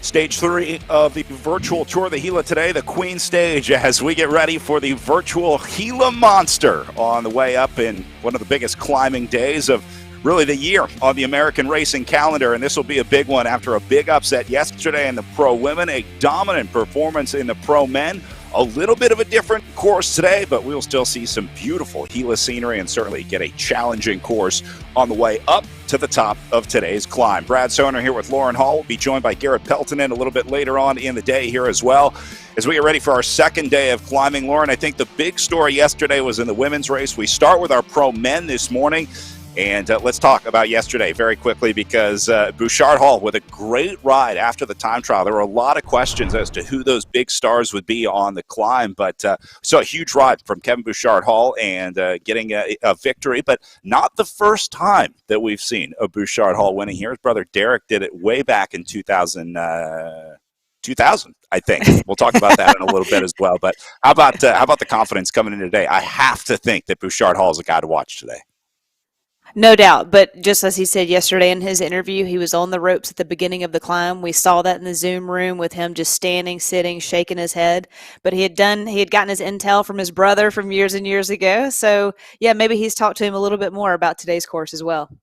Stage 3 of the virtual Tour of the Gila today, the Queen stage, as we get ready for the virtual Gila Monster on the way up in one of the biggest climbing days of really the year on the American racing calendar. And this will be a big one after a big upset yesterday in the pro women, a dominant performance in the pro men. A little bit of a different course today, but we'll still see some beautiful Gila scenery and certainly get a challenging course on the way up to the top of today's climb. Brad Soner here with Lauren Hall. We'll be joined by Garrett Peltonen a little bit later on in the day here as well. As we get ready for our second day of climbing, Lauren, I think the big story yesterday was in the women's race. We start with our pro men this morning. And let's talk about yesterday very quickly because Bouchard Hall with a great ride after the time trial. There were a lot of questions as to who those big stars would be on the climb, but saw a huge ride from Kevin Bouchard Hall and getting a victory, but not the first time that we've seen a Bouchard Hall winning here. His brother Derek did it way back in 2000, I think. We'll talk about that in a little bit as well. But how about the confidence coming in today? I have to think that Bouchard Hall is a guy to watch today. No doubt, but just as he said yesterday in his interview, he was on the ropes at the beginning of the climb. We saw that in the Zoom room with him just standing, sitting, shaking his head. But he had gotten his intel from his brother from years and years ago. So, yeah, maybe he's talked to him a little bit more about today's course as well.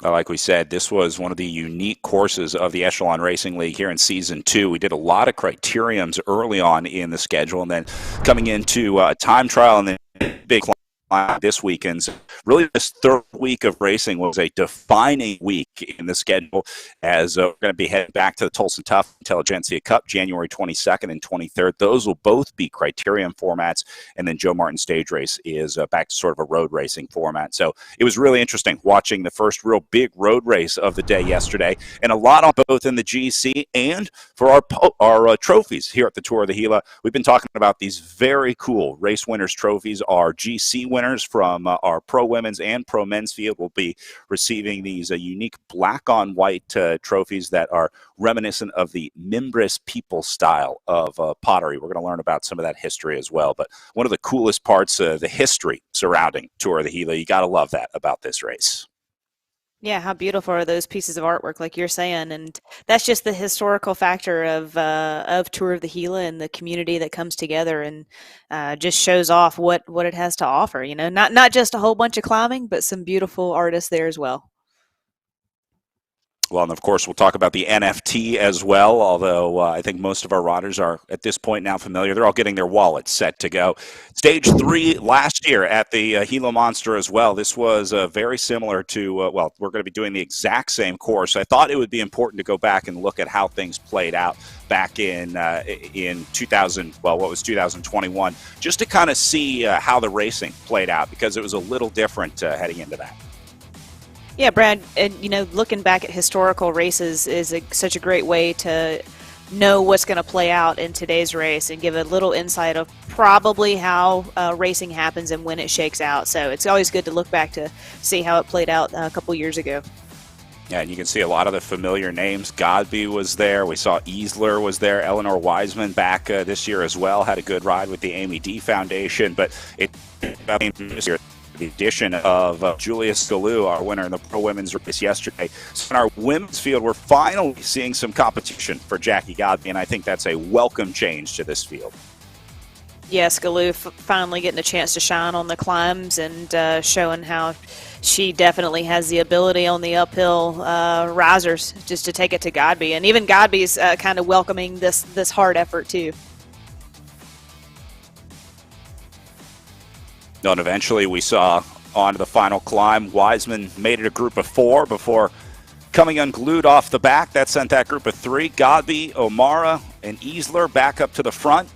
Like we said, this was one of the unique courses of the Echelon Racing League here in Season 2. We did a lot of criteriums early on in the schedule, and then coming into a time trial and then big climb this weekend's really this third week of racing was a defining week in the schedule as we're going to be heading back to the Tolson Tough Intelligentsia Cup January 22nd and 23rd. Those will both be criterium formats, and then Joe Martin Stage Race is back to sort of a road racing format. So it was really interesting watching the first real big road race of the day yesterday, and a lot on both in the GC and for our trophies here at the Tour of the Gila. We've been talking about these very cool race winners trophies. Our GC winners from our pro women's and pro men's field will be receiving these unique black on white trophies that are reminiscent of the Mimbres people style of pottery. We're going to learn about some of that history as well. But one of the coolest parts, the history surrounding Tour of the Gila, you got to love that about this race. Yeah, how beautiful are those pieces of artwork, like you're saying, and that's just the historical factor of Tour of the Gila and the community that comes together and just shows off what it has to offer. You know, not just a whole bunch of climbing, but some beautiful artists there as well. Well, and of course, we'll talk about the NFT as well, although I think most of our riders are at this point now familiar. They're all getting their wallets set to go. Stage 3 last year at the Gila Monster as well. This was very similar to, well, we're going to be doing the exact same course. I thought it would be important to go back and look at how things played out back in 2021, just to kind of see how the racing played out, because it was a little different heading into that. Yeah, Brad, and looking back at historical races is such a great way to know what's going to play out in today's race and give a little insight of probably how racing happens and when it shakes out. So it's always good to look back to see how it played out a couple years ago. Yeah, and you can see a lot of the familiar names. Godby was there. We saw Easler was there. Eleanor Wiseman back this year as well. Had a good ride with the Amy D Foundation. But this year, the addition of Julia Scalu, our winner in the pro women's race yesterday. So in our women's field, we're finally seeing some competition for Jackie Godby, and I think that's a welcome change to this field. Yeah, Scalu finally getting a chance to shine on the climbs and showing how she definitely has the ability on the uphill risers just to take it to Godby. And even Godby's kind of welcoming this hard effort too. And eventually we saw on to the final climb. Wiseman made it a group of 4 before coming unglued off the back. That sent that group of 3, Godby, O'Mara, and Easler back up to the front.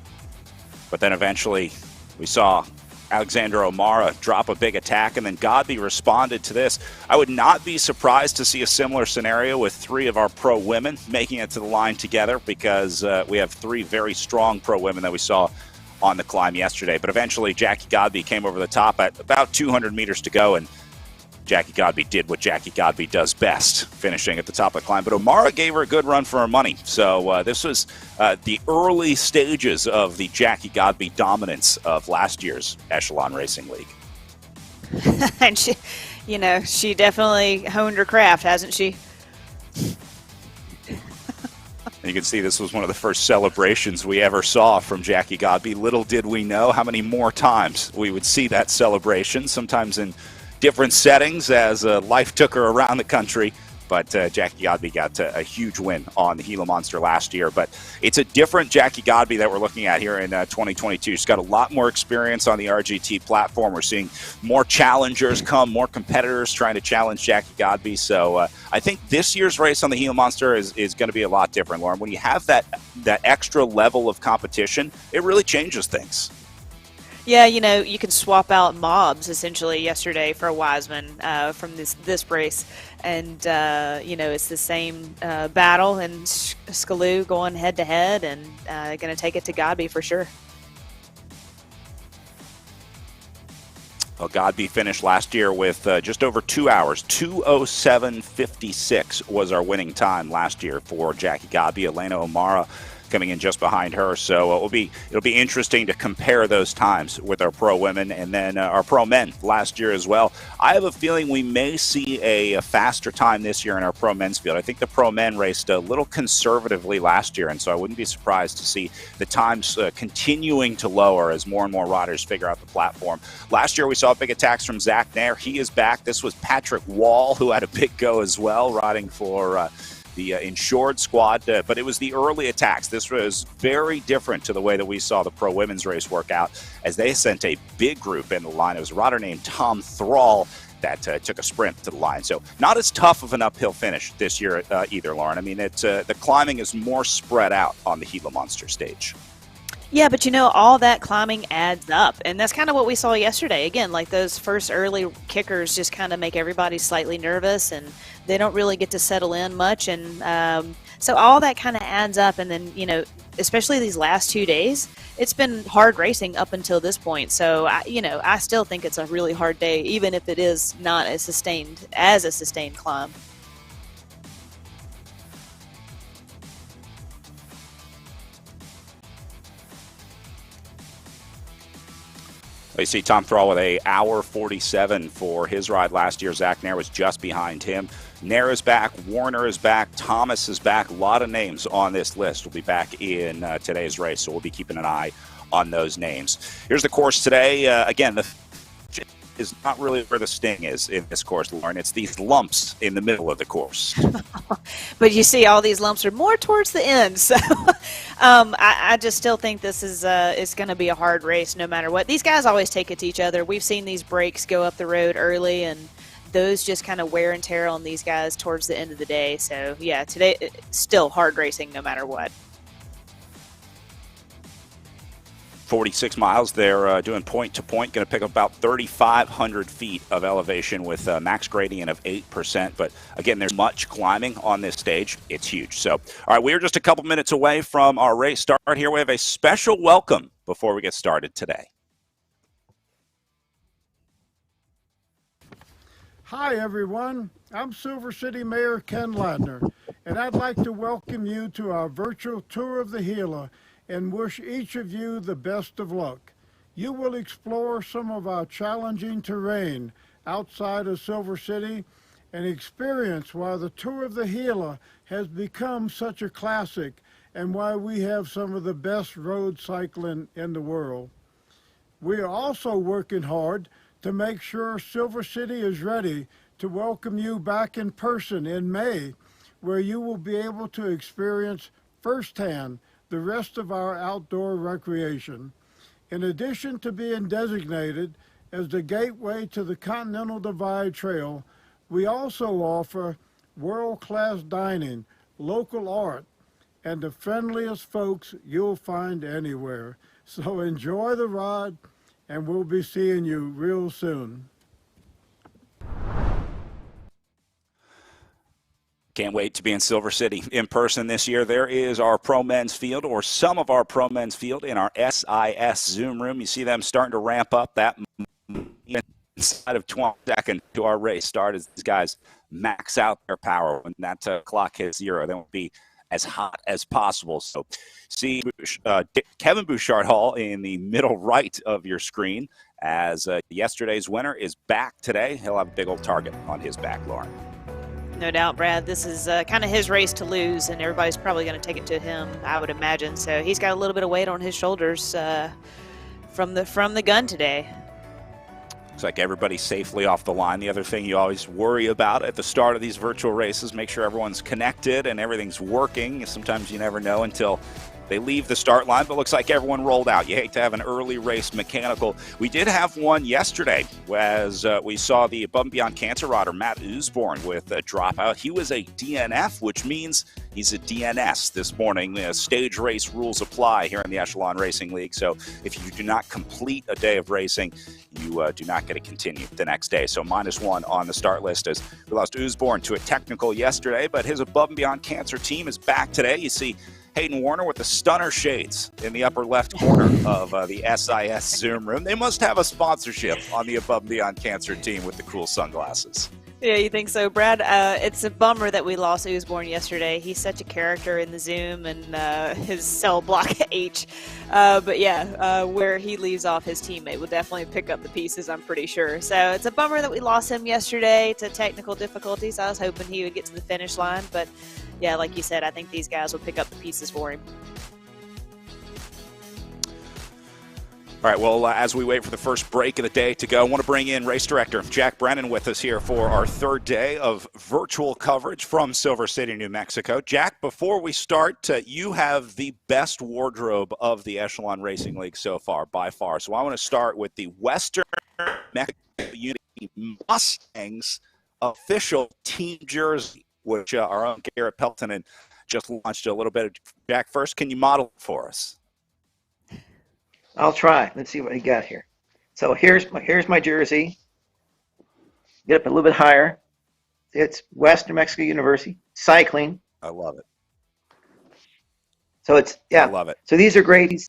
But then eventually we saw Alexandra O'Mara drop a big attack, and then Godby responded to this. I would not be surprised to see a similar scenario with 3 of our pro women making it to the line together, because we have 3 very strong pro women that we saw on the climb yesterday. But eventually Jackie Godby came over the top at about 200 meters to go, and Jackie Godby did what Jackie Godby does best, finishing at the top of the climb. But O'Mara gave her a good run for her money. So this was the early stages of the Jackie Godby dominance of last year's Echelon Racing League. And she definitely honed her craft, hasn't she? And You can see this was one of the first celebrations we ever saw from Jackie Godby. Little did we know how many more times we would see that celebration, sometimes in different settings as life took her around the country. But Jackie Godby got a huge win on the Gila Monster last year. But it's a different Jackie Godby that we're looking at here in 2022. She's got a lot more experience on the RGT platform. We're seeing more challengers come, more competitors trying to challenge Jackie Godby. So I think this year's race on the Gila Monster is going to be a lot different, Lauren. When you have that extra level of competition, it really changes things. Yeah, you can swap out mobs essentially yesterday for a Wiseman from this race, and it's the same battle, and Skaloo going head to head, and going to take it to Godby for sure. Well, Godby finished last year with just over 2 hours. 2:07:56 was our winning time last year for Jackie Godby. Elena O'Mara coming in just behind her. So it'll be interesting to compare those times with our pro women and then our pro men last year as well. I have a feeling we may see a faster time this year in our pro men's field. I think the pro men raced a little conservatively last year, and so I wouldn't be surprised to see the times continuing to lower as more and more riders figure out the platform. Last year we saw big attacks from Zach Nair. He is back. This was Patrick Wall who had a big go as well, riding for the insured squad, but it was the early attacks. This was very different to the way that we saw the pro women's race work out, as they sent a big group in the line. It was a rider named Tom Thrall that took a sprint to the line. So not as tough of an uphill finish this year either, Lauren. I mean, the climbing is more spread out on the Gila Monster stage. Yeah, but all that climbing adds up. And that's kind of what we saw yesterday. Again, like those first early kickers just kind of make everybody slightly nervous, and they don't really get to settle in much. And so all that kind of adds up. And then, especially these last 2 days, it's been hard racing up until this point. So, I still think it's a really hard day, even if it is not as a sustained climb. You see Tom Thrall with a hour 47 for his ride last year. Zach Nair was just behind him. Nair is back. Warner is back. Thomas is back. A lot of names on this list will be back in today's race, so we'll be keeping an eye on those names. Here's the course today. Again, the is not really where the sting is in this course, Lauren. It's these lumps in the middle of the course. But you see all these lumps are more towards the end. So I just still think this is it's going to be a hard race no matter what. These guys always take it to each other. We've seen these breaks go up the road early, and those just kind of wear and tear on these guys towards the end of the day. So, yeah, today still hard racing no matter what. 46 miles. They're doing point to point, going to pick up about 3,500 feet of elevation with a max gradient of 8%. But again, there's much climbing on this stage. It's huge. So, all right, we're just a couple minutes away from our race start here. We have a special welcome before we get started today. Hi, everyone. I'm Silver City Mayor Ken Ladner, and I'd like to welcome you to our virtual tour of the Gila and wish each of you the best of luck. You will explore some of our challenging terrain outside of Silver City and experience why the Tour of the Gila has become such a classic and why we have some of the best road cycling in the world. We are also working hard to make sure Silver City is ready to welcome you back in person in May, where you will be able to experience firsthand the rest of our outdoor recreation. In addition to being designated as the gateway to the Continental Divide Trail, we also offer world-class dining, local art, and the friendliest folks you'll find anywhere. So enjoy the ride, and we'll be seeing you real soon. Can't wait to be in Silver City in person this year. There is our pro men's field, or some of our pro men's field, in our SIS Zoom room. You see them starting to ramp up that inside of 20 seconds to our race start as these guys max out their power. When that clock hits zero, they won't be as hot as possible. So see Kevin Bouchard Hall in the middle right of your screen, as yesterday's winner is back today. He'll have a big old target on his back, Lauren. No doubt, Brad. This is kind of his race to lose, and everybody's probably going to take it to him, I would imagine. So he's got a little bit of weight on his shoulders from the gun today. Looks like everybody's safely off the line. The other thing you always worry about at the start of these virtual races, make sure everyone's connected and everything's working. Sometimes you never know until they leave the start line, but looks like everyone rolled out. You hate to have an early race mechanical. We did have one yesterday as we saw the Above and Beyond Cancer rider Matt Usborne with a dropout. He was a DNF, which means he's a DNS this morning. Stage race rules apply here in the Echelon Racing League, so if you do not complete a day of racing, you do not get to continue the next day. So -1 on the start list as we lost Usborne to a technical yesterday, but his Above and Beyond Cancer team is back today. You see Hayden Warner with the stunner shades in the upper left corner of the SIS Zoom room. They must have a sponsorship on the Above and Beyond Cancer team with the cool sunglasses. Yeah, you think so, Brad? It's a bummer that we lost Usborne yesterday. He's such a character in the Zoom and his cell block H. But yeah, where he leaves off, his teammate will definitely pick up the pieces, I'm pretty sure. So it's a bummer that we lost him yesterday to technical difficulties. I was hoping he would get to the finish line, but yeah, like you said, I think these guys will pick up the pieces for him. All right, well, as we wait for the first break of the day to go, I want to bring in race director Jack Brennan with us here for our third day of virtual coverage from Silver City, New Mexico. Jack, before we start, you have the best wardrobe of the Echelon Racing League so far, by far. So I want to start with the Western Mexico Unity Mustangs official team jersey, which our own Garrett Peltonen just launched a little bit. Jack, first, can you model it for us? I'll try. Let's see what he got here. So here's my jersey. Get up a little bit higher. It's Western Mexico University cycling. I love it. So it's I love it. So these are great.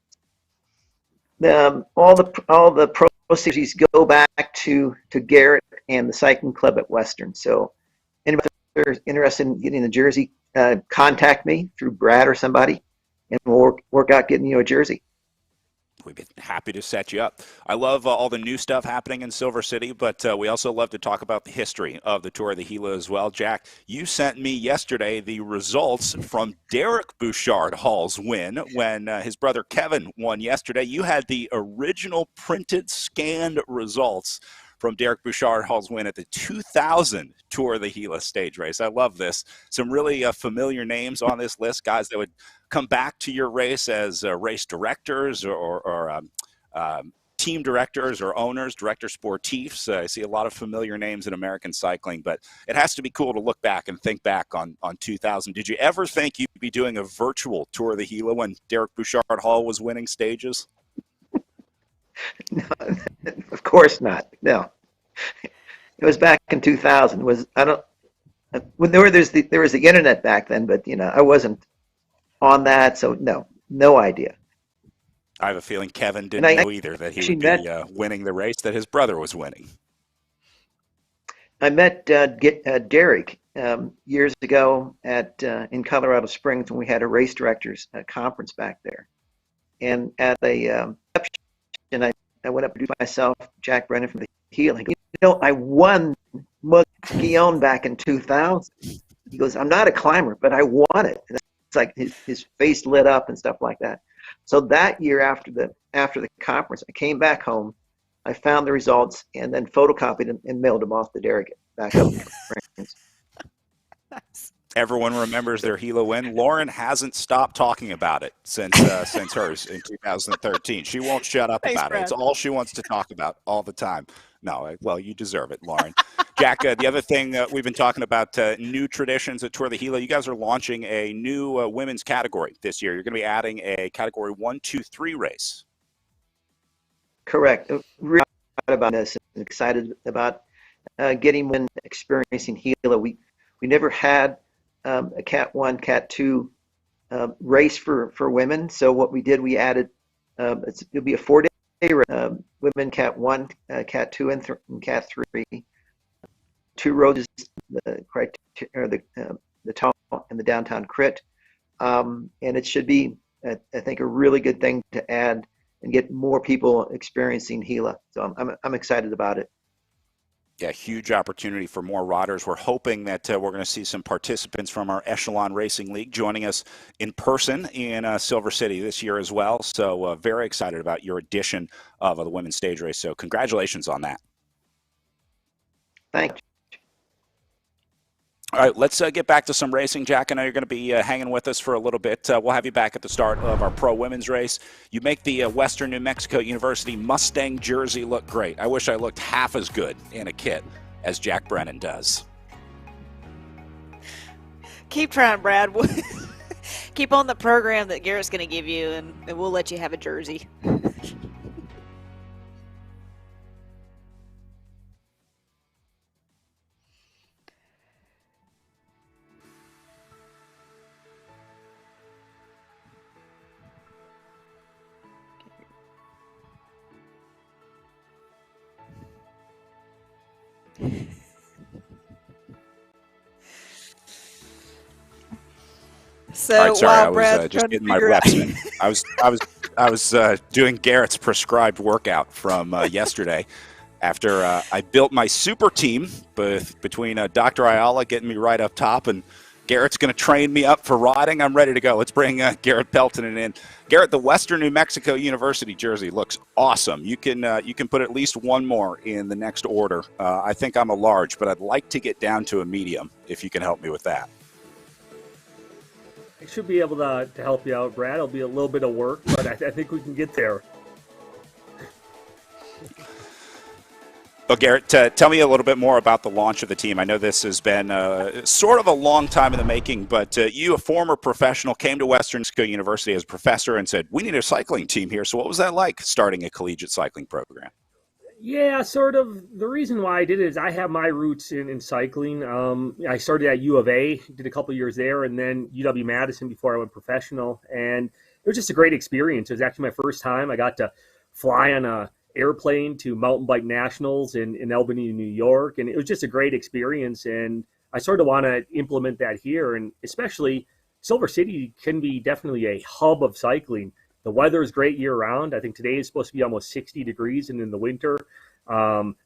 All the proceeds go back to Garrett and the cycling club at Western. So anybody that's interested in getting the jersey, contact me through Brad or somebody, and we'll work out getting you a jersey. We'd be happy to set you up. I love all the new stuff happening in Silver City, but we also love to talk about the history of the Tour of the Gila as well. Jack, you sent me yesterday the results from Derek Bouchard Hall's win when his brother Kevin won yesterday. You had the original printed, scanned results from Derek Bouchard Hall's win at the 2000 Tour of the Gila stage race. I love this. Some really familiar names on this list, guys that would come back to your race as race directors or team directors or owners, director sportifs. I see a lot of familiar names in American cycling, but it has to be cool to look back and think back on 2000. Did you ever think you'd be doing a virtual Tour of the Gila when Derek Bouchard Hall was winning stages? No, of course not. No, it was back in 2000. When there was the internet back then, but I wasn't on that, so no idea. I have a feeling Kevin didn't know either that he would be winning the race that his brother was winning. I met Derek years ago in Colorado Springs when we had a race directors conference back there, and at a and I went up to do myself, Jack Brennan from the Heel. He goes, I won Guillaume back in 2000. He goes, I'm not a climber, but I won it. And it's like his face lit up and stuff like that. So that year after the conference, I came back home, I found the results, and then photocopied and mailed them off to Derek back up in France. Everyone remembers their Gila win. Lauren hasn't stopped talking about it since hers in 2013. She won't shut up about it. It's all she wants to talk about all the time. No, well, you deserve it, Lauren. Jack, the other thing we've been talking about, new traditions at Tour of the Gila. You guys are launching a new women's category this year. You're going to be adding a category 1, 2, 3 race. Correct. Really excited about this. Excited about getting women experiencing Gila. We never had a Cat 1, Cat 2 race for women. So what we did, we added, it'll be a 4-day race, women Cat 1, Cat 2, and Cat 3. 2 roads, the tall and the downtown crit. And it should be, I think, a really good thing to add and get more people experiencing Gila. So I'm excited about it. Yeah, huge opportunity for more riders. We're hoping that we're going to see some participants from our Echelon Racing League joining us in person in Silver City this year as well. So very excited about your addition of the women's stage race. So congratulations on that. Thanks. All right, let's get back to some racing. Jack, I know you're going to be hanging with us for a little bit. We'll have you back at the start of our pro women's race. You make the Western New Mexico University Mustang jersey look great. I wish I looked half as good in a kit as Jack Brennan does. Keep trying, Brad. Keep on the program that Garrett's going to give you, and we'll let you have a jersey. So all right, sorry, I Brad's was just trying to getting my figure reps out- in. I was doing Garrett's prescribed workout from yesterday. After I built my super team between Dr. Ayala getting me right up top and Garrett's going to train me up for riding. I'm ready to go. Let's bring Garrett Peltonen in. Garrett, the Western New Mexico University jersey looks awesome. You can put at least one more in the next order. I think I'm a large, but I'd like to get down to a medium if you can help me with that. I should be able to help you out, Brad. It'll be a little bit of work, but I think we can get there. Well, Garrett, tell me a little bit more about the launch of the team. I know this has been sort of a long time in the making, but you, a former professional, came to Western New Mexico University as a professor and said, we need a cycling team here. So what was that like, starting a collegiate cycling program? Yeah, sort of. The reason why I did it is I have my roots in cycling. I started at U of A, did a couple years there, and then UW-Madison before I went professional. And it was just a great experience. It was actually my first time. I got to fly on a airplane to mountain bike nationals in Albany, New York. And it was just a great experience. And I sort of want to implement that here. And especially Silver City can be definitely a hub of cycling. The weather is great year round. I think today is supposed to be almost 60 degrees, and in the winter,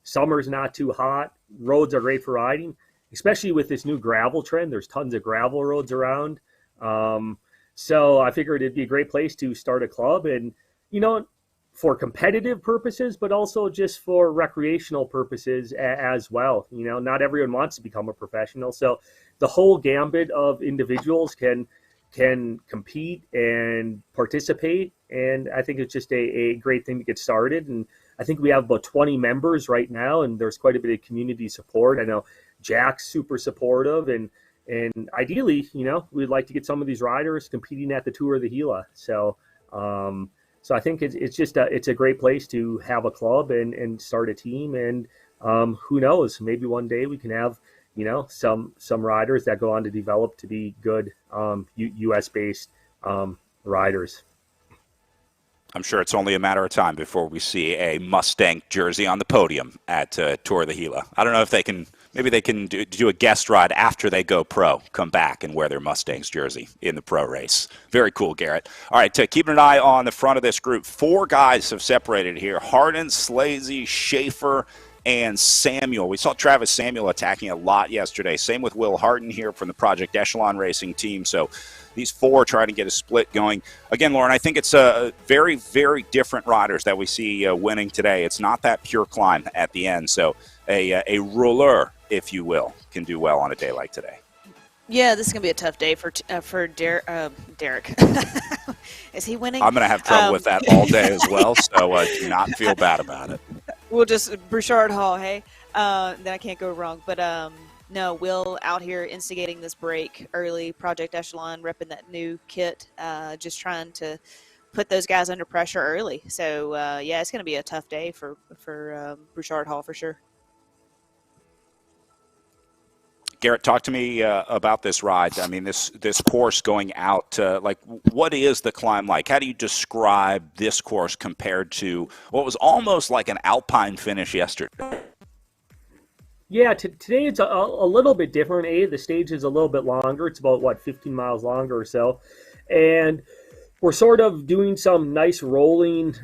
summer's not too hot. Roads are great for riding, especially with this new gravel trend. There's tons of gravel roads around. So I figured it'd be a great place to start a club and, for competitive purposes, but also just for recreational purposes as well. Not everyone wants to become a professional. So the whole gambit of individuals can compete and participate. And I think it's just a great thing to get started. And I think we have about 20 members right now, and there's quite a bit of community support. I know Jack's super supportive, and ideally, we'd like to get some of these riders competing at the Tour of the Gila. So I think it's a great place to have a club and start a team. And who knows, maybe one day we can have some riders that go on to develop to be good U.S.-based riders. I'm sure it's only a matter of time before we see a Mustang jersey on the podium at Tour of the Gila. I don't know if they can do a guest ride after they go pro, come back and wear their Mustangs jersey in the pro race. Very cool, Garrett. All right, keeping an eye on the front of this group. 4 guys have separated here. Hardin, Slazy, Schaefer, and Samuel. We saw Travis Samuel attacking a lot yesterday. Same with Will Harden here from the Project Echelon Racing team. So these 4 trying to get a split going. Again, Lauren, I think it's very, very different riders that we see winning today. It's not that pure climb at the end. So a rouleur, if you will, can do well on a day like today. Yeah, this is going to be a tough day for Derek. Is he winning? I'm going to have trouble with that all day as well, so do not feel bad about it. We'll just Bouchard Hall, hey? Then I can't go wrong. But no, Will out here instigating this break early, Project Echelon, repping that new kit, just trying to put those guys under pressure early. So, yeah, it's going to be a tough day for Bouchard Hall for sure. Garrett, talk to me about this ride. I mean, this course going out, what is the climb like? How do you describe this course compared to what was almost like an alpine finish yesterday? Yeah, today it's a little bit different. The stage is a little bit longer. It's about, 15 miles longer or so. And, we're sort of doing some nice rolling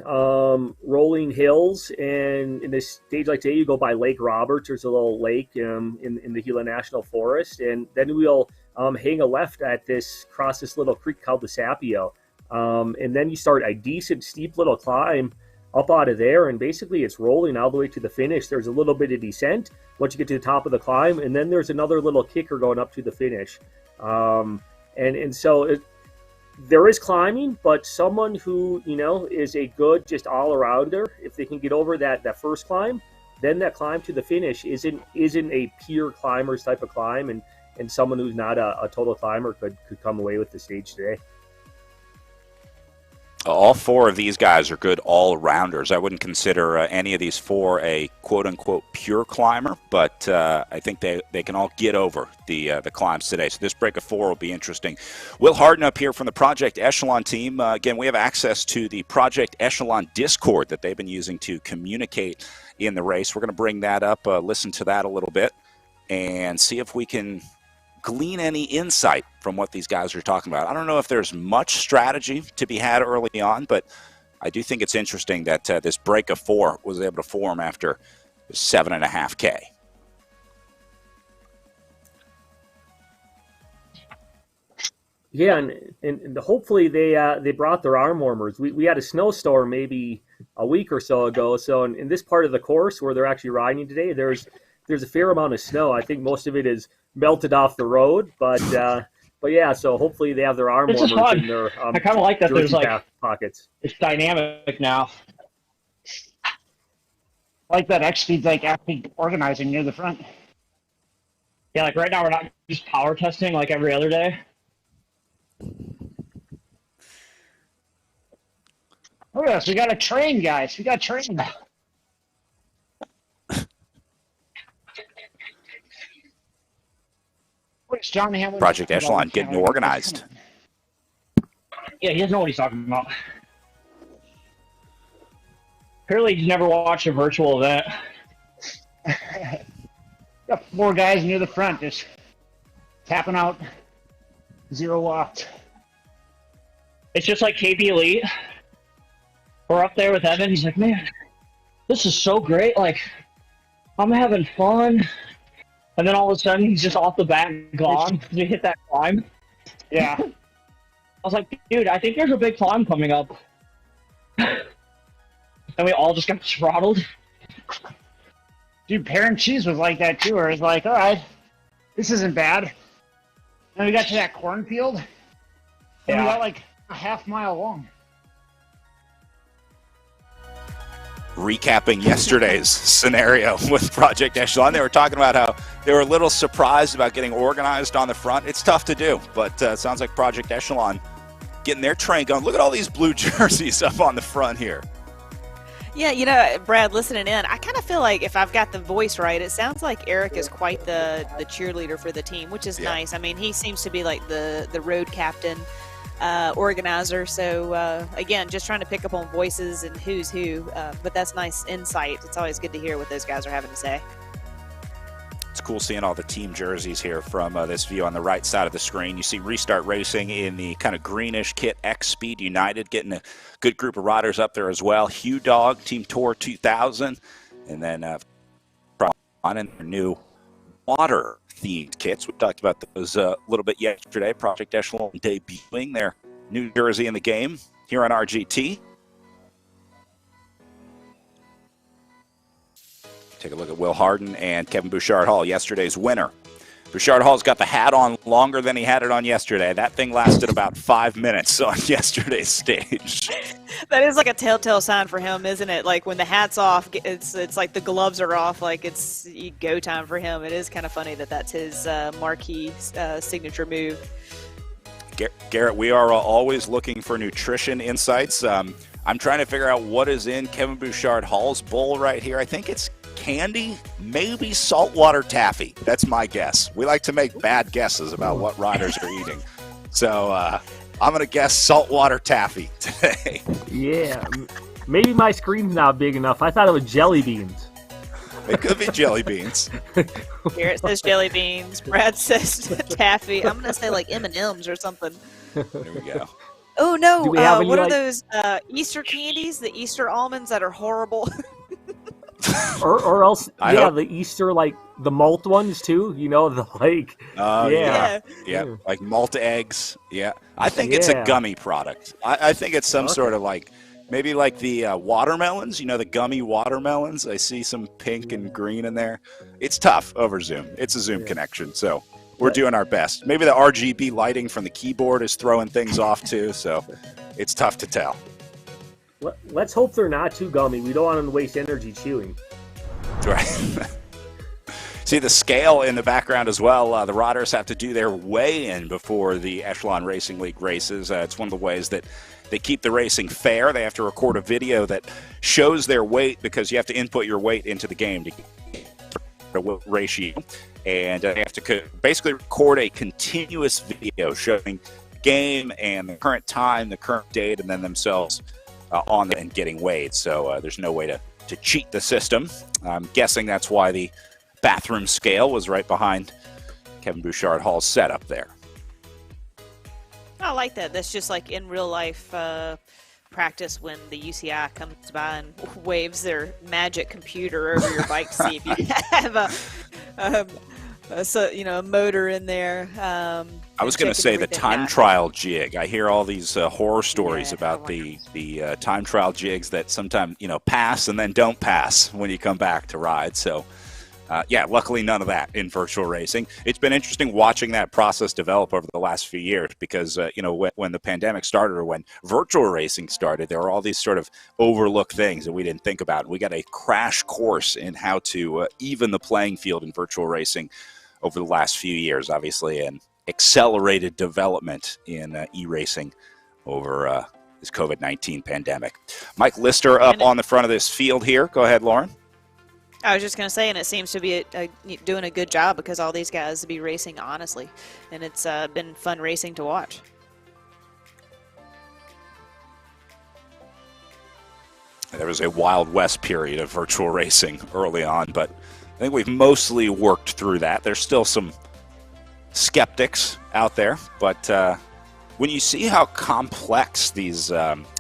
hills, and in this stage like today, you go by Lake Roberts. There's a little lake in the Gila National Forest, and then we'll hang a left at cross this little creek called the Sapio, and then you start a decent steep little climb up out of there, and basically it's rolling all the way to the finish. There's a little bit of descent once you get to the top of the climb, and then there's another little kicker going up to the finish, and so there is climbing, but someone who, is a good just all-arounder, if they can get over that first climb, then that climb to the finish isn't a pure climber's type of climb, and someone who's not a total climber could come away with the stage today. All four of these guys are good all-rounders. I wouldn't consider any of these four a quote-unquote pure climber, but I think they can all get over the climbs today. So this break of four will be interesting. Will Harden up here from the Project Echelon team. Again, we have access to the Project Echelon Discord that they've been using to communicate in the race. We're going to bring that up, listen to that a little bit, and see if we can glean any insight from what these guys are talking about. I don't know if there's much strategy to be had early on, but I do think it's interesting that this break of four was able to form after 7.5K. Yeah, and hopefully they brought their arm warmers. We had a snowstorm maybe a week or so ago. So in this part of the course where they're actually riding today, there's a fair amount of snow. I think most of it is melted off the road, but yeah. So hopefully they have their arm warmers in their I kind of like that. There's pockets. It's dynamic now. I like that X-Speed's actually organizing near the front. Yeah, right now we're not just power testing like every other day. Oh yes, we got a train, guys. We got a train. Project Echelon getting organized. Yeah, he doesn't know what he's talking about. Apparently he's never watched a virtual event. Got 4 guys near the front just tapping out 0 watts. It's just like KB Elite. We're up there with Evan. He's like, man, this is so great. Like, I'm having fun. And then all of a sudden, he's just off the bat gone. We hit that climb. Yeah. I was like, dude, I think there's a big climb coming up. And we all just got throttled. Dude, Parent Cheese was like that too. Where it's like, all right, this isn't bad. And we got to that cornfield. And we got like a half-mile long. Recapping yesterday's scenario with Project Echelon, they were talking about how they were a little surprised about getting organized on the front. It's tough to do, but it sounds like Project Echelon getting their train going. Look at all these blue jerseys up on the front here. Yeah, Brad, listening in, I kind of feel like if I've got the voice right, it sounds like Eric is quite the cheerleader for the team, which is nice. I mean, he seems to be like the road captain, organizer. So, again, just trying to pick up on voices and who's who. But that's nice insight. It's always good to hear what those guys are having to say. It's cool seeing all the team jerseys here from this view on the right side of the screen. You see Restart Racing in the kind of greenish kit, X-Speed United, getting a good group of riders up there as well. Hugh Dog, Team Tour 2000, and then on in their new water-themed kits. We talked about those a little bit yesterday. Project Echelon debuting their new jersey in the game here on RGT. Take a look at Will Harden and Kevin Bouchard-Hall, yesterday's winner. Bouchard-Hall's got the hat on longer than he had it on yesterday. That thing lasted about 5 minutes on yesterday's stage. That is like a telltale sign for him, isn't it? Like when the hat's off, it's like the gloves are off, like it's go time for him. It is kind of funny that that's his marquee signature move. Garrett, we are always looking for nutrition insights. I'm trying to figure out what is in Kevin Bouchard-Hall's bowl right here. I think it's candy, maybe saltwater taffy. That's my guess. We like to make bad guesses about what riders are eating. So I'm going to guess saltwater taffy today. Yeah, maybe my screen's not big enough. I thought it was jelly beans. It could be jelly beans. Garrett says jelly beans. Brad says taffy. I'm going to say like M&Ms or something. There we go. Oh Do no! we have any What are like, those Easter candies? The Easter almonds that are horrible. or else, I yeah, hope. the Easter like the malt ones too. You know, the like, Oh yeah, yeah, Yeah. yeah, yeah, like malt eggs. Yeah, I think it's a yeah. gummy product. I think it's some Okay. sort of like maybe like the watermelons. You know, the gummy watermelons. I see some pink and green in there. It's tough over Zoom. It's a Zoom Yeah. connection, so we're But doing our best. Maybe the RGB lighting from the keyboard is throwing things off too, so it's tough to tell. let's hope they're not too gummy. We don't want them to waste energy chewing. Right. See the scale in the background as well. The riders have to do their weigh-in before the Echelon Racing League races. It's one of the ways that they keep the racing fair. They have to record a video that shows their weight because you have to input your weight into the game to get a ratio. And they have to basically record a continuous video showing the game and the current time, the current date, and then themselves on and getting weighed. So there's no way to cheat the system. I'm guessing that's why the bathroom scale was right behind Kevin Bouchard Hall's setup there. I like that. That's just like in real life practice when the UCI comes by and waves their magic computer over your bike to see if you have a motor in there. I was going to say the time trial jig. I hear all these horror stories about the time trial jigs that sometimes pass and then don't pass when you come back to ride. So luckily none of that in virtual racing. It's been interesting watching that process develop over the last few years because when the pandemic started or when virtual racing started, there were all these sort of overlooked things that we didn't think about. We got a crash course in how to even the playing field in virtual racing over the last few years, obviously, and accelerated development in e-racing over this COVID-19 pandemic. Mike Lister up on the front of this field here. Go ahead, Lauren. I was just going to say, and it seems to be doing a good job because all these guys be racing honestly, and it's been fun racing to watch. There was a Wild West period of virtual racing early on, but I think we've mostly worked through that. There's still some skeptics out there, but when you see how complex these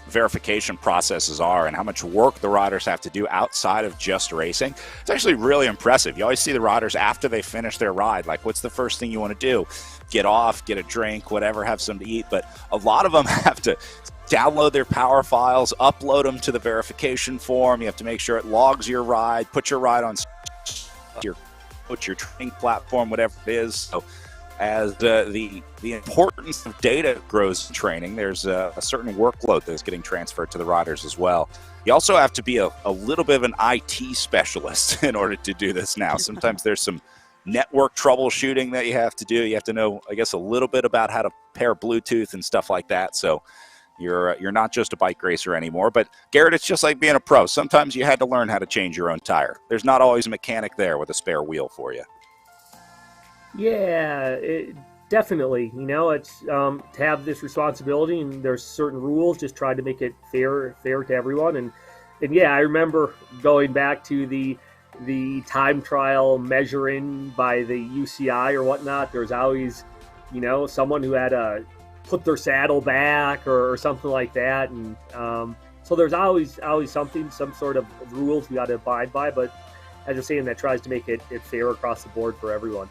verification processes are and how much work the riders have to do outside of just racing, it's actually really impressive. You always see the riders after they finish their ride, like what's the first thing you want to do? Get off, get a drink, whatever, have something to eat. But a lot of them have to download their power files, upload them to the verification form. You have to make sure it logs your ride, put your ride on your training platform, whatever it is. So as the importance of data grows in training, there's a certain workload that's getting transferred to the riders as well. You also have to be a little bit of an IT specialist in order to do this now. Sometimes there's some network troubleshooting that you have to do. You have to know, I guess, a little bit about how to pair Bluetooth and stuff like that. So you're not just a bike racer anymore. But Garrett, it's just like being a pro. Sometimes you had to learn how to change your own tire. There's not always a mechanic there with a spare wheel for you. Yeah, definitely. It's to have this responsibility, and there's certain rules. Just try to make it fair to everyone. And yeah, I remember going back to the time trial measuring by the UCI or whatnot. There's always, someone who had to put their saddle back or something like that, and so there's always something, some sort of rules we got to abide by. But as you're saying, that tries to make it fair across the board for everyone.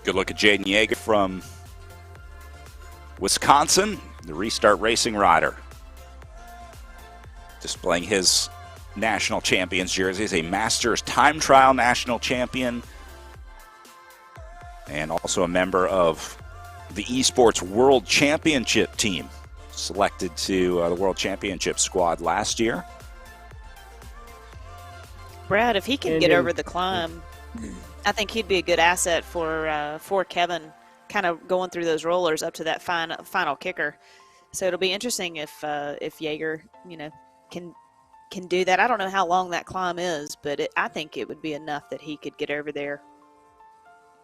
Good look at Jaden Yeager from Wisconsin, the Restart Racing rider. Displaying his national champions jersey. He's a Masters time trial national champion and also a member of the Esports World Championship team, selected to the World Championship squad last year. Brad, if he can get over the climb, I think he'd be a good asset for Kevin, kind of going through those rollers up to that final kicker. So it'll be interesting if Yeager, can do that. I don't know how long that climb is, but I think it would be enough that he could get over there.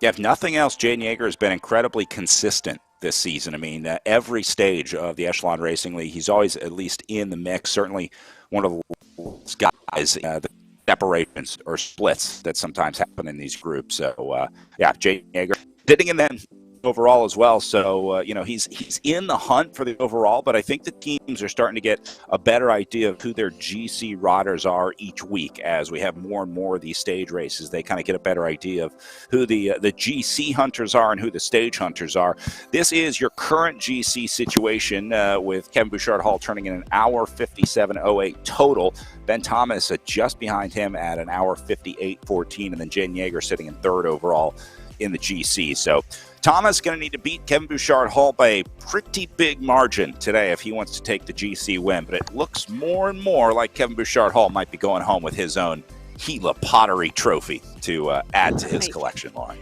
Yeah, if nothing else, Jaden Yeager has been incredibly consistent this season. I mean, every stage of the Echelon Racing League, he's always at least in the mix. Certainly one of the guys, the separations or splits that sometimes happen in these groups. So, Jaden Yeager sitting in then overall as well. So, he's in the hunt for the overall, but I think the teams are starting to get a better idea of who their GC riders are each week as we have more and more of these stage races. They kind of get a better idea of who the GC hunters are and who the stage hunters are. This is your current GC situation with Kevin Bouchard-Hall turning in an hour 57.08 total. Ben Thomas just behind him at an hour 58.14, and then Jen Yeager sitting in third overall in the GC. So Thomas going to need to beat Kevin Bouchard-Hall by a pretty big margin today if he wants to take the GC win. But it looks more and more like Kevin Bouchard-Hall might be going home with his own Gila pottery trophy to add to his collection, Lauren.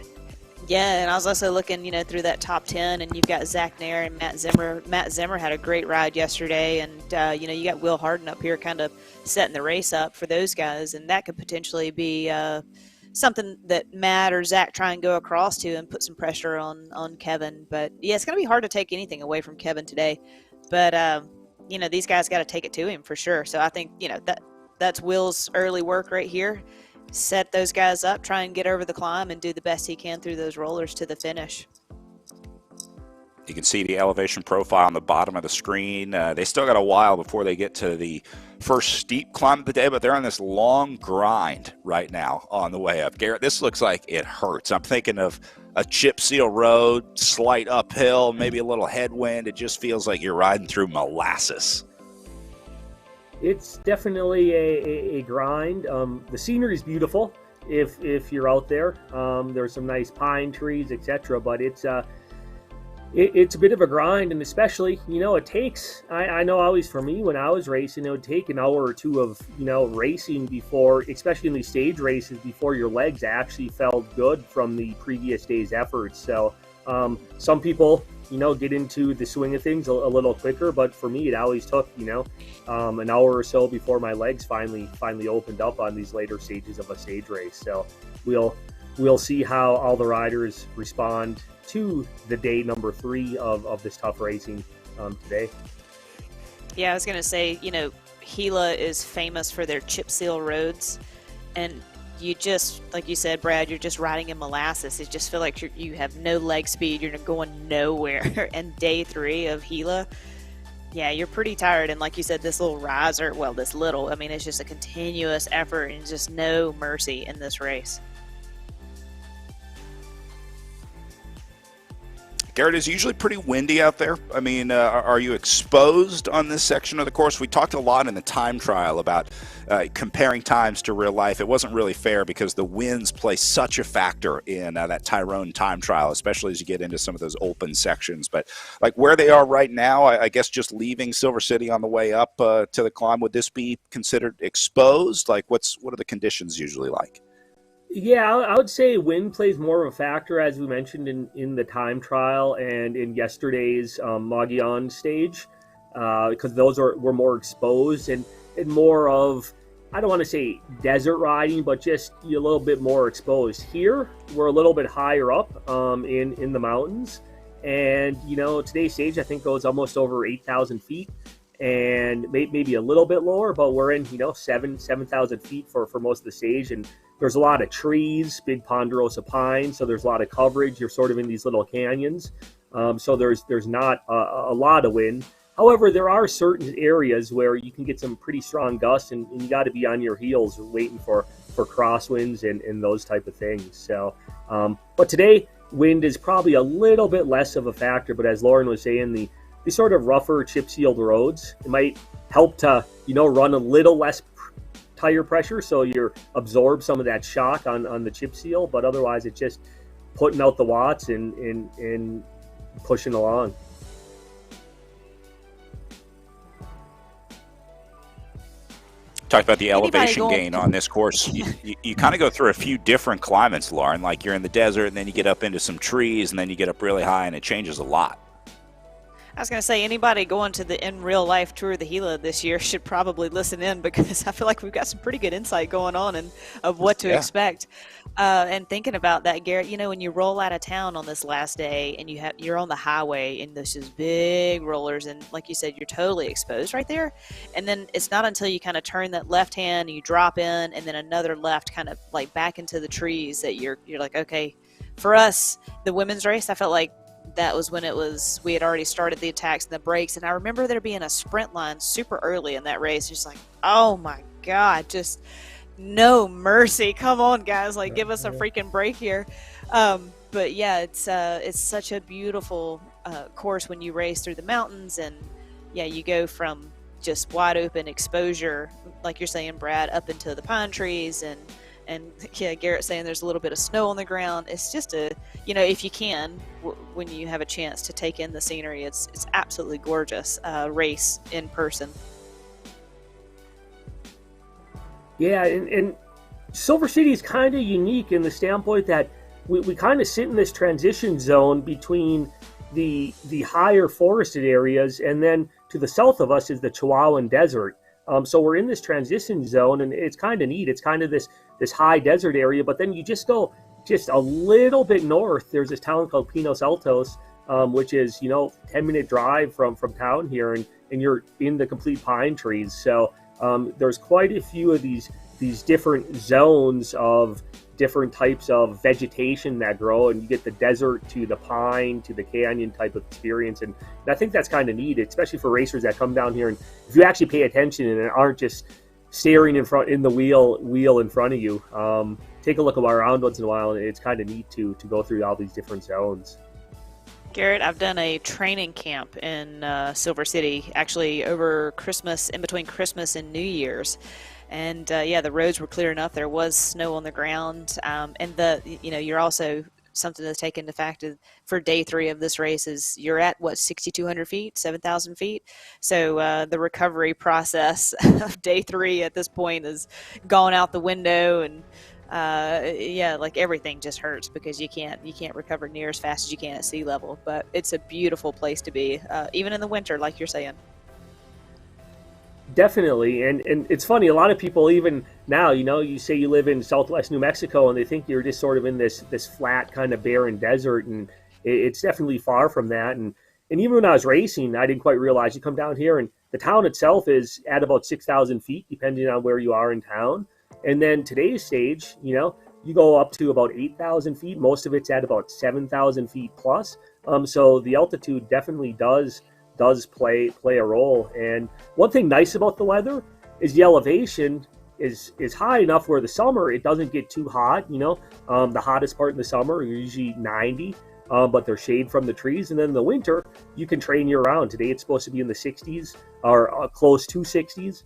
Yeah, and I was also looking, through that top 10, and you've got Zach Nair and Matt Zimmer. Matt Zimmer had a great ride yesterday, and, you got Will Harden up here kind of setting the race up for those guys, and that could potentially be something that Matt or Zach try and go across to and put some pressure on Kevin. But, yeah, it's going to be hard to take anything away from Kevin today. But, these guys got to take it to him for sure. So I think, that's Will's early work right here. Set those guys up, try and get over the climb, and do the best he can through those rollers to the finish. You can see the elevation profile on the bottom of the screen. They still got a while before they get to the first steep climb of the day, but they're on this long grind right now on the way up. Garrett, this looks like it hurts. I'm thinking of a chip seal road, slight uphill, maybe a little headwind. It just feels like you're riding through molasses. It's definitely a grind. The scenery is beautiful if you're out there. There's some nice pine trees, etc. But it's a bit of a grind, and especially, it takes, I know always for me when I was racing, it would take an hour or two of, racing before, especially in these stage races, before your legs actually felt good from the previous day's efforts. So some people, get into the swing of things a little quicker, but for me, it always took, an hour or so before my legs finally opened up on these later stages of a stage race. So we'll see how all the riders respond to the day number 3 of this tough racing today. Yeah, I was going to say, Gila is famous for their chip seal roads, and you just, like you said, Brad, you're just riding in molasses. It just feel like you have no leg speed. You're going nowhere. And day 3 of Gila, yeah, you're pretty tired. And like you said, this little riser, it's just a continuous effort and just no mercy in this race. Garrett, is usually pretty windy out there. I mean, are you exposed on this section of the course? We talked a lot in the time trial about comparing times to real life. It wasn't really fair because the winds play such a factor in that Tyrone time trial, especially as you get into some of those open sections. But like where they are right now, I guess just leaving Silver City on the way up to the climb, would this be considered exposed? Like what are the conditions usually like? Yeah, I would say wind plays more of a factor, as we mentioned in the time trial and in yesterday's Mogollon stage, because those were more exposed and more of, I don't want to say desert riding, but just a little bit more exposed. Here, we're a little bit higher up in the mountains, and today's stage I think goes almost over 8,000 feet. And maybe a little bit lower, but we're in 7,000 feet for most of the stage, and there's a lot of trees, big ponderosa pines, so there's a lot of coverage. You're sort of in these little canyons, so there's not a lot of wind. However, there are certain areas where you can get some pretty strong gusts, and you got to be on your heels waiting for crosswinds and those type of things. So, but today wind is probably a little bit less of a factor. But as Lauren was saying, the sort of rougher chip sealed roads, it might help to run a little less tire pressure, so you absorb some of that shock on the chip seal, but otherwise it's just putting out the watts and pushing along. Talked about the elevation gain on this course. You kind of go through a few different climates, Lauren. Like you're in the desert, and then you get up into some trees, and then you get up really high, and it changes a lot. I was going to say, anybody going to the in real life tour of the Gila this year should probably listen in, because I feel like we've got some pretty good insight going on and of what to expect. And thinking about that, Garrett, when you roll out of town on this last day and you're on the highway and there's just big rollers, and like you said, you're totally exposed right there. And then it's not until you kind of turn that left hand and you drop in, and then another left kind of like back into the trees, that you're like, okay. For us, the women's race, I felt like that was when we had already started the attacks and the breaks. And I remember there being a sprint line super early in that race. Just like, oh my God, just no mercy. Come on, guys, like give us a freaking break here. But yeah, it's such a beautiful course when you race through the mountains, and yeah, you go from just wide open exposure, like you're saying, Brad, up into the pine trees, and yeah, Garrett saying there's a little bit of snow on the ground. It's just if you can, when you have a chance to take in the scenery, it's absolutely gorgeous race in person. Yeah, and Silver City is kind of unique in the standpoint that we kind of sit in this transition zone between the higher forested areas, and then to the south of us is the Chihuahuan Desert. So we're in this transition zone, and it's kind of neat. It's kind of this high desert area, but then you just go just a little bit north. There's this town called Pinos Altos, which is 10-minute drive from town here, and you're in the complete pine trees. So there's quite a few of these different zones of different types of vegetation that grow, and you get the desert to the pine to the canyon type of experience, and I think that's kind of neat, especially for racers that come down here. And if you actually pay attention and aren't just staring in the wheel in front of you, take a look around once in a while, and it's kind of neat to go through all these different zones. Garrett, I've done a training camp in Silver City, actually over Christmas, in between Christmas and New Year's. And yeah, the roads were clear enough. There was snow on the ground, and you're also something to take into fact for day 3 of this race is you're at 6,200 feet, 7,000 feet. So the recovery process of day 3 at this point is gone out the window, and yeah, like everything just hurts because you can't recover near as fast as you can at sea level. But it's a beautiful place to be, even in the winter, like you're saying. Definitely, and it's funny, a lot of people even now, you say you live in southwest New Mexico, and they think you're just sort of in this flat kind of barren desert, and it's definitely far from that. And even when I was racing, I didn't quite realize you come down here, and the town itself is at about 6,000 feet, depending on where you are in town. And then today's stage, you go up to about 8,000 feet. Most of it's at about 7,000 feet plus. So the altitude definitely does play a role. And one thing nice about the weather is the elevation is high enough where the summer it doesn't get too hot. The hottest part in the summer usually 90, but there's shade from the trees. And then in the winter you can train year round. Today it's supposed to be in the 60s or close to 60s.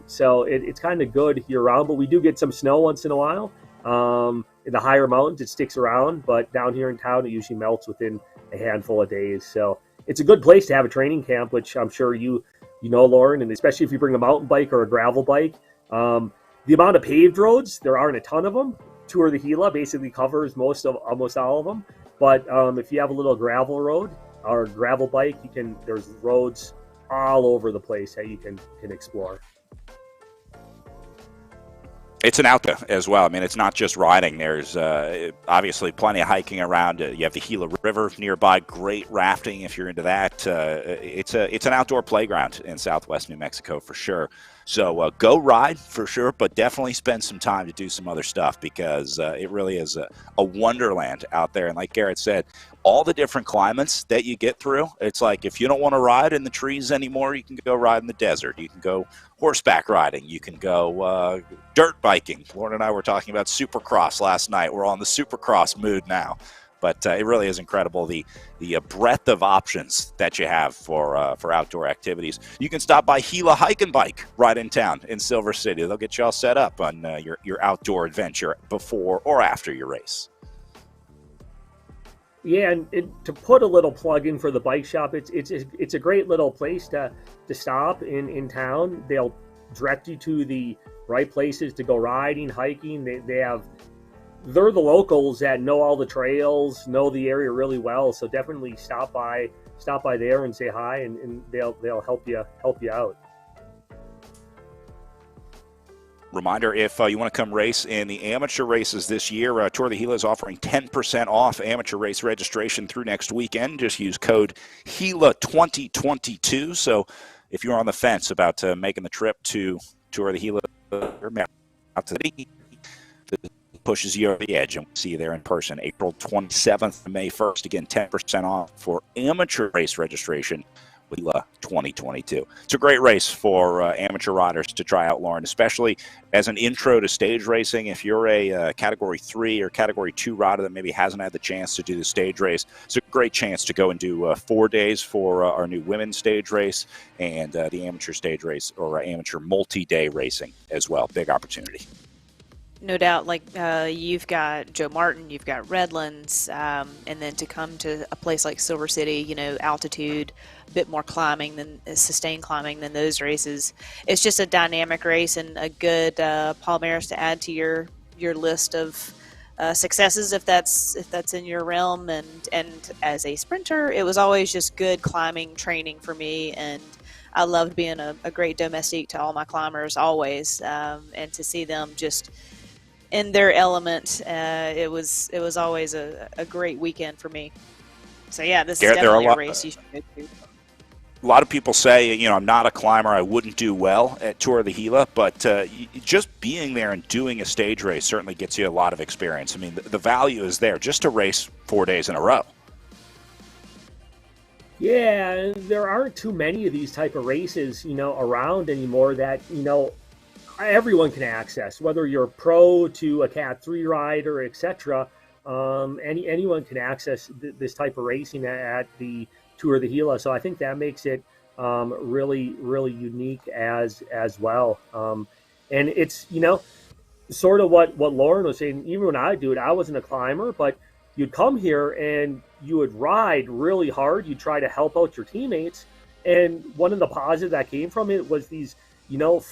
So it's kind of good year round, but we do get some snow once in a while. In the higher mountains it sticks around, but down here in town it usually melts within a handful of days. So it's a good place to have a training camp, which I'm sure you know, Lauren, and especially if you bring a mountain bike or a gravel bike. The amount of paved roads, there aren't a ton of them. Tour of the Gila basically covers almost all of them. But if you have a little gravel road or gravel bike, there's roads all over the place that you can explore. It's an outdoor as well. I mean, it's not just riding. There's obviously plenty of hiking around. You have the Gila River nearby. Great rafting if you're into that. It's an outdoor playground in southwest New Mexico for sure. So go ride for sure, but definitely spend some time to do some other stuff because it really is a wonderland out there. And like Garrett said, all the different climates that you get through, it's like if you don't want to ride in the trees anymore, you can go ride in the desert. You can go horseback riding. You can go dirt biking. Lauren and I were talking about Supercross last night. We're all in the Supercross mood now. But it really is incredible, the breadth of options that you have for outdoor activities. You can stop by Gila Hike and Bike right in town in Silver City. They'll get you all set up on your outdoor adventure before or after your race. Yeah, and to put a little plug in for the bike shop, it's a great little place to stop in town. They'll direct you to the right places to go riding, hiking. They're the locals that know all the trails, know the area really well. So definitely stop by there and say hi, and they'll help you out. Reminder, if you want to come race in the amateur races this year, Tour of the Gila is offering 10% off amateur race registration through next weekend. Just use code GILA2022. So if you're on the fence about making the trip to Tour of the Gila, out to the pushes you over the edge, and we'll see you there in person April 27th to May 1st. Again, 10% off for amateur race registration with Gila 2022. It's a great race for amateur riders to try out, Lauren, especially as an intro to stage racing. If you're a Category 3 or Category 2 rider that maybe hasn't had the chance to do the stage race, it's a great chance to go and do 4 days for our new women's stage race and the amateur stage race or amateur multi-day racing as well. Big opportunity. No doubt, like you've got Joe Martin, you've got Redlands, and then to come to a place like Silver City, altitude, a bit more climbing than sustained climbing than those races. It's just a dynamic race and a good Palmaris to add to your list of successes if that's in your realm. And as a sprinter, it was always just good climbing training for me, and I loved being a great domestique to all my climbers always, and to see them just in their element, it was always a great weekend for me. So yeah, this is definitely a race you should go to. A lot of people say, I'm not a climber, I wouldn't do well at Tour of the Gila, but just being there and doing a stage race certainly gets you a lot of experience. I mean, the value is there just to race 4 days in a row. Yeah, there aren't too many of these type of races, around anymore that, everyone can access, whether you're a pro to a Cat 3 rider, etc. Anyone can access this type of racing at the Tour of the Gila. So I think that makes it really, really unique as well. And it's, sort of what Lauren was saying. Even when I do it, I wasn't a climber, but you'd come here and you would ride really hard. You try to help out your teammates. And one of the positives that came from it was these 4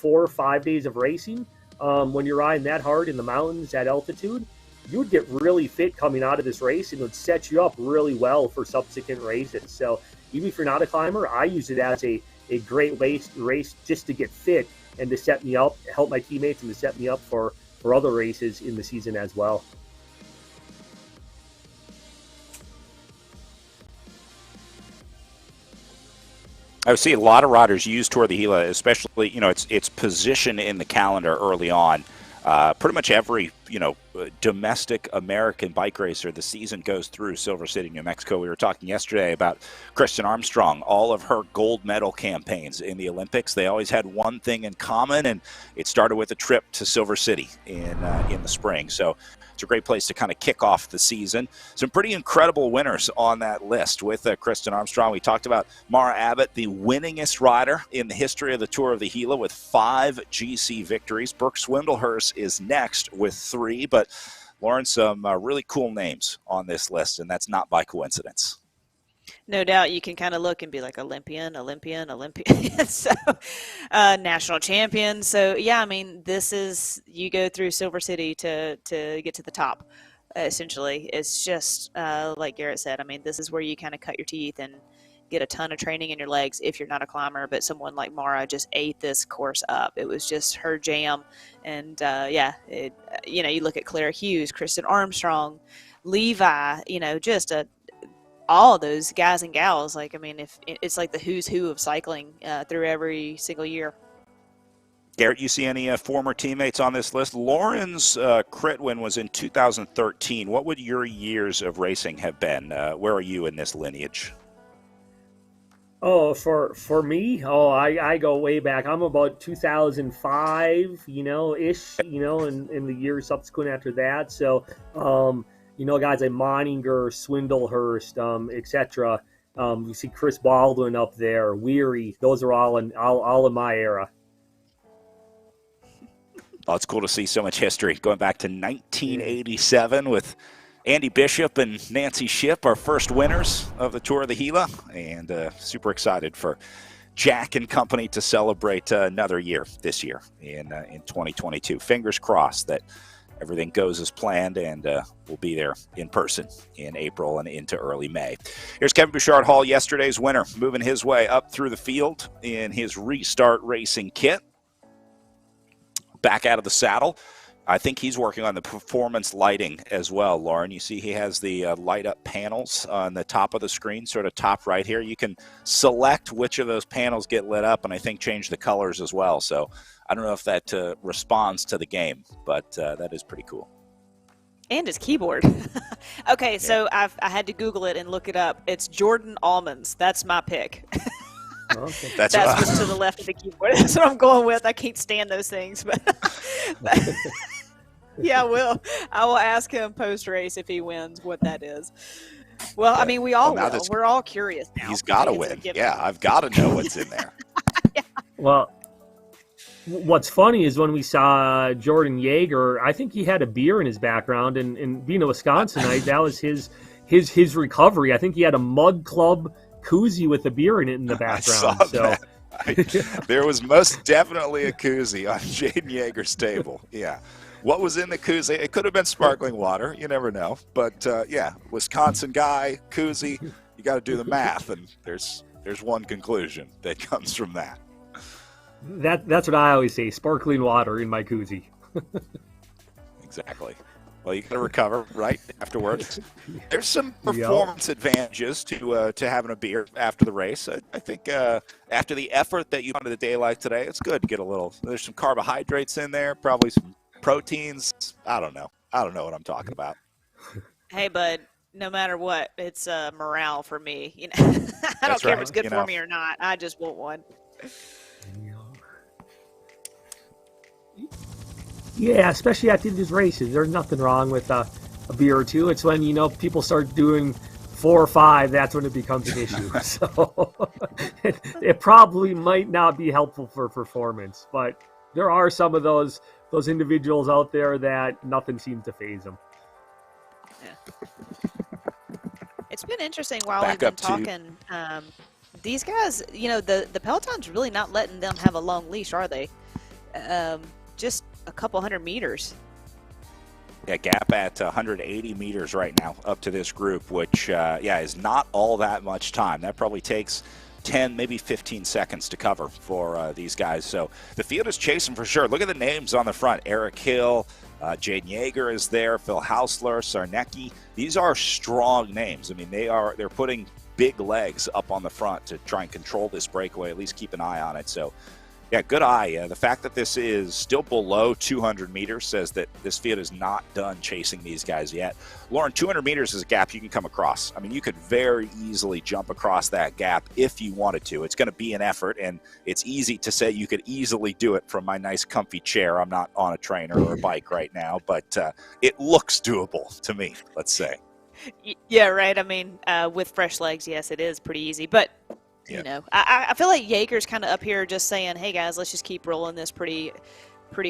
or 5 days of racing. When you're riding that hard in the mountains at altitude, you would get really fit coming out of this race, and it would set you up really well for subsequent races. So even if you're not a climber, I use it as a great race just to get fit and to set me up, help my teammates, and to set me up for other races in the season as well. I see a lot of riders use Tour of the Gila, especially, its position in the calendar early on. Pretty much every, domestic American bike racer, the season goes through Silver City, New Mexico. We were talking yesterday about Kristen Armstrong. All of her gold medal campaigns in the Olympics, they always had one thing in common, and it started with a trip to Silver City in the spring. So it's a great place to kind of kick off the season. Some pretty incredible winners on that list with Kristen Armstrong. We talked about Mara Abbott, the winningest rider in the history of the Tour of the Gila with 5 GC victories. Brooke Swindlehurst is next with 3, but Lauren, some really cool names on this list, and that's not by coincidence. No doubt, you can kind of look and be like Olympian. So, national champion. So yeah, I mean, this is, you go through Silver City to get to the top. Essentially, it's just like Garrett said. I mean, this is where you kind of cut your teeth and get a ton of training in your legs if you're not a climber. But someone like Mara just ate this course up. It was just her jam. And you look at Claire Hughes, Kristen Armstrong, Levi, just all of those guys and gals. Like, I mean, if it's like the who's who of cycling through every single year. Garrett, you see any former teammates on this list? Lauren's crit win was in 2013. What would your years of racing have been? Where are you in this lineage? Oh, for me, I go way back. I'm about 2005, ish, in the years subsequent after that. So, guys like Moninger, Swindlehurst, etc. You see Chris Baldwin up there, Weary. Those are all in my era. Oh, it's cool to see so much history going back to 1987 with Andy Bishop and Nancy Shipp, our first winners of the Tour of the Gila, and super excited for Jack and company to celebrate another year this year in 2022. Fingers crossed that everything goes as planned, and we'll be there in person in April and into early May. Here's Kevin Bouchard-Hall, yesterday's winner, moving his way up through the field in his Restart Racing kit. Back out of the saddle I think he's working on the performance lighting as well, Lauren. You see he has the light up panels on the top of the screen, sort of top right here. You can select which of those panels get lit up and I think change the colors as well. So I don't know if that responds to the game, but that is pretty cool. And his keyboard. Okay, so I had to Google it and look it up. It's Jordan Almonds. That's my pick. Okay. That's what's to the left of the keyboard. That's what I'm going with. I can't stand those things, but yeah, I will ask him post race if he wins what that is. Well, I mean, we all will. We're all curious now. He's got to win. Yeah, I've got to know what's in there. Yeah. Well, what's funny is when we saw Jordan Yeager, I think he had a beer in his background, and being a Wisconsinite, that was his recovery. I think he had a Mud Club koozie with a beer in it in the background. I saw that. There was most definitely a koozie on Jaden Yeager's table. Yeah. What was in the koozie? It could have been sparkling water. You never know. But, yeah, Wisconsin guy, koozie, you got to do the math, and there's one conclusion that comes from that. That's what I always say, sparkling water in my koozie. Exactly. Well, you got to recover right afterwards. There's some performance advantages to having a beer after the race. I think after the effort that you put into the day like today, it's good to get a little. There's some carbohydrates in there, probably some proteins. I don't know what I'm talking about. Hey, bud. No matter what, it's morale for me. You know, I don't care if it's good for me or not. I just want one. Yeah, especially at these races. There's nothing wrong with a beer or two. It's when, people start doing 4 or 5, that's when it becomes an issue. So it probably might not be helpful for performance. But there are some of those individuals out there that nothing seems to faze them. Yeah. It's been interesting while we've been talking. These guys, the Peloton's really not letting them have a long leash, are they? Just a couple hundred meters. Yeah, gap at 180 meters right now up to this group, which, is not all that much time. That probably takes 10, maybe 15 seconds to cover for these guys. So the field is chasing for sure. Look at the names on the front. Eric Hill, Jaden Yeager is there, Phil Hausler, Sarnecki. These are strong names. I mean, they're putting big legs up on the front to try and control this breakaway, at least keep an eye on it. So yeah, good eye. The fact that this is still below 200 meters says that this field is not done chasing these guys yet. Lauren, 200 meters is a gap you can come across. I mean, you could very easily jump across that gap if you wanted to. It's going to be an effort, and it's easy to say you could easily do it from my nice comfy chair. I'm not on a trainer or a bike right now, but it looks doable to me, let's say. Yeah, right. I mean, with fresh legs, yes, it is pretty easy, but I feel like Yeager's kind of up here just saying, hey guys, let's just keep rolling this pretty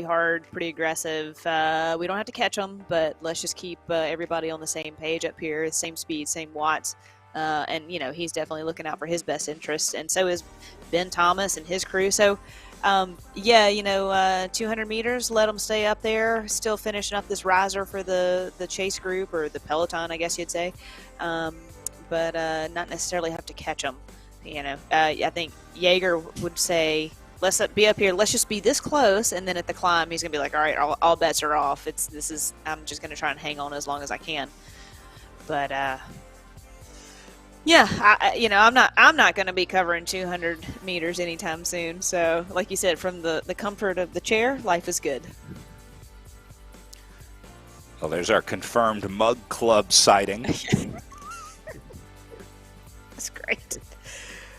hard, pretty aggressive. We don't have to catch them, but let's just keep everybody on the same page up here, same speed, same watts. And he's definitely looking out for his best interests, and so is Ben Thomas and his crew. So 200 meters, let them stay up there, still finishing up this riser for the chase group, or the Peloton, I guess you'd say, but not necessarily have to catch them. I think Yeager would say, let's be up here, let's just be this close, and then at the climb he's gonna be like, all right, all bets are off. I'm just gonna try and hang on as long as I can. But I'm not gonna be covering 200 meters anytime soon. So like you said, from the comfort of the chair, life is good. Well, there's our confirmed Mug Club sighting. That's great.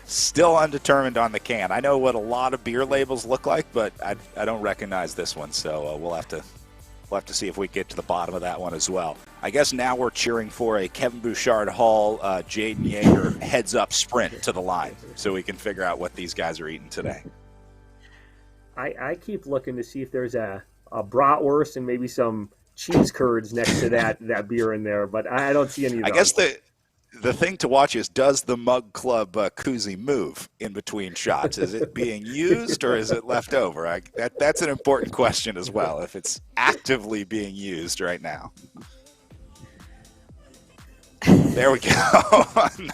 Still undetermined on the can. I know what a lot of beer labels look like, but I don't recognize this one. So we'll have to see if we get to the bottom of that one as well. I guess now we're cheering for a Kevin Bouchard Hall, Jaden Yeager heads up sprint to the line, so we can figure out what these guys are eating today. I keep looking to see if there's a bratwurst and maybe some cheese curds next to that beer in there, but I don't see any of those. I guess the thing to watch is, does the Mug Club koozie move in between shots? Is it being used or is it left over? That's an important question as well, if it's actively being used right now. There we go.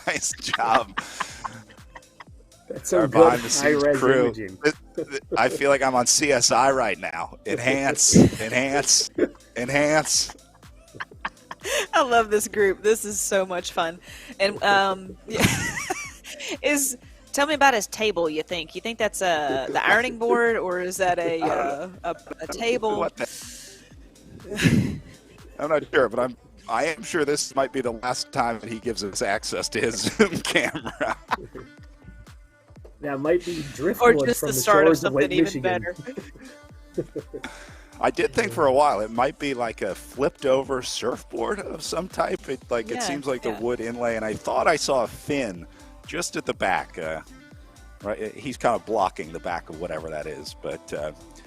Nice job. That's some Our good behind-the-scenes high-res crew. imaging. I feel like I'm on CSI right now. Enhance, enhance, enhance. I love this group. This is so much fun. And yeah. Tell me about his table. You think that's the ironing board, or is that a table? What the? I'm not sure, but I am sure this might be the last time that he gives us access to his Zoom camera. That might be Or driftwood just from the the start of shores of Lake something even Michigan. better. I did think for a while it might be like a flipped over surfboard of some type. It seems like the wood inlay, and I thought I saw a fin just at the back. Right, he's kind of blocking the back of whatever that is. But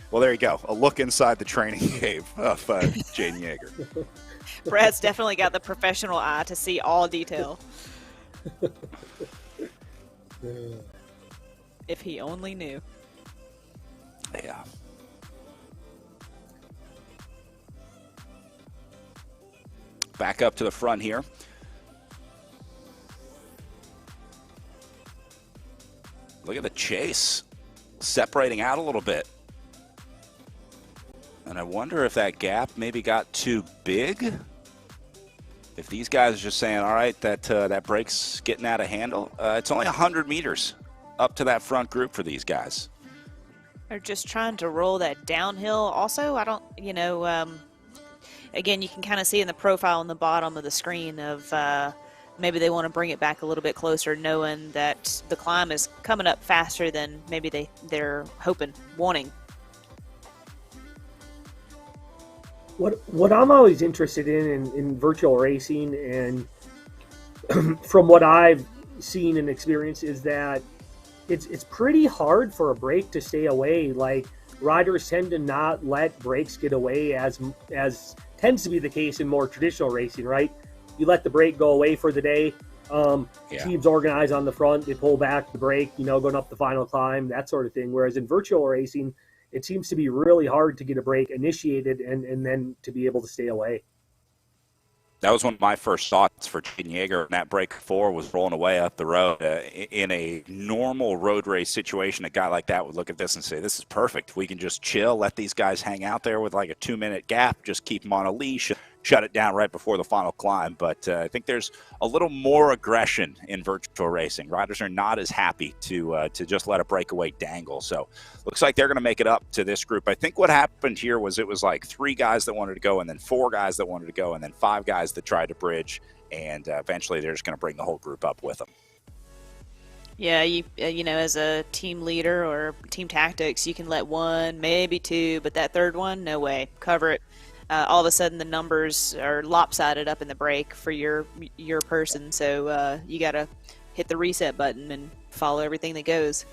well, there you go. A look inside the training cave of Jaden Yeager. Brad's definitely got the professional eye to see all detail. If he only knew. Yeah. Back up to the front here. Look at the chase separating out a little bit. And I wonder if that gap maybe got too big. If these guys are just saying, all right, that brake's getting out of handle. It's only 100 meters up to that front group for these guys. They're just trying to roll that downhill. Also, I don't, again, you can kind of see in the profile on the bottom of the screen of maybe they want to bring it back a little bit closer, knowing that the climb is coming up faster than maybe they're wanting. What I'm always interested in virtual racing, and from what I've seen and experienced, is that it's pretty hard for a brake to stay away. Like, riders tend to not let brakes get away as tends to be the case in more traditional racing, right? You let the brake go away for the day. Teams organize on the front, they pull back the brake, going up the final climb, that sort of thing. Whereas in virtual racing, it seems to be really hard to get a brake initiated and then to be able to stay away. That was one of my first thoughts for Jaden Yeager. And that brake 4 was rolling away up the road. In a normal road race situation, a guy like that would look at this and say, this is perfect. We can just chill, let these guys hang out there with like a 2-minute gap, just keep them on a leash, shut it down right before the final climb. But I think there's a little more aggression in virtual racing. Riders are not as happy to just let a breakaway dangle. So looks like they're going to make it up to this group. I think what happened here was it was like 3 guys that wanted to go, and then 4 guys that wanted to go, and then 5 guys that tried to bridge, and eventually they're just going to bring the whole group up with them. Yeah, you as a team leader or team tactics, you can let 1, maybe 2, but that third one, no way. Cover it. All of a sudden the numbers are lopsided up in the break for your person, so you got to hit the reset button and follow everything that goes.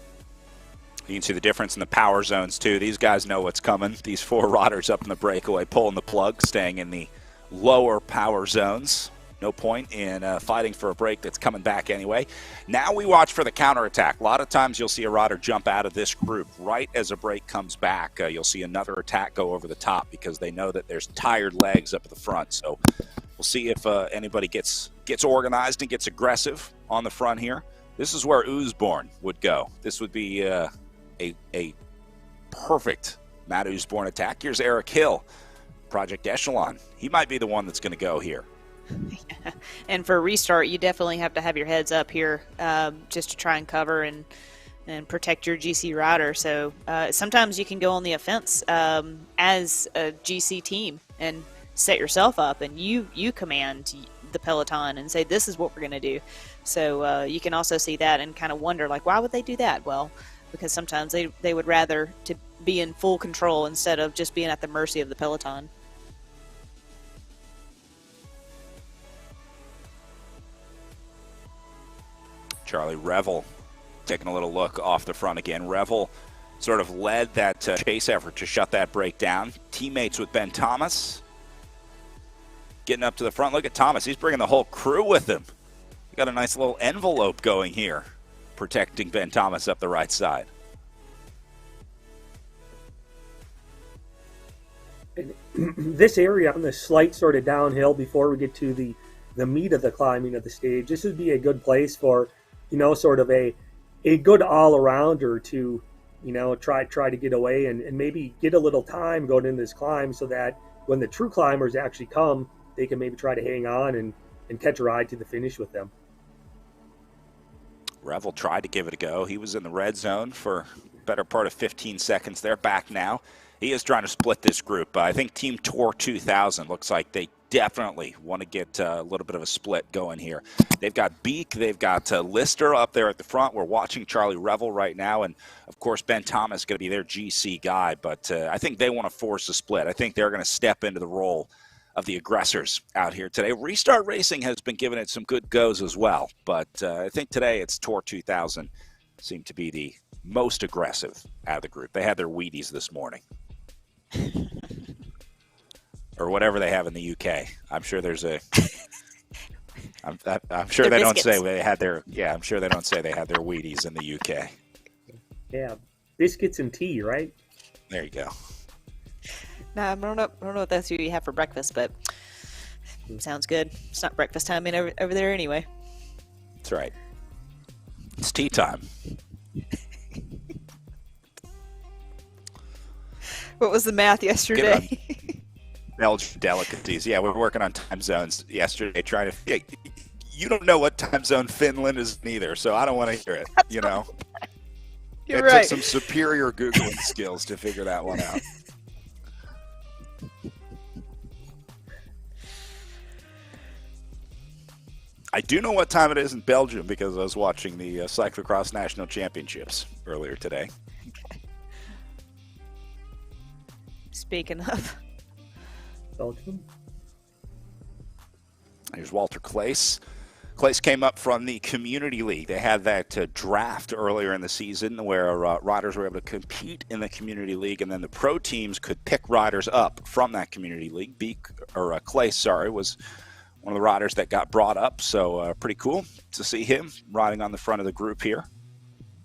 You can see the difference in the power zones too. These guys know what's coming. These 4 riders up in the breakaway pulling the plug, staying in the lower power zones. No point in fighting for a break that's coming back anyway. Now we watch for the counterattack. A lot of times you'll see a rider jump out of this group right as a break comes back. You'll see another attack go over the top because they know that there's tired legs up at the front. So we'll see if anybody gets organized and gets aggressive on the front here. This is where Oosborn would go. This would be a perfect Matt Oosborn attack. Here's Eric Hill, Project Echelon. He might be the one that's going to go here. Yeah. And for a restart, you definitely have to have your heads up here just to try and cover and protect your GC rider. So sometimes you can go on the offense as a GC team and set yourself up, and you command the peloton and say, this is what we're going to do. So you can also see that and kind of wonder, like, why would they do that? Well, because sometimes they would rather to be in full control instead of just being at the mercy of the peloton. Charlie Revel taking a little look off the front again. Revel sort of led that chase effort to shut that break down. Teammates with Ben Thomas getting up to the front. Look at Thomas. He's bringing the whole crew with him. He got a nice little envelope going here, protecting Ben Thomas up the right side. And this area on the slight sort of downhill before we get to the meat of the climbing of the stage, this would be a good place for, sort of a a good all-arounder to, try to get away and maybe get a little time going into this climb so that when the true climbers actually come, they can maybe try to hang on and catch a ride to the finish with them. Revel tried to give it a go. He was in the red zone for better part of 15 seconds. They're back now. He is trying to split this group. I think Team Tour 2000 looks like they definitely want to get a little bit of a split going here. They've got Beek, they've got Lister up there at the front. We're watching Charlie Revel right now, and of course Ben Thomas is going to be their GC guy, but I think they want to force a split. I think they're going to step into the role of the aggressors out here today. Restart Racing has been giving it some good goes as well, but I think today it's Tour 2000 seemed to be the most aggressive out of the group. They had their Wheaties this morning. Or whatever they have in the UK. I'm sure there's a. I'm sure they don't say they had their. Yeah, I'm sure they don't say they had their Wheaties in the UK. Yeah, biscuits and tea, right? There you go. No, I don't know if that's what you have for breakfast, but sounds good. It's not breakfast time over there anyway. That's right. It's tea time. What was the math yesterday? Belgian delicacies. Yeah, we were working on time zones yesterday, trying to. You don't know what time zone Finland is neither, so I don't want to hear it. You know, You're it right. took some superior Googling skills to figure that one out. I do know what time it is in Belgium because I was watching the Cyclocross National Championships earlier today. Speaking of Belgium. Here's Walter Claes. Claes came up from the Community League. They had that draft earlier in the season where riders were able to compete in the Community League, and then the pro teams could pick riders up from that Community League. Claes, was one of the riders that got brought up, so pretty cool to see him riding on the front of the group here.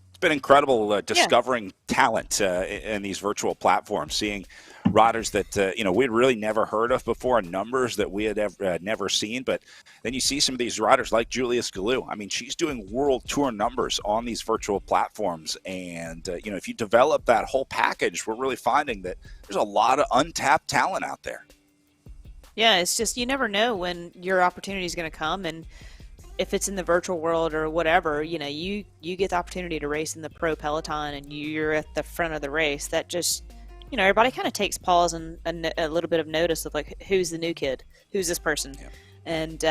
It's been incredible discovering talent in these virtual platforms, seeing riders that we'd really never heard of before, numbers that we had never seen. But then you see some of these riders like Julia Scalu. I mean, she's doing world tour numbers on these virtual platforms. And, if you develop that whole package, we're really finding that there's a lot of untapped talent out there. Yeah, it's just you never know when your opportunity is going to come, and if it's in the virtual world or whatever, you get the opportunity to race in the pro peloton and you're at the front of the race. That just, everybody kind of takes pause and a little bit of notice of like, who's the new kid? Who's this person? Yeah. And,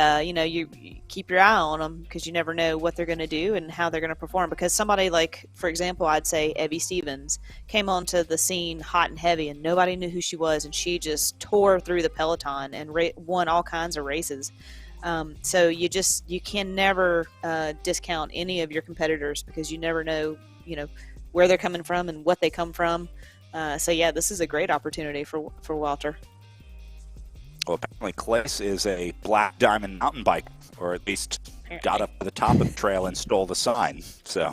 you keep your eye on them because you never know what they're going to do and how they're going to perform. Because somebody like, for example, I'd say Evie Stevens came onto the scene hot and heavy and nobody knew who she was. And she just tore through the peloton and won all kinds of races. So you can never discount any of your competitors because you never know, where they're coming from and what they come from. This is a great opportunity for Walter. Well, apparently Claes is a Black Diamond mountain bike, or at least got up to the top of the trail and stole the sign. So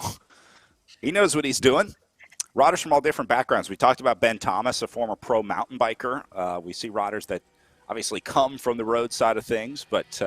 he knows what he's doing. Riders from all different backgrounds. We talked about Ben Thomas, a former pro mountain biker. We see riders that obviously come from the road side of things, but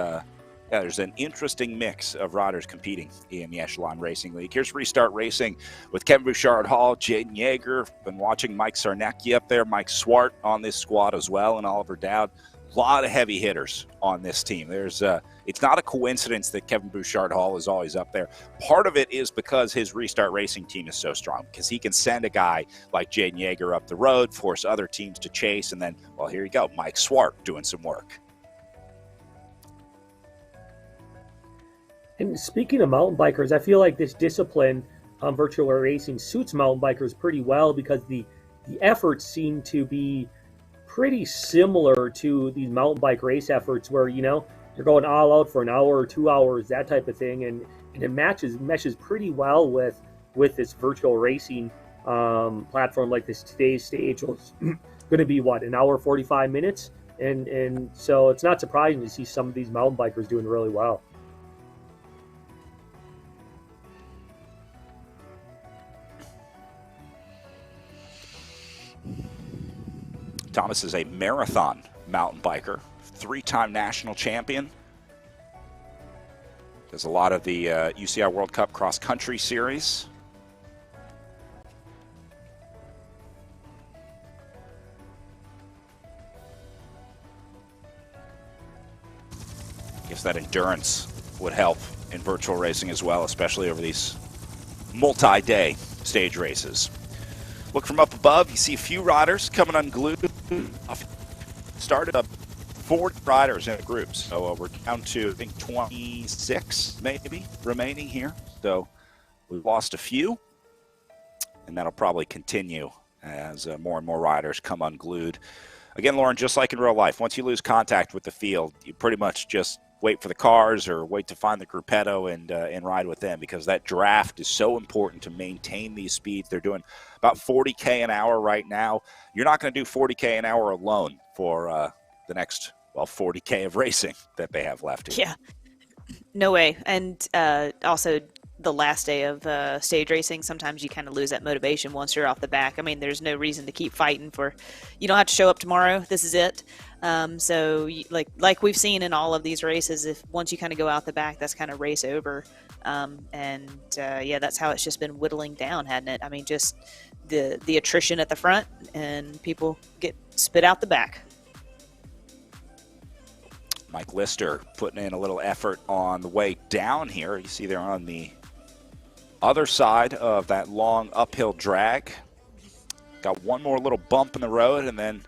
there's an interesting mix of riders competing in the Echelon Racing League. Here's Restart Racing with Kevin Bouchard-Hall, Jaden Yeager. Been watching Mike Sarnecki up there, Mike Swart on this squad as well, and Oliver Dowd. A lot of heavy hitters on this team. It's not a coincidence that Kevin Bouchard-Hall is always up there. Part of it is because his Restart Racing team is so strong, because he can send a guy like Jaden Yeager up the road, force other teams to chase, and then, well, here you go, Mike Swart doing some work. And speaking of mountain bikers, I feel like this discipline on virtual racing suits mountain bikers pretty well because the efforts seem to be pretty similar to these mountain bike race efforts where, you're going all out for an hour or 2 hours, that type of thing. And it meshes pretty well with this virtual racing platform like this. Today's stage was going to be, an hour, 45 minutes. And so it's not surprising to see some of these mountain bikers doing really well. Thomas is a marathon mountain biker, 3-time national champion. Does a lot of the UCI World Cup cross-country series. guess that endurance would help in virtual racing as well, especially over these multi-day stage races. Look from up above, you see a few riders coming unglued. Started up 40 riders in a group, so we're down to, I think, 26 maybe remaining here. So we've lost a few, and that'll probably continue as more and more riders come unglued. Again, Lauren, just like in real life, once you lose contact with the field, you pretty much just wait for the cars or wait to find the gruppetto and ride with them, because that draft is so important to maintain these speeds. They're doing about 40K an hour right now. You're not going to do 40K an hour alone for the next, 40K of racing that they have left here. Yeah, no way. And also the last day of stage racing, sometimes you kind of lose that motivation once you're off the back. I mean, there's no reason to keep fighting for, you don't have to show up tomorrow. This is it. So like we've seen in all of these races, if once you kind of go out the back, that's kind of race over. Yeah, that's how it's just been whittling down, hadn't it? I mean, just the attrition at the front, and people get spit out the back. Mike Lister putting in a little effort on the way down here. You see they're on the other side of that long uphill drag. Got one more little bump in the road, and then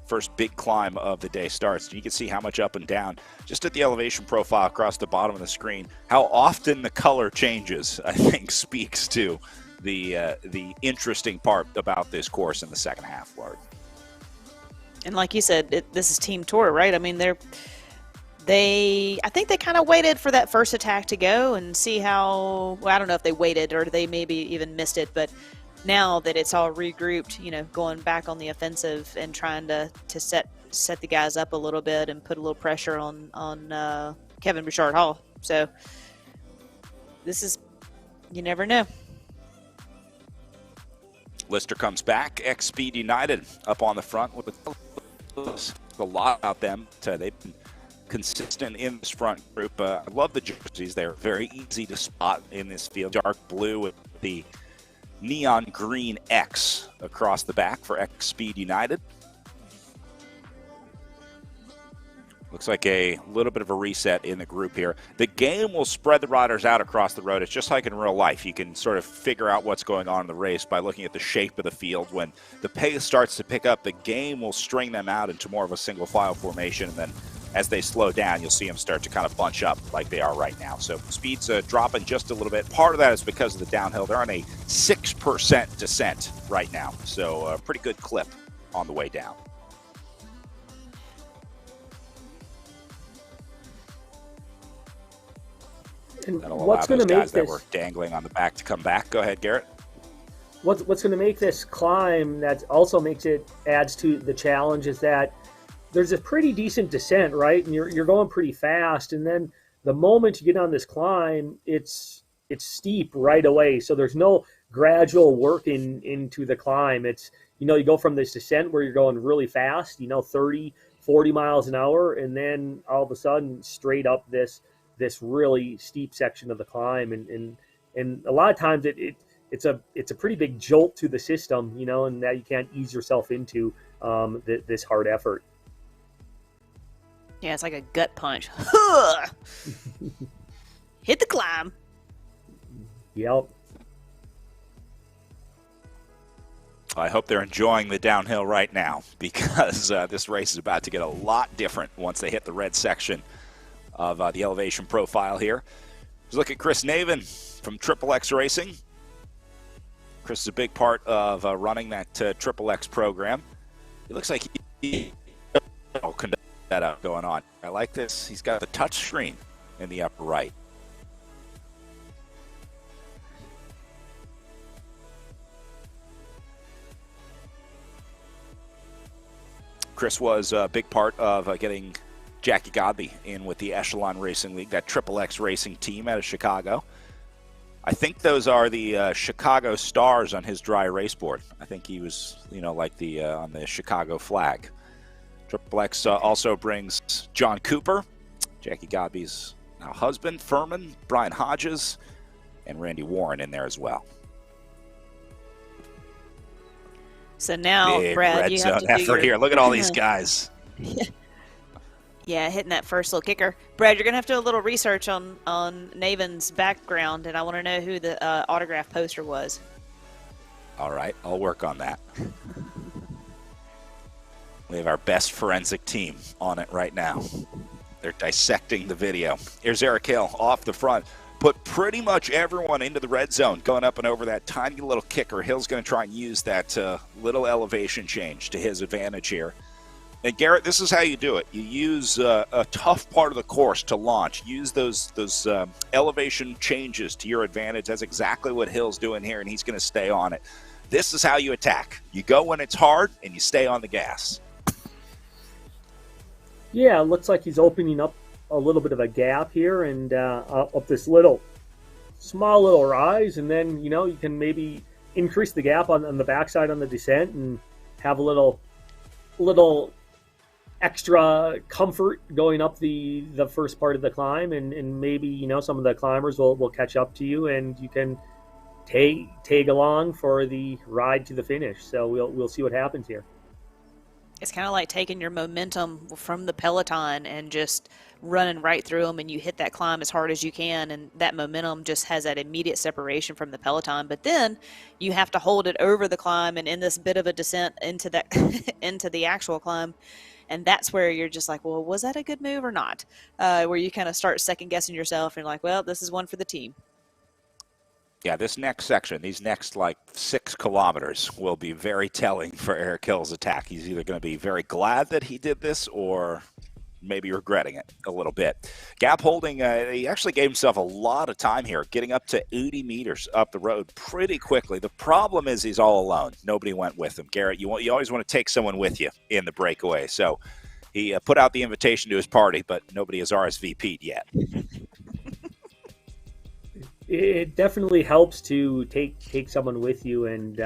first big climb of the day starts. You can see how much up and down, just at the elevation profile across the bottom of the screen. How often the color changes, I think, speaks to the interesting part about this course in the second half, Lauren. And like you said, this is Team Tour, right? I mean, I think they kind of waited for that first attack to go and see how, I don't know if they waited or they maybe even missed it, but now that it's all regrouped, going back on the offensive and trying to set the guys up a little bit and put a little pressure on Kevin Bouchard Hall. So this is, you never know. Lister comes back. X-Speed United up on the front with a lot about them. They've been consistent in this front group. I love the jerseys. They're very easy to spot in this field. Dark blue with the neon green X across the back for X-Speed United. Looks like a little bit of a reset in the group here. The game will spread the riders out across the road. It's just like in real life. You can sort of figure out what's going on in the race by looking at the shape of the field. When the pace starts to pick up, the game will string them out into more of a single file formation, and then as they slow down, you'll see them start to kind of bunch up like they are right now. So speed's dropping just a little bit. Part of that is because of the downhill. They're on a 6% descent right now. So a pretty good clip on the way down. And That'll what's allow going those to make guys that this were dangling on the back to come back. Go ahead, Garrett. what's going to make this climb that also adds to the challenge is that there's a pretty decent descent, right? And you're going pretty fast, and then the moment you get on this climb, it's steep right away. So there's no gradual working into the climb. It's, you go from this descent where you're going really fast, 30, 40 miles an hour, and then all of a sudden straight up this really steep section of the climb, and a lot of times it's a pretty big jolt to the system, and that you can't ease yourself into this hard effort. Yeah, it's like a gut punch. Hit the climb. Yep. I hope they're enjoying the downhill right now, because this race is about to get a lot different once they hit the red section of the elevation profile here. Let's look at Chris Navin from Triple X Racing. Chris is a big part of running that Triple X program. It looks like he that up going on. I like this. He's got the touch screen in the upper right. Chris was a big part of getting Jackie Godby in with the Echelon Racing League, that Triple X Racing team out of Chicago. I think those are the Chicago Stars on his dry race board. I think he was, like the on the Chicago flag. Triple X also brings John Cooper, Jackie Godby's now husband, Furman, Brian Hodges, and Randy Warren in there as well. So now, big Brad, red you zone have to do effort your... here. Look at all these guys. Yeah, hitting that first little kicker. Brad, you're going to have to do a little research on Naven's background, and I want to know who the autograph poster was. All right, I'll work on that. We have our best forensic team on it right now. They're dissecting the video. Here's Eric Hill off the front. Put pretty much everyone into the red zone, going up and over that tiny little kicker. Hill's going to try and use that little elevation change to his advantage here. And Garrett, this is how you do it. You use a tough part of the course to launch. Use those elevation changes to your advantage. That's exactly what Hill's doing here, and he's going to stay on it. This is how you attack. You go when it's hard, and you stay on the gas. Yeah, it looks like he's opening up a little bit of a gap here and up this small little rise, and then, you can maybe increase the gap on the backside on the descent and have a little extra comfort going up the first part of the climb, and maybe, some of the climbers will catch up to you, and you can tag along for the ride to the finish. So we'll see what happens here. It's kind of like taking your momentum from the peloton and just running right through them, and you hit that climb as hard as you can, and that momentum just has that immediate separation from the peloton. But then you have to hold it over the climb and in this bit of a descent into that into the actual climb, and that's where you're just like, well, was that a good move or not? Where you kind of start second guessing yourself, and you're like, well, this is one for the team. Yeah, this next section, these next 6 kilometers will be very telling for Eric Hill's attack. He's either going to be very glad that he did this or maybe regretting it a little bit. Gap holding, he actually gave himself a lot of time here, getting up to 80 meters up the road pretty quickly. The problem is he's all alone. Nobody went with him. Garrett, you always want to take someone with you in the breakaway. So he put out the invitation to his party, but nobody has RSVP'd yet. It definitely helps to take someone with you, and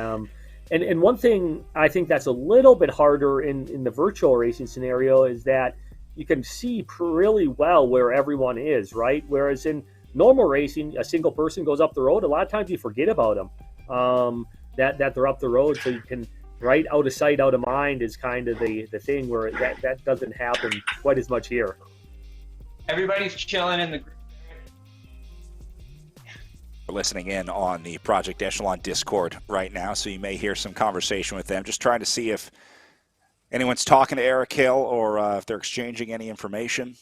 one thing I think that's a little bit harder in the virtual racing scenario is that you can see really well where everyone is, right? Whereas in normal racing, a single person goes up the road. A lot of times you forget about them, that they're up the road, so you can, right, out of sight, out of mind is kind of the thing where that doesn't happen quite as much here. Everybody's chilling in the group. We're listening in on the Project Echelon Discord right now, so you may hear some conversation with them. Just trying to see if anyone's talking to Eric Hill or if they're exchanging any information.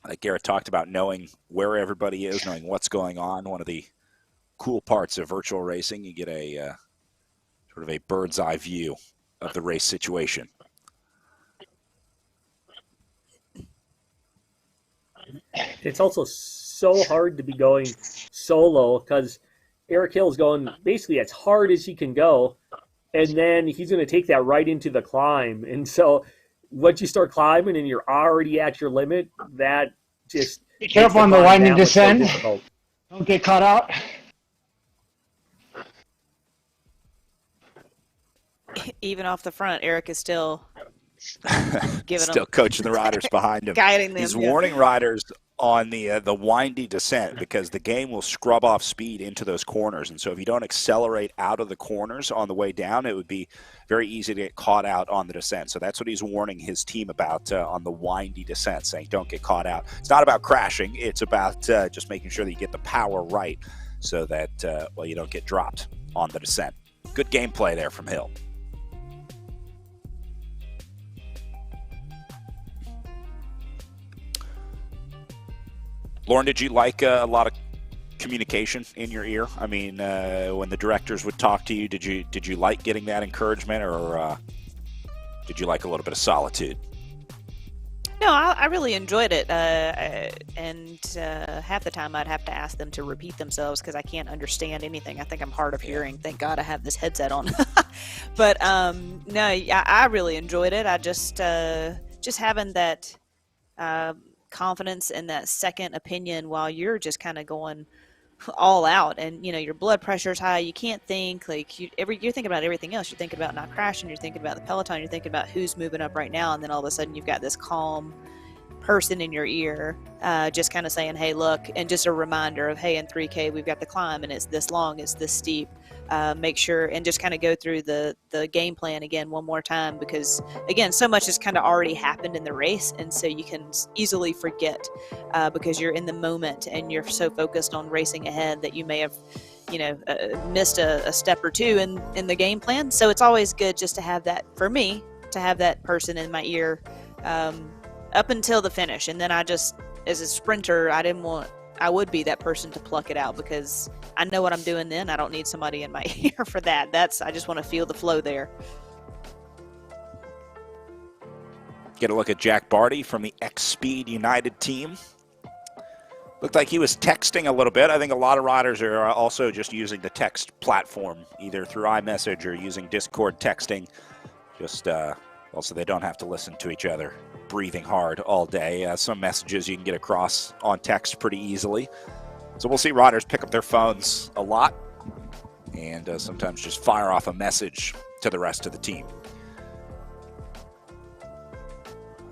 Like Garrett talked about, knowing where everybody is, knowing what's going on. One of the cool parts of virtual racing, you get a sort of a bird's eye view of the race situation. It's also so hard to be going solo because Eric Hill is going basically as hard as he can go, and then he's going to take that right into the climb. And so once you start climbing and you're already at your limit, that just be careful on the winding descent. So don't get caught out. Even off the front, Eric is still giving still coaching the riders behind him, guiding them. He's warning riders on the windy descent because the game will scrub off speed into those corners, and so if you don't accelerate out of the corners on the way down, it would be very easy to get caught out on the descent. So that's what he's warning his team about on the windy descent, saying don't get caught out. It's not about crashing, it's about just making sure that you get the power right so that you don't get dropped on the descent. Good gameplay there from Hill. Lauren, did you like a lot of communication in your ear? I mean, when the directors would talk to you, did you like getting that encouragement, or did you like a little bit of solitude? No, I really enjoyed it, and half the time I'd have to ask them to repeat themselves because I can't understand anything. I think I'm hard of hearing. Thank God I have this headset on. But no, I really enjoyed it. I just having that confidence and that second opinion while you're just kind of going all out, and your blood pressure's high. You can't think you're thinking about everything else. You're thinking about not crashing. You're thinking about the peloton. You're thinking about who's moving up right now, and then all of a sudden you've got this calm person in your ear, just kind of saying, hey, look, and just a reminder of, hey, in 3K, we've got the climb and it's this long, it's this steep. Make sure and just kind of go through the game plan again one more time, because again, so much has kind of already happened in the race, and so you can easily forget because you're in the moment and you're so focused on racing ahead that you may have missed a step or two in the game plan. So it's always good just to have that, for me, to have that person in my ear up until the finish. And then I just, as a sprinter, I would be that person to pluck it out, because I know what I'm doing then. I don't need somebody in my ear for that. I just want to feel the flow there. Get a look at Jack Barty from the X-Speed United team. Looked like he was texting a little bit. I think a lot of riders are also just using the text platform, either through iMessage or using Discord texting. Just also, they don't have to listen to each other breathing hard all day. Some messages you can get across on text pretty easily. So we'll see riders pick up their phones a lot and sometimes just fire off a message to the rest of the team.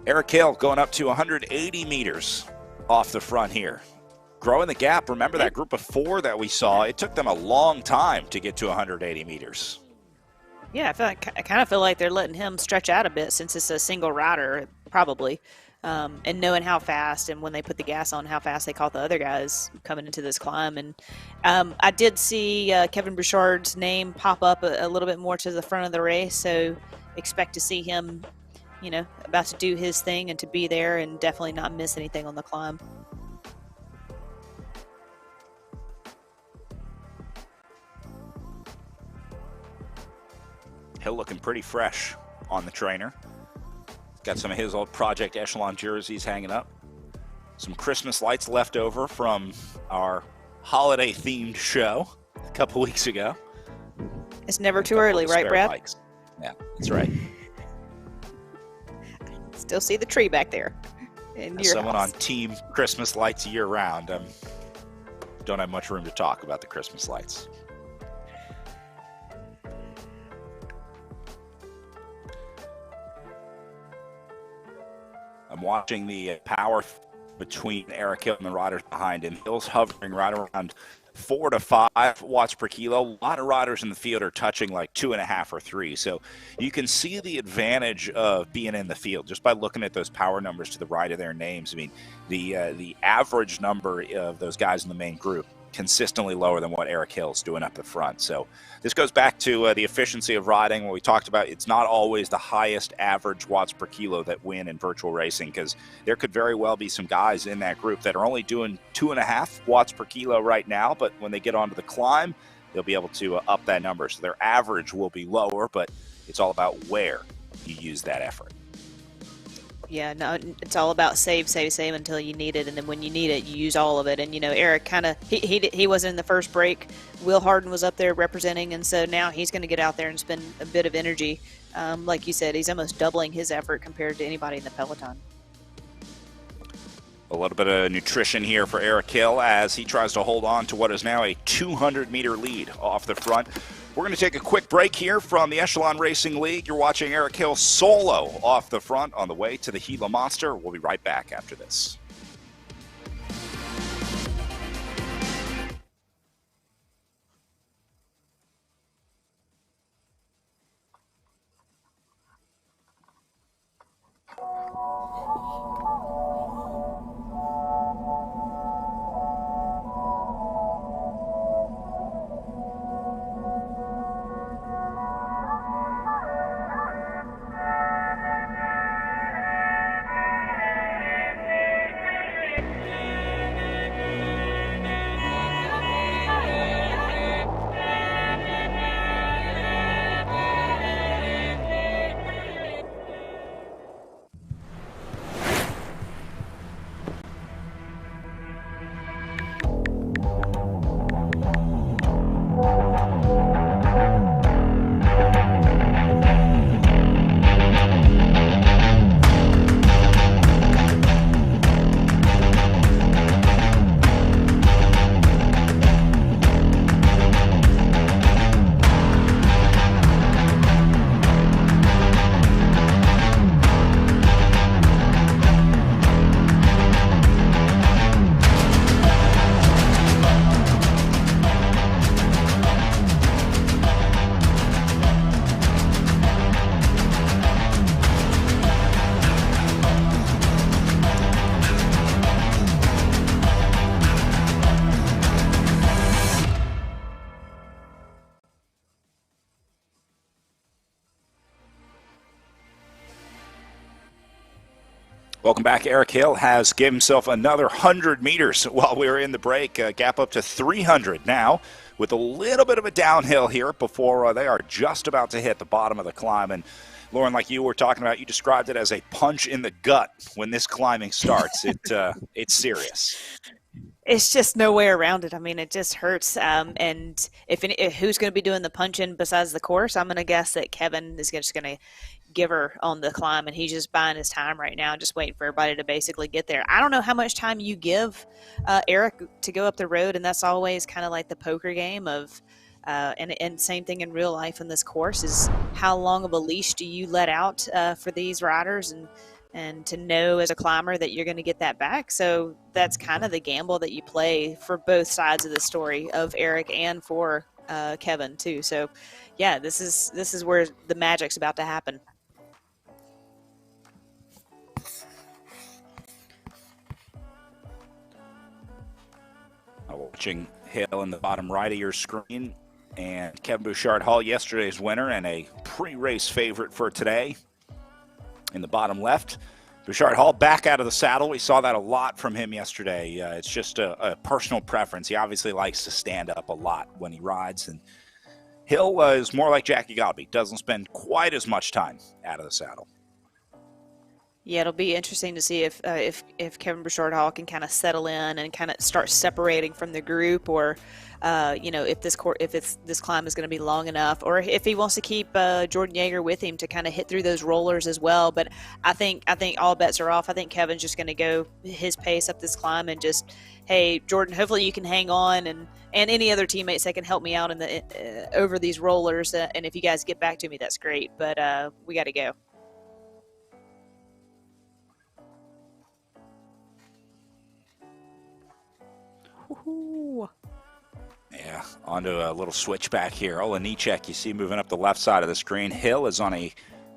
Eric Hill going up to 180 meters off the front here. Growing the gap. Remember that group of 4 that we saw? It took them a long time to get to 180 meters. Yeah, I kind of feel like they're letting him stretch out a bit since it's a single rider, probably. And knowing how fast, and when they put the gas on, how fast they caught the other guys coming into this climb. And I did see Kevin Bouchard's name pop up a little bit more to the front of the race, so expect to see him, about to do his thing and to be there and definitely not miss anything on the climb. Hill looking pretty fresh on the trainer. Got some of his old Project Echelon jerseys hanging up. Some Christmas lights left over from our holiday-themed show a couple weeks ago. It's never too early, right, Brad? Bikes. Yeah, that's right. Still see the tree back there. As someone on Team Christmas Lights year-round, don't have much room to talk about the Christmas lights. I'm watching the power between Eric Hill and the riders behind him. Hill's hovering right around 4 to 5 watts per kilo. A lot of riders in the field are touching like 2.5 or 3. So you can see the advantage of being in the field just by looking at those power numbers to the right of their names. I mean, the average number of those guys in the main group consistently lower than what Eric Hill's doing up the front. So this goes back to the efficiency of riding, where we talked about it's not always the highest average watts per kilo that win in virtual racing, because there could very well be some guys in that group that are only doing 2.5 watts per kilo right now, but when they get onto the climb, they'll be able to up that number. So their average will be lower, but it's all about where you use that effort. Yeah, no, it's all about save until you need it, and then when you need it, you use all of it. And Eric kind of he wasn't in the first break. Will Harden was up there representing, and so now he's going to get out there and spend a bit of energy. Like you said, he's almost doubling his effort compared to anybody in the peloton. A little bit of nutrition here for Eric Hill as he tries to hold on to what is now a 200-meter lead off the front. We're going to take a quick break here from the Echelon Racing League. You're watching Eric Hill solo off the front on the way to the Gila Monster. We'll be right back after this. Welcome back. Eric Hill has given himself another 100 meters while we were in the break. Gap up to 300 now with a little bit of a downhill here before they are just about to hit the bottom of the climb. And Lauren, like you were talking about, you described it as a punch in the gut when this climbing starts. It's serious. It's just no way around it. I mean, it just hurts. And if who's going to be doing the punching besides the course, I'm going to guess that Kevin is just going to give her on the climb, and he's just buying his time right now, just waiting for everybody to basically get there. I don't know how much time you give Eric to go up the road, and that's always kind of like the poker game of and same thing in real life in this course is how long of a leash do you let out for these riders, and to know as a climber that you're going to get that back. So that's kind of the gamble that you play for both sides of the story of Eric and for Kevin too. So yeah, this is where the magic's about to happen. Watching Hill in the bottom right of your screen, and Kevin Bouchard-Hall, yesterday's winner and a pre-race favorite for today. In the bottom left, Bouchard-Hall back out of the saddle. We saw that a lot from him yesterday. It's just a personal preference. He obviously likes to stand up a lot when he rides, and Hill is more like Jackie Godby, doesn't spend quite as much time out of the saddle. Yeah, it'll be interesting to see if Kevin Bouchard-Hall can kind of settle in and kind of start separating from the group, or if this climb is going to be long enough, or if he wants to keep Jordan Yeager with him to kind of hit through those rollers as well. But I think all bets are off. I think Kevin's just going to go his pace up this climb and just, hey, Jordan, hopefully you can hang on, and any other teammates that can help me out in the over these rollers. And if you guys get back to me, that's great. But we got to go. Yeah, onto a little switchback here. Olenichek, you see moving up the left side of the screen. Hill is on a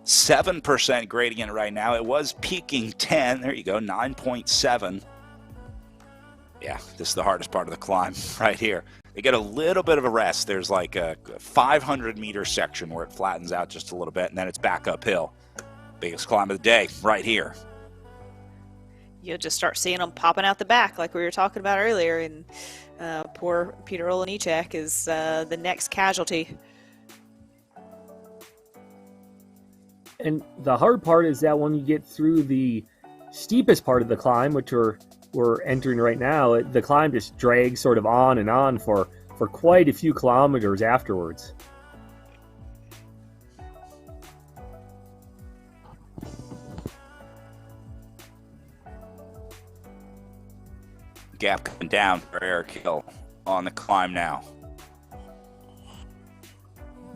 7% gradient right now. It was peaking 10. There you go, 9.7. Yeah, this is the hardest part of the climb right here. They get a little bit of a rest. There's like a 500-meter section where it flattens out just a little bit, and then it's back uphill. Biggest climb of the day right here. You'll just start seeing them popping out the back like we were talking about earlier, and poor Peter Olenichek is the next casualty. And the hard part is that when you get through the steepest part of the climb, which we're entering right now, the climb just drags sort of on and on for quite a few kilometers afterwards. Gap coming down for Eric Hill on the climb now.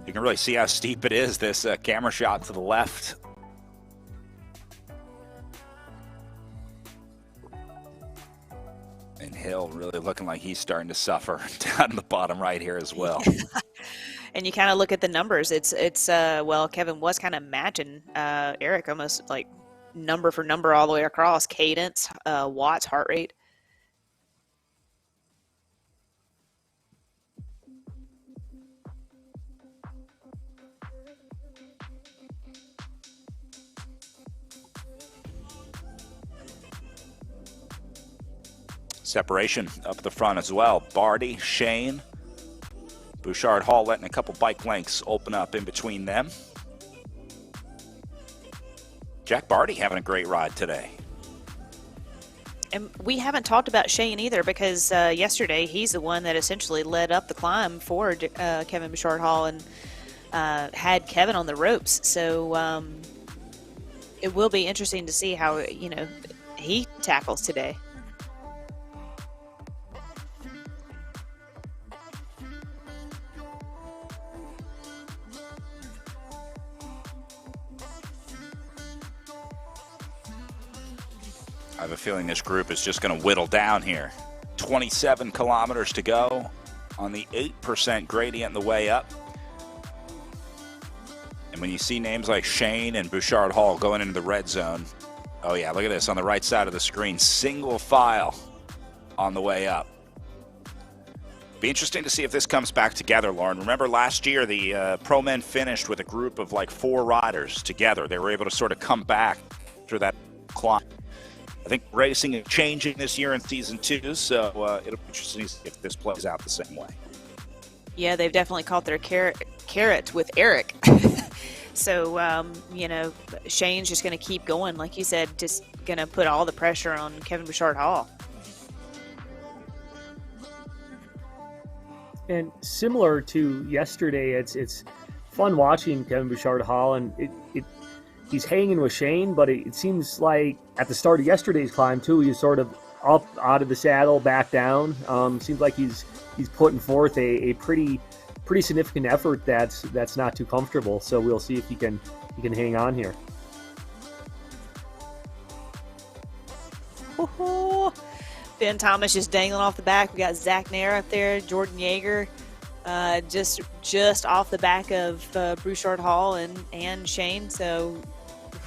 You can really see how steep it is, this camera shot to the left. And Hill really looking like he's starting to suffer down in the bottom right here as well. And you kind of look at the numbers. It's well, Kevin was kind of matching Eric almost like number for number all the way across. Cadence, watts, heart rate. Separation up the front as well. Barty, Shane, Bouchard-Hall letting a couple bike lengths open up in between them. Jack Barty having a great ride today. And we haven't talked about Shane either, because yesterday he's the one that essentially led up the climb for Kevin Bouchard-Hall and had Kevin on the ropes. So it will be interesting to see how he tackles today. I have a feeling this group is just going to whittle down here. 27 kilometers to go on the 8% gradient the way up. And when you see names like Shane and Bouchard-Hall going into the red zone, oh yeah, look at this on the right side of the screen, single file on the way up. Be interesting to see if this comes back together, Lauren. Remember last year the pro men finished with a group of like 4 riders together. They were able to sort of come back through that climb. I think racing is changing this year in season 2, so it'll be interesting to see if this plays out the same way. Yeah, they've definitely caught their carrot with Eric. So, Shane's just going to keep going. Like you said, just going to put all the pressure on Kevin Bouchard-Hall. And similar to yesterday, it's fun watching Kevin Bouchard-Hall, and he's hanging with Shane, but it seems like at the start of yesterday's climb too, he was sort of up out of the saddle, back down. Seems like he's putting forth a pretty significant effort that's not too comfortable. So we'll see if he can hang on here. Woo-hoo. Ben Thomas just dangling off the back. We got Zach Nair up there, Jordan Yeager, just off the back of Bouchard-Hall and Shane. So,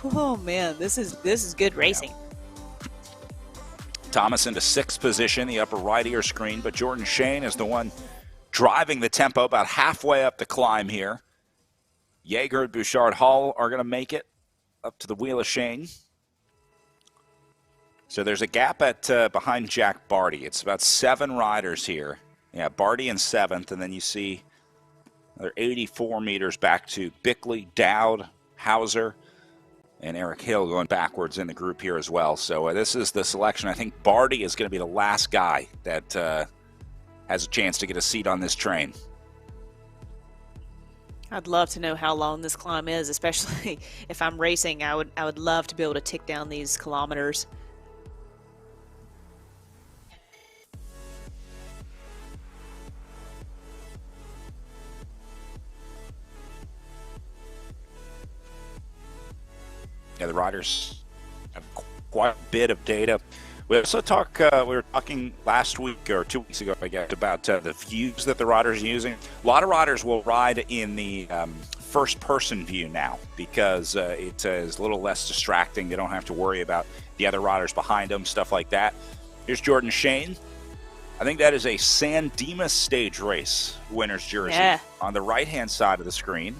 oh man, this is good racing. Thomas into 6th position, the upper right ear screen, but Jordan Shane is the one driving the tempo about halfway up the climb here. Yeager and Bouchard-Hall are going to make it up to the wheel of Shane. So there's a gap at behind Jack Barty. It's about 7 riders here. Yeah, Barty in 7th, and then you see another 84 meters back to Bickley, Dowd, Hauser, and Eric Hill going backwards in the group here as well. So this is the selection. I think Barty is going to be the last guy that has a chance to get a seat on this train. I'd love to know how long this climb is, especially if I'm racing. I would love to be able to tick down these kilometers. Yeah, the riders have quite a bit of data. We also we were talking last week or 2 weeks ago, I guess, about the views that the riders are using. A lot of riders will ride in the first-person view now because it is a little less distracting. They don't have to worry about the other riders behind them, stuff like that. Here's Jordan Shane. I think that is a San Dimas stage race winner's jersey on the right-hand side of the screen.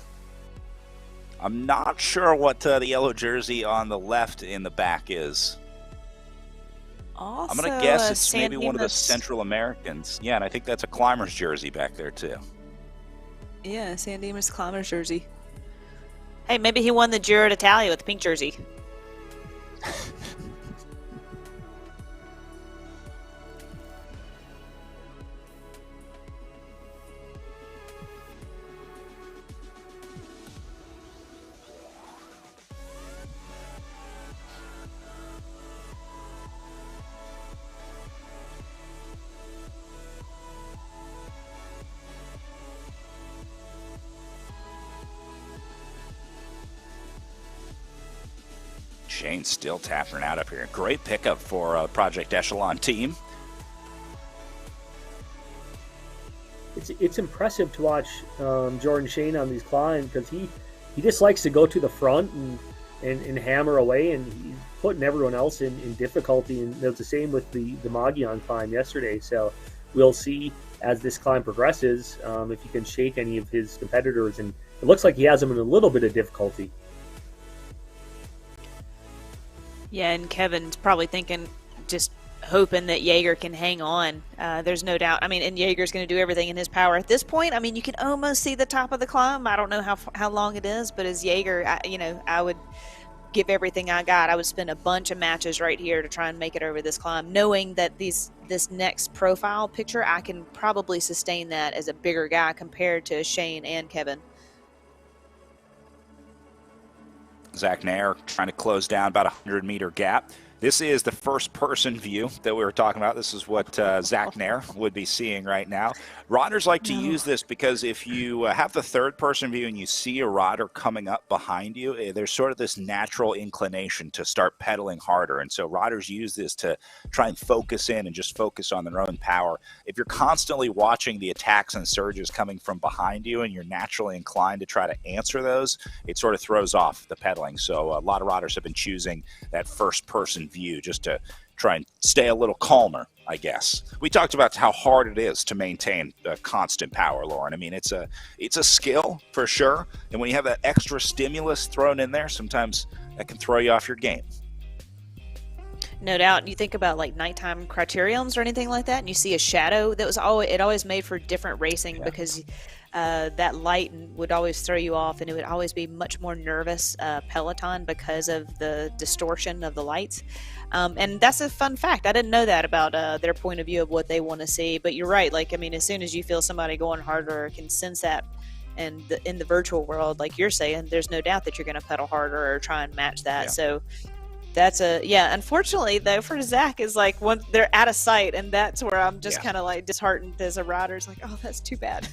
I'm not sure what the yellow jersey on the left in the back is. Also, I'm going to guess it's San maybe one of the Dimas. Central Americans. Yeah, and I think that's a climber's jersey back there, too. Yeah, San Dimas climber's jersey. Hey, maybe he won the Giro d'Italia with the pink jersey. Shane's still tapping out up here. Great pickup for Project Echelon team. It's impressive to watch Jordan Shane on these climbs because he just likes to go to the front and hammer away, and he's putting everyone else in difficulty. And it was the same with the Magion climb yesterday. So we'll see as this climb progresses if he can shake any of his competitors. And it looks like he has them in a little bit of difficulty. Yeah, and Kevin's probably thinking, just hoping that Yeager can hang on. There's no doubt. I mean, and Yeager's going to do everything in his power. At this point, I mean, you can almost see the top of the climb. I don't know how long it is, but as Yeager, I would give everything I got. I would spend a bunch of matches right here to try and make it over this climb, knowing that this next profile picture, I can probably sustain that as a bigger guy compared to Shane and Kevin. Zach Nair trying to close down about a 100-meter gap. This is the first-person view that we were talking about. This is what Zach Nair would be seeing right now. Riders like to use this because if you have the third-person view and you see a rider coming up behind you, there's sort of this natural inclination to start pedaling harder. And so riders use this to try and focus in and just focus on their own power. If you're constantly watching the attacks and surges coming from behind you and you're naturally inclined to try to answer those, it sort of throws off the pedaling. So a lot of riders have been choosing that first-person view just to try and stay a little calmer, I guess. We talked about how hard it is to maintain constant power, Lauren. I mean, it's a skill for sure, and when you have that extra stimulus thrown in there, sometimes that can throw you off your game. No doubt. You think about like nighttime criteriums or anything like that, and you see a shadow. That was always it. Always made for different racing because that light would always throw you off, and it would always be much more nervous peloton because of the distortion of the lights. And that's a fun fact. I didn't know that about their point of view of what they want to see. But you're right. Like, I mean, as soon as you feel somebody going harder, or can sense that. And in the virtual world, like you're saying, there's no doubt that you're going to pedal harder or try and match that. So that's unfortunately though for Zach is like when they're out of sight, and that's where I'm just kind of like disheartened as a rider. It's like, oh, that's too bad.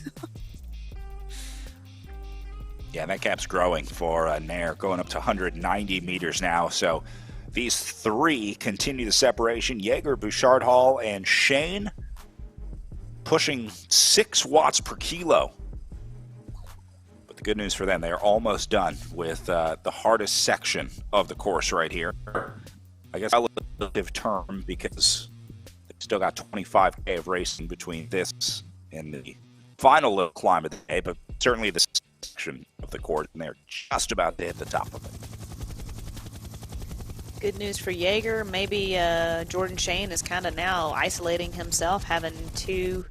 Yeah, that gap's growing for Nair, going up to 190 meters now. So these three continue the separation. Jaeger, Bouchard Hall, and Shane pushing 6 watts per kilo. But the good news for them, they are almost done with the hardest section of the course right here. I guess relative term because they've still got 25K of racing between this and the final little climb of the day, but certainly the section of the course, and they're just about to hit the top of it. Good news for Jaeger. Maybe Jordan Shane is kind of now isolating himself, having two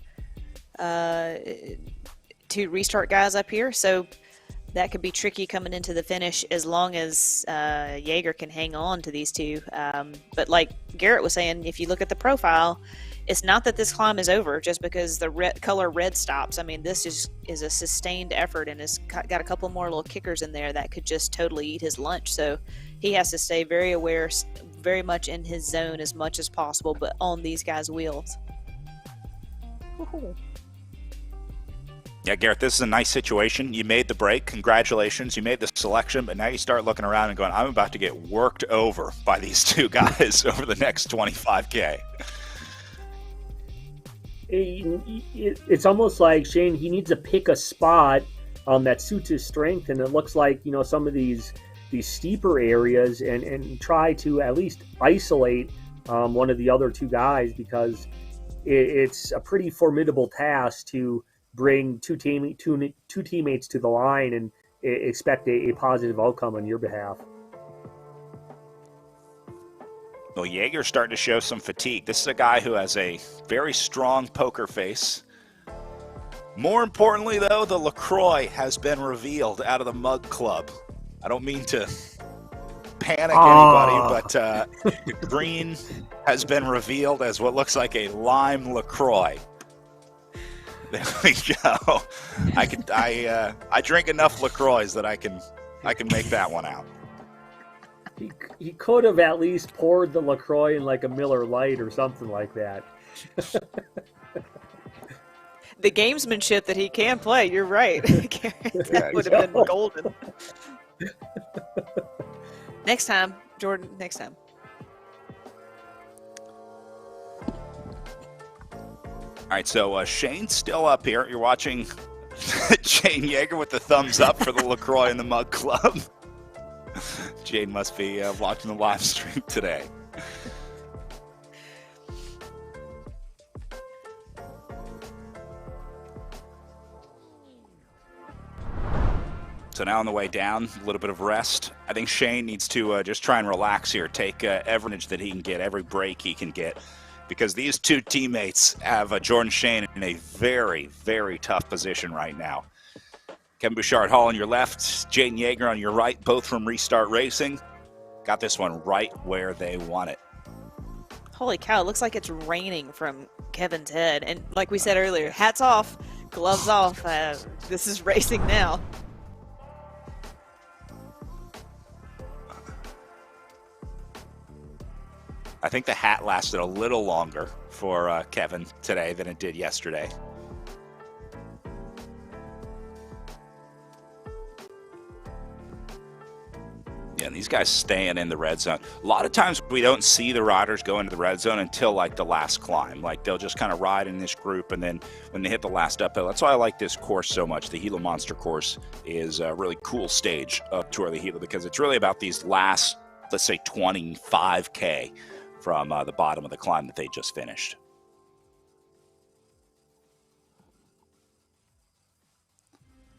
restart guys up here. So that could be tricky coming into the finish as long as Jaeger can hang on to these two. But like Garrett was saying, if you look at the profile, it's not that this climb is over just because the color red stops. I mean, this is a sustained effort, and has got a couple more little kickers in there that could just totally eat his lunch. So he has to stay very aware, very much in his zone as much as possible, but on these guys' wheels. Woo-hoo. Yeah, Garrett, this is a nice situation. You made the break. Congratulations. You made the selection, but now you start looking around and going, I'm about to get worked over by these two guys over the next 25K. It's almost like Shane, he needs to pick a spot that suits his strength, and it looks like, you know, some of these steeper areas and try to at least isolate one of the other two guys, because it's a pretty formidable task to bring two teammates to the line and expect a positive outcome on your behalf. Well, Jaeger's starting to show some fatigue. This is a guy who has a very strong poker face. More importantly, though, the LaCroix has been revealed out of the Mug Club. I don't mean to panic anybody, but green has been revealed as what looks like a lime LaCroix. There we go. I drink enough LaCroix that I can make that one out. He could have at least poured the LaCroix in like a Miller Lite or something like that. The gamesmanship that he can play, you're right. That would have been golden. Next time, Jordan, next time. All right, so Shane's still up here. You're watching Shane Jaeger with the thumbs up for the LaCroix in the Mug Club. Jane must be watching the live stream today. So now on the way down, a little bit of rest. I think Shane needs to just try and relax here, take every advantage that he can get, every break he can get, because these two teammates have Jordan Shane in a very, very tough position right now. Kevin Bouchard Hall on your left, Jaden Jaeger on your right, both from Restart Racing. Got this one right where they want it. Holy cow, it looks like it's raining from Kevin's head. And like we said earlier, hats off, gloves off. This is racing now. I think the hat lasted a little longer for Kevin today than it did yesterday. Yeah, and these guys staying in the red zone. A lot of times we don't see the riders go into the red zone until like the last climb. Like they'll just kind of ride in this group, and then when they hit the last uphill, that's why I like this course so much. The Gila Monster course is a really cool stage of Tour of the Gila because it's really about these last, let's say, 25K from the bottom of the climb that they just finished.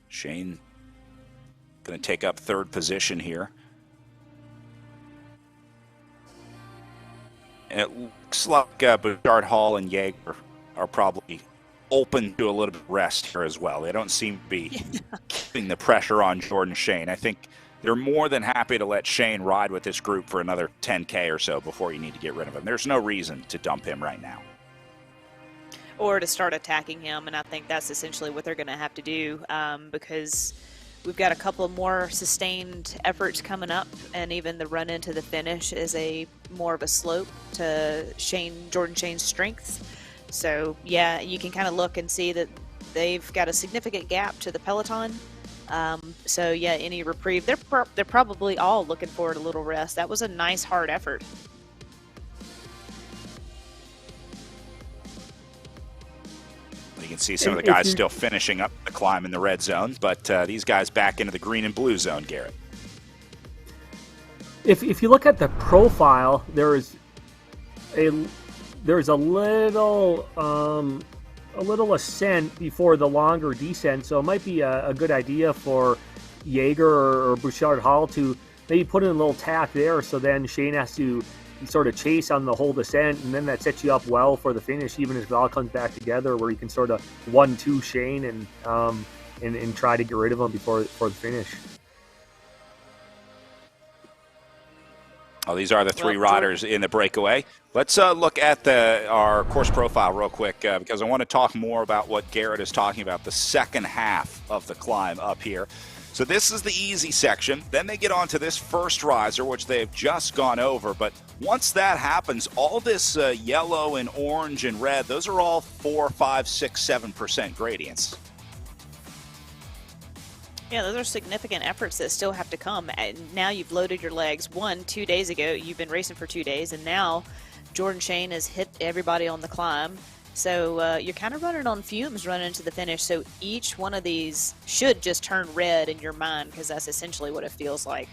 Shane going to take up third position here. And it looks like Bouchard Hall and Jaeger are probably open to a little bit of rest here as well. They don't seem to be keeping the pressure on Jordan Shane. I think they're more than happy to let Shane ride with this group for another 10K or so before you need to get rid of him. There's no reason to dump him right now. Or to start attacking him, and I think that's essentially what they're going to have to do, because we've got a couple of more sustained efforts coming up, and even the run into the finish is a more of a slope to Jordan Shane's strengths. So yeah, you can kind of look and see that they've got a significant gap to the peloton. So yeah, any reprieve, they're probably all looking for a little rest. That was a nice hard effort. You can see some of the guys still finishing up the climb in the red zone, but these guys back into the green and blue zone, Garrett. If you look at the profile, there's a little ascent before the longer descent, so it might be a good idea for Jaeger or Bouchard Hall to maybe put in a little tack there, so then Shane has to sort of chase on the whole descent, and then that sets you up well for the finish, even if it all comes back together, where you can sort of 1-2 Shane and try to get rid of him before the finish. Oh, these are the three riders in the breakaway. Let's look at our course profile real quick because I want to talk more about what Garrett is talking about, the second half of the climb up here. So this is the easy section. Then they get onto this first riser, which they have just gone over. But once that happens, all this yellow and orange and red, those are all 4, 5, 6, 7% gradients. Yeah, those are significant efforts that still have to come. And now you've loaded your legs. 2 days ago, you've been racing for 2 days, and now Jordan Shane has hit everybody on the climb. So you're kind of running on fumes running into the finish. So each one of these should just turn red in your mind, because that's essentially what it feels like.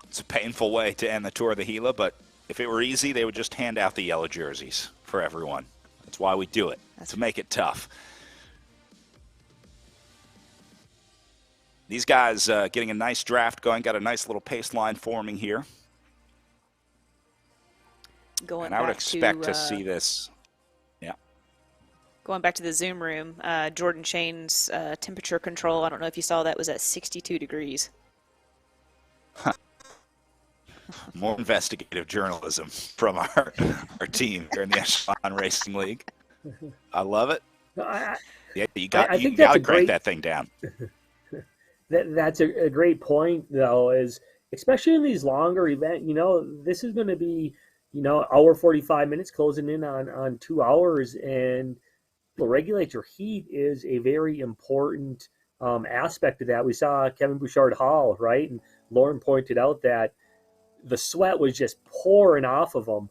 It's a painful way to end the Tour of the Gila, but if it were easy, they would just hand out the yellow jerseys for everyone. That's why we do it, to make it tough. These guys getting a nice draft going, got a nice little pace line forming here. And I would expect to see this. Yeah. Going back to the Zoom room, Jordan Shane's temperature control, I don't know if you saw that, was at 62 degrees. More investigative journalism from our team here in the Echelon Racing League. I love it. Yeah, you got to crank that thing down. That's a great point, though, is especially in these longer events, this is going to be, hour 45 minutes closing in on 2 hours, and to regulate your heat is a very important aspect of that. We saw Kevin Bouchard Hall, right? And Lauren pointed out that the sweat was just pouring off of him.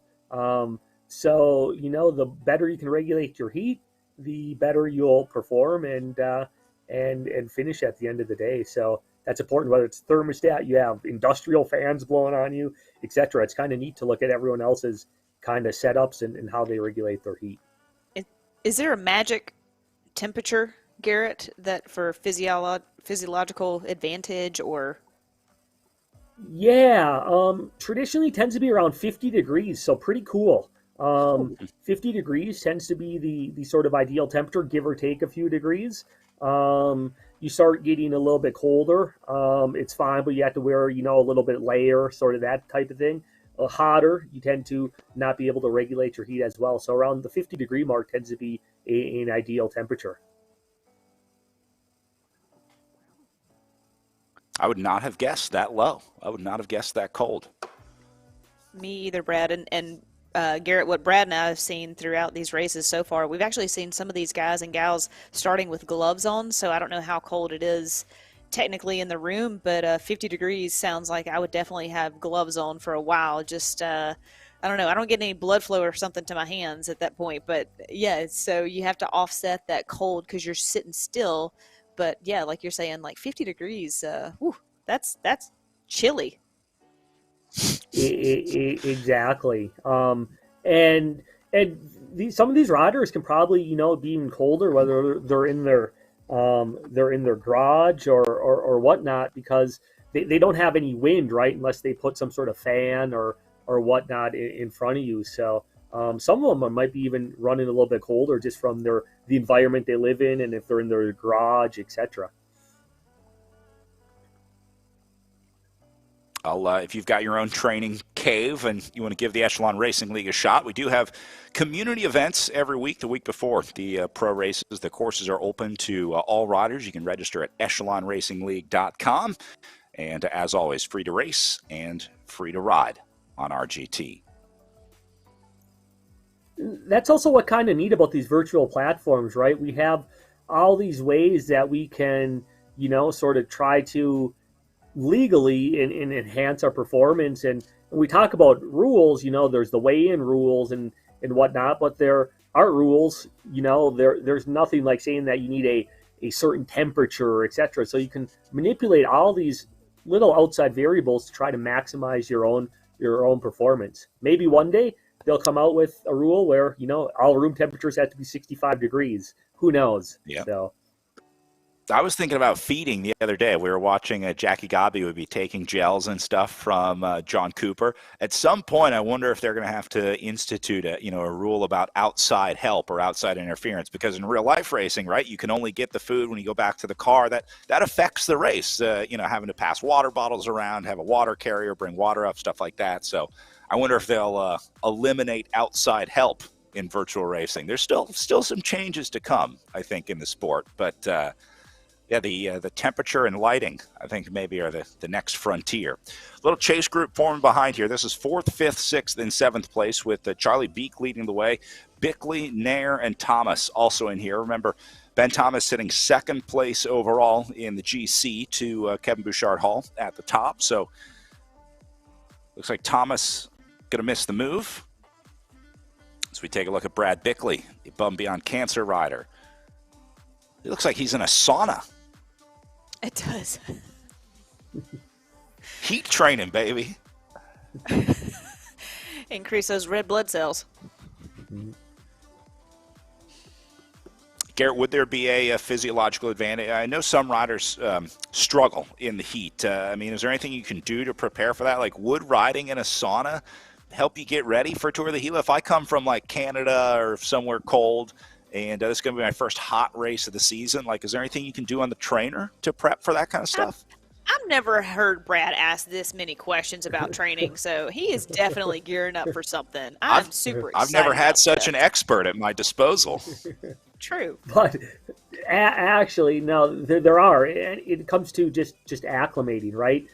So, the better you can regulate your heat, the better you'll perform and finish at the end of the day. So that's important, whether it's thermostat, you have industrial fans blowing on you, etc. It's kind of neat to look at everyone else's kind of setups and how they regulate their heat. Is there a magic temperature, Garrett, that for physiological advantage or? Yeah, traditionally tends to be around 50 degrees, so pretty cool. 50 degrees tends to be the sort of ideal temperature, give or take a few degrees. You start getting a little bit colder, it's fine, but you have to wear, a little bit layer, sort of that type of thing. Hotter, you tend to not be able to regulate your heat as well. So around the 50 degree mark tends to be an ideal temperature. I would not have guessed that low. I would not have guessed that cold. Me either, Brad. And Garrett, what Brad and I have seen throughout these races so far, we've actually seen some of these guys and gals starting with gloves on, so I don't know how cold it is technically in the room, but 50 degrees sounds like I would definitely have gloves on for a while. Just, I don't know, I don't get any blood flow or something to my hands at that point, but yeah, so you have to offset that cold because you're sitting still. But yeah, like you're saying, like 50 degrees, that's chilly. Exactly. And some of these riders can probably, be even colder, whether they're in their garage or whatnot, because they don't have any wind, right, unless they put some sort of fan or whatnot in front of you. So some of them might be even running a little bit colder just from the environment they live in, and if they're in their garage, etc. If you've got your own training cave and you want to give the Echelon Racing League a shot, we do have community events every week. The week before the pro races, the courses are open to all riders. You can register at echelonracingleague.com. And as always, free to race and free to ride on RGT. That's also what kind of neat about these virtual platforms, right? We have all these ways that we can, sort of try to legally and enhance our performance. And we talk about rules, there's the weigh-in rules and whatnot, but there are rules, there's nothing like saying that you need a certain temperature, etc. So you can manipulate all these little outside variables to try to maximize your own performance. Maybe one day they'll come out with a rule where, all room temperatures have to be 65 degrees. Who knows? Yeah. So I was thinking about feeding the other day. We were watching Jackie Gabi would be taking gels and stuff from John Cooper. At some point, I wonder if they're going to have to institute a rule about outside help or outside interference, because in real life racing, right, you can only get the food when you go back to the car. That affects the race. Having to pass water bottles around, have a water carrier, bring water up, stuff like that. So I wonder if they'll eliminate outside help in virtual racing. There's still some changes to come, I think, in the sport, but. The temperature and lighting, I think, maybe are the next frontier. Little chase group forming behind here. This is 4th, 5th, 6th, and 7th place with Charlie Beek leading the way. Bickley, Nair, and Thomas also in here. Remember, Ben Thomas sitting 2nd place overall in the GC to Kevin Bouchard Hall at the top. So looks like Thomas going to miss the move. As we take a look at Brad Bickley, the Bum Beyond Cancer rider. It looks like he's in a sauna. It does. Heat training, baby. Increase those red blood cells. Garrett, would there be a physiological advantage? I know some riders struggle in the heat. Is there anything you can do to prepare for that? Like, would riding in a sauna help you get ready for Tour of the Gila? If I come from, like, Canada or somewhere cold, and this is going to be my first hot race of the season, like, is there anything you can do on the trainer to prep for that kind of stuff? I've never heard Brad ask this many questions about training, so he is definitely gearing up for something. I'm super excited. I've never had such an expert at my disposal. True. But actually, no, there are. It comes to just acclimating, right?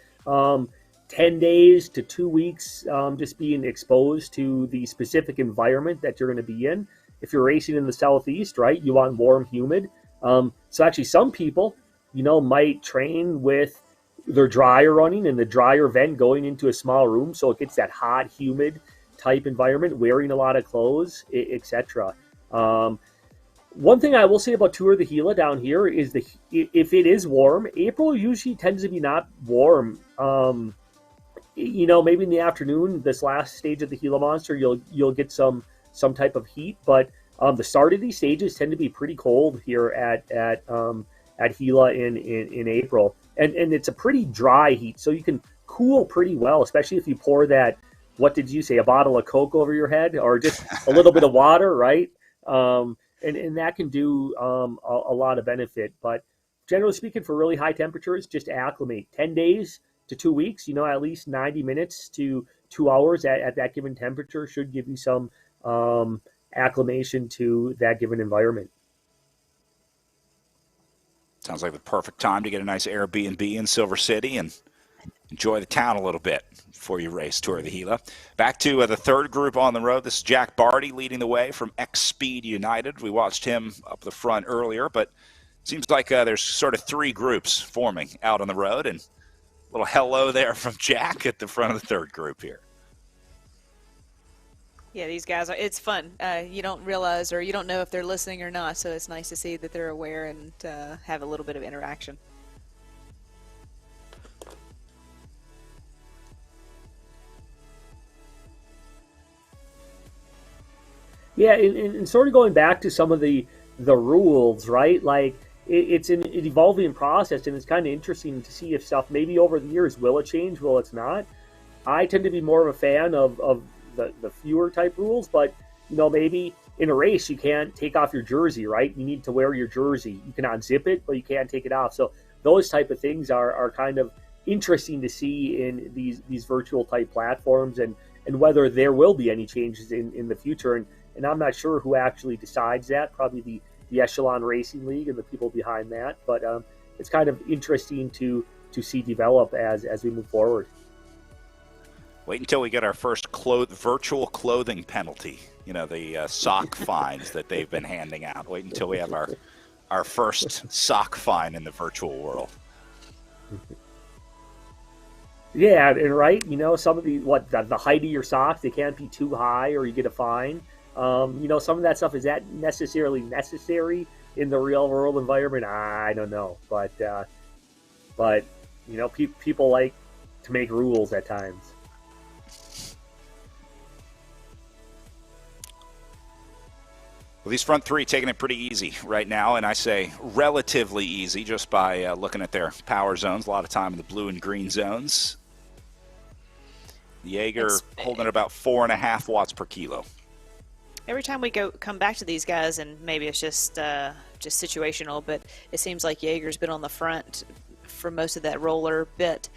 10 days to 2 weeks just being exposed to the specific environment that you're going to be in. If you're racing in the southeast, right, you want warm, humid. So actually some people, might train with their dryer running and the dryer vent going into a small room so it gets that hot, humid type environment, wearing a lot of clothes, etc. One thing I will say about Tour of the Gila down here is if it is warm, April usually tends to be not warm. Maybe in the afternoon, this last stage of the Gila Monster, you'll get some type of heat, but the start of these stages tend to be pretty cold here at Gila in April, and it's a pretty dry heat, so you can cool pretty well, especially if you pour that, what did you say, a bottle of Coke over your head, or just a little bit of water, right? And that can do a lot of benefit. But generally speaking, for really high temperatures, just acclimate. 10 days to 2 weeks, at least 90 minutes to 2 hours at that given temperature should give you some acclimation to that given environment. Sounds like the perfect time to get a nice Airbnb in Silver City and enjoy the town a little bit before you race Tour of the Gila. Back to the third group on the road. This is Jack Barty leading the way from X Speed United. We watched him up the front earlier, but it seems like there's sort of 3 groups forming out on the road, and a little hello there from Jack at the front of the third group here. Yeah, these guys it's fun. You don't realize or you don't know if they're listening or not, so it's nice to see that they're aware and have a little bit of interaction. Yeah, and sort of going back to some of the rules, right? Like, it's an evolving process, and it's kind of interesting to see if stuff maybe over the years will it change, will it's not. I tend to be more of a fan of the fewer type rules, but maybe in a race you can't take off your jersey, right? You need to wear your jersey. You can unzip it, but you can't take it off. So those type of things are kind of interesting to see in these virtual type platforms, and whether there will be any changes in the future. And I'm not sure who actually decides that. Probably the Echelon Racing League and the people behind that. But it's kind of interesting to see develop as we move forward. Wait until we get our first virtual clothing penalty. The sock fines that they've been handing out. Wait until we have our first sock fine in the virtual world. Yeah, and right, some of the height of your socks, they can't be too high or you get a fine. Some of that stuff, is that necessarily necessary in the real world environment? I don't know, but people like to make rules at times. Well, these front three taking it pretty easy right now, and I say relatively easy just by looking at their power zones. A lot of time in the blue and green zones. Jaeger holding about 4.5 watts per kilo. Every time we come back to these guys, and maybe it's just situational, but it seems like Jaeger's been on the front for most of that roller bit.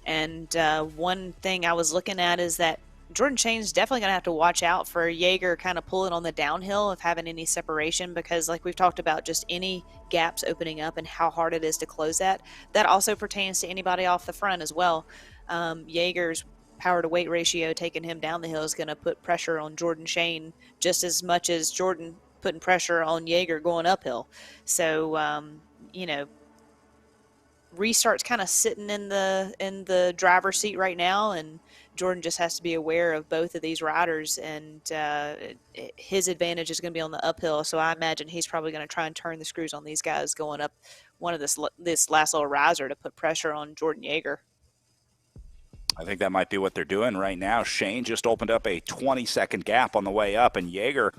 And one thing I was looking at is that Jordan Shane's definitely going to have to watch out for Jaeger kind of pulling on the downhill of having any separation, because like we've talked about, just any gaps opening up and how hard it is to close that. That also pertains to anybody off the front as well. Jaeger's power to weight ratio taking him down the hill is going to put pressure on Jordan Shane just as much as Jordan putting pressure on Jaeger going uphill. So, Restart's kind of sitting in the driver's seat right now, and Jordan just has to be aware of both of these riders, and his advantage is going to be on the uphill. So I imagine he's probably going to try and turn the screws on these guys going up one of this last little riser to put pressure on Jordan Jaeger. I think that might be what they're doing right now. Shane just opened up a 20-second gap on the way up, and Jaeger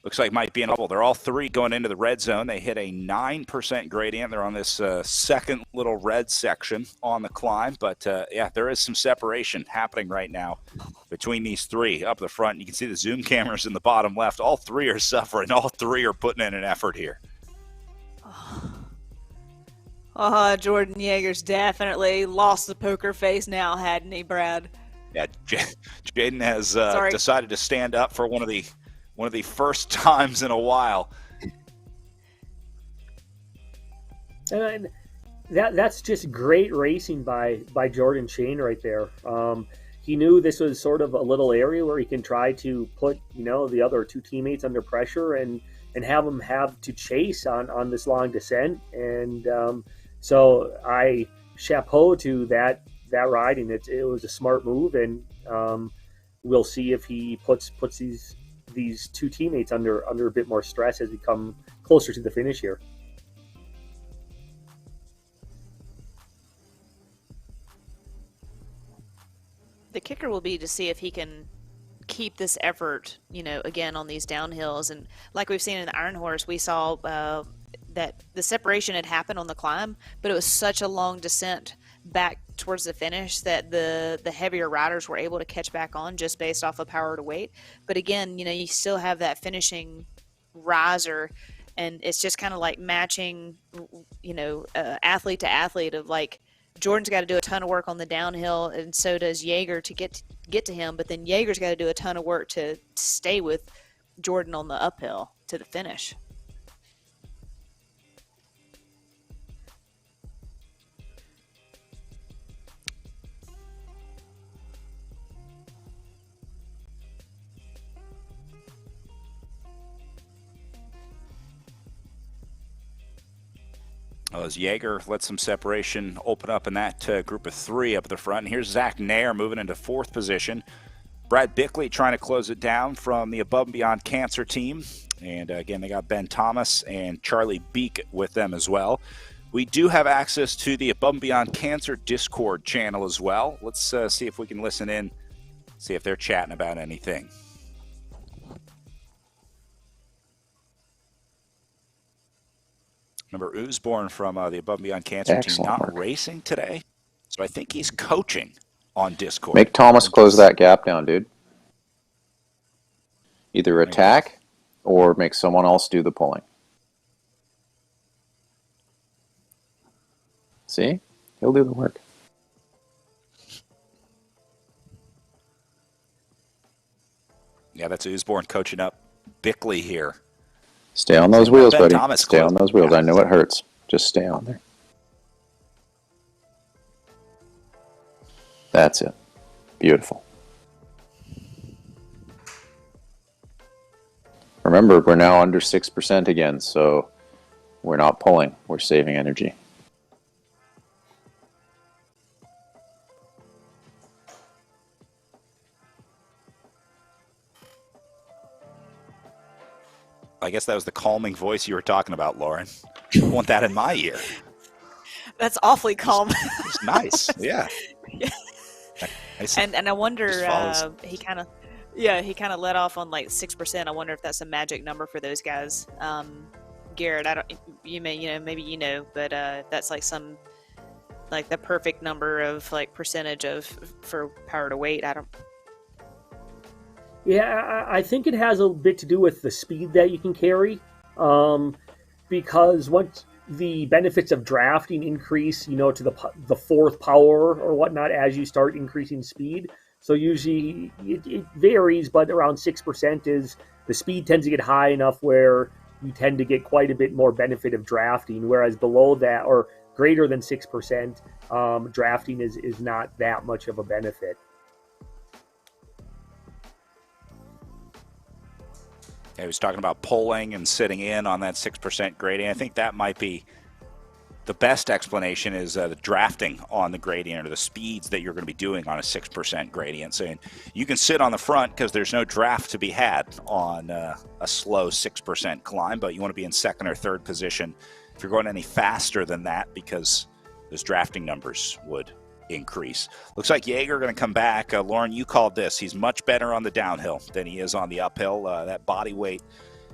looks like might be in trouble. They're all three going into the red zone. They hit a 9% gradient. They're on this second little red section on the climb. But, there is some separation happening right now between these three up the front. You can see the zoom cameras in the bottom left. All three are suffering. All three are putting in an effort here. Jordan Jaeger's definitely lost the poker face now, hadn't he, Brad? Yeah, Jaden has decided to stand up for one of the first times in a while. And that's just great racing by Jordan Shane right there. He knew this was sort of a little area where he can try to put the other two teammates under pressure and have them have to chase on this long descent. And so I chapeau to that riding. It was a smart move, and we'll see if he puts these two teammates under a bit more stress as we come closer to the finish here. The kicker will be to see if he can keep this effort, again on these downhills. And like we've seen in the Iron Horse, we saw that the separation had happened on the climb, but it was such a long descent back towards the finish that the heavier riders were able to catch back on just based off of power to weight. But again, you still have that finishing riser, and it's just kind of like matching, athlete to athlete of like, Jordan's got to do a ton of work on the downhill, and so does Jaeger to get to him, but then Jaeger's got to do a ton of work to stay with Jordan on the uphill to the finish. As Jaeger lets some separation open up in that group of three up at the front. And here's Zach Nair moving into fourth position. Brad Bickley trying to close it down from the Above and Beyond Cancer team. And again, they got Ben Thomas and Charlie Beek with them as well. We do have access to the Above and Beyond Cancer Discord channel as well. Let's see if we can listen in, see if they're chatting about anything. Remember, Oosborn from the Above and Beyond Cancer team not work. racing today, so I think he's coaching on Discord. Make Thomas close that gap down, dude. Either attack or make someone else do the pulling. See? He'll do the work. Yeah, that's Oosborn coaching up Bickley here. Stay on those wheels, buddy. Thomas Stay on those wheels. I know it hurts. Just stay on there. That's it. Beautiful. Remember, we're now under 6% again, so we're not pulling. We're saving energy. I guess that was the calming voice you were talking about, Lauren. I want that in my ear. That's awfully calm. It's nice. Yeah. Nice. And I wonder, he kind of let off on like 6%. I wonder if that's a magic number for those guys. Garrett, maybe you know, but that's like the perfect number of like percentage for power to weight. I don't. Yeah, I think it has a bit to do with the speed that you can carry, because once the benefits of drafting increase, to the fourth power or whatnot as you start increasing speed. So usually it varies, but around 6% is the speed tends to get high enough where you tend to get quite a bit more benefit of drafting, whereas below that or greater than 6%, drafting is not that much of a benefit. He was talking about pulling and sitting in on that 6% gradient. I think that might be the best explanation is the drafting on the gradient or the speeds that you're going to be doing on a 6% gradient. So you can sit on the front because there's no draft to be had on a slow 6% climb, but you want to be in second or third position if you're going any faster than that because those drafting numbers would increase. Looks like Jaeger going to come back. Lauren, you called this. He's much better on the downhill than he is on the uphill. That body weight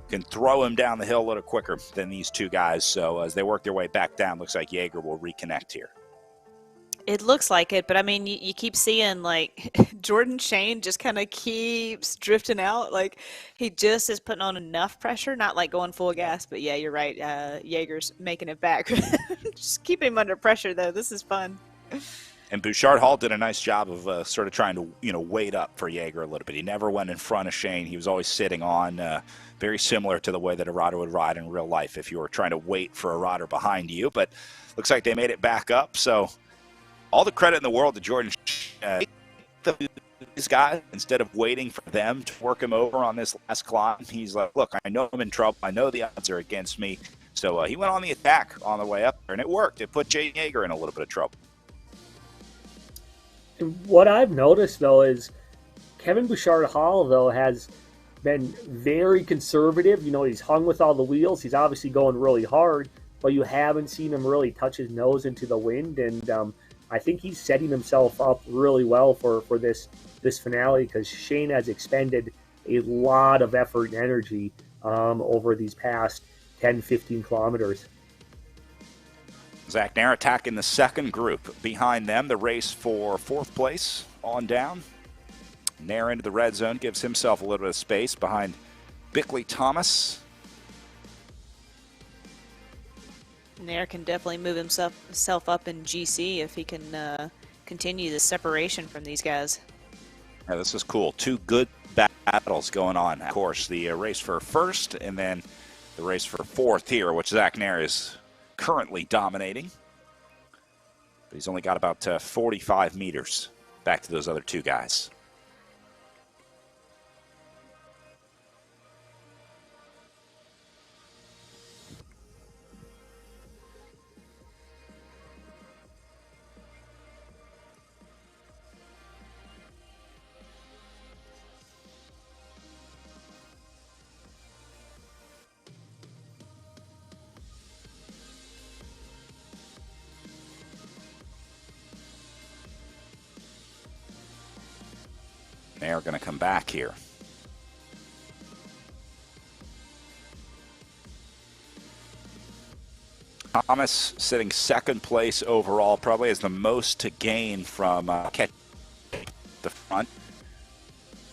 can throw him down the hill a little quicker than these two guys. So as they work their way back down, looks like Jaeger will reconnect here. It looks like it, but I mean, you keep seeing like Jordan Shane just kind of keeps drifting out. Like he just is putting on enough pressure, not like going full gas. But yeah, you're right. Jaeger's making it back. Just keep him under pressure though. This is fun. And Bouchard Hall did a nice job of sort of trying to, wait up for Jaeger a little bit. He never went in front of Shane. He was always sitting on, very similar to the way that a rider would ride in real life if you were trying to wait for a rider behind you. But looks like they made it back up. So all the credit in the world to Jordan. These guys, instead of waiting for them to work him over on this last climb, he's like, look, I know I'm in trouble. I know the odds are against me. So he went on the attack on the way up there, and it worked. It put Jay Jaeger in a little bit of trouble. What I've noticed, though, is Kevin Bouchard Hall, though, has been very conservative. He's hung with all the wheels. He's obviously going really hard, but you haven't seen him really touch his nose into the wind. And I think he's setting himself up really well for this finale because Shane has expended a lot of effort and energy over these past 10, 15 kilometers. Zach Nair attacking the second group. Behind them, the race for fourth place on down. Nair into the red zone, gives himself a little bit of space behind Bickley Thomas. Nair can definitely move himself up in GC if he can continue the separation from these guys. Yeah, this is cool. Two good battles going on. Of course, the race for first and then the race for fourth here, which Zach Nair is currently dominating. But he's only got about 45 meters back to those other two guys. They're going to come back here. Thomas sitting second place overall, probably has the most to gain from catching the front.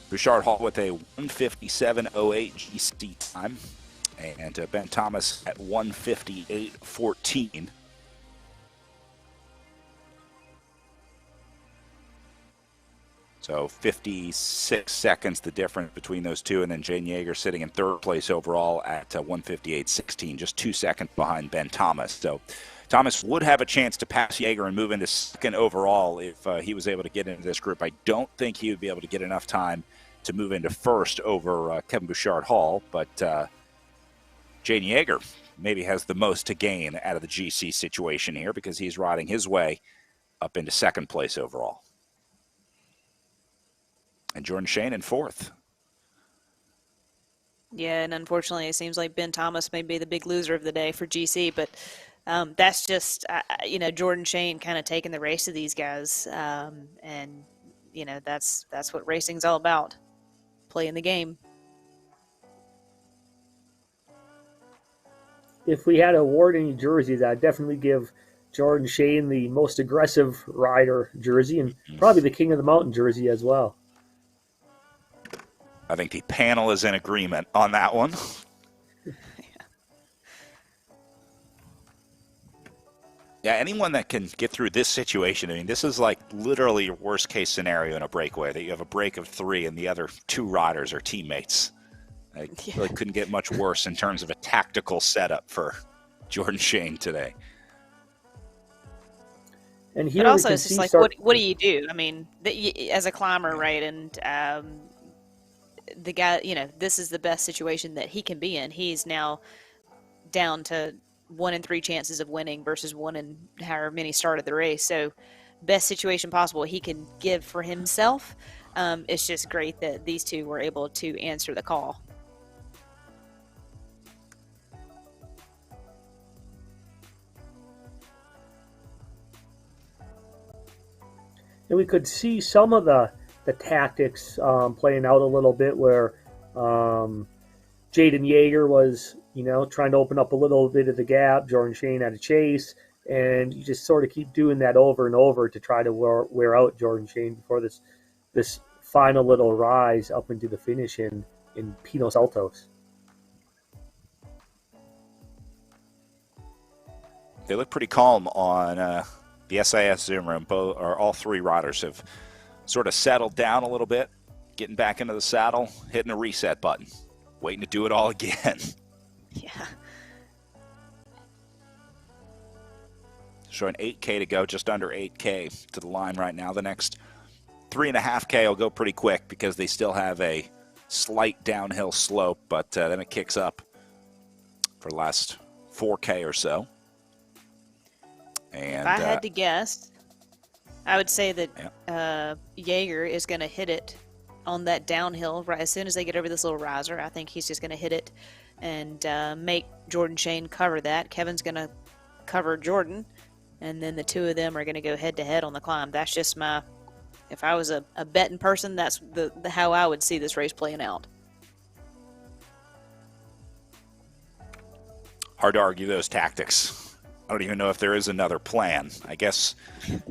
Bouchard Hall with a 157.08 GC time, and Ben Thomas at 158.14. So 56 seconds the difference between those two, and then Jane Yeager sitting in third place overall at 158.16, just 2 seconds behind Ben Thomas. So Thomas would have a chance to pass Yeager and move into second overall if he was able to get into this group. I don't think he would be able to get enough time to move into first over Kevin Bouchard Hall, but Jane Yeager maybe has the most to gain out of the GC situation here because he's riding his way up into second place overall. And Jordan Shane in fourth. Yeah, and unfortunately, it seems like Ben Thomas may be the big loser of the day for GC, but that's just, Jordan Shane kind of taking the race to these guys, and, that's what racing's all about, playing the game. If we had an award in jerseys, I'd definitely give Jordan Shane the most aggressive rider jersey and probably the King of the Mountain jersey as well. I think the panel is in agreement on that one. Yeah, anyone that can get through this situation, I mean, this is like literally your worst case scenario in a breakaway, that you have a break of 3 and the other 2 riders are teammates. I really couldn't get much worse in terms of a tactical setup for Jordan Shane today. And here but also, it's just like, what do you do? I mean, as a climber, right? And the guy, this is the best situation that he can be in. He's now down to 1 in 3 chances of winning versus 1 in however many started the race. So best situation possible he can give for himself. It's just great that these two were able to answer the call. And we could see some of the tactics playing out a little bit where Jaden Yeager was, trying to open up a little bit of the gap. Jordan Shane had a chase, and you just sort of keep doing that over and over to try to wear out Jordan Shane before this final little rise up into the finish in Pinos Altos. They look pretty calm on the SIS Zoom room. All 3 riders have sort of settled down a little bit, getting back into the saddle, hitting the reset button, waiting to do it all again. Yeah. Showing 8K to go, just under 8K to the line right now. The next 3.5K will go pretty quick because they still have a slight downhill slope, but then it kicks up for the last 4K or so. And if I had to guess, I would say that Yeager is going to hit it on that downhill right as soon as they get over this little riser. I think he's just going to hit it and make Jordan Shane cover that. Kevin's going to cover Jordan, and then the two of them are going to go head-to-head on the climb. That's just if I was a betting person, that's the how I would see this race playing out. Hard to argue those tactics. I don't even know if there is another plan. I guess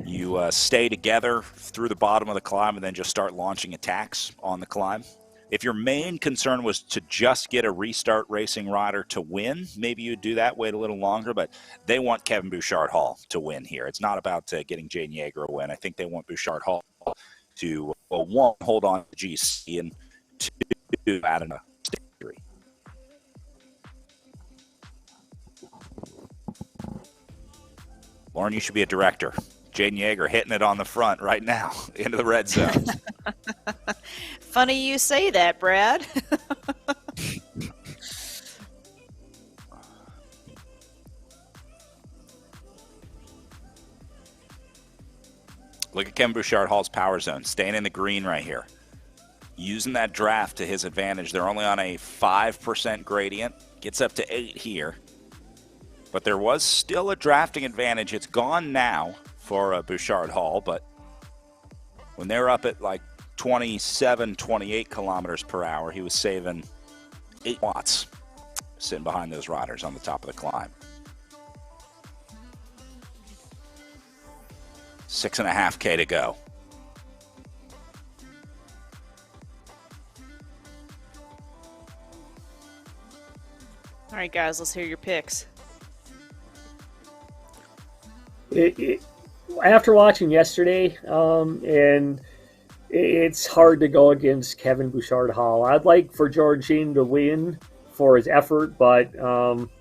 you stay together through the bottom of the climb and then just start launching attacks on the climb. If your main concern was to just get a restart racing rider to win, maybe you'd do that, wait a little longer, but they want Kevin Bouchard Hall to win here. It's not about getting Jane Yeager a win. I think they want Bouchard Hall to, one, hold on to GC, and 2, add a victory. Lauren, you should be a director. Jaden Yeager hitting it on the front right now into the red zone. Funny you say that, Brad. Look at Kevin Bouchard Hall's power zone, staying in the green right here. Using that draft to his advantage. They're only on a 5% gradient. Gets up to 8 here. But there was still a drafting advantage. It's gone now for Bouchard Hall, but when they were up at like 27, 28 kilometers per hour, he was saving 8 watts sitting behind those riders on the top of the climb. 6.5K to go. All right, guys, let's hear your picks. After watching yesterday, and it's hard to go against Kevin Bouchard-Hall. I'd like for Jordan Sheen to win for his effort, but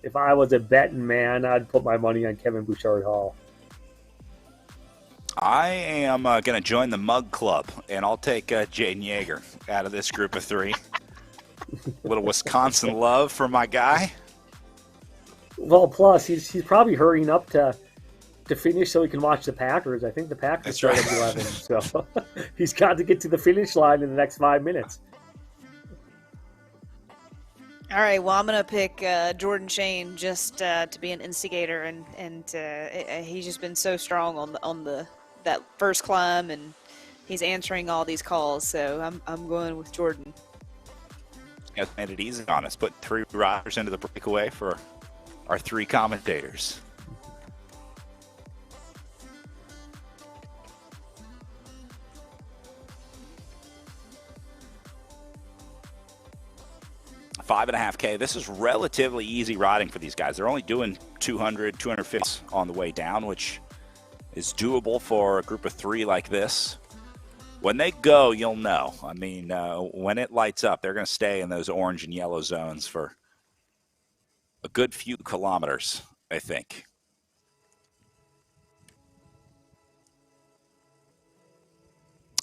if I was a betting man, I'd put my money on Kevin Bouchard-Hall. I am going to join the Mug Club, and I'll take Jaden Yeager out of this group of three. A little Wisconsin love for my guy. Well, plus he's probably hurrying up to finish so he can watch the Packers. I think the Packers start at 11, so he's got to get to the finish line in the next 5 minutes. All right, well, I'm going to pick Jordan Shane just to be an instigator, and he's just been so strong on that first climb, and he's answering all these calls, so I'm going with Jordan. He made it easy on us. Put 3 riders into the breakaway for our 3 commentators. $5.5K. This is relatively easy riding for these guys. They're only doing 200, 250 on the way down, which is doable for a group of 3 like this. When they go, you'll know. I mean, when it lights up, they're going to stay in those orange and yellow zones for a good few kilometers, I think.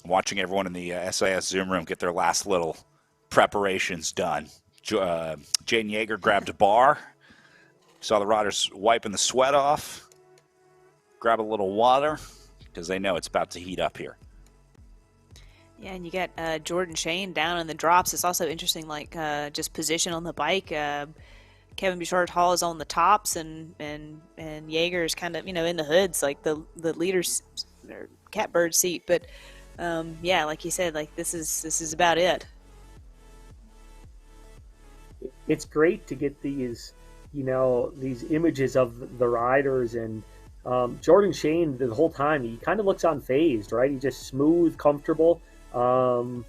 Watching everyone in the SIS Zoom room get their last little preparations done. Jaden Yeager grabbed a bar. Saw the riders wiping the sweat off. Grab a little water because they know it's about to heat up here. Yeah, and you got Jordan Shane down in the drops. It's also interesting, like just position on the bike. Kevin Bouchard-Hall is on the tops, and Yeager is kind of in the hoods, like the leader's or catbird seat. But yeah, like you said, like this is about it. It's great to get these images of the riders, and Jordan Shane the whole time he kind of looks unfazed, right? He's just smooth, comfortable, going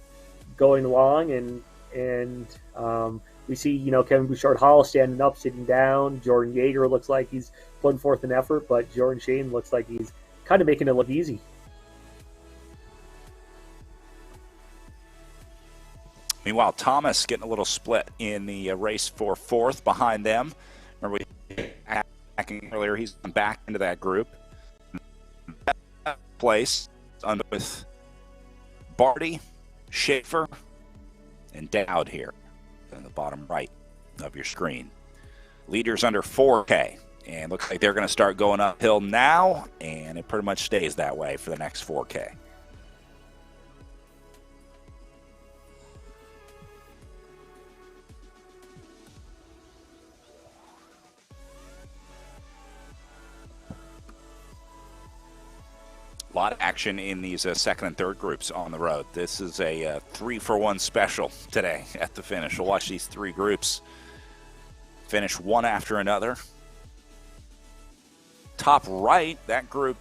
along, and we see Kevin Bouchard-Hall standing up, sitting down. Jordan Yeager looks like he's putting forth an effort, but Jordan Shane looks like he's kind of making it look easy. Meanwhile, Thomas getting a little split in the race for 4th behind them. Remember we hacking earlier, he's back into that group. Place under with Barty, Schaefer, and Dowd here in the bottom right of your screen. Leaders under 4K, and looks like they're going to start going uphill now, and it pretty much stays that way for the next 4K. A lot of action in these 2nd and 3rd groups on the road. This is a 3-for-1 special today at the finish. We'll watch these 3 groups finish one after another. Top right, that group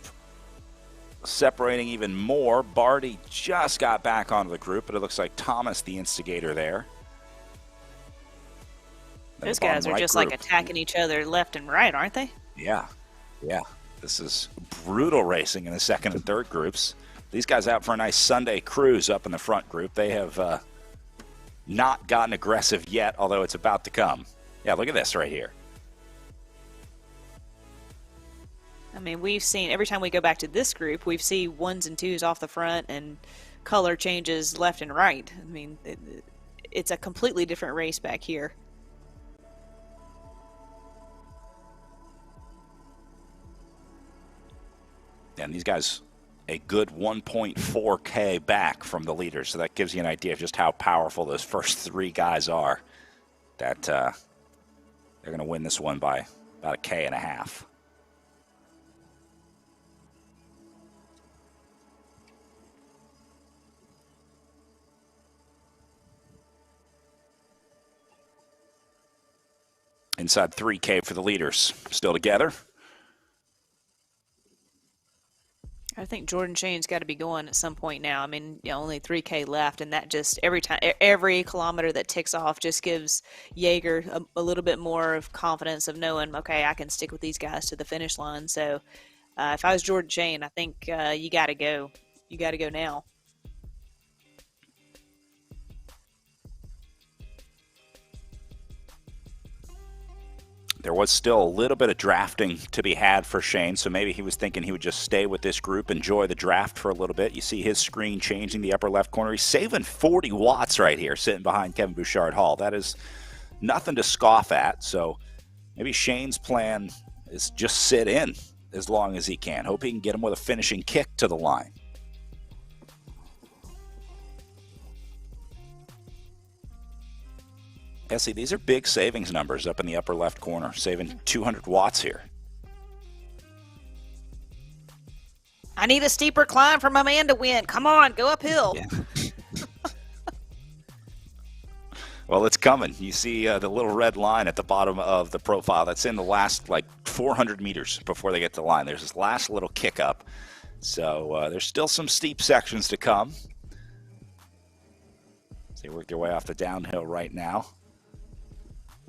separating even more. Barty just got back onto the group, but it looks like Thomas, the instigator there. Those guys are just like attacking each other left and right, aren't they? Yeah. This is brutal racing in the 2nd and 3rd groups. These guys out for a nice Sunday cruise up in the front group. They have not gotten aggressive yet, although it's about to come. Yeah, look at this right here. I mean, we've seen, every time we go back to this group, we've seen 1s and 2s off the front and color changes left and right. I mean, it's a completely different race back here. And these guys, a good 1.4K back from the leaders. So that gives you an idea of just how powerful those first 3 guys are. That they're going to win this one by about 1.5 K. Inside 3K for the leaders. Still together. I think Jordan Shane's got to be going at some point now. I mean, only 3K left, and that just every kilometer that ticks off just gives Jaeger a little bit more of confidence of knowing, okay, I can stick with these guys to the finish line. So if I was Jordan Shane, I think you got to go. You got to go now. There was still a little bit of drafting to be had for Shane, so maybe he was thinking he would just stay with this group, enjoy the draft for a little bit. You see his screen changing the upper left corner. He's saving 40 watts right here, sitting behind Kevin Bouchard-Hall. That is nothing to scoff at, so maybe Shane's plan is just sit in as long as he can. Hope he can get him with a finishing kick to the line. Yeah, see, these are big savings numbers up in the upper left corner, saving 200 watts here. I need a steeper climb for my man to win. Come on, go uphill. Yeah. Well, it's coming. You see the little red line at the bottom of the profile. That's in the last, 400 meters before they get to the line. There's this last little kick up. So there's still some steep sections to come. So they work their way off the downhill right now.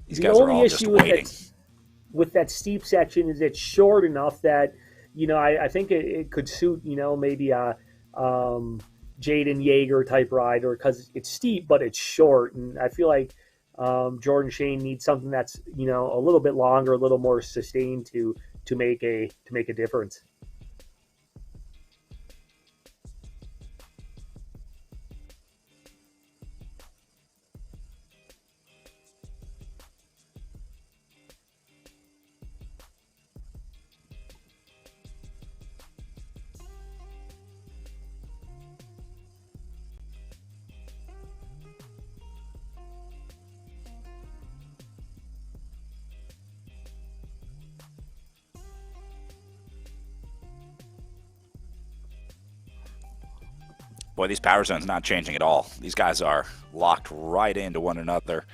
These guys are all just waiting. With that steep section is it's short enough that, I think it could suit, maybe a Jaden Jaeger type rider because it's steep, but it's short. And I feel like Jordan Shane needs something that's, a little bit longer, a little more sustained to make a difference. Boy, these power zones not changing at all. These guys are locked right into one another.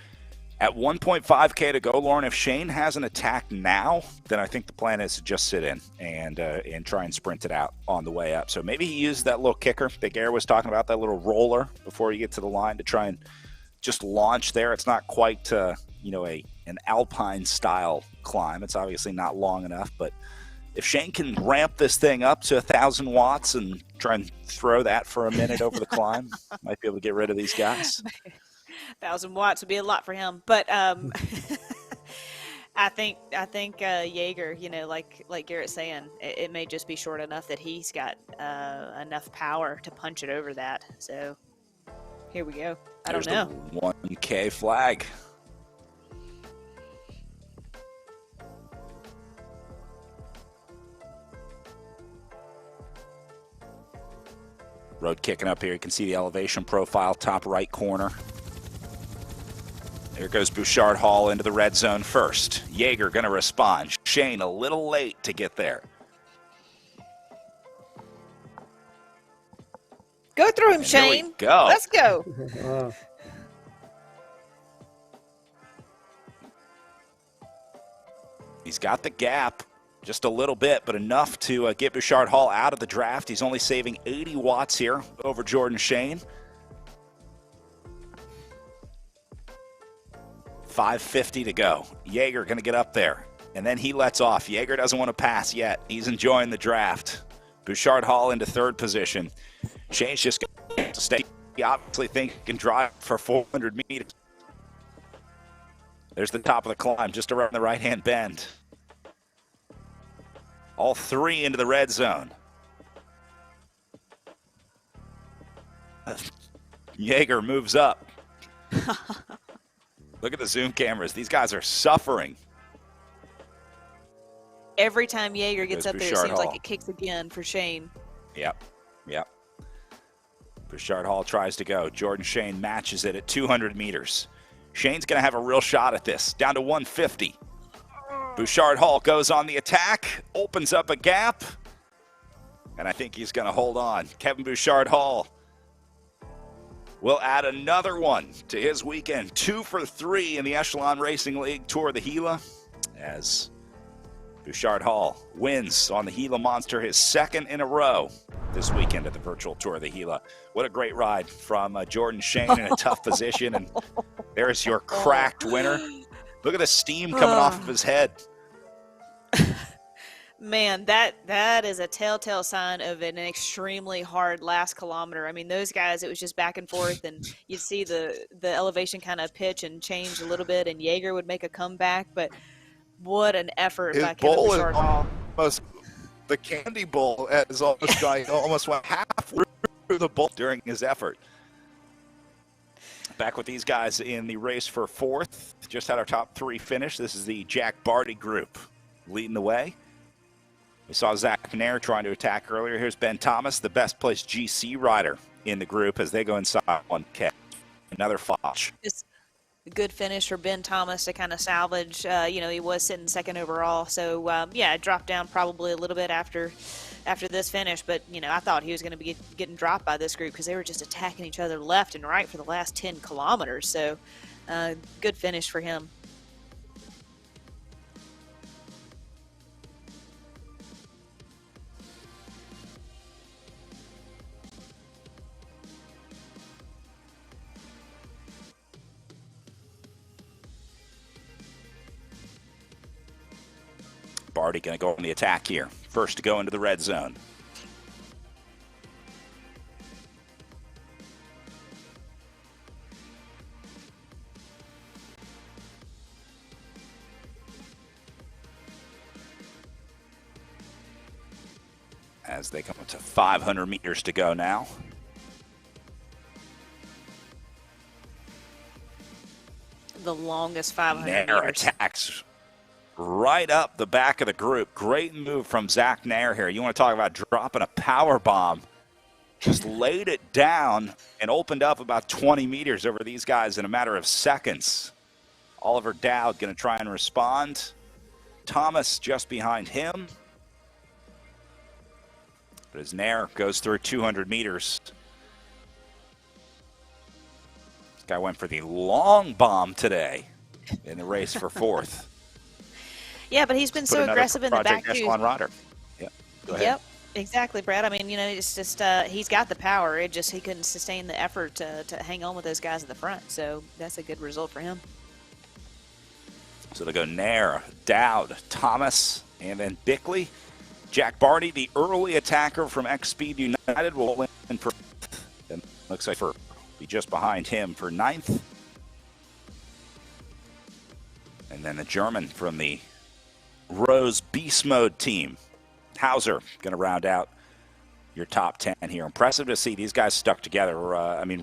At 1.5K to go, Lauren, if Shane has an attack now, then I think the plan is to just sit in and try and sprint it out on the way up. So maybe he used that little kicker that Gare was talking about, that little roller before you get to the line to try and just launch there. It's not quite, an Alpine-style climb. It's obviously not long enough, but if Shane can ramp this thing up to 1,000 watts and try and throw that for a minute over the climb, might be able to get rid of these guys. 1,000 watts would be a lot for him, but I think Jaeger, like Garrett's saying, it may just be short enough that he's got enough power to punch it over that. So here we go. I don't know. The 1K flag. Road kicking up here. You can see the elevation profile, top right corner. There goes Bouchard-Hall into the red zone first. Jaeger going to respond. Shane a little late to get there. Go through him, And Shane. here we go. Let's go. He's got the gap. Just a little bit, but enough to get Bouchard-Hall out of the draft. He's only saving 80 watts here over Jordan Shane. 5:50 to go. Jaeger going to get up there, and then he lets off. Jaeger doesn't want to pass yet. He's enjoying the draft. Bouchard-Hall into third position. Shane's just going to stay. He obviously thinks he can drive for 400 meters. There's the top of the climb, just around the right-hand bend. All three into the red zone. Jaeger moves up. Look at the zoom cameras. These guys are suffering. Every time Jaeger gets up there, it seems Bouchard-Hall. like it kicks again for Shane. Yep. Bouchard-Hall tries to go. Jordan Shane matches it at 200 meters. Shane's going to have a real shot at this. Down to 150. Bouchard-Hall goes on the attack, opens up a gap, and I think he's going to hold on. Kevin Bouchard-Hall will add another one to his weekend. 2 for 3 in the Echelon Racing League Tour of the Gila, as Bouchard Hall wins on the Gila Monster, his second in a row this weekend at the virtual tour of the Gila. What a great ride from Jordan Shane in a tough position. And there's your cracked winner. Look at the steam coming off of his head. Man, that is a telltale sign of an extremely hard last kilometer. I mean, those guys, it was just back and forth, and you'd see the elevation kind of pitch and change a little bit, and Jaeger would make a comeback. But what an effort His by Kevin bowl Bouchard is Hall. almost the candy bowl is almost almost went halfway through the bowl during his effort. Back with these guys in the race for fourth. Just had our top three finish. This is the Jack Barty group leading the way. We saw Zach Nair trying to attack earlier. Here's Ben Thomas, the best placed GC rider in the group as they go inside 1K. Another flash. Just a good finish for Ben Thomas to kind of salvage. He was sitting second overall. So, it dropped down probably a little bit after this finish. But, I thought he was going to be getting dropped by this group because they were just attacking each other left and right for the last 10 kilometers. So, good finish for him. Barty going to go on the attack here. First to go into the red zone. As they come up to 500 meters to go now. The longest 500 Nair meters. Attacks right up the back of the group. Great move from Zach Nair here. You want to talk about dropping a power bomb. Just laid it down and opened up about 20 meters over these guys in a matter of seconds. Oliver Dowd going to try and respond. Thomas just behind him. But as Nair goes through 200 meters, this guy went for the long bomb today in the race for fourth. Yeah, but he's been so aggressive in the back, too. Echelon rider. Yep. Go ahead. Yep, exactly, Brad. I mean, it's just he's got the power. He couldn't sustain the effort to hang on with those guys at the front. So that's a good result for him. So they go Nair, Dowd, Thomas, and then Bickley. Jack Barty, the early attacker from X Speed United, will win for fifth. And looks like for be just behind him for ninth. And then the German from the Rose Beast Mode team, Hauser, going to round out your top 10 here. Impressive to see these guys stuck together.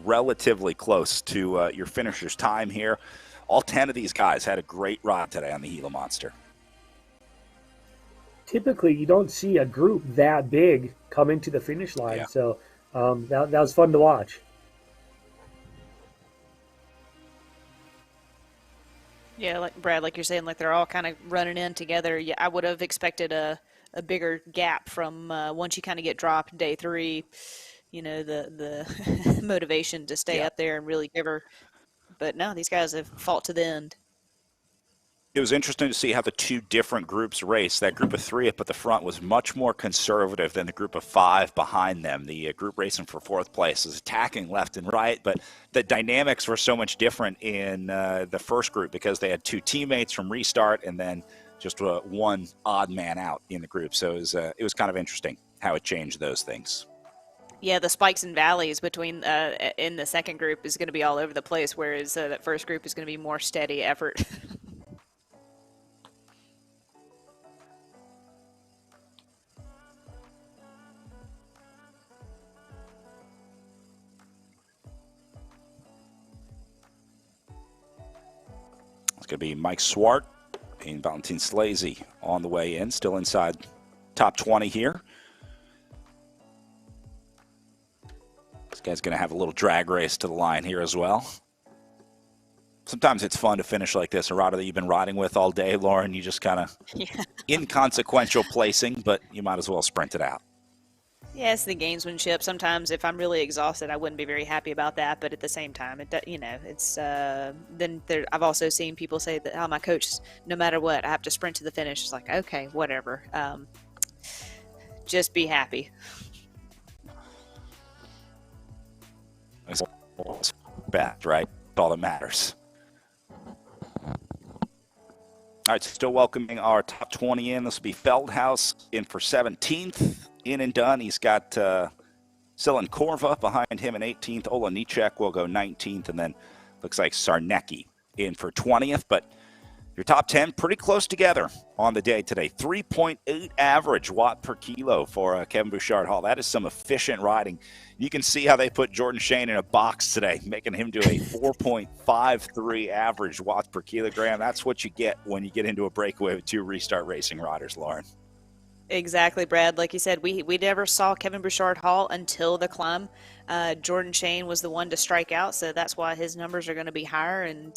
Relatively close to your finisher's time here. All 10 of these guys had a great ride today on the Gila Monster. Typically, you don't see a group that big come into the finish line. Yeah. So that was fun to watch. Yeah, like Brad, like you're saying, like they're all kind of running in together. Yeah, I would have expected a bigger gap from once you kind of get dropped day 3. The motivation to stay up there and really give her. But no, these guys have fought to the end. It was interesting to see how the two different groups raced. That group of 3 up at the front was much more conservative than the group of 5 behind them. The group racing for 4th place was attacking left and right, but the dynamics were so much different in the first group because they had 2 teammates from restart and then just one odd man out in the group. So it was kind of interesting how it changed those things. Yeah, the spikes and valleys between in the second group is going to be all over the place, whereas that first group is going to be more steady effort. It's going to be Mike Swart and Valentin Slazy on the way in, still inside top 20 here. This guy's going to have a little drag race to the line here as well. Sometimes it's fun to finish like this. A rider that you've been riding with all day, Lauren, you just kind of inconsequential placing, but you might as well sprint it out. Yeah, it's the gamesmanship. Sometimes, if I'm really exhausted, I wouldn't be very happy about that. But at the same time, it's then there. I've also seen people say that, "Oh, my coach, no matter what, I have to sprint to the finish." It's like, okay, whatever. Just be happy. It's best, right? That's all that matters. All right, still welcoming our top 20 in. This will be Feldhaus in for 17th. In and done. He's got Silen Korva behind him in 18th. Olenichek will go 19th. And then looks like Sarnecki in for 20th. But your top 10 pretty close together on the day today. 3.8 average watt per kilo for Kevin Bouchard Hall. That is some efficient riding. You can see how they put Jordan Shane in a box today, making him do a 4.53 average watts per kilogram. That's what you get when you get into a breakaway with two restart racing riders, Lauren. Exactly, Brad. Like you said, we never saw Kevin Bouchard Hall until the climb. Jordan Shane was the one to strike out, so that's why his numbers are going to be higher. And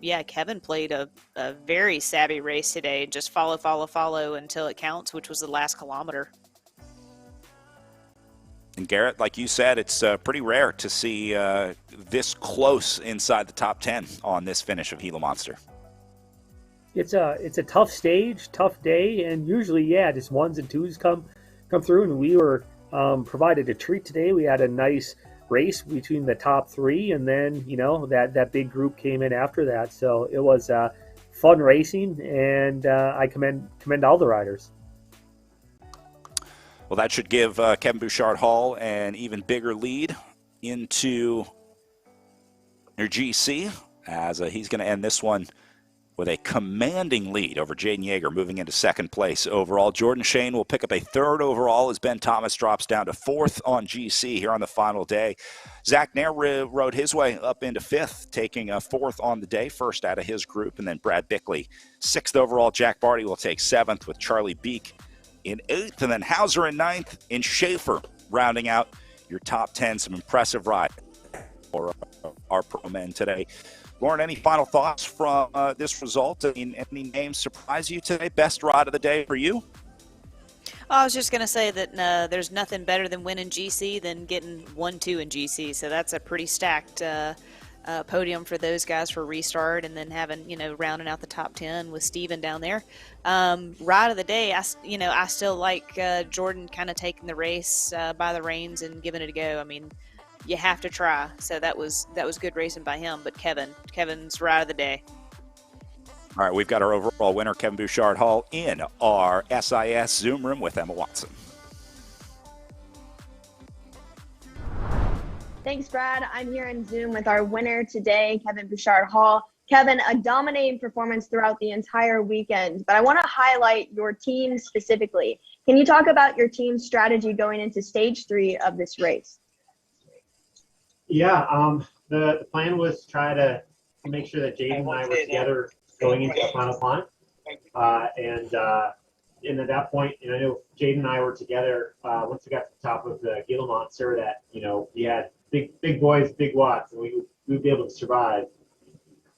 yeah, Kevin played a very savvy race today. Just follow until it counts, which was the last kilometer. And Garrett, like you said, it's pretty rare to see this close inside the top 10 on this finish of Gila Monster. It's a tough stage, tough day, and usually, yeah, just ones and twos come through. And we were provided a treat today. We had a nice race between the top three, and then that big group came in after that. So it was fun racing, and I commend all the riders. Well, that should give Kevin Bouchard Hall an even bigger lead into your GC, as he's going to end this one with a commanding lead over Jaden Yeager, moving into second place overall. Jordan Shane will pick up a third overall as Ben Thomas drops down to fourth on GC here on the final day. Zach Nair rode his way up into fifth, taking a fourth on the day, first out of his group. And then Brad Bickley, sixth overall. Jack Barty will take seventh with Charlie Beek in eighth. And then Hauser in ninth, and Schaefer rounding out your top 10. Some impressive ride for our pro men today. Lauren, any final thoughts from this result? I mean, any names surprise you today? Best ride of the day for you? I was just going to say that there's nothing better than winning GC than getting 1-2 in GC. So that's a pretty stacked podium for those guys for restart, and then having, rounding out the top 10 with Steven down there. Ride of the day, I still like Jordan kind of taking the race by the reins and giving it a go. I mean, you have to try. So that was good racing by him. But Kevin's ride of the day. All right, we've got our overall winner, Kevin Bouchard Hall, in our SIS Zoom room with Emma Watson. Thanks, Brad. I'm here in Zoom with our winner today, Kevin Bouchard Hall. Kevin, a dominating performance throughout the entire weekend, but I want to highlight your team specifically. Can you talk about your team's strategy going into stage 3 of this race? Yeah, the plan was to try to make sure that Jaden and I were together going into the final climb. And at that point, I know Jaden and I were together once we got to the top of the Gila Monster that, we had big boys, big watts, and we would be able to survive.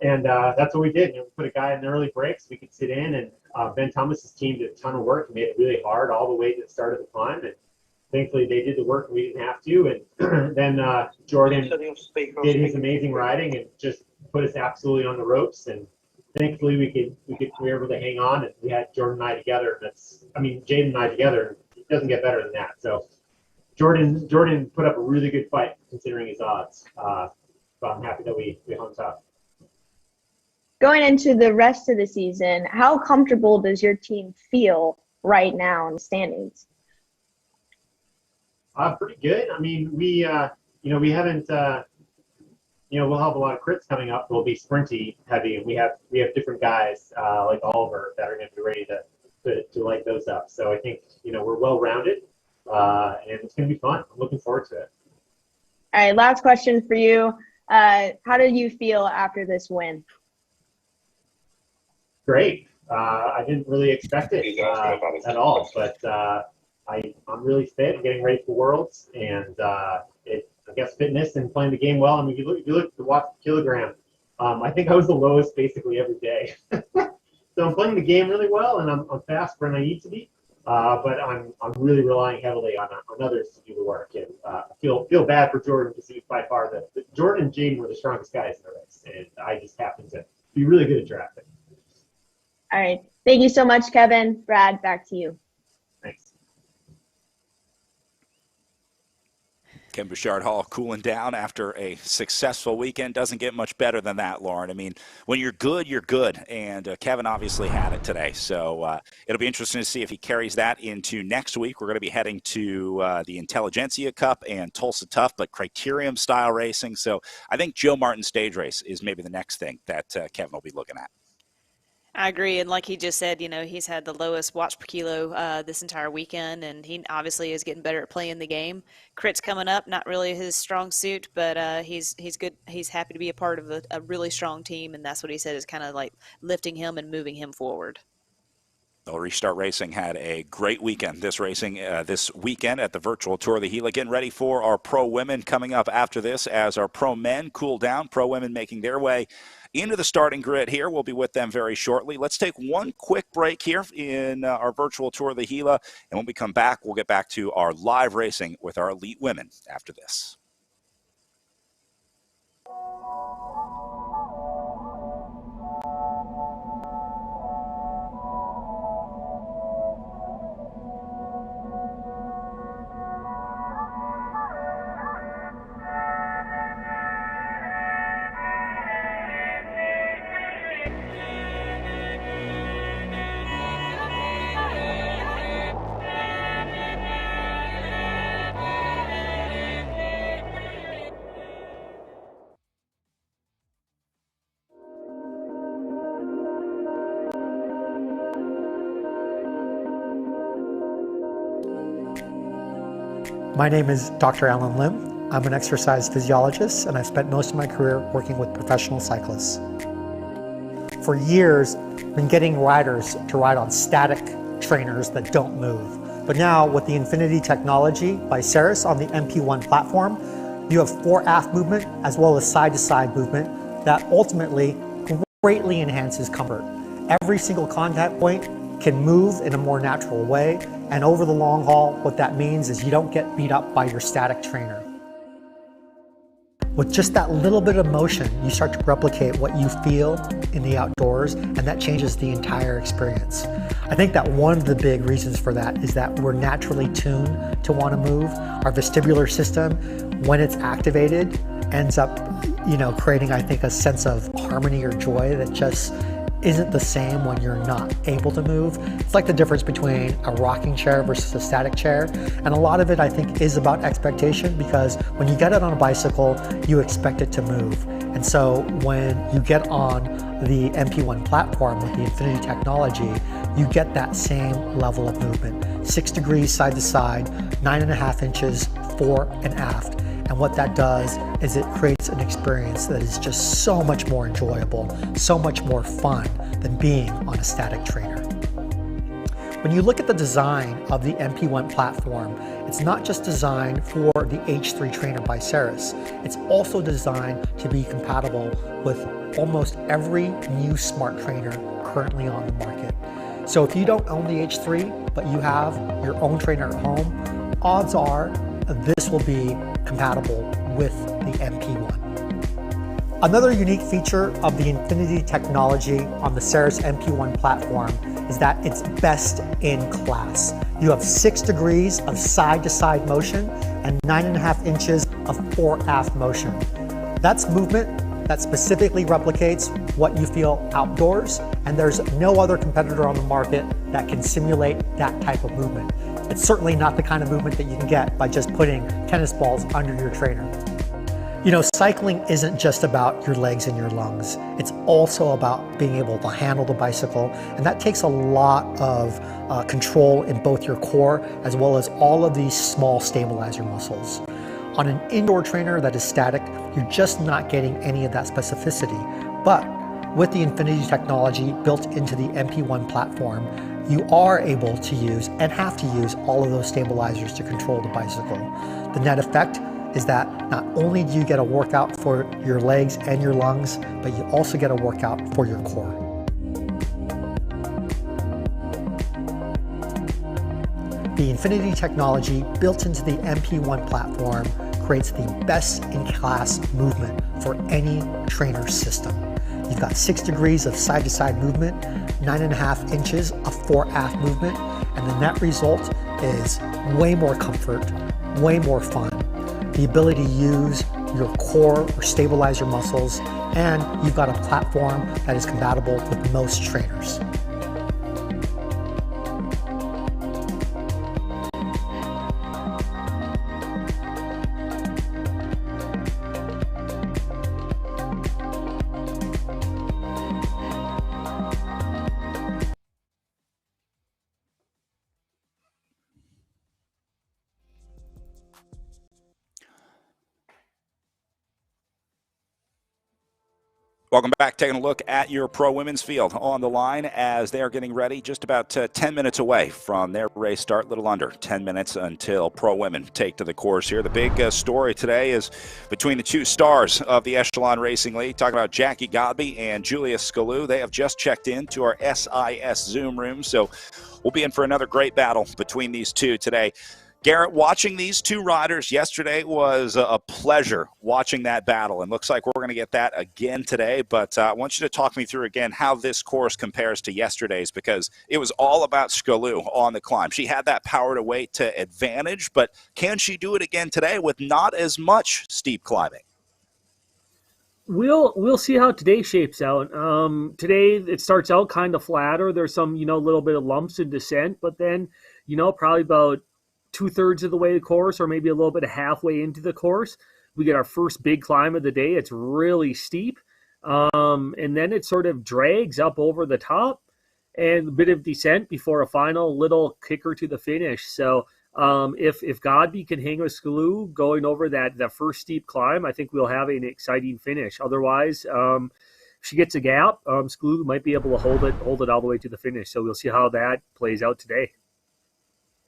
And that's what we did. We put a guy in the early breaks. We could sit in, and Ben Thomas's team did a ton of work and made it really hard all the way to the start of the climb. And thankfully, they did the work and we didn't have to. And then Jordan did his amazing riding and just put us absolutely on the ropes. And thankfully, we were able to hang on. And we had Jordan and I together. Jaden and I together. It doesn't get better than that. So Jordan put up a really good fight considering his odds. So I'm happy that we hung tough. Going into the rest of the season, how comfortable does your team feel right now in the standings? Pretty good. I mean, we haven't, we'll have a lot of crits coming up. We'll be sprinty heavy, and we have different guys like Oliver that are going to be ready to light those up. So I think, we're well rounded, and it's going to be fun. I'm looking forward to it. All right, last question for you. How did you feel after this win? Great. I didn't really expect it at all, but I'm really fit and getting ready for Worlds, and I guess fitness and playing the game well. I mean, if you look at the watts per kilogram, I think I was the lowest basically every day. So I'm playing the game really well, and I'm fast when I need to be. but I'm really relying heavily on others to do the work, and feel bad for Jordan because he's by far Jordan and Jaden were the strongest guys in the race, and I just happened to be really good at drafting. All right. Thank you so much, Kevin. Brad, back to you. Thanks. Ken Bouchard-Hall cooling down after a successful weekend. Doesn't get much better than that, Lauren. I mean, when you're good, you're good. And Kevin obviously had it today. So it'll be interesting to see if he carries that into next week. We're going to be heading to the Intelligentsia Cup and Tulsa Tough, but criterium style racing. So I think Joe Martin stage race is maybe the next thing that Kevin will be looking at. I agree, and like he just said, he's had the lowest watts per kilo this entire weekend, and he obviously is getting better at playing the game. Crit's coming up, not really his strong suit, but he's good. He's happy to be a part of a really strong team, and that's what he said is kind of like lifting him and moving him forward. Well, Restart Racing had a great weekend this weekend at the virtual tour of the Gila. Getting ready for our pro women coming up after this as our pro men cool down. Pro women making their way into the starting grid here. We'll be with them very shortly. Let's take one quick break here in our virtual tour of the Gila. And when we come back, we'll get back to our live racing with our elite women after this. My name is Dr. Alan Lim. I'm an exercise physiologist, and I've spent most of my career working with professional cyclists. For years, I've been getting riders to ride on static trainers that don't move. But now, with the Infinity technology by Ceres on the MP1 platform, you have fore-aft movement as well as side-to-side movement that ultimately greatly enhances comfort. Every single contact point can move in a more natural way, and over the long haul, what that means is you don't get beat up by your static trainer. With just that little bit of motion, you start to replicate what you feel in the outdoors, and that changes the entire experience. I think that one of the big reasons for that is that we're naturally tuned to want to move. Our vestibular system, when it's activated, ends up, creating, I think, a sense of harmony or joy that just isn't the same when you're not able to move. It's like the difference between a rocking chair versus a static chair. And a lot of it, I think, is about expectation, because when you get it on a bicycle, you expect it to move. And so when you get on the MP1 platform with the Infinity technology, you get that same level of movement. 6 degrees side to side, 9.5 inches fore and aft. And what that does is it creates an experience that is just so much more enjoyable, so much more fun than being on a static trainer. When you look at the design of the MP1 platform, it's not just designed for the H3 trainer by Ceres. It's also designed to be compatible with almost every new smart trainer currently on the market. So if you don't own the H3, but you have your own trainer at home, odds are this will be compatible with the MP1. Another unique feature of the Infinity technology on the Ceres MP1 platform is that it's best in class. You have 6 degrees of side-to-side motion and 9.5 inches of fore-aft motion. That's movement that specifically replicates what you feel outdoors, and there's no other competitor on the market that can simulate that type of movement. It's certainly not the kind of movement that you can get by just putting tennis balls under your trainer. Cycling isn't just about your legs and your lungs. It's also about being able to handle the bicycle, and that takes a lot of control in both your core as well as all of these small stabilizer muscles. On an indoor trainer that is static, you're just not getting any of that specificity. But with the Infinity technology built into the MP1 platform, you are able to use and have to use all of those stabilizers to control the bicycle. The net effect is that not only do you get a workout for your legs and your lungs, but you also get a workout for your core. The Infinity technology built into the MP1 platform creates the best-in-class movement for any trainer system. You've got 6 degrees of side-to-side movement, 9.5 inches of fore-aft movement, and the net result is way more comfort, way more fun, the ability to use your core or stabilize your muscles, and you've got a platform that is compatible with most trainers. Welcome back. Taking a look at your pro women's field on the line as they are getting ready, just about 10 minutes away from their race start, a little under 10 minutes until pro women take to the course here. The big story today is between the two stars of the Echelon Racing League, talking about Jackie Godby and Julia Skalou. They have just checked into our SIS Zoom room, so we'll be in for another great battle between these two today. Garrett, watching these two riders yesterday was a pleasure watching that battle, and looks like we're going to get that again today. But I want you to talk me through again how this course compares to yesterday's, because it was all about Skalou on the climb. She had that power to weight to advantage, but can she do it again today with not as much steep climbing? We'll see how today shapes out. Today it starts out kind of flatter. There's some little bit of lumps in descent, but then probably about 2/3 of the way to the course, or maybe a little bit of halfway into the course, we get our first big climb of the day. It's really steep, and then it sort of drags up over the top, and a bit of descent before a final little kicker to the finish. So if Godby can hang with Skalou going over that first steep climb, I think we'll have an exciting finish. Otherwise, if she gets a gap, Skalou might be able to hold it all the way to the finish. So we'll see how that plays out today.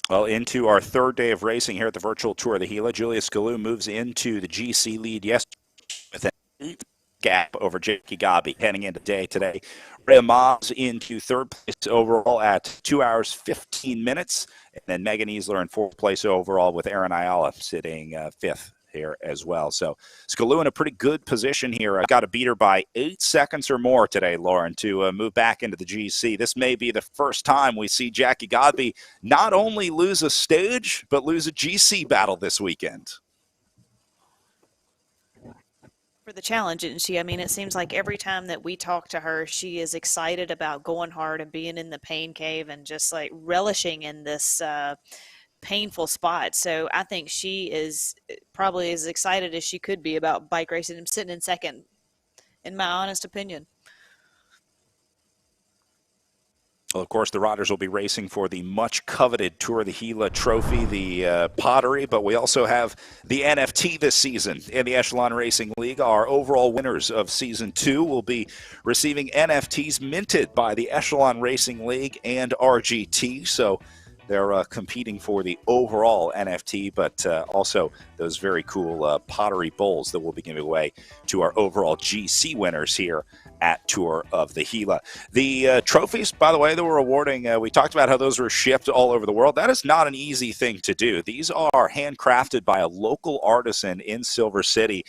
Well, into our third day of racing here at the virtual Tour of the Gila, Julia Skalou moves into the GC lead yesterday with an 8 gap over Jackie Godby heading into day today. Rhea Mobbs into third place overall at 2 hours 15 minutes, and then Megan Easler in fourth place overall with Erin Ayala sitting fifth here as well. So Skalou in a pretty good position here. I got to beat her by 8 seconds or more today, Lauren, to move back into the GC. This may be the first time we see Jackie Godby not only lose a stage, but lose a GC battle this weekend. For the challenge, isn't she? I mean, it seems like every time that we talk to her, she is excited about going hard and being in the pain cave and just like relishing in this painful spot. So I think she is probably as excited as she could be about bike racing and sitting in second, in my honest opinion. Well, of course, the riders will be racing for the much-coveted Tour of the Gila trophy, the pottery, but we also have the NFT this season in the Echelon Racing League. Our overall winners of Season 2 will be receiving NFTs minted by the Echelon Racing League and RGT, so they're competing for the overall NFT, but also those very cool pottery bowls that we'll be giving away to our overall GC winners here at Tour of the Gila. The trophies, by the way, that we're awarding, we talked about how those were shipped all over the world. That is not an easy thing to do. These are handcrafted by a local artisan in Silver City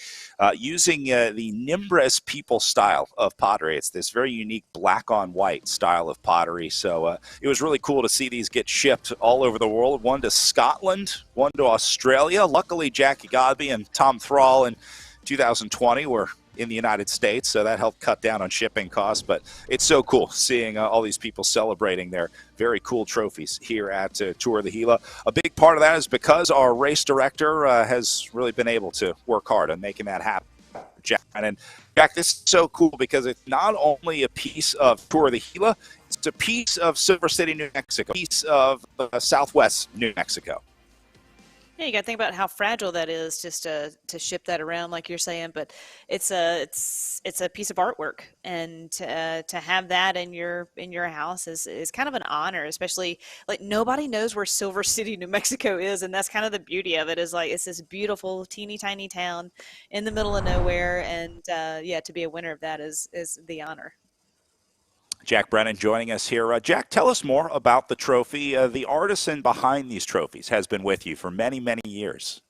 using the Nimbres people style of pottery. It's this very unique black on white style of pottery. So it was really cool to see these get shipped all over the world. One to Scotland, one to Australia. Luckily, Jackie Godby and Tom Thrall in 2020 were in the United States, so that helped cut down on shipping costs. But it's so cool seeing all these people celebrating their very cool trophies here at Tour of the Gila. A big part of that is because our race director has really been able to work hard on making that happen. Jack, and Jack, this is so cool because it's not only a piece of Tour of the Gila, it's a piece of Silver City, New Mexico, a piece of Southwest New Mexico. Yeah, you got to think about how fragile that is just to ship that around, like you're saying. But it's a piece of artwork, and to have that in your house is kind of an honor. Especially like nobody knows where Silver City, New Mexico is, and that's kind of the beauty of it. Is like it's this beautiful, teeny tiny town in the middle of nowhere, and yeah, to be a winner of that is the honor. Jack Brennan joining us here. Jack, tell us more about the trophy. The artisan behind these trophies has been with you for many, many years.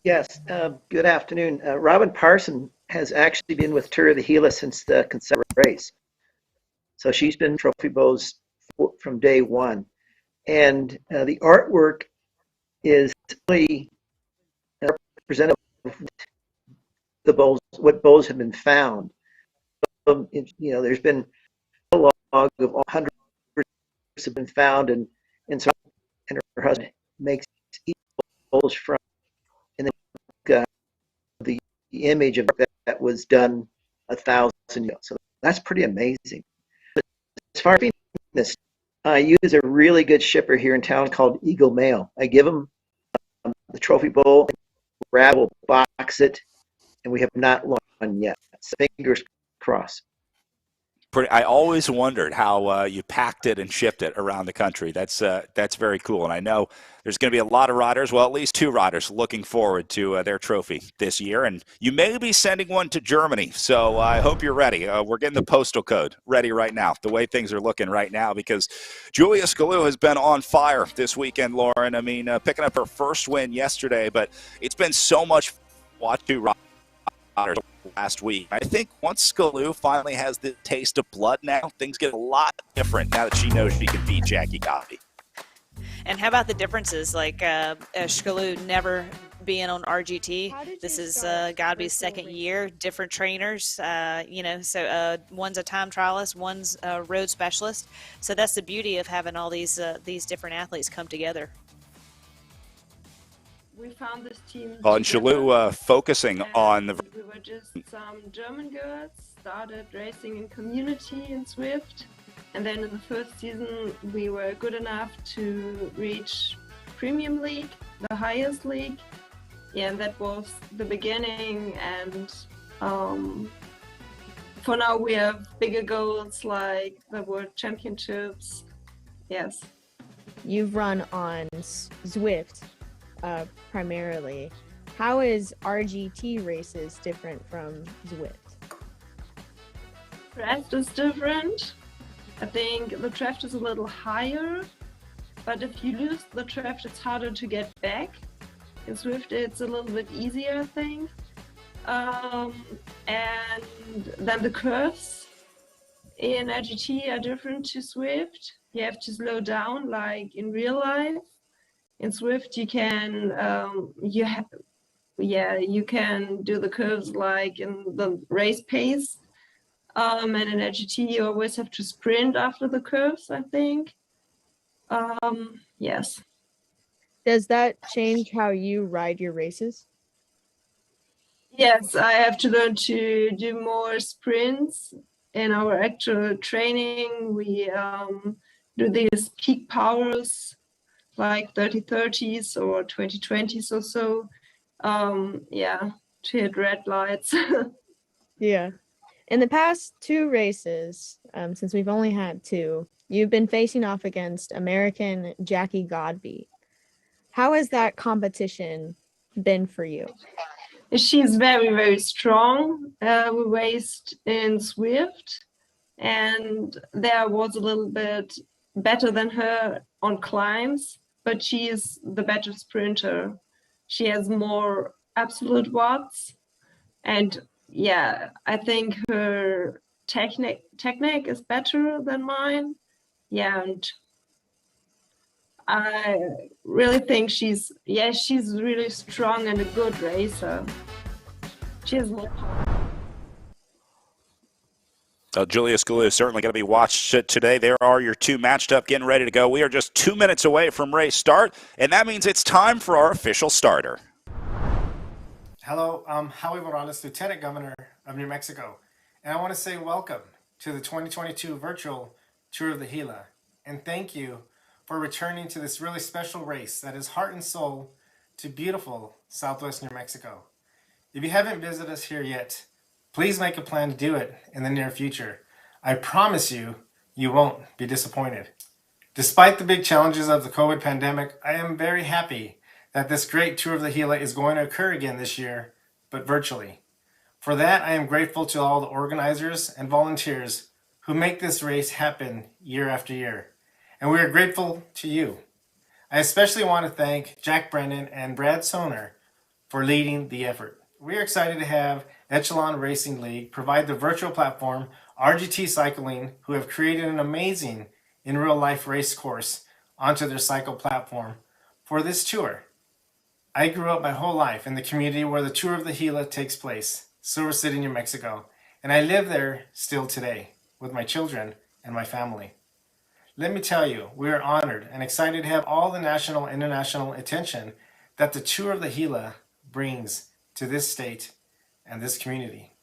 Yes, good afternoon. Robin Parson has actually been with Tour of the Gila since the concept race. So she's been trophy bows from day one. And the artwork is really representative of the bows, what bows have been found. There's been a log of hundreds have been found, and so and her husband makes each bows from, and then the image of that was done 1,000 years ago. So that's pretty amazing. As far as this, I use a really good shipper here in town called Eagle Mail. I give them the trophy bowl, Brad will box it, and we have not lost one yet. So fingers crossed. I always wondered how you packed it and shipped it around the country. That's very cool. And I know there's going to be a lot of riders, well, at least 2 riders, looking forward to their trophy this year. And you may be sending one to Germany, so I hope you're ready. We're getting the postal code ready right now, the way things are looking right now, because Julia Scalu has been on fire this weekend, Lauren. I mean, picking up her first win yesterday, but it's been so much fun to watch 2 riders last week. I think once Scalu finally has the taste of blood now, things get a lot different now that she knows she can beat Jackie Godby. And how about the differences? Like Scalu never being on RGT. This is Godby's second year. Different trainers, so one's a time trialist, one's a road specialist. So that's the beauty of having all these different athletes come together. We found this team. And Scalu focusing on the. We were just some German girls, started racing in community in Swift, and then in the first season we were good enough to reach Premium League, the highest league. Yeah, and that was the beginning. And for now we have bigger goals like the World Championships. Yes. You've run on Zwift. Primarily. How is RGT races different from Zwift? Draft is different. I think the draft is a little higher, but if you lose the draft, it's harder to get back. In Zwift, it's a little bit easier, I think. And then the curves in RGT are different to Zwift. You have to slow down, like in real life. In Zwift, you can you can do the curves like in the race pace, and in RGT you always have to sprint after the curves, I think. Yes. Does that change how you ride your races? Yes, I have to learn to do more sprints in our actual training. We do these peak powers, like 30-30s or 20-20s or so. To hit red lights. Yeah. In the past 2 races, since we've only had 2, you've been facing off against American Jackie Godby. How has that competition been for you? She's very, very strong. We raced in Swift, and there was a little bit better than her on climbs, but she is the better sprinter. She has more absolute watts, and I think her technique is better than mine. Yeah, and I really think she's really strong and a good racer. She has more power. Julia Scalu is certainly going to be watched today. There are your 2 matched up, getting ready to go. We are just 2 minutes away from race start, and that means it's time for our official starter. Hello, I'm Howie Morales, Lieutenant Governor of New Mexico, and I want to say welcome to the 2022 virtual Tour of the Gila, and thank you for returning to this really special race that is heart and soul to beautiful Southwest New Mexico. If you haven't visited us here yet, please make a plan to do it in the near future. I promise you, you won't be disappointed. Despite the big challenges of the COVID pandemic, I am very happy that this great Tour of the Gila is going to occur again this year, but virtually. For that, I am grateful to all the organizers and volunteers who make this race happen year after year. And we are grateful to you. I especially want to thank Jack Brennan and Brad Soner for leading the effort. We are excited to have Echelon Racing League provide the virtual platform RGT Cycling, who have created an amazing in real life race course onto their cycle platform for this tour. I grew up my whole life in the community where the Tour of the Gila takes place, Silver City, New Mexico, and I live there still today with my children and my family. Let me tell you, we are honored and excited to have all the national and international attention that the Tour of the Gila brings to this state and this community.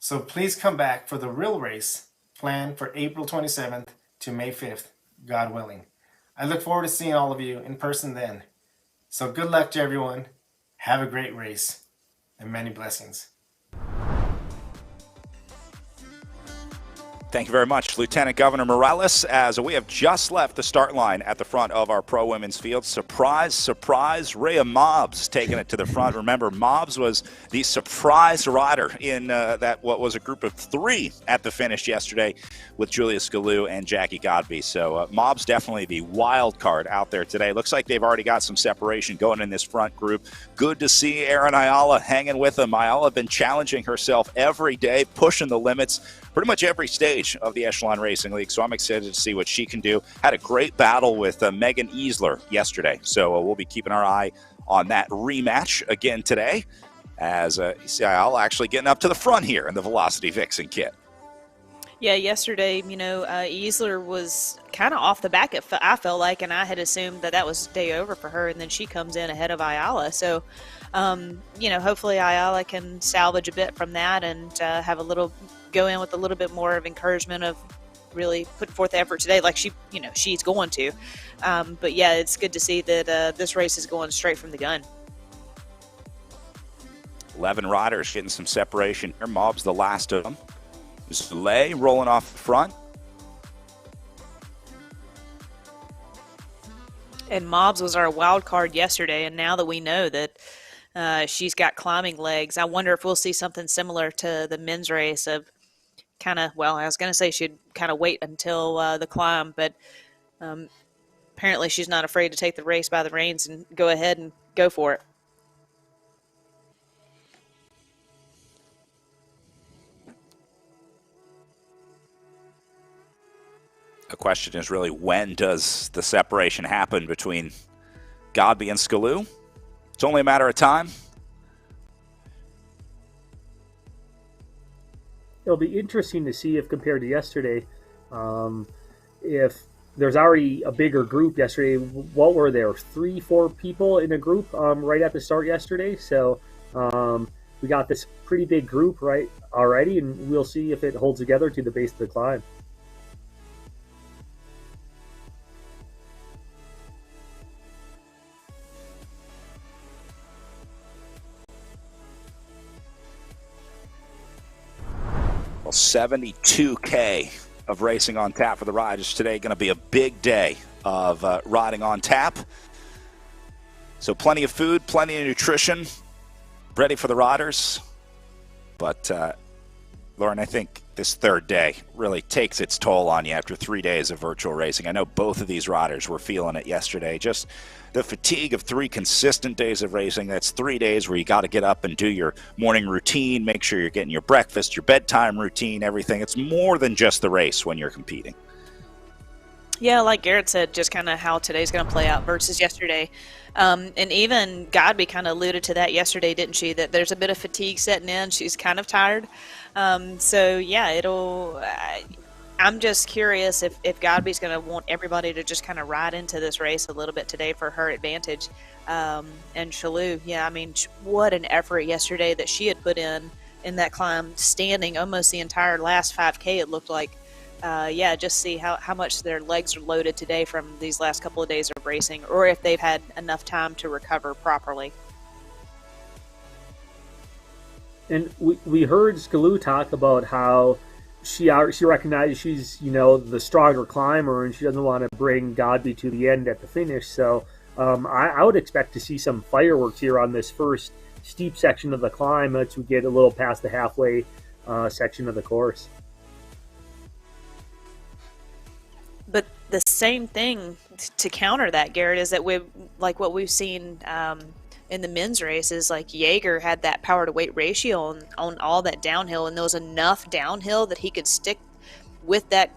So please come back for the real race planned for April 27th to May 5th, God willing. I look forward to seeing all of you in person then. So good luck to everyone. Have a great race and many blessings. Thank you very much, Lieutenant Governor Morales, as we have just left the start line at the front of our pro women's field. Surprise, surprise, Rhea Mobbs taking it to the front. Remember, Mobbs was the surprise rider in what was a group of 3 at the finish yesterday with Julia Scalu and Jackie Godby. So Mobbs definitely the wild card out there today. Looks like they've already got some separation going in this front group. Good to see Erin Ayala hanging with them. Ayala been challenging herself every day, pushing the limits pretty much every stage of the Echelon Racing League, so I'm excited to see what she can do. Had a great battle with Megan Easler yesterday, so we'll be keeping our eye on that rematch again today as I'll actually getting up to the front here in the Velocity Vixen kit. Yeah, yesterday, Easler was kind of off the back, I felt like, and I had assumed that was day over for her, and then she comes in ahead of Ayala. So, hopefully Ayala can salvage a bit from that and go in with a little bit more of encouragement of really putting forth the effort today like she's going to. But yeah, it's good to see that this race is going straight from the gun. 11 riders getting some separation here. Mobbs the last of them. Soleil rolling off the front. And Mobbs was our wild card yesterday, and now that we know that she's got climbing legs, I wonder if we'll see something similar to the men's race of I was going to say she'd kind of wait until the climb, but apparently she's not afraid to take the race by the reins and go ahead and go for it. The question is really, when does the separation happen between Godby and Scalu? It's only a matter of time. It'll be interesting to see if, compared to yesterday, if there's already a bigger group yesterday. What were there? 3-4 people in a group right at the start yesterday. So we got this pretty big group right already, and we'll see if it holds together to the base of the climb. Well, 72K of racing on tap for the riders today. Going to be a big day of riding on tap. So plenty of food, plenty of nutrition, ready for the riders. But, Lauren, I think this third day really takes its toll on you after 3 days of virtual racing. I know both of these riders were feeling it yesterday. Just the fatigue of 3 consistent days of racing. That's 3 days where you got to get up and do your morning routine, make sure you're getting your breakfast, your bedtime routine, everything. It's more than just the race when you're competing. Yeah, like Garrett said, just kind of how today's going to play out versus yesterday. And even Godby kind of alluded to that yesterday, didn't she? That there's a bit of fatigue setting in. She's kind of tired. So, yeah, I'm just curious if Godby's going to want everybody to just kind of ride into this race a little bit today for her advantage. And Scalu, yeah, I mean, what an effort yesterday that she had put in that climb, standing almost the entire last 5K, it looked like. Just see how much their legs are loaded today from these last couple of days of racing, or if they've had enough time to recover properly. And we heard Scalu talk about how she recognizes she's the stronger climber, and she doesn't want to bring Godby to the end at the finish. So I would expect to see some fireworks here on this first steep section of the climb once we get a little past the halfway section of the course. But the same thing to counter that, Garrett, is that like what we've seen in the men's races, like Jaeger had that power to weight ratio on all that downhill, and there was enough downhill that he could stick with that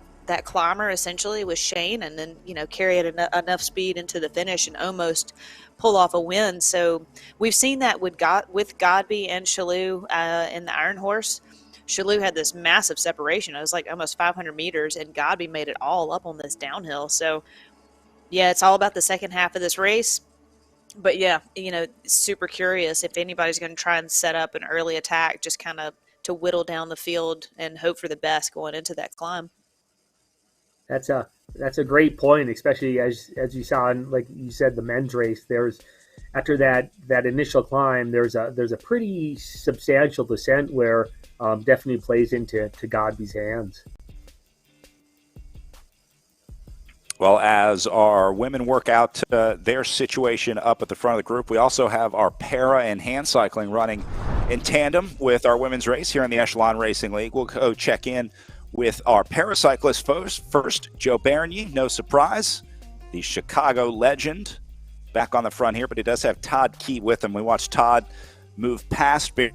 climber essentially with Shane, and then carry it enough speed into the finish and almost pull off a win. So we've seen that with Godby and Chalou in the Iron Horse. Chalou had this massive separation. It was like almost 500 meters, and Godby made it all up on this downhill. So, yeah, it's all about the second half of this race. But, yeah, super curious if anybody's going to try and set up an early attack, just kind of to whittle down the field and hope for the best going into that climb. That's a great point, especially as you saw in, like you said, the men's race. There's after that initial climb, there's a pretty substantial descent where definitely plays into Godby's hands. Well, as our women work out their situation up at the front of the group, we also have our para and hand cycling running in tandem with our women's race here in the Echelon Racing League. We'll go check in with our paracyclist first, Joe Bernier, no surprise, the Chicago legend, back on the front here, but he does have Todd Key with him. We watched Todd move past the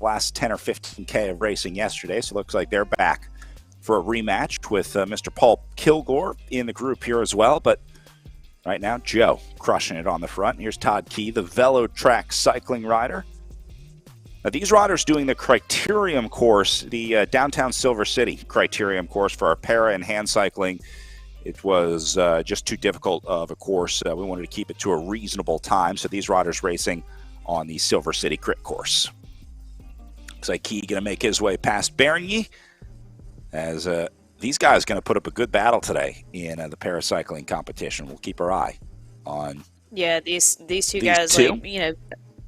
last 10 or 15K of racing yesterday, so it looks like they're back for a rematch with Mr. Paul Kilgore in the group here as well. But right now, Joe crushing it on the front. Here's Todd Key, the Velo Track cycling rider. Now, these riders doing the Criterium course, the downtown Silver City Criterium course for our para and hand cycling. It was just too difficult of a course. We wanted to keep it to a reasonable time, so these riders racing on the Silver City Crit course. Looks like Key going to make his way past Bernier, as these guys going to put up a good battle today in the paracycling competition. We'll keep our eye on. Yeah, these two guys, like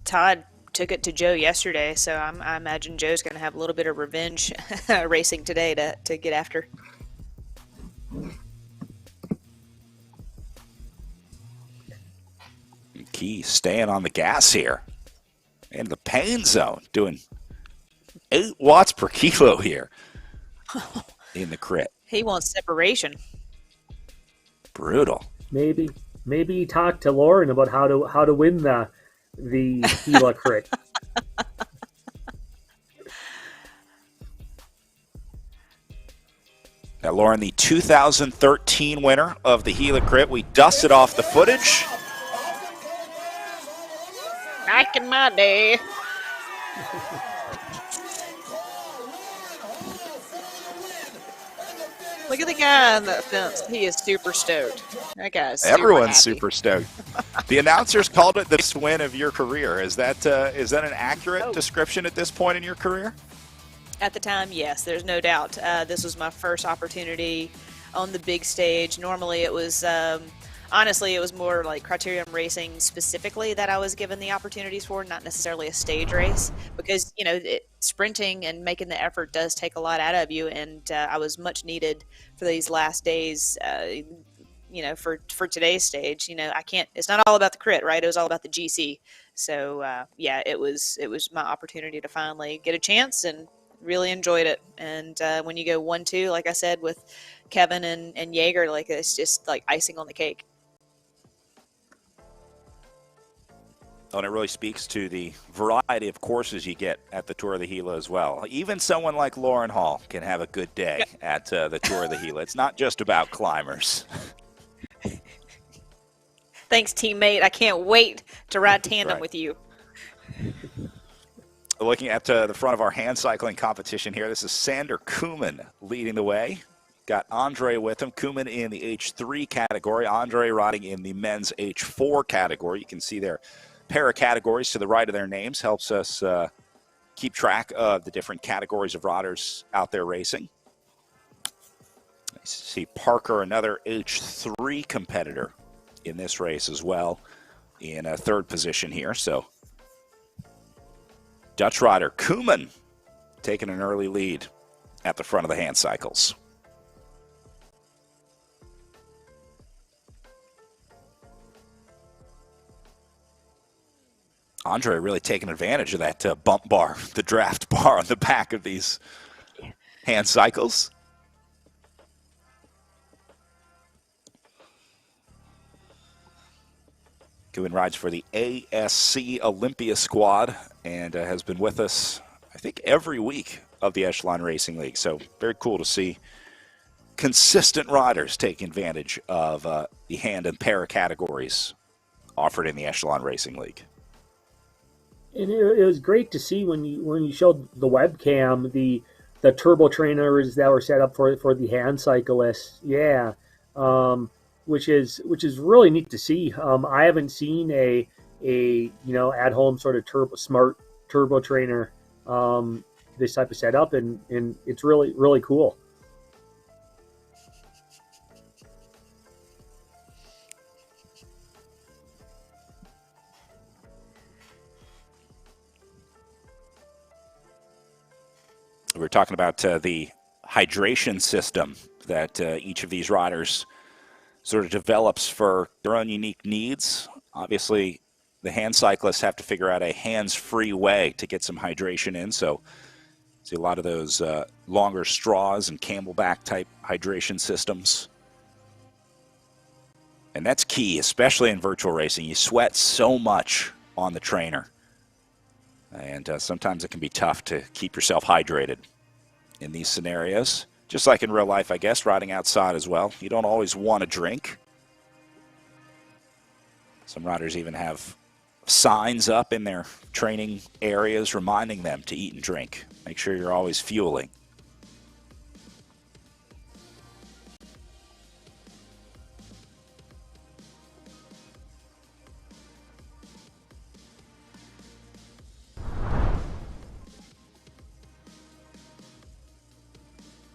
Todd took it to Joe yesterday, so I imagine Joe's going to have a little bit of revenge racing today to get after. Key staying on the gas here. In the pain zone, doing 8 watts per kilo here in the crit. He wants separation. Brutal. Maybe talk to Lauren about how to win the Gila crit. Now, Lauren, the 2013 winner of the Gila crit. We dusted off the footage. Back in my day. Look at the guy on the fence. He is super stoked. That guy's Everyone's happy. super stoked. The announcers called it the best win of your career. Is that an accurate description at this point in your career? At the time, yes, there's no doubt. This was my first opportunity on the big stage. Normally it was, honestly, it was more like Criterium Racing specifically that I was given the opportunities for, not necessarily a stage race, because, sprinting and making the effort does take a lot out of you, and I was much needed for these last days, for today's stage. It's not all about the crit, right? It was all about the GC. So, it was my opportunity to finally get a chance, and really enjoyed it. And when you go 1-2, like I said, with Kevin and Jaeger, like, it's just like icing on the cake. And it really speaks to the variety of courses you get at the Tour of the Gila as well. Even someone like Lauren Hall can have a good day at the Tour of the Gila. It's not just about climbers. Thanks, teammate. I can't wait to ride tandem with you. Looking at the front of our hand cycling competition here, this is Sander Koeman leading the way. Got Andre with him. Koeman in the H3 category. Andre riding in the men's H4 category. You can see their para categories to the right of their names. Helps us keep track of the different categories of riders out there racing. I see Parker, another H3 competitor in this race as well, in a third position here. So Dutch rider Koeman taking an early lead at the front of the hand cycles. Andre really taking advantage of that bump bar, the draft bar on the back of these hand cycles. Goodwin rides for the ASC Olympia squad and has been with us, I think, every week of the Echelon Racing League. So very cool to see consistent riders taking advantage of the hand and para categories offered in the Echelon Racing League. And it was great to see when you showed the webcam the turbo trainers that were set up for the hand cyclists. Yeah, which is really neat to see. I haven't seen a at home sort of smart turbo trainer this type of setup, and it's really cool. We were talking about the hydration system that each of these riders sort of develops for their own unique needs. Obviously, the hand cyclists have to figure out a hands-free way to get some hydration in. So see a lot of those longer straws and camelback type hydration systems. And that's key, especially in virtual racing. You sweat so much on the trainer. And sometimes it can be tough to keep yourself hydrated in these scenarios. Just like in real life, I guess, riding outside as well. You don't always want to drink. Some riders even have signs up in their training areas reminding them to eat and drink. Make sure you're always fueling.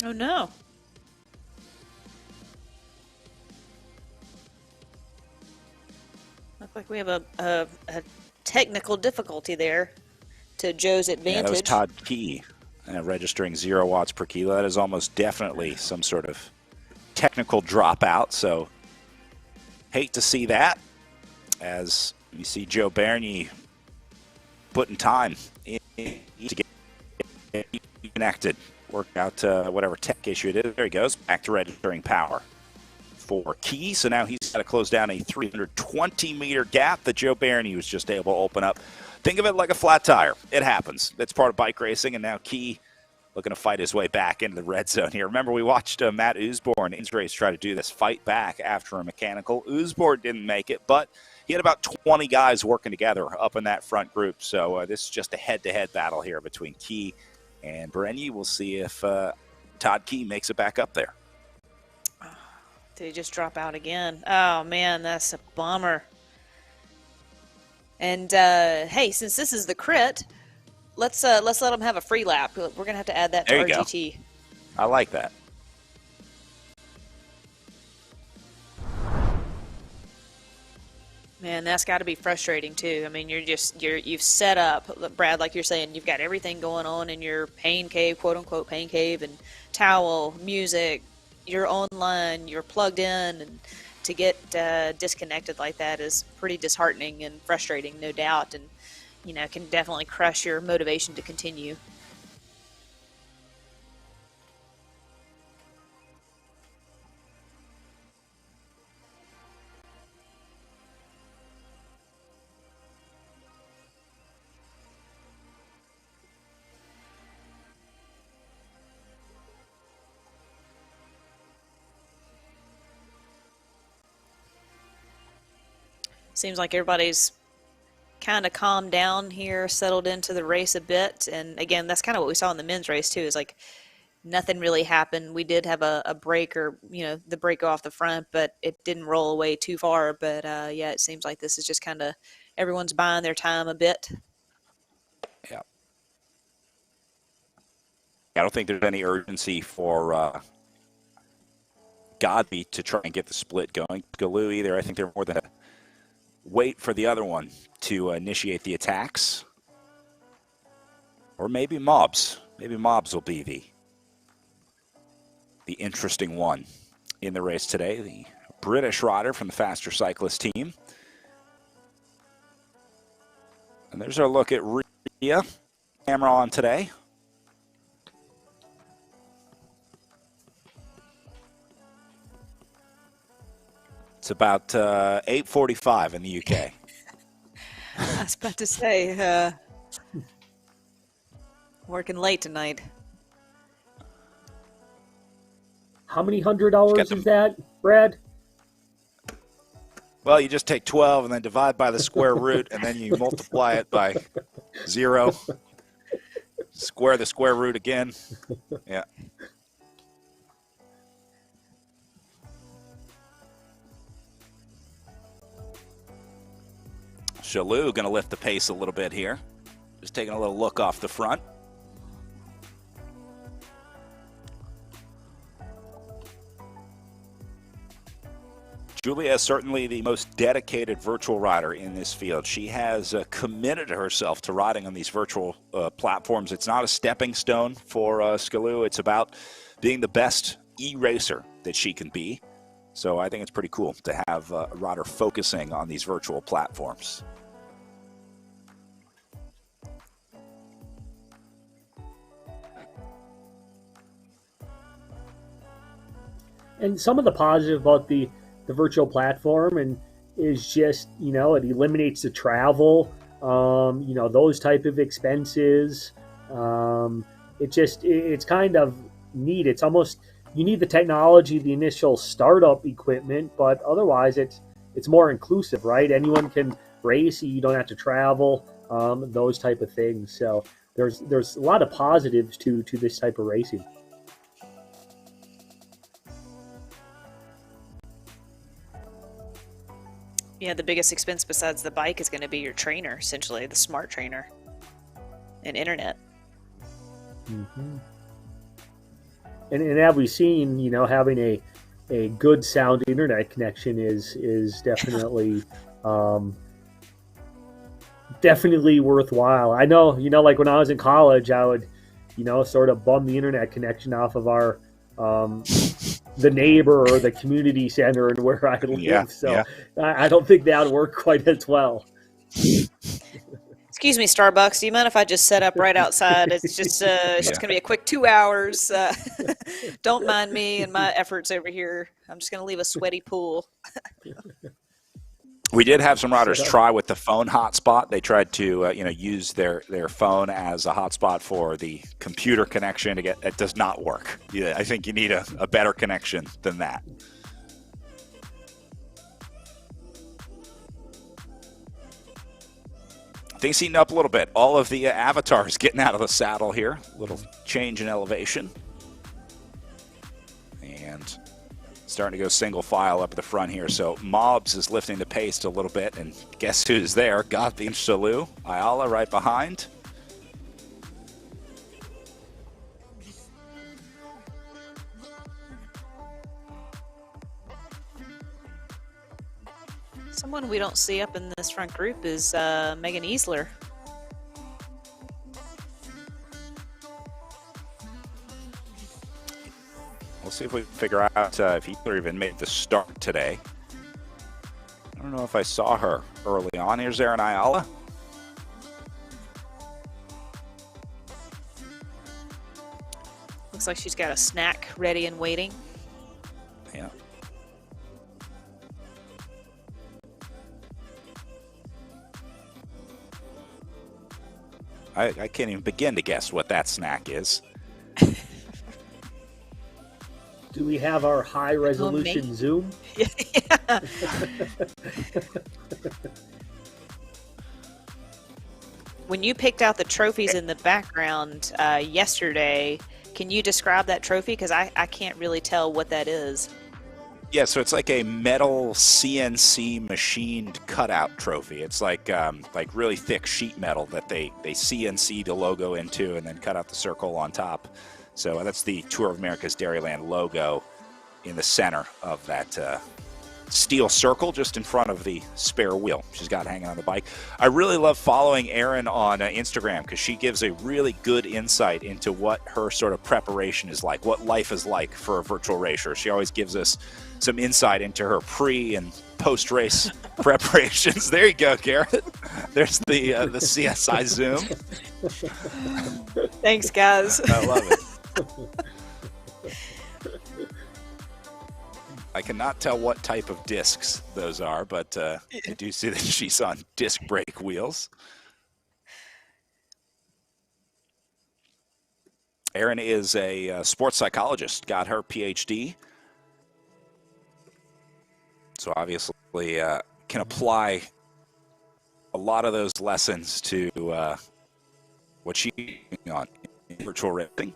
Oh no. Look like we have a technical difficulty there to Joe's advantage. Yeah, that was Todd Key registering 0 watts per kilo. That is almost definitely some sort of technical dropout. So hate to see that, as you see Joe Bernier putting time in to get connected. Work out whatever tech issue it is. There he goes, back to registering power for Key. So now he's got to close down a 320-meter gap that Joe Bernier was just able to open up. Think of it like a flat tire. It happens. It's part of bike racing, and now Key looking to fight his way back into the red zone here. Remember, we watched Matt Usborne in his race try to do this, fight back after a mechanical. Usborne didn't make it, but he had about 20 guys working together up in that front group. So this is just a head-to-head battle here between Key and Bernier. We'll see if Todd Key makes it back up there. Did he just drop out again? Oh, man, that's a bummer. And, hey, since this is the crit, let's let him have a free lap. We're going to have to add that to There you RGT. go. I like that. Man, that's got to be frustrating too. I mean, you've set up, Brad, like you're saying, you've got everything going on in your pain cave, quote unquote pain cave, and towel, music, you're online, you're plugged in, and to get disconnected like that is pretty disheartening and frustrating, no doubt, and can definitely crush your motivation to continue. Seems like everybody's kind of calmed down here, settled into the race a bit. And again, that's kind of what we saw in the men's race too, is like nothing really happened. We did have a break, or the break go off the front, but it didn't roll away too far. But yeah, it seems like this is just kind of everyone's buying their time a bit. Yeah. I don't think there's any urgency for Godby to try and get the split going. Galoo either. I think they're more than wait for the other one to initiate the attacks. Or maybe Mobs. Maybe Mobs will be the interesting one in the race today. The British rider from the Faster Cyclist team. And there's our look at Rhea. Camera on today. It's about 8:45 in the UK. I was about to say, working late tonight. How many $100 is that, Brad? Well, you just take 12 and then divide by the square root, and then you multiply it by 0. Square the square root again. Yeah. Shalou going to lift the pace a little bit here. Just taking a little look off the front. Julia is certainly the most dedicated virtual rider in this field. She has committed herself to riding on these virtual platforms. It's not a stepping stone for Shalou. It's about being the best e-racer that she can be. So I think it's pretty cool to have a rider focusing on these virtual platforms. And some of the positive about the virtual platform and is just, it eliminates the travel, those type of expenses. It's kind of neat. It's almost, you need the technology, the initial startup equipment, but otherwise it's more inclusive, right? Anyone can race, you don't have to travel, those type of things. So there's a lot of positives to this type of racing. Yeah, the biggest expense besides the bike is going to be your trainer, essentially, the smart trainer and internet. Mm-hmm. And have we seen, having a good sound internet connection is definitely definitely worthwhile. I know, like when I was in college, I would, sort of bum the internet connection off of our the neighbor or the community center and where I live. Yeah, so yeah. I don't think that would work quite as well. Excuse me, Starbucks. Do you mind if I just set up right outside? It's just going to be a quick 2 hours. Don't mind me and my efforts over here. I'm just going to leave a sweaty pool. We did have some riders try with the phone hotspot. They tried to, use their phone as a hotspot for the computer connection. It does not work. I think you need a better connection than that. Things heating up a little bit. All of the avatars getting out of the saddle here. A little change in elevation. And starting to go single file up at the front here. So Mobs is lifting the pace a little bit. And guess who's there? Gothi and Shalou. Ayala right behind. Someone we don't see up in this front group is Megan Easler. We'll see if we can figure out if Easler even made the start today. I don't know if I saw her early on. Here's Erin Ayala. Looks like she's got a snack ready and waiting. Yeah. I can't even begin to guess what that snack is. Do we have our high resolution Zoom? Yeah. When you picked out the trophies in the background yesterday, can you describe that trophy? Because I can't really tell what that is. Yeah, so it's like a metal CNC machined cutout trophy. It's like really thick sheet metal that they CNC the logo into and then cut out the circle on top. So that's the Tour of America's Dairyland logo in the center of that steel circle just in front of the spare wheel she's got hanging on the bike. I really love following Erin on Instagram because she gives a really good insight into what her sort of preparation is like, what life is like for a virtual racer. She always gives us some insight into her pre and post-race preparations. There you go, Garrett. There's the CSI Zoom. Thanks, guys. I love it. I cannot tell what type of discs those are, but I do see that she's on disc brake wheels. Erin is a sports psychologist, got her PhD. So obviously can apply a lot of those lessons to what she's on in virtual racing.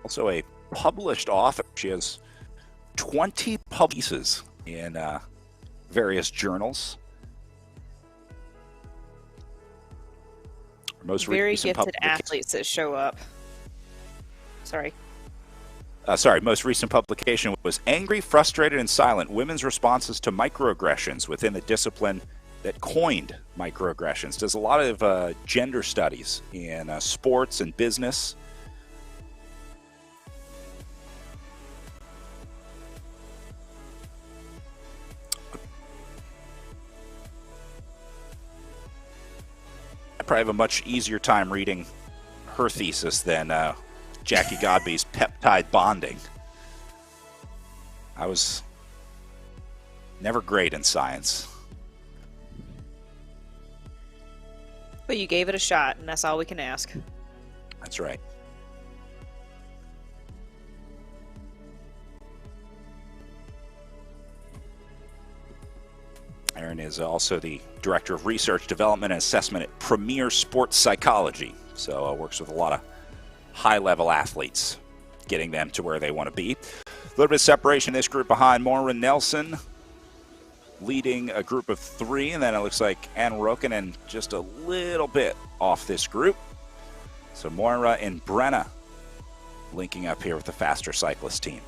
Also a published author. She has 20 pieces in various journals. Most very gifted athletes that show up. Most recent publication was Angry, Frustrated, and Silent, Women's Responses to Microaggressions within the discipline that coined microaggressions. Does a lot of gender studies in sports and business. I probably have a much easier time reading her thesis than Jackie Godby's peptide bonding. I was never great in science. But you gave it a shot, and that's all we can ask. That's right. Erin is also the Director of Research, Development, and Assessment at Premier Sports Psychology. So works with a lot of high-level athletes, getting them to where they want to be. A little bit of separation in this group behind Moira Nelson, leading a group of 3, and then it looks like Ann Rokkanen just a little bit off this group. So Moira and Brenna linking up here with the faster cyclist team.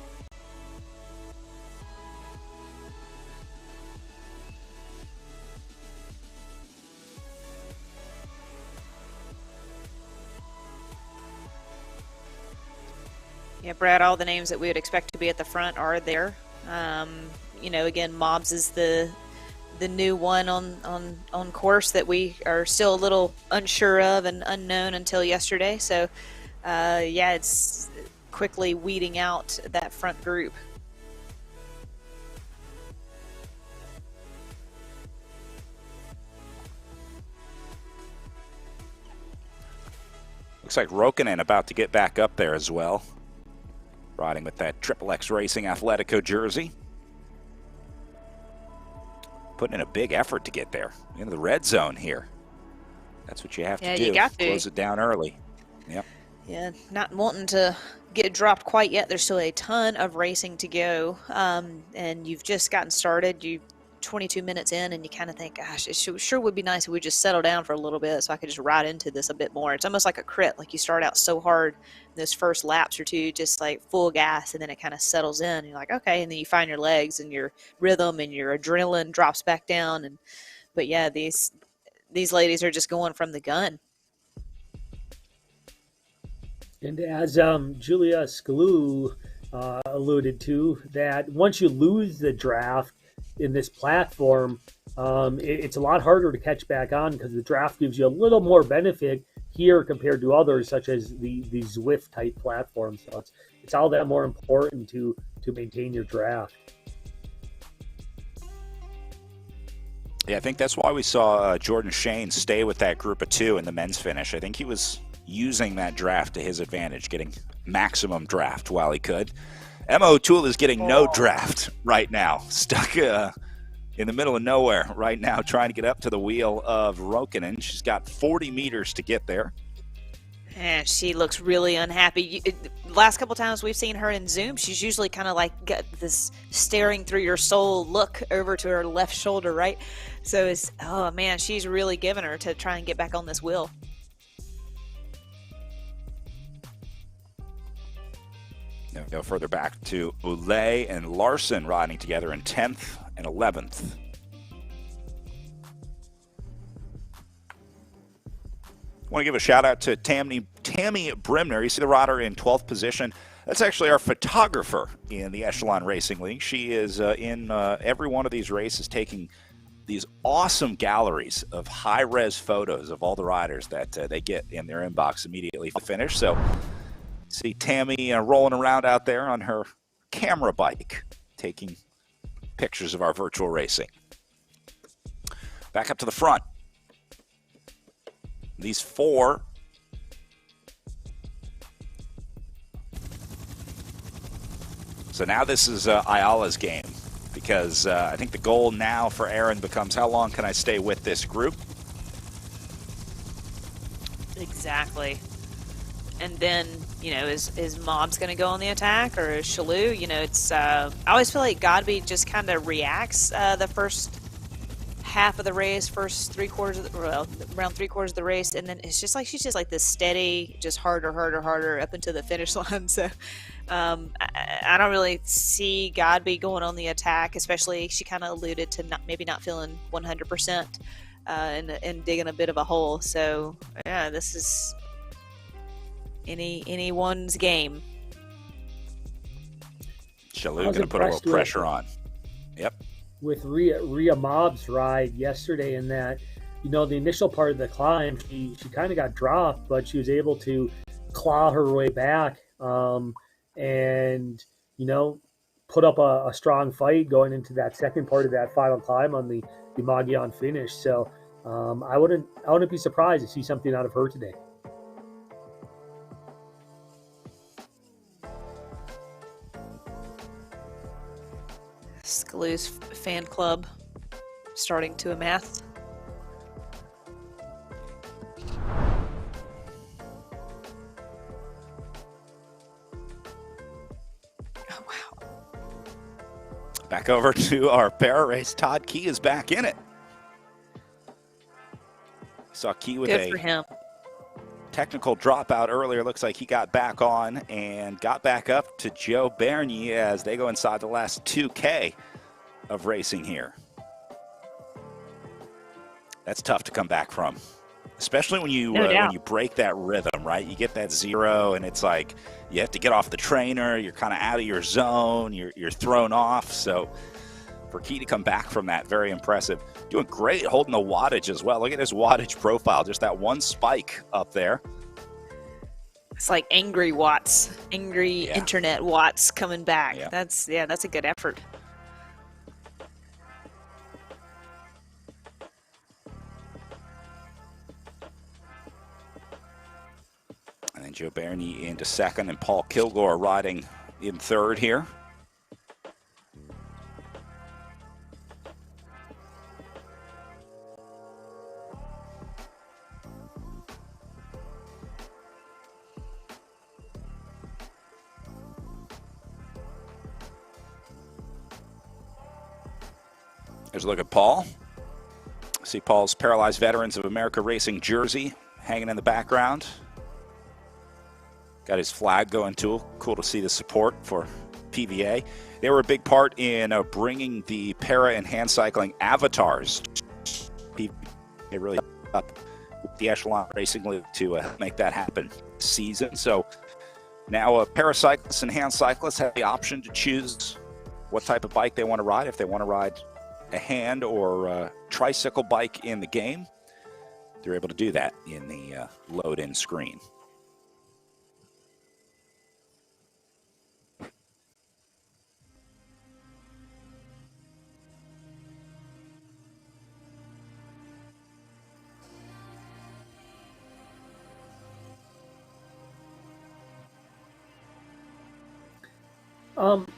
Yeah, Brad, all the names that we would expect to be at the front are there. Again, Mobs is the new one on course that we are still a little unsure of and unknown until yesterday. So, it's quickly weeding out that front group. Looks like Rokkanen about to get back up there as well, riding with that XXX Racing Athletico jersey. Putting in a big effort to get there into the red zone here. That's what you have to do. You got to close it down early. Yep. Yeah, not wanting to get dropped quite yet. There's still a ton of racing to go, and you've just gotten started. You 22 minutes in, and you kind of think, gosh, it sure would be nice if we just settle down for a little bit so I could just ride into this a bit more. It's almost like a crit. Like you start out so hard in those first laps or two, just like full gas, and then it kind of settles in. And you're like, okay, and then you find your legs and your rhythm and your adrenaline drops back down. But yeah, these ladies are just going from the gun. And as Julia Skalou alluded to, that once you lose the draft in this platform, it's a lot harder to catch back on because the draft gives you a little more benefit here compared to others, such as the Zwift type platforms. So it's all that more important to maintain your draft. Yeah, I think that's why we saw Jordan Shane stay with that group of 2 in the men's finish. I think he was using that draft to his advantage, getting maximum draft while he could. Emma O'Toole is getting no draft right now, stuck in the middle of nowhere right now, trying to get up to the wheel of Rokkanen. She's got 40 meters to get there. And she looks really unhappy. Last couple times we've seen her in Zoom, she's usually kind of like got this staring through your soul look over to her left shoulder, right? So she's really giving her to try and get back on this wheel. Go further back to Ulay and Larson riding together in 10th and 11th. I want to give a shout out to Tammy Brimner. You see the rider in 12th position. That's actually our photographer in the Echelon Racing League. She is in every one of these races taking these awesome galleries of high-res photos of all the riders that they get in their inbox immediately for the finish. So see Tammy rolling around out there on her camera bike, taking pictures of our virtual racing. Back up to the front. These four So now this is Ayala's game, because I think the goal now for Aaron becomes, how long can I stay with this group? Exactly. And then, you know, is Mob's going to go on the attack, or is Shalou? You know, it's I always feel like Godby just kind of reacts the first half of the race, first around 3/4 of the race, and then it's just like she's just like this steady, just harder up until the finish line. So I don't really see Godby going on the attack, especially she kind of alluded to maybe not feeling 100% and digging a bit of a hole. So yeah, this is anyone's game. Shalou going to put a little pressure on. Yep. With Rhea Mob's ride yesterday, in that, you know, the initial part of the climb, she kind of got dropped, but she was able to claw her way back and, you know, put up a strong fight going into that second part of that final climb on the Magyar finish. So I wouldn't be surprised to see something out of her today. Skalou's fan club starting to amass. Oh, wow. Back over to our para race. Todd Key is back in it. Saw Key with Good for him. Technical dropout earlier. Looks like he got back on and got back up to Joe Bernier as they go inside the last 2K of racing here. That's tough to come back from, especially when you break that rhythm, right? You get that zero and it's like you have to get off the trainer. You're kind of out of your zone. You're thrown off. So for Key to come back from that, very impressive. Doing great holding the wattage as well. Look at his wattage profile, just that one spike up there. It's like angry watts, internet watts coming back. Yeah. That's a good effort. And then Joe Bernier into second, and Paul Kilgore riding in third here. There's a look at Paul. See Paul's Paralyzed Veterans of America Racing jersey hanging in the background. Got his flag going too. Cool to see the support for PVA. They were a big part in bringing the para and hand cycling avatars. They really up the Echelon Racing League to make that happen this season. So now para cyclists and hand cyclists have the option to choose what type of bike they want to ride. If they want to ride a hand or tricycle bike in the game, they're able to do that in the load-in screen.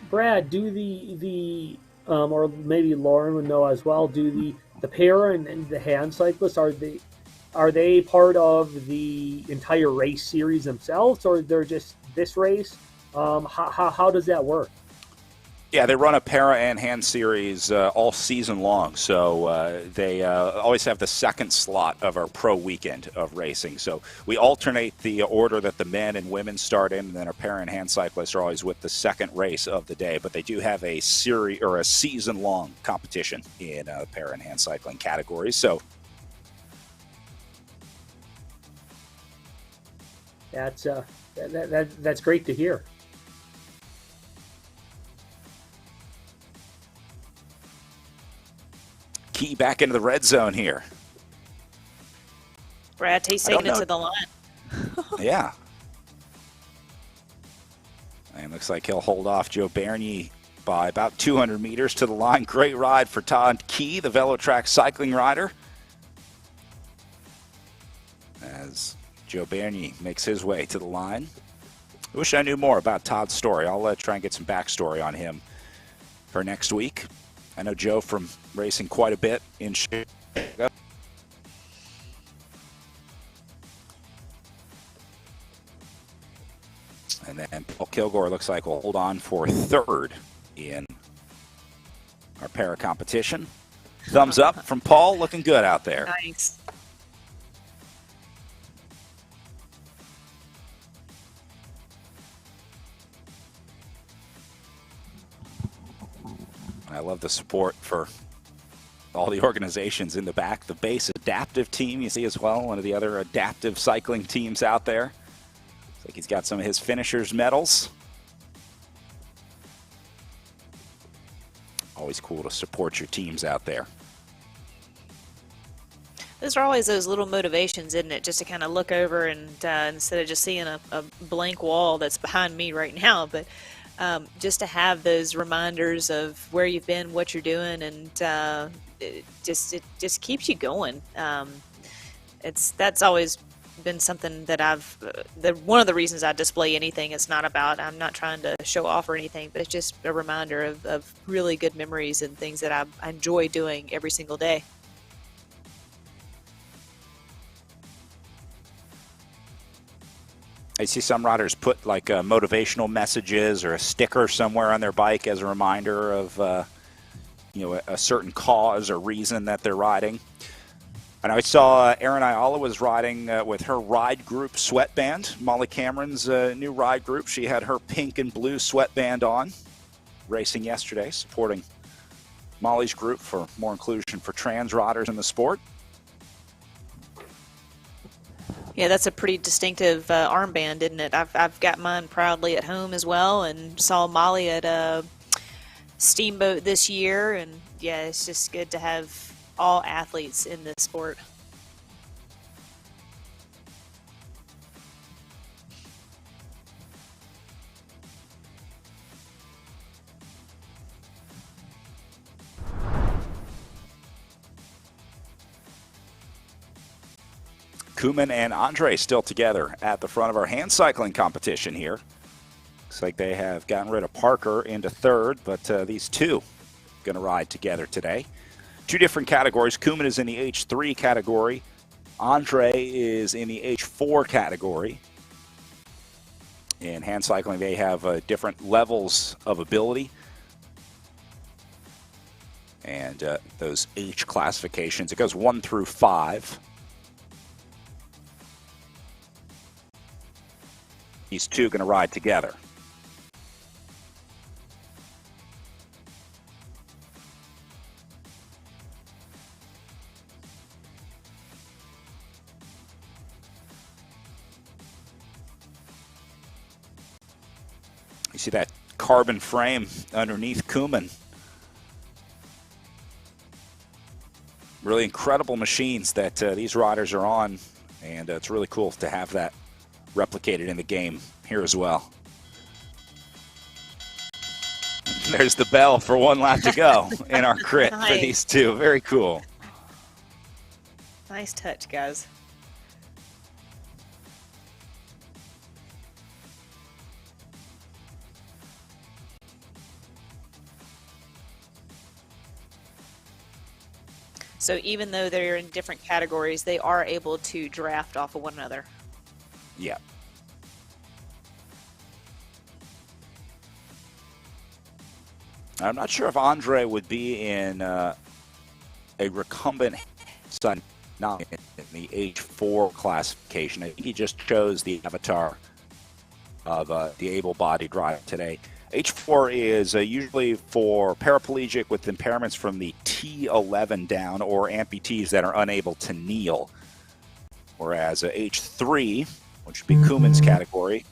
Brad, do the or maybe Lauren would know as well, do the para and the hand cyclists, are they part of the entire race series themselves, or they're just this race? How does that work? Yeah, they run a para and hand series all season long. So they always have the second slot of our pro weekend of racing. So we alternate the order that the men and women start in, and then our para and hand cyclists are always with the second race of the day. But they do have a series or a season-long competition in para and hand cycling categories. So that's great to hear. Key back into the red zone here. Brad T's taking it to the line. Yeah. And looks like he'll hold off Joe Bernier by about 200 meters to the line. Great ride for Todd Key, the VeloTrack cycling rider, as Joe Bernier makes his way to the line. I wish I knew more about Todd's story. I'll try and get some backstory on him for next week. I know Joe from racing quite a bit in Chicago. And then Paul Kilgore looks like will hold on for third in our para competition. Thumbs up from Paul, looking good out there. Nice. I love the support for all the organizations in the back. The base adaptive team you see as well, one of the other adaptive cycling teams out there. Looks like he's got some of his finishers medals. Always cool to support your teams out there. Those are always those little motivations, isn't it? Just to kind of look over and instead of just seeing a blank wall that's behind me right now, but just to have those reminders of where you've been, what you're doing, and it just keeps you going. That's always been something that one of the reasons I display anything. It's not about, I'm not trying to show off or anything, but it's just a reminder of really good memories and things that I enjoy doing every single day. I see some riders put like motivational messages or a sticker somewhere on their bike as a reminder of a certain cause or reason that they're riding. And I saw Erin Ayala was riding with her ride group sweatband, Molly Cameron's new ride group. She had her pink and blue sweatband on, racing yesterday, supporting Molly's group for more inclusion for trans riders in the sport. Yeah, that's a pretty distinctive armband, isn't it? I've got mine proudly at home as well, and saw Molly at Steamboat this year, and yeah, it's just good to have all athletes in this sport. Koeman and Andre still together at the front of our hand cycling competition here. Looks like they have gotten rid of Parker into third, but these two going to ride together today. Two different categories. Koeman is in the H3 category. Andre is in the H4 category. In hand cycling, they have different levels of ability. And those H classifications, it goes 1 through 5. These two going to ride together. You see that carbon frame underneath Koeman. Really incredible machines that these riders are on, and it's really cool to have that replicated in the game here as well. There's the bell for one lap to go in our crit for these two. Very cool. Nice touch, guys. So even though they're in different categories, they are able to draft off of one another. Yeah. I'm not sure if Andre would be in a recumbent son, not in the H4 classification. I think he just chose the avatar of the able-bodied rider today. H4 is usually for paraplegic with impairments from the T11 down or amputees that are unable to kneel. Whereas H3, which would be Koeman's category,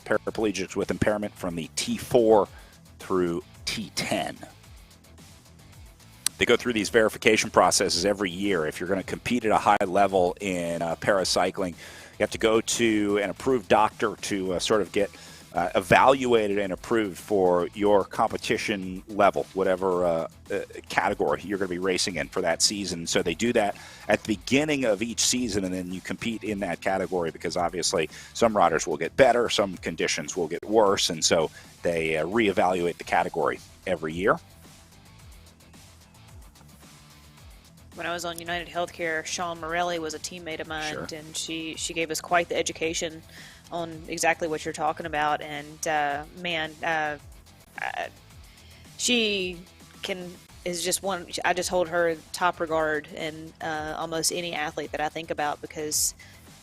paraplegics with impairment from the T4 through T10. they go through these verification processes every year. If you're going to compete at a high level in paracycling, you have to go to an approved doctor to sort of get evaluated and approved for your competition level, whatever category you're going to be racing in for that season. So they do that at the beginning of each season, and then you compete in that category because obviously some riders will get better, some conditions will get worse, and so they reevaluate the category every year. When I was on United Healthcare, Sean Morelli was a teammate of mine, and she gave us quite the education on exactly what you're talking about. And she is just one. I just hold her in top regard in almost any athlete that I think about, because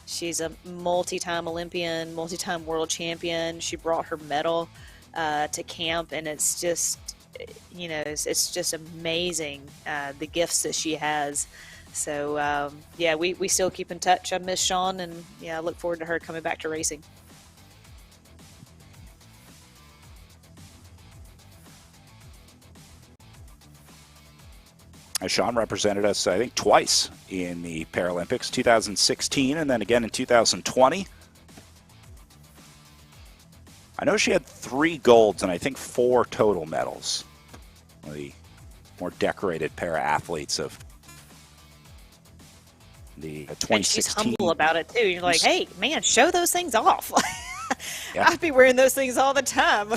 she's a multi-time Olympian, multi-time world champion. She brought her medal to camp, and it's just, it's just amazing the gifts that she has. So we still keep in touch. I miss Sean, and I look forward to her coming back to racing. Sean represented us, I think, twice in the Paralympics, 2016 and then again in 2020. I know she had 3 golds and I think 4 total medals. One of the more decorated para-athletes of the 2016. And she's humble about it too. You're like, hey, man, show those things off. Yeah. I'd be wearing those things all the time.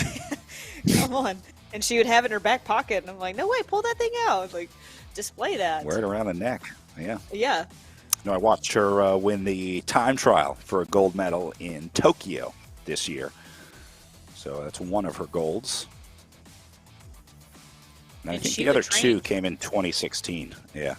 Come on. And she would have it in her back pocket, and I'm like, no way, pull that thing out. Like, display that. Wear it around the neck. Yeah. Yeah. I watched her win the time trial for a gold medal in Tokyo this year. So that's one of her golds. And I think the other 2 came in 2016. Yeah.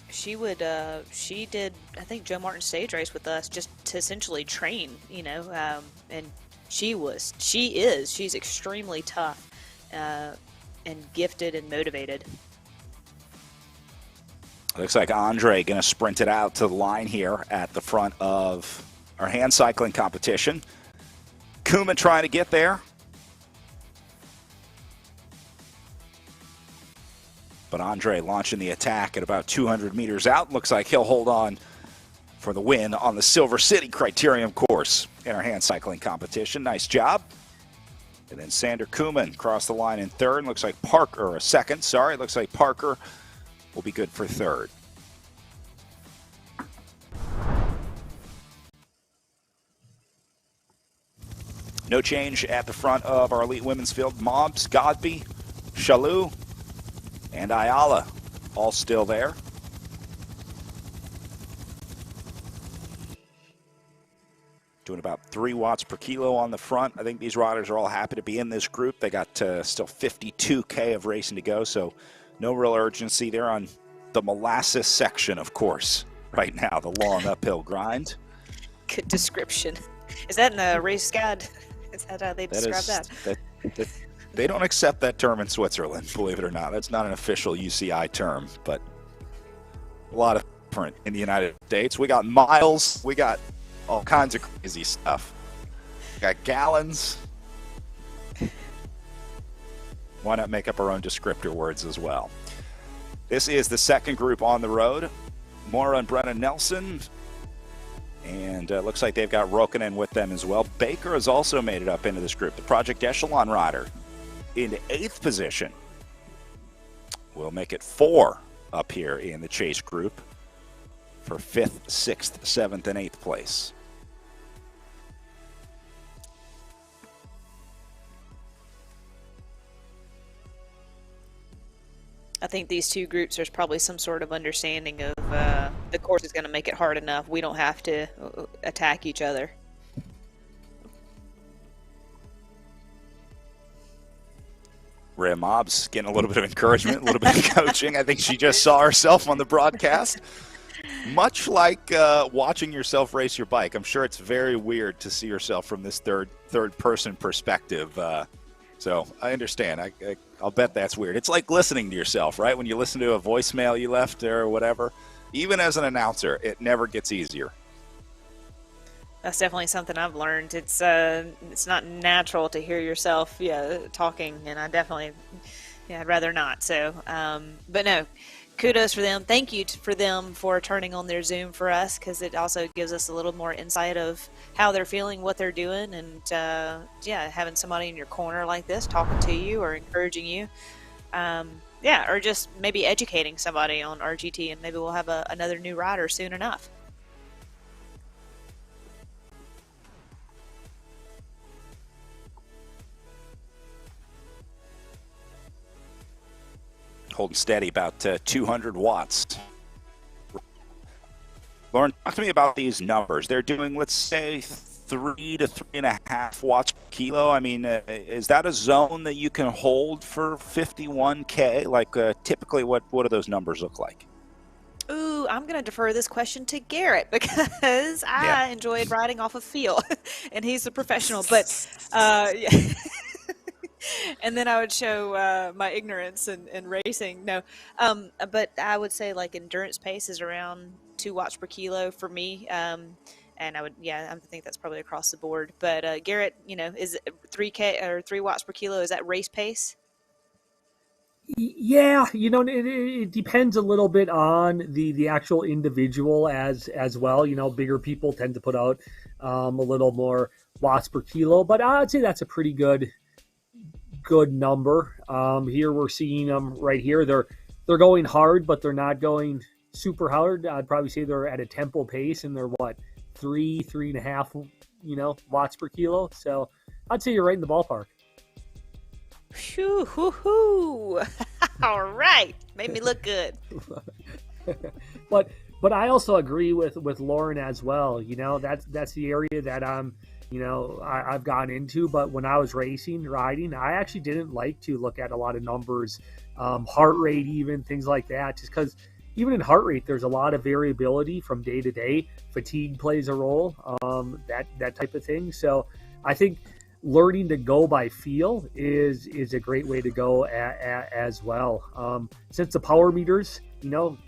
She did, I think, Joe Martin stage race with us just to essentially train, and she's extremely tough and gifted and motivated. Looks like Andre going to sprint it out to the line here at the front of our hand cycling competition. Kuma trying to get there. But Andre launching the attack at about 200 meters out. Looks like he'll hold on for the win on the Silver City Criterium course in our hand cycling competition. Nice job. And then Sander Koeman crossed the line in third. Looks like second. Looks like Parker will be good for third. No change at the front of our elite women's field. Mobbs, Godby, Shalou, and Ayala all still there. Doing about 3 watts per kilo on the front. I think these riders are all happy to be in this group. They got still 52K of racing to go, so no real urgency. They're on the molasses section, of course, right now, the long uphill grind. Good description. Is that in the race guide? Is that how they describe that? They don't accept that term in Switzerland, believe it or not. That's not an official UCI term, but a lot of different in the United States. We got miles. We got all kinds of crazy stuff. We got gallons. Why not make up our own descriptor words as well? This is the second group on the road. Maura and Brennan Nelson. And it looks like they've got Rokkanen with them as well. Baker has also made it up into this group. The Project Echelon rider into 8th position. We'll make it 4 up here in the chase group for 5th, 6th, 7th, and 8th place. I think these 2 groups, there's probably some sort of understanding of the course is going to make it hard enough. We don't have to attack each other. Rhea Mobbs getting a little bit of encouragement, a little bit of coaching. I think she just saw herself on the broadcast. Much like watching yourself race your bike, I'm sure it's very weird to see yourself from this third person perspective. So I understand. I'll bet that's weird. It's like listening to yourself, right? When you listen to a voicemail you left or whatever. Even as an announcer, it never gets easier. That's definitely something I've learned. It's not natural to hear yourself talking, and I definitely Yeah, I'd rather not. So, but no, kudos for them. Thank you for them for turning on their Zoom for us, because it also gives us a little more insight of how they're feeling, what they're doing, and yeah, having somebody in your corner like this talking to you or encouraging you. Yeah, or just maybe educating somebody on RGT, and maybe we'll have another new rider soon enough. Holding steady, about 200 watts. Lauren, talk to me about these numbers. They're doing, let's say, 3 to 3.5 watts per kilo. I mean, is that a zone that you can hold for 51K? Like, typically, what do those numbers look like? Ooh, I'm going to defer this question to Garrett, because I enjoyed riding off of feel, and he's a professional. But yeah. And then I would show my ignorance in racing. No, but I would say like endurance pace is around 2 watts per kilo for me. And I think that's probably across the board. But Garrett, is it 3K or 3 watts per kilo? Is that race pace? Yeah, it depends a little bit on the actual individual as well. Bigger people tend to put out a little more watts per kilo, but I'd say that's a pretty good number. Here we're seeing them right here. They're going hard, but they're not going super hard. I'd probably say they're at a tempo pace, and they're 3.5, watts per kilo. So I'd say you're right in the ballpark. Shoo, hoo, hoo. All right, made me look good. But I also agree with Lauren as well. That's the area that I've gone into. But when I was riding, I actually didn't like to look at a lot of numbers, heart rate, even things like that, just because even in heart rate, there's a lot of variability from day to day. Fatigue plays a role, that type of thing. So I think learning to go by feel is a great way to go as well. Since the power meters,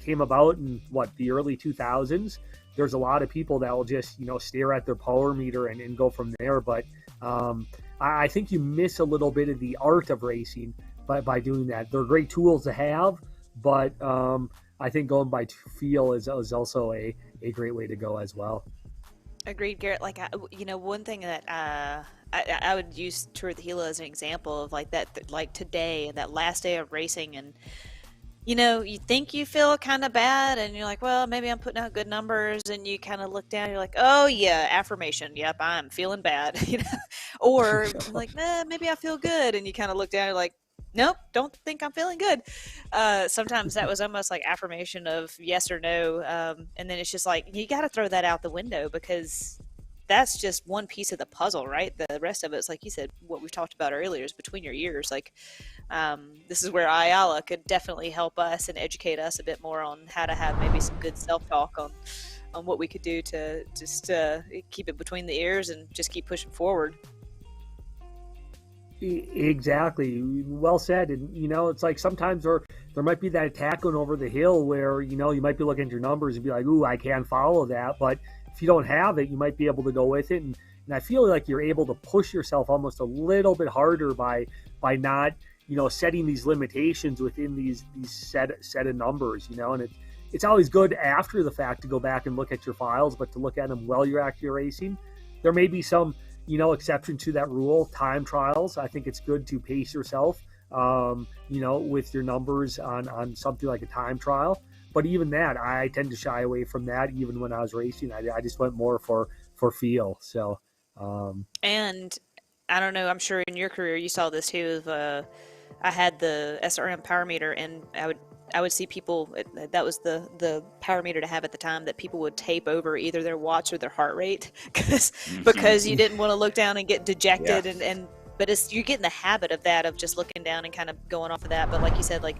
came about in the early 2000s, there's a lot of people that will just, stare at their power meter and go from there. But I think you miss a little bit of the art of racing by doing that. They're great tools to have, but I think going by feel is also a great way to go as well. Agreed, Garrett. Like, one thing that I would use Tour of the Gila as an example of like that, like today, that last day of racing, and you think you feel kind of bad, and you're like, well, maybe I'm putting out good numbers, and you kind of look down, you're like, oh yeah, affirmation, yep, I'm feeling bad, or like, maybe I feel good, and you kind of look down, you're like, nope, don't think I'm feeling good. Sometimes that was almost like affirmation of yes or no, and then it's just like you got to throw that out the window, because that's just one piece of the puzzle, right? The rest of it's, like you said, what we've talked about earlier, is between your ears. Like, this is where Ayala could definitely help us and educate us a bit more on how to have maybe some good self-talk on what we could do to just keep it between the ears and just keep pushing forward. Exactly. Well said. And, it's like sometimes there might be that attack going over the hill where, you might be looking at your numbers and be like, ooh, I can't follow that. But if you don't have it, you might be able to go with it. And I feel like you're able to push yourself almost a little bit harder by not, setting these limitations within these set of numbers, and it's always good after the fact to go back and look at your files, but to look at them while you're actually racing. There may be some, exception to that rule, time trials. I think it's good to pace yourself, with your numbers on something like a time trial. But even that, I tend to shy away from that. Even when I was racing, I just went more for feel. So, and I don't know, I'm sure in your career you saw this too. I had the SRM power meter, and I would see people, that was the power meter to have at the time, that people would tape over either their watch or their heart rate because you didn't want to look down and get dejected. Yeah. But you're getting the habit of that, of just looking down and kind of going off of that. But like you said, like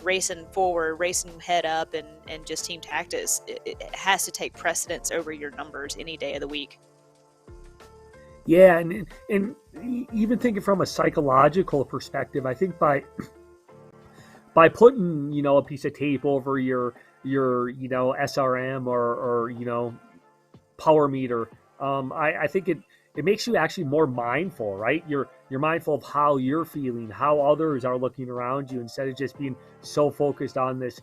racing forward, racing head up, and just team tactics, it has to take precedence over your numbers any day of the week. Yeah, and even thinking from a psychological perspective, I think by putting a piece of tape over your SRM or power meter, I think it makes you actually more mindful, right? You're you're mindful of how you're feeling, how others are looking around you, instead of just being so focused on this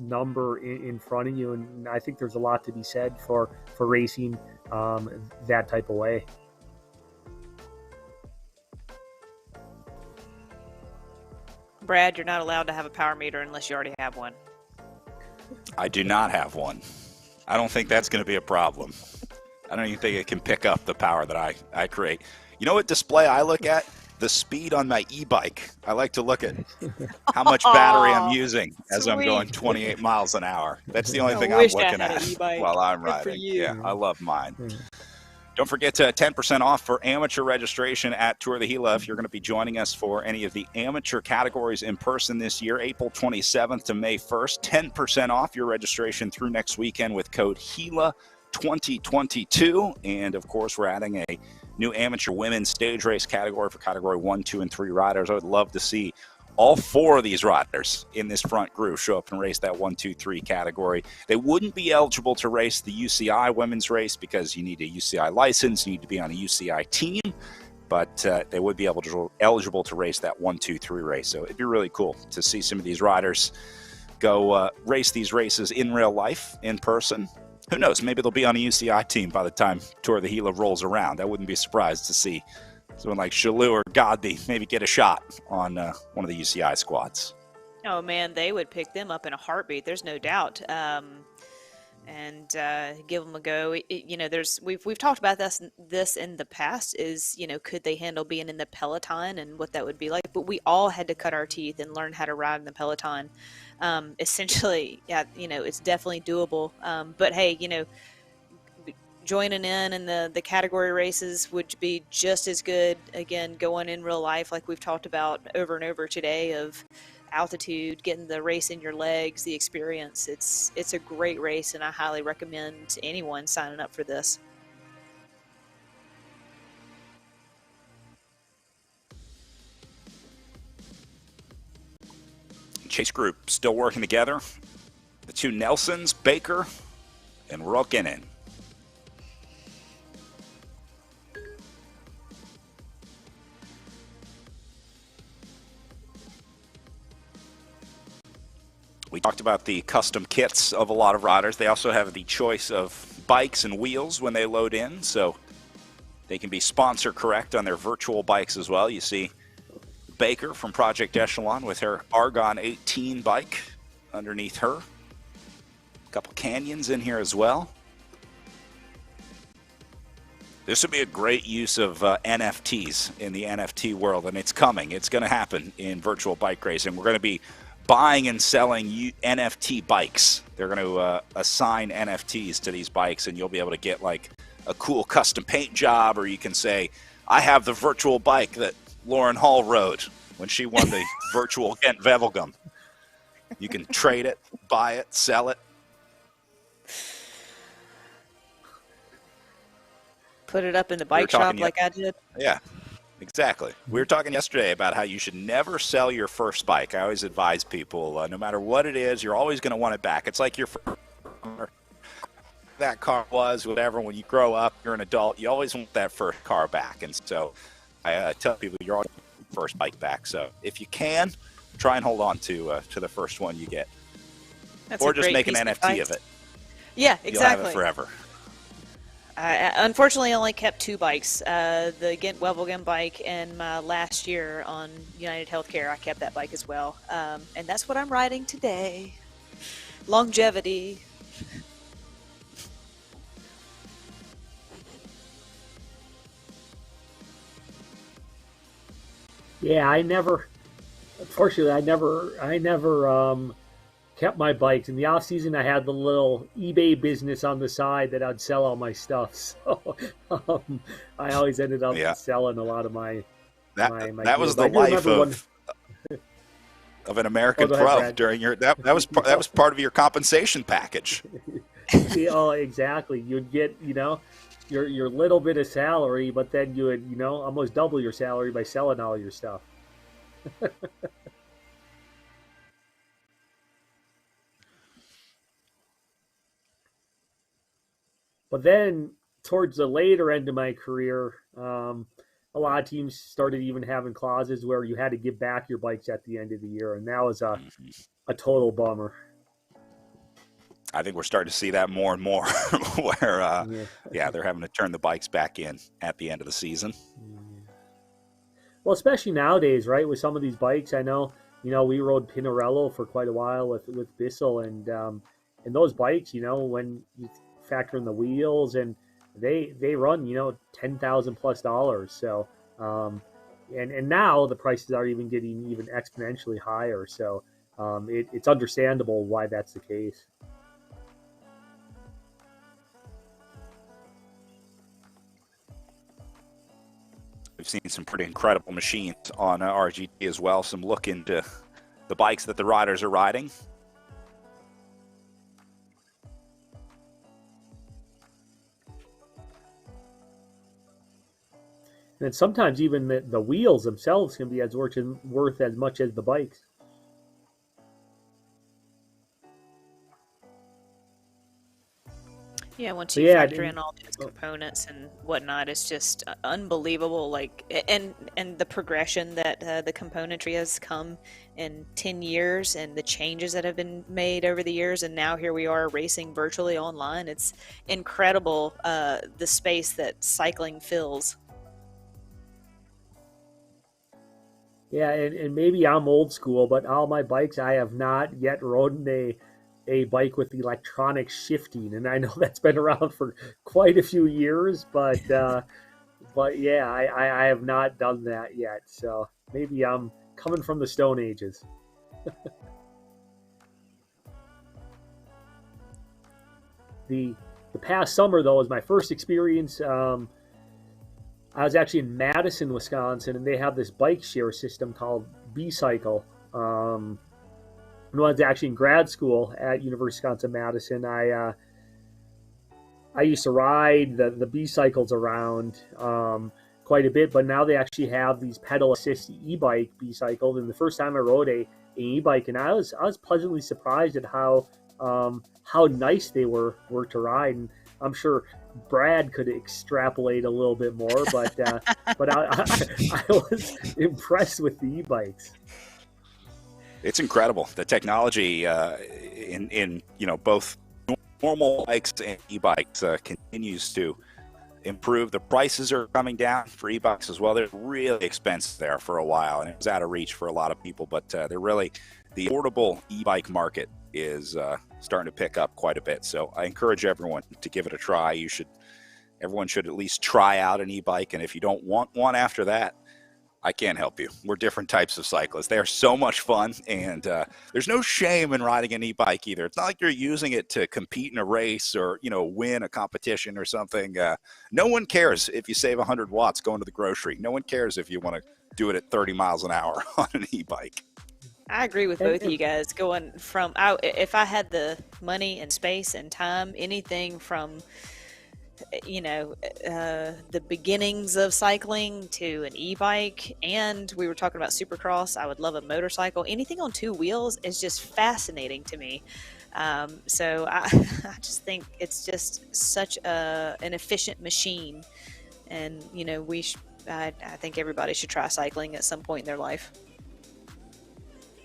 number in front of you. And I think there's a lot to be said for racing that type of way. Brad, you're not allowed to have a power meter unless you already have one. I do not have one. I don't think that's going to be a problem. I don't even think it can pick up the power that I create. You know what display I look at? The speed on my e-bike. I like to look at how much battery I'm using as I'm going 28 miles an hour. That's the only thing I'm looking at while I'm riding. Yeah, I love mine. Don't forget to 10% off for amateur registration at Tour of the Gila if you're going to be joining us for any of the amateur categories in person this year, April 27th to May 1st. 10% off your registration through next weekend with code Gila 2022. And of course, we're adding a new amateur women's stage race category for category 1, 2, and 3 riders. I would love to see all 4 of these riders in this front group show up and race that 1, 2, 3 category. They wouldn't be eligible to race the UCI women's race because you need a UCI license, you need to be on a UCI team, but they would be eligible to race that 1, 2, 3 race. So it'd be really cool to see some of these riders go race these races in real life, in person. Who knows? Maybe they'll be on a UCI team by the time Tour of the Gila rolls around. I wouldn't be surprised to see someone like Shalou or Godby maybe get a shot on one of the UCI squads. Oh man, they would pick them up in a heartbeat. There's no doubt, and give them a go. We've talked about this in the past. Is could they handle being in the peloton and what that would be like? But we all had to cut our teeth and learn how to ride in the peloton. Essentially, yeah, it's definitely doable. But hey, joining in the category races would be just as good. Again, going in real life, like we've talked about over and over today, of altitude, getting the race in your legs, the experience. It's a great race, and I highly recommend anyone signing up for this. Chase group still working together. The 2 Nelsons, Baker and Rokinen. We talked about the custom kits of a lot of riders. They also have the choice of bikes and wheels when they load in, so they can be sponsor correct on their virtual bikes as well. You see Baker from Project Echelon with her Argon 18 bike underneath her. A couple Canyons in here as well. This would be a great use of NFTs in the NFT world, and it's coming. It's going to happen in virtual bike racing. We're going to be buying and selling NFT bikes. They're going to assign NFTs to these bikes, and you'll be able to get like a cool custom paint job, or you can say, I have the virtual bike that Lauren Hall rode when she won the virtual Gent Wevelgem. You can trade it, buy it, sell it. Put it up in the bike shop like I did. Yeah. Exactly. We were talking yesterday about how you should never sell your first bike. I always advise people, no matter what it is, you're always going to want it back. It's like your first car. That car was, whatever, when you grow up, you're an adult, you always want that first car back. And so I tell people you're always first bike back. So if you can, try and hold on to the first one you get. That's or just make an NFT of it. Yeah, exactly. You'll have it forever. I unfortunately only kept 2 bikes, the Gent Wevelgem bike and my last year on United Healthcare. I kept that bike as well. And that's what I'm riding today. Longevity. Yeah, unfortunately, I never kept my bikes. In the off season, I had the little eBay business on the side that I'd sell all my stuff. So I always ended up selling a lot of my. That was the life of an American pro during your. That was part of your compensation package. Oh, exactly. You'd get your little bit of salary, but then you would almost double your salary by selling all your stuff. But then, towards the later end of my career, a lot of teams started even having clauses where you had to give back your bikes at the end of the year, and that was a total bummer. I think we're starting to see that more and more where, Yeah. they're having to turn the bikes back in at the end of the season. Well, especially nowadays, right? With some of these bikes, I know, we rode Pinarello for quite a while with Bissell, and those bikes, when you factor in the wheels, and they run, $10,000+ So, and now the prices are even getting even exponentially higher. So, it's understandable why that's the case. We've seen some pretty incredible machines on RGT as well. Some look into the bikes that the riders are riding. And sometimes even the wheels themselves can be worth as much as the bikes. Yeah, once you factor in all those components and whatnot, it's just unbelievable. Like, and the progression that the componentry has come in 10 years, and the changes that have been made over the years, and now here we are racing virtually online. It's incredible, the space that cycling fills. Yeah, and maybe I'm old school, but all my bikes, I have not yet ridden a bike with electronic shifting, and I know that's been around for quite a few years, but yeah, I have not done that yet. So maybe I'm coming from the Stone Ages. The past summer, though, was my first experience. I was actually in Madison, Wisconsin, and they have this bike share system called B-Cycle. When I was actually in grad school at University of Wisconsin-Madison, I used to ride the B-Cycles around quite a bit, but now they actually have these pedal assist e-bike B-Cycles. And the first time I rode a e-bike, and I was pleasantly surprised at how nice they were to ride. And I'm sure Brad could extrapolate a little bit more, but I was impressed with the e-bikes. It's incredible. The technology in both normal bikes and e-bikes continues to improve. The prices are coming down for e-bikes as well. They're really expensive there for a while, and it was out of reach for a lot of people, but they're really, the affordable e-bike market is starting to pick up quite a bit. So I encourage everyone to give it a try. Everyone should at least try out an e-bike, and if you don't want one after that, I can't help you. We're different types of cyclists. They are so much fun, and there's no shame in riding an e-bike either. It's not like you're using it to compete in a race or, win a competition or something. No one cares if you save 100 watts going to the grocery. No one cares if you want to do it at 30 miles an hour on an e-bike. I agree with both of you guys. Going from, if I had the money and space and time, anything from the beginnings of cycling to an e-bike, and we were talking about supercross. I would love a motorcycle. Anything on two wheels is just fascinating to me. So I just think it's just such an efficient machine, and I think everybody should try cycling at some point in their life.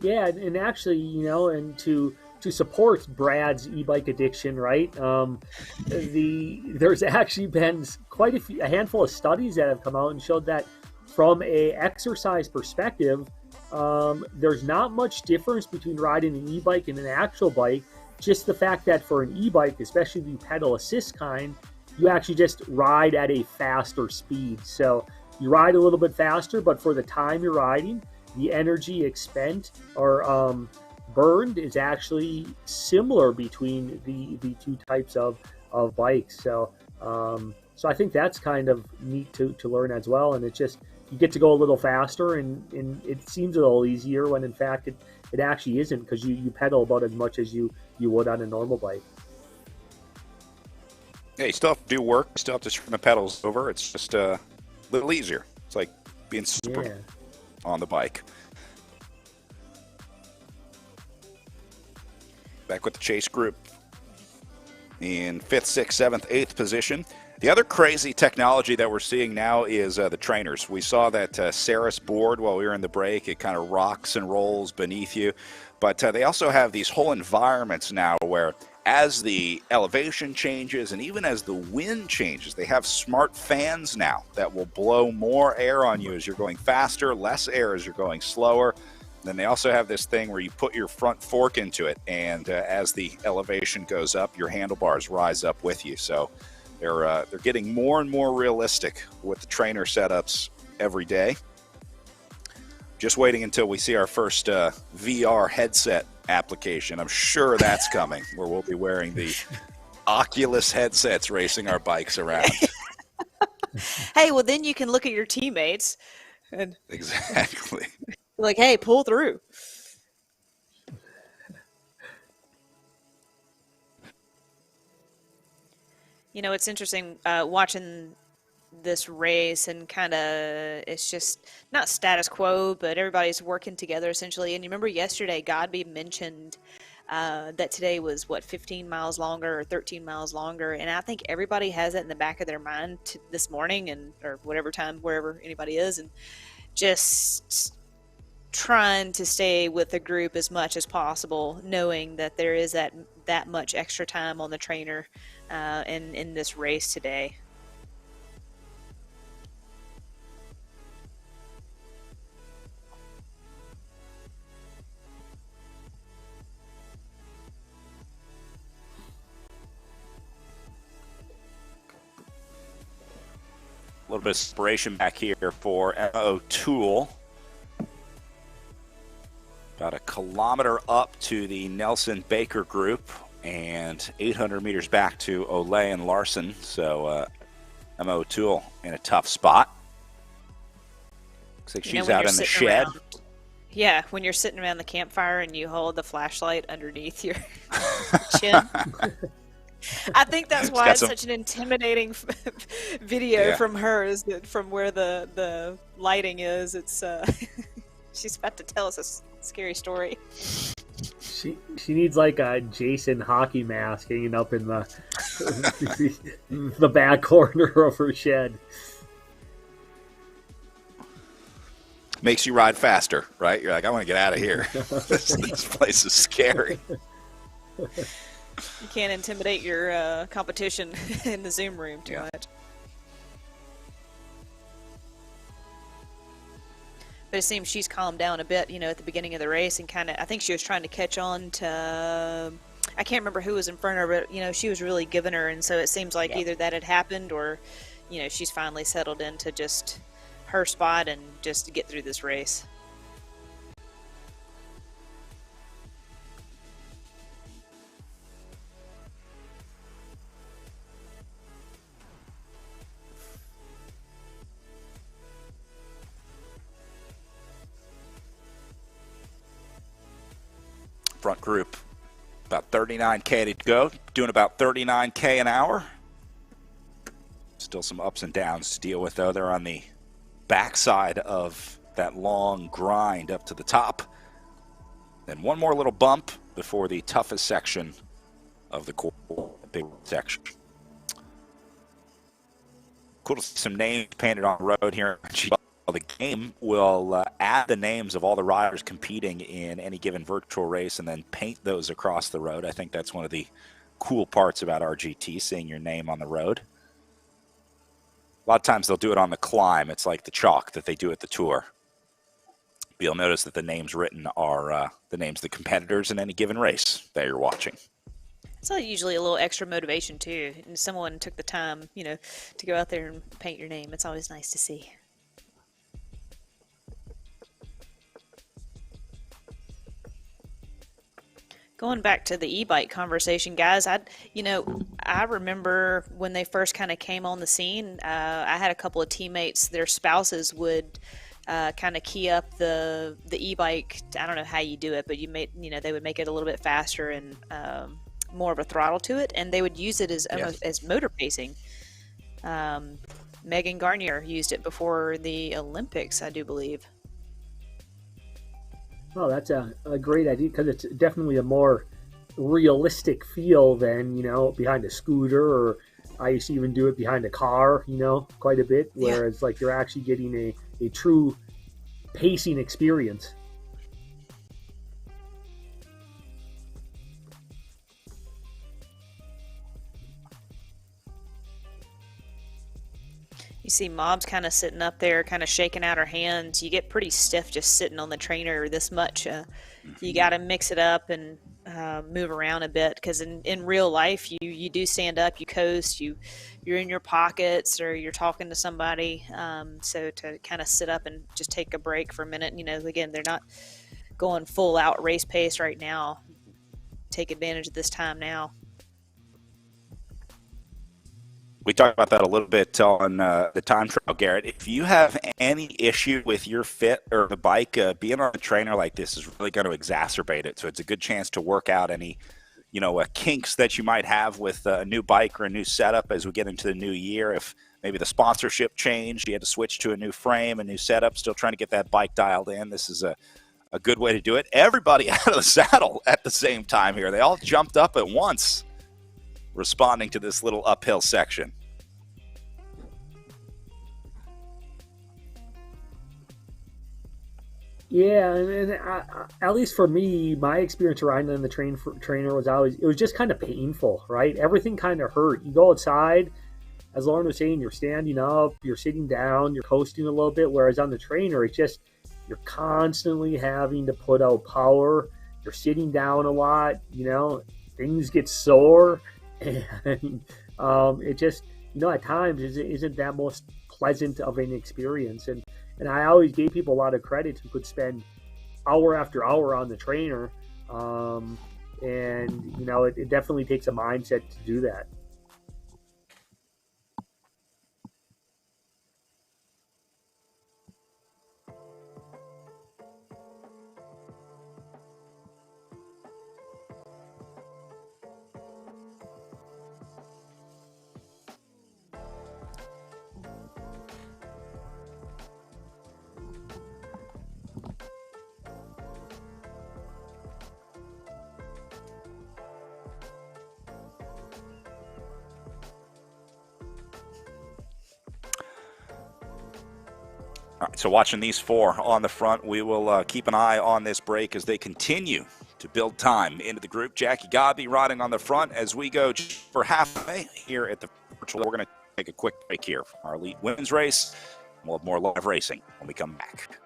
Yeah, and actually, and to support Brad's e-bike addiction, right? There's actually been quite a handful of studies that have come out and showed that from a exercise perspective, there's not much difference between riding an e-bike and an actual bike. Just the fact that for an e-bike, especially the pedal assist kind, you actually just ride at a faster speed. So you ride a little bit faster, but for the time you're riding, the energy expent or burned is actually similar between the two types of bikes. So I think that's kind of neat to learn as well. And it's just, you get to go a little faster, and it seems a little easier when in fact it actually isn't, because you pedal about as much as you would on a normal bike. Yeah, you still have to do work. You still have to turn the pedals over. It's just a little easier. It's like being super on the bike. Back with the Chase group in 5th, 6th, 7th, 8th position. The other crazy technology that we're seeing now is the trainers. We saw that Ceres board while we were in the break. It kind of rocks and rolls beneath you. But they also have these whole environments now where as the elevation changes and even as the wind changes, they have smart fans now that will blow more air on you as you're going faster, less air as you're going slower. Then they also have this thing where you put your front fork into it, and as the elevation goes up, your handlebars rise up with you. So they're getting more and more realistic with the trainer setups every day. Just waiting until we see our first VR headset application. I'm sure that's coming, where we'll be wearing the Oculus headsets racing our bikes around. Hey, well, then you can look at your teammates and Exactly. like, hey, pull through. You know, it's interesting watching this race and kind of it's just not status quo, but everybody's working together essentially. And you remember yesterday, Godby mentioned that today was 15 miles longer or 13 miles longer, and I think everybody has that in the back of their mind this morning and or whatever time wherever anybody is, and just trying to stay with the group as much as possible, knowing that there is that much extra time on the trainer in this race today. A little bit of separation back here for Emma O'Toole. About a kilometer up to the Nelson Baker group and 800 meters back to Olay and Larson. So Emma O'Toole in a tough spot. Looks like she's out in the shed. Yeah, when you're sitting around the campfire and you hold the flashlight underneath your chin. I think that's why it's such an intimidating video from her, is that from where the lighting is. It's she's about to tell us a scary story. She needs like a Jason hockey mask hanging up in the the back corner of her shed. Makes you ride faster, right? You're like, I want to get out of here. This place is scary. You can't intimidate your competition in the Zoom room too much. But it seems she's calmed down a bit, at the beginning of the race, and I think she was trying to catch on to, I can't remember who was in front of her, but, she was really giving her, and so it seems like either that had happened or, she's finally settled into just her spot and just to get through this race. Front group, about 39K to go, doing about 39K an hour. Still some ups and downs to deal with, though. They're on the backside of that long grind up to the top. Then one more little bump before the toughest section of the big section. Cool to see some names painted on the road here. The game will add the names of all the riders competing in any given virtual race and then paint those across the road. I think that's one of the cool parts about RGT, seeing your name on the road. A lot of times they'll do it on the climb. It's like the chalk that they do at the Tour. But you'll notice that the names written are the names of the competitors in any given race that you're watching. It's usually a little extra motivation too. And someone took the time, to go out there and paint your name. It's always nice to see. Going back to the e-bike conversation, guys, I remember when they first kind of came on the scene, I had a couple of teammates, their spouses would kind of key up the e-bike. I don't know how you do it, but they would make it a little bit faster and more of a throttle to it, and they would use it as motor pacing. Megan Garnier used it before the Olympics, I do believe. Oh, that's a great idea, because it's definitely a more realistic feel than, behind a scooter, or I used to even do it behind a car, quite a bit, whereas like you're actually getting a true pacing experience. You see Mob's kind of sitting up there, kind of shaking out her hands. You get pretty stiff just sitting on the trainer this much. You got to mix it up and move around a bit, because in real life, you do stand up, you coast, you're in your pockets, or you're talking to somebody. So to kind of sit up and just take a break for a minute, again, they're not going full out race pace right now. Take advantage of this time now. We talked about that a little bit on the time trial, Garrett. If you have any issue with your fit or the bike, being on a trainer like this is really going to exacerbate it. So it's a good chance to work out any, kinks that you might have with a new bike or a new setup as we get into the new year. If maybe the sponsorship changed, you had to switch to a new frame, a new setup, still trying to get that bike dialed in. This is a good way to do it. Everybody out of the saddle at the same time here. They all jumped up at once, responding to this little uphill section. Yeah, and at least for me, my experience riding on the trainer was always, it was just kind of painful, right? Everything kind of hurt. You go outside, as Lauren was saying, you're standing up, you're sitting down, you're coasting a little bit, whereas on the trainer, it's just, you're constantly having to put out power. You're sitting down a lot, things get sore, and it just, at times isn't that most pleasant of an experience. And I always gave people a lot of credit who could spend hour after hour on the trainer. And, it definitely takes a mindset to do that. All right, so watching these four on the front, we will keep an eye on this break as they continue to build time into the group. Jackie Godby riding on the front as we go just for halfway here at the virtual. We're going to take a quick break here from our elite women's race. We'll have more live racing when we come back.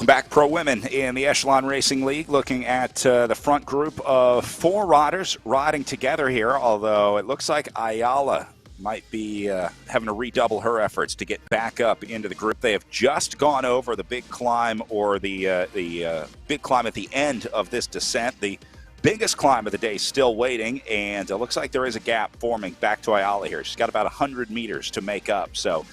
Welcome back, Pro Women in the Echelon Racing League. Looking at the front group of 4 riders riding together here, although it looks like Ayala might be having to redouble her efforts to get back up into the group. They have just gone over the big climb, or the big climb at the end of this descent. The biggest climb of the day still waiting, and it looks like there is a gap forming back to Ayala here. She's got about 100 meters to make up, so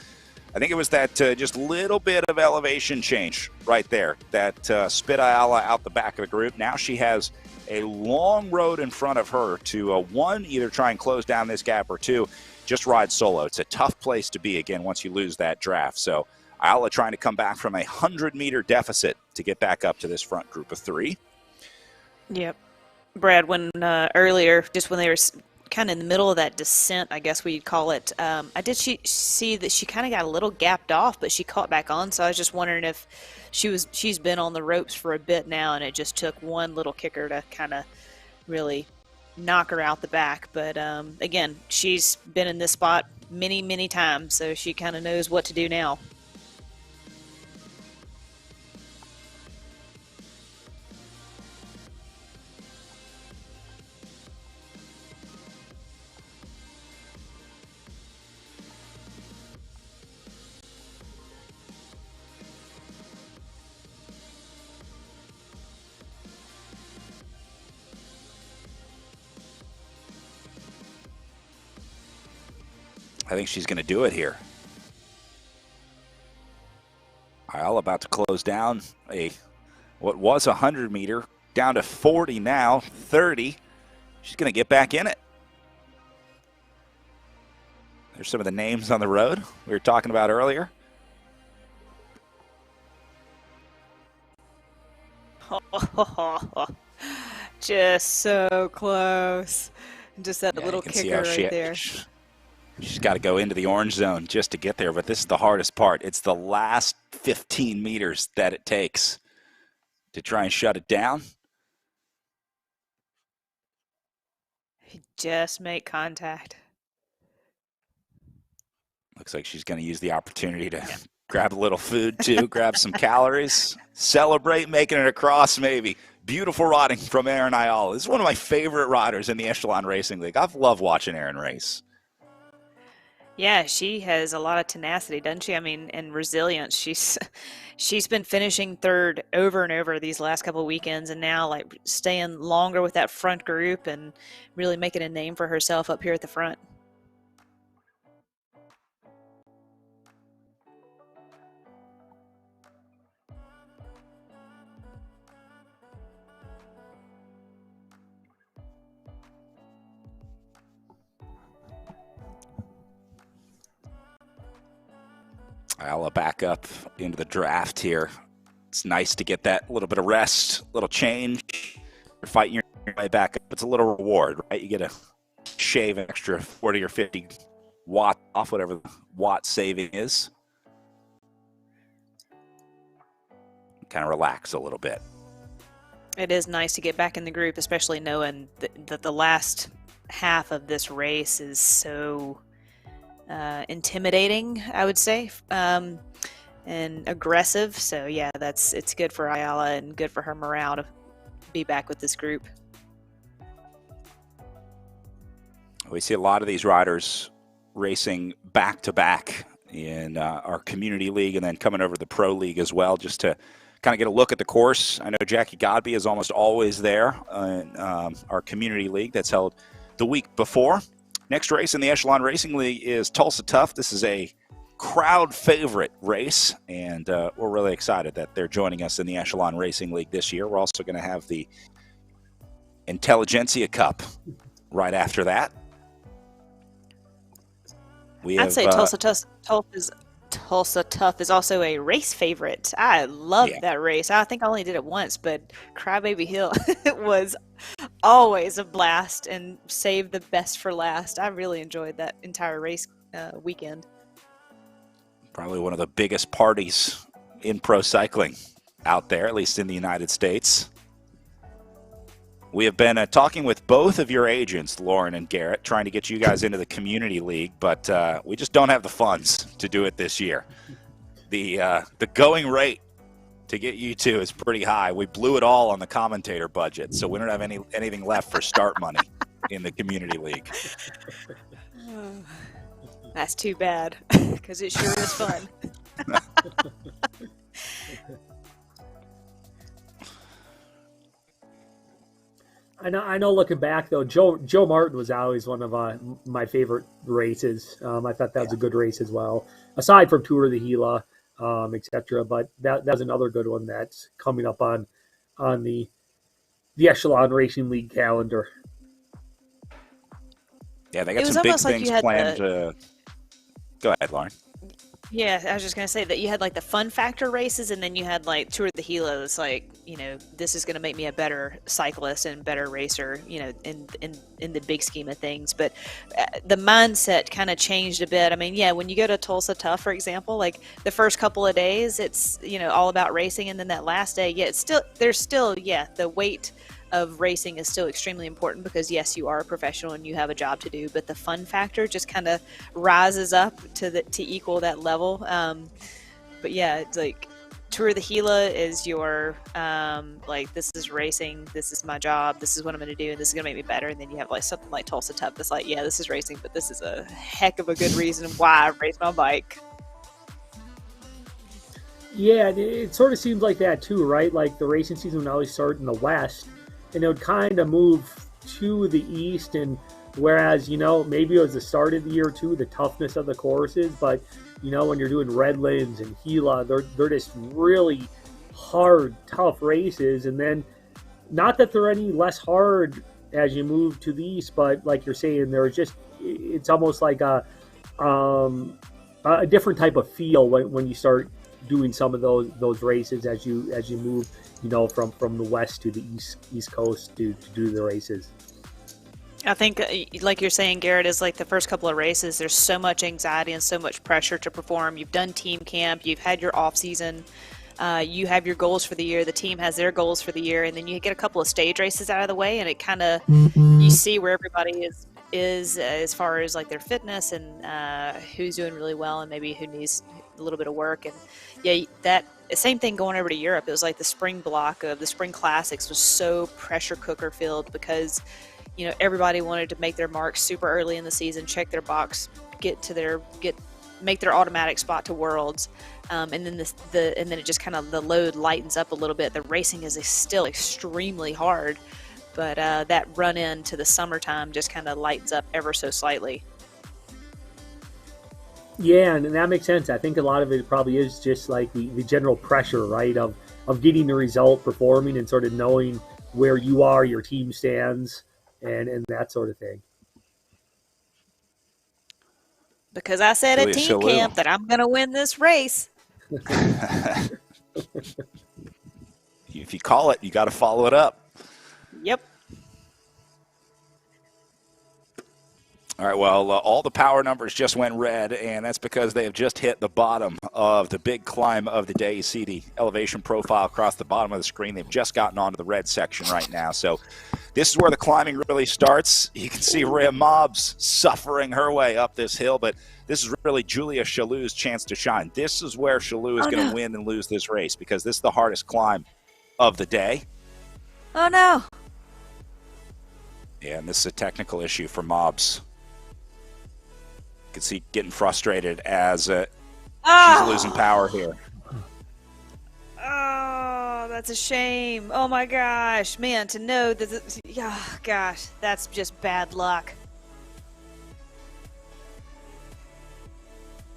I think it was that just little bit of elevation change right there that spit Ayala out the back of the group. Now she has a long road in front of her to, one, either try and close down this gap, or 2, just ride solo. It's a tough place to be, again, once you lose that draft. So Ayala trying to come back from a 100-meter deficit to get back up to this front group of 3. Yep. Brad, when earlier, just when they were kind of in the middle of that descent, I guess we'd call it, I did see that she kind of got a little gapped off, but she caught back on. So I was just wondering if she's been on the ropes for a bit now, and it just took one little kicker to kind of really knock her out the back. But again, she's been in this spot many, many times, so she kind of knows what to do now. I think she's going to do it here. Ayala about to close down what was a 100-meter down to 40 now, 30. She's going to get back in it. There's some of the names on the road we were talking about earlier. Just so close. Just that little kicker right there. She's got to go into the orange zone just to get there, but this is the hardest part. It's the last 15 meters that it takes to try and shut it down. Just make contact. Looks like she's going to use the opportunity to grab a little food too, grab some calories, celebrate making it across maybe. Beautiful riding from Erin Ayala. This is one of my favorite riders in the Echelon Racing League. I've loved watching Erin race. Yeah, she has a lot of tenacity, doesn't she? I mean, and resilience. She's been finishing third over and over these last couple of weekends, and now like staying longer with that front group and really making a name for herself up here at the front. Ayala back up into the draft here. It's nice to get that little bit of rest, little change. You're fighting your way back up. It's a little reward, right? You get a shave an extra 40 or 50 watt off, whatever the watt saving is. Kind of relax a little bit. It is nice to get back in the group, especially knowing that the last half of this race is so intimidating, I would say, and aggressive. So yeah, it's good for Ayala and good for her morale to be back with this group. We see a lot of these riders racing back to back in our community league, and then coming over to the pro league as well, just to kind of get a look at the course. I know Jackie Godby is almost always there in our community league that's held the week before. Next race in the Echelon Racing League is Tulsa Tough. This is a crowd favorite race, and we're really excited that they're joining us in the Echelon Racing League this year. We're also going to have the Intelligentsia Cup right after that. I'd say Tulsa Tough is also a race favorite. I love that race. I think I only did it once, but Crybaby Hill it was always a blast and saved the best for last. I really enjoyed that entire race weekend. Probably one of the biggest parties in pro cycling out there, at least in the United States. We have been talking with both of your agents, Lauren and Garrett, trying to get you guys into the community league, but we just don't have the funds to do it this year. The going rate to get you two is pretty high. We blew it all on the commentator budget, so we don't have anything left for start money in the community league. That's too bad, because it sure is fun. I know. Looking back though, Joe Martin was always one of my favorite races. I thought that was a good race as well, aside from Tour of the Gila, etc. But that's another good one that's coming up on the Echelon Racing League calendar. Yeah, they got some big things planned. Go ahead, Lauren. Yeah, I was just gonna say that you had like the fun factor races, and then you had like Tour of the Gila. It's like, this is gonna make me a better cyclist and better racer, in the big scheme of things. But the mindset kind of changed a bit. I mean, yeah, when you go to Tulsa Tough, for example, like the first couple of days, it's all about racing, and then that last day, there's still the weight of racing is still extremely important, because yes, you are a professional and you have a job to do, but the fun factor just kind of rises up to equal that level. But yeah, it's like Tour of the Gila is your like, this is racing, this is my job, this is what I'm going to do, and this is going to make me better. And then you have like something like Tulsa Tough that's like, yeah, this is racing, but this is a heck of a good reason why I race my bike. Yeah, it sort of seems like that too, right? Like the racing season would always start in the West, and it would kind of move to the East. And whereas, maybe it was the start of the year too, the toughness of the courses, but when you're doing Redlands and Gila, they're just really hard, tough races. And then, not that they're any less hard as you move to the East, but like you're saying, it's almost like a different type of feel when you start doing some of those races as you move, from the West to the East Coast to do the races. I think, like you're saying, Garrett, is like the first couple of races, there's so much anxiety and so much pressure to perform. You've done team camp, you've had your off season, you have your goals for the year, the team has their goals for the year, and then you get a couple of stage races out of the way, and it kind of, you see where everybody is as far as like their fitness and who's doing really well and maybe who needs a little bit of work. And yeah, that same thing going over to Europe. It was like the spring block of the spring classics was so pressure cooker filled, because everybody wanted to make their marks super early in the season, check their box, make their automatic spot to Worlds, and then and then it just kind of, the load lightens up a little bit. The racing is still extremely hard, but that run into the summertime just kind of lightens up ever so slightly. Yeah, and that makes sense. I think a lot of it probably is just like the general pressure, right, of getting the result, performing, and sort of knowing where you are, your team stands, and that sort of thing. Because I said at team camp that I'm going to win this race. If you call it, you got to follow it up. Yep. All right, well, all the power numbers just went red, and that's because they have just hit the bottom of the big climb of the day. You see the elevation profile across the bottom of the screen. They've just gotten onto the red section right now. So this is where the climbing really starts. You can see Rhea Mobbs suffering her way up this hill, but this is really Julia Chalou's chance to shine. This is where Chalou is going to win and lose this race, because this is the hardest climb of the day. Oh, no. Yeah, and this is a technical issue for Mobbs. You can see getting frustrated as she's losing power here. Oh, that's a shame. Oh my gosh, man, to know that, gosh, that's just bad luck.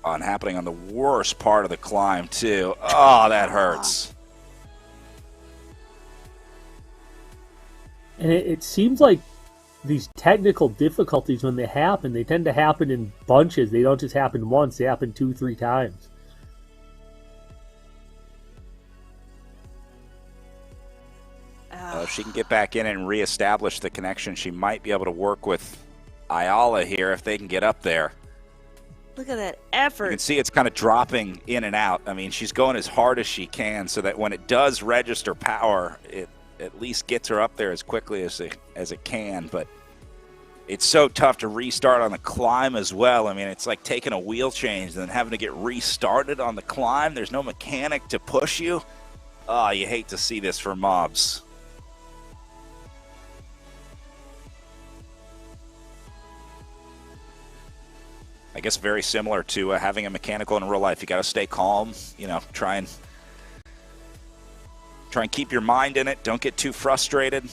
And happening on the worst part of the climb, too. Oh, that hurts. And it seems like these technical difficulties, when they happen, they tend to happen in bunches. They don't just happen once, they happen 2-3 times. If she can get back in and reestablish the connection, she might be able to work with Ayala here if they can get up there. Look at that effort. You can see it's kind of dropping in and out. I mean, she's going as hard as she can so that when it does register power, it at least gets her up there as quickly as it can. But it's so tough to restart on the climb as well. I mean, it's like taking a wheel change and then having to get restarted on the climb. There's no mechanic to push you. Oh, you hate to see this for mobs. I guess very similar to having a mechanical in real life. You got to stay calm, try and keep your mind in it. Don't get too frustrated.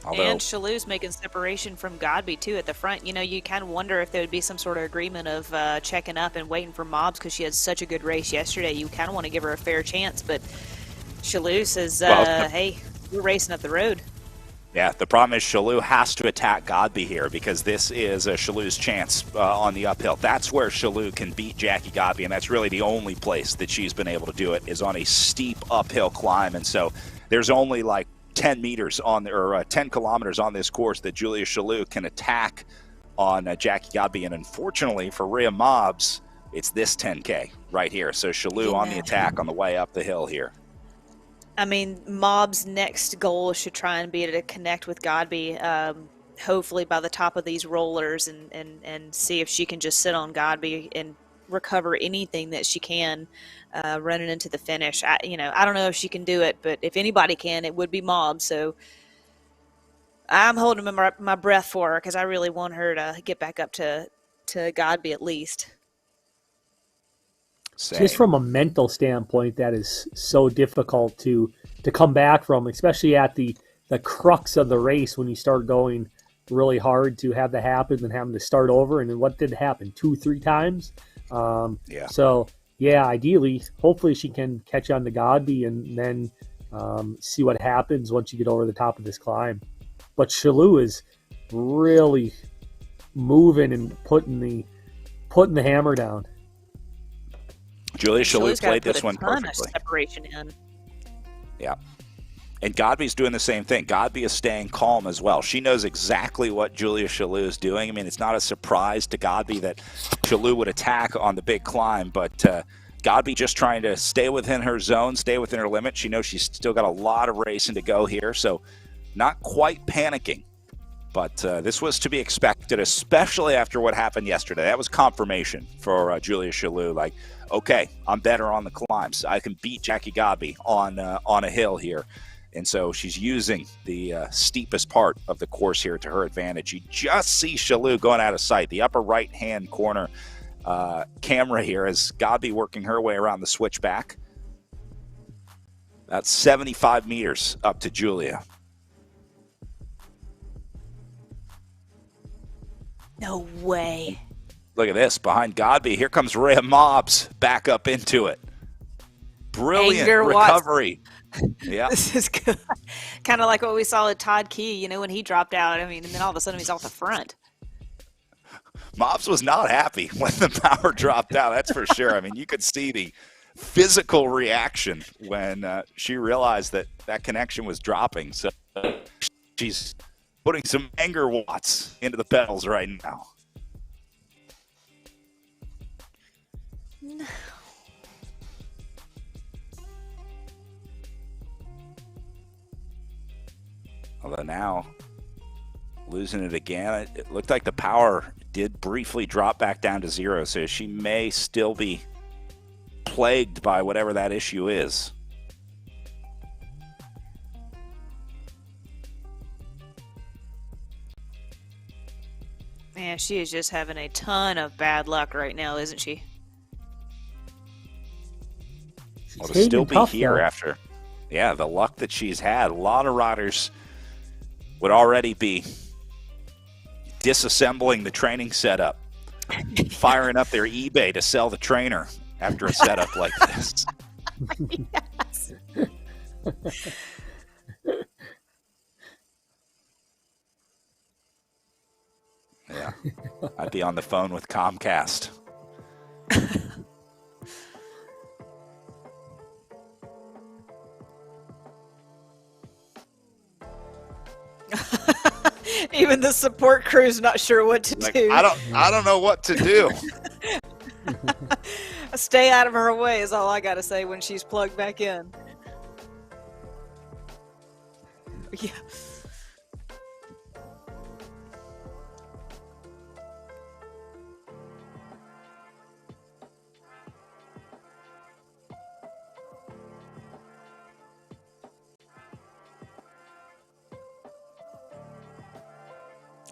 And Shalhoub's making separation from Godby, too, at the front. You kind of wonder if there would be some sort of agreement of checking up and waiting for mobs because she had such a good race yesterday. You kind of want to give her a fair chance, but Shalhoub says, hey, we're racing up the road. Yeah, the problem is Shalhoub has to attack Godby here because this is Shalhoub's chance on the uphill. That's where Shalhoub can beat Jackie Godby, and that's really the only place that she's been able to do it is on a steep uphill climb. And so there's only like 10 meters or 10 kilometers on this course that Julia Shalhoub can attack on Jackie Godby. And unfortunately for Rhea Mobs, it's this 10K right here. So Shalhoub on the attack on the way up the hill here. I mean, Mob's next goal should try and be to connect with Godby, hopefully by the top of these rollers and see if she can just sit on Godby and recover anything that she can running into the finish. I don't know if she can do it, but if anybody can, it would be Mob. So I'm holding my breath for her because I really want her to get back up to Godby at least. Same. Just from a mental standpoint, that is so difficult to come back from, especially at the crux of the race when you start going really hard to have that happen and having to start over. And then what did happen? 2-3 times? Yeah. So, yeah, ideally, hopefully she can catch on to Godby and then see what happens once you get over the top of this climb. But Shalhoub is really moving and putting the hammer down. Julia Shalhoub played this one ton perfectly. Of separation in. Yeah. And Godby's doing the same thing. Godby is staying calm as well. She knows exactly what Julia Shalhoub is doing. I mean, it's not a surprise to Godby that Shalhoub would attack on the big climb, but Godby just trying to stay within her zone, stay within her limit. She knows she's still got a lot of racing to go here, so not quite panicking. But this was to be expected, especially after what happened yesterday. That was confirmation for Julia Shalhoub. Like, okay, I'm better on the climbs. I can beat Jackie Godby on a hill here. And so she's using the steepest part of the course here to her advantage. You just see Shalhoub going out of sight. The upper right-hand corner camera here is Godby working her way around the switchback. That's 75 meters up to Julia. No way. Look at this. Behind Godby, here comes Rhea Mobs back up into it. Brilliant Anger recovery. Yeah. This is good. Kind of like what we saw with Todd Key, when he dropped out. I mean, and then all of a sudden he's off the front. Mobs was not happy when the power dropped out, that's for sure. I mean, you could see the physical reaction when she realized that connection was dropping. So she's putting some anger watts into the pedals right now. No. Although now, losing it again, it looked like the power did briefly drop back down to 0, so she may still be plagued by whatever that issue is. Man, she is just having a ton of bad luck right now, isn't she? Well, to still be here after, the luck that she's had. A lot of riders would already be disassembling the training setup, firing up their eBay to sell the trainer after a setup like this. Yes. Yeah, I'd be on the phone with Comcast. Even the support crew's not sure what to do. I don't know what to do. Stay out of her way is all I gotta say when she's plugged back in. Yeah.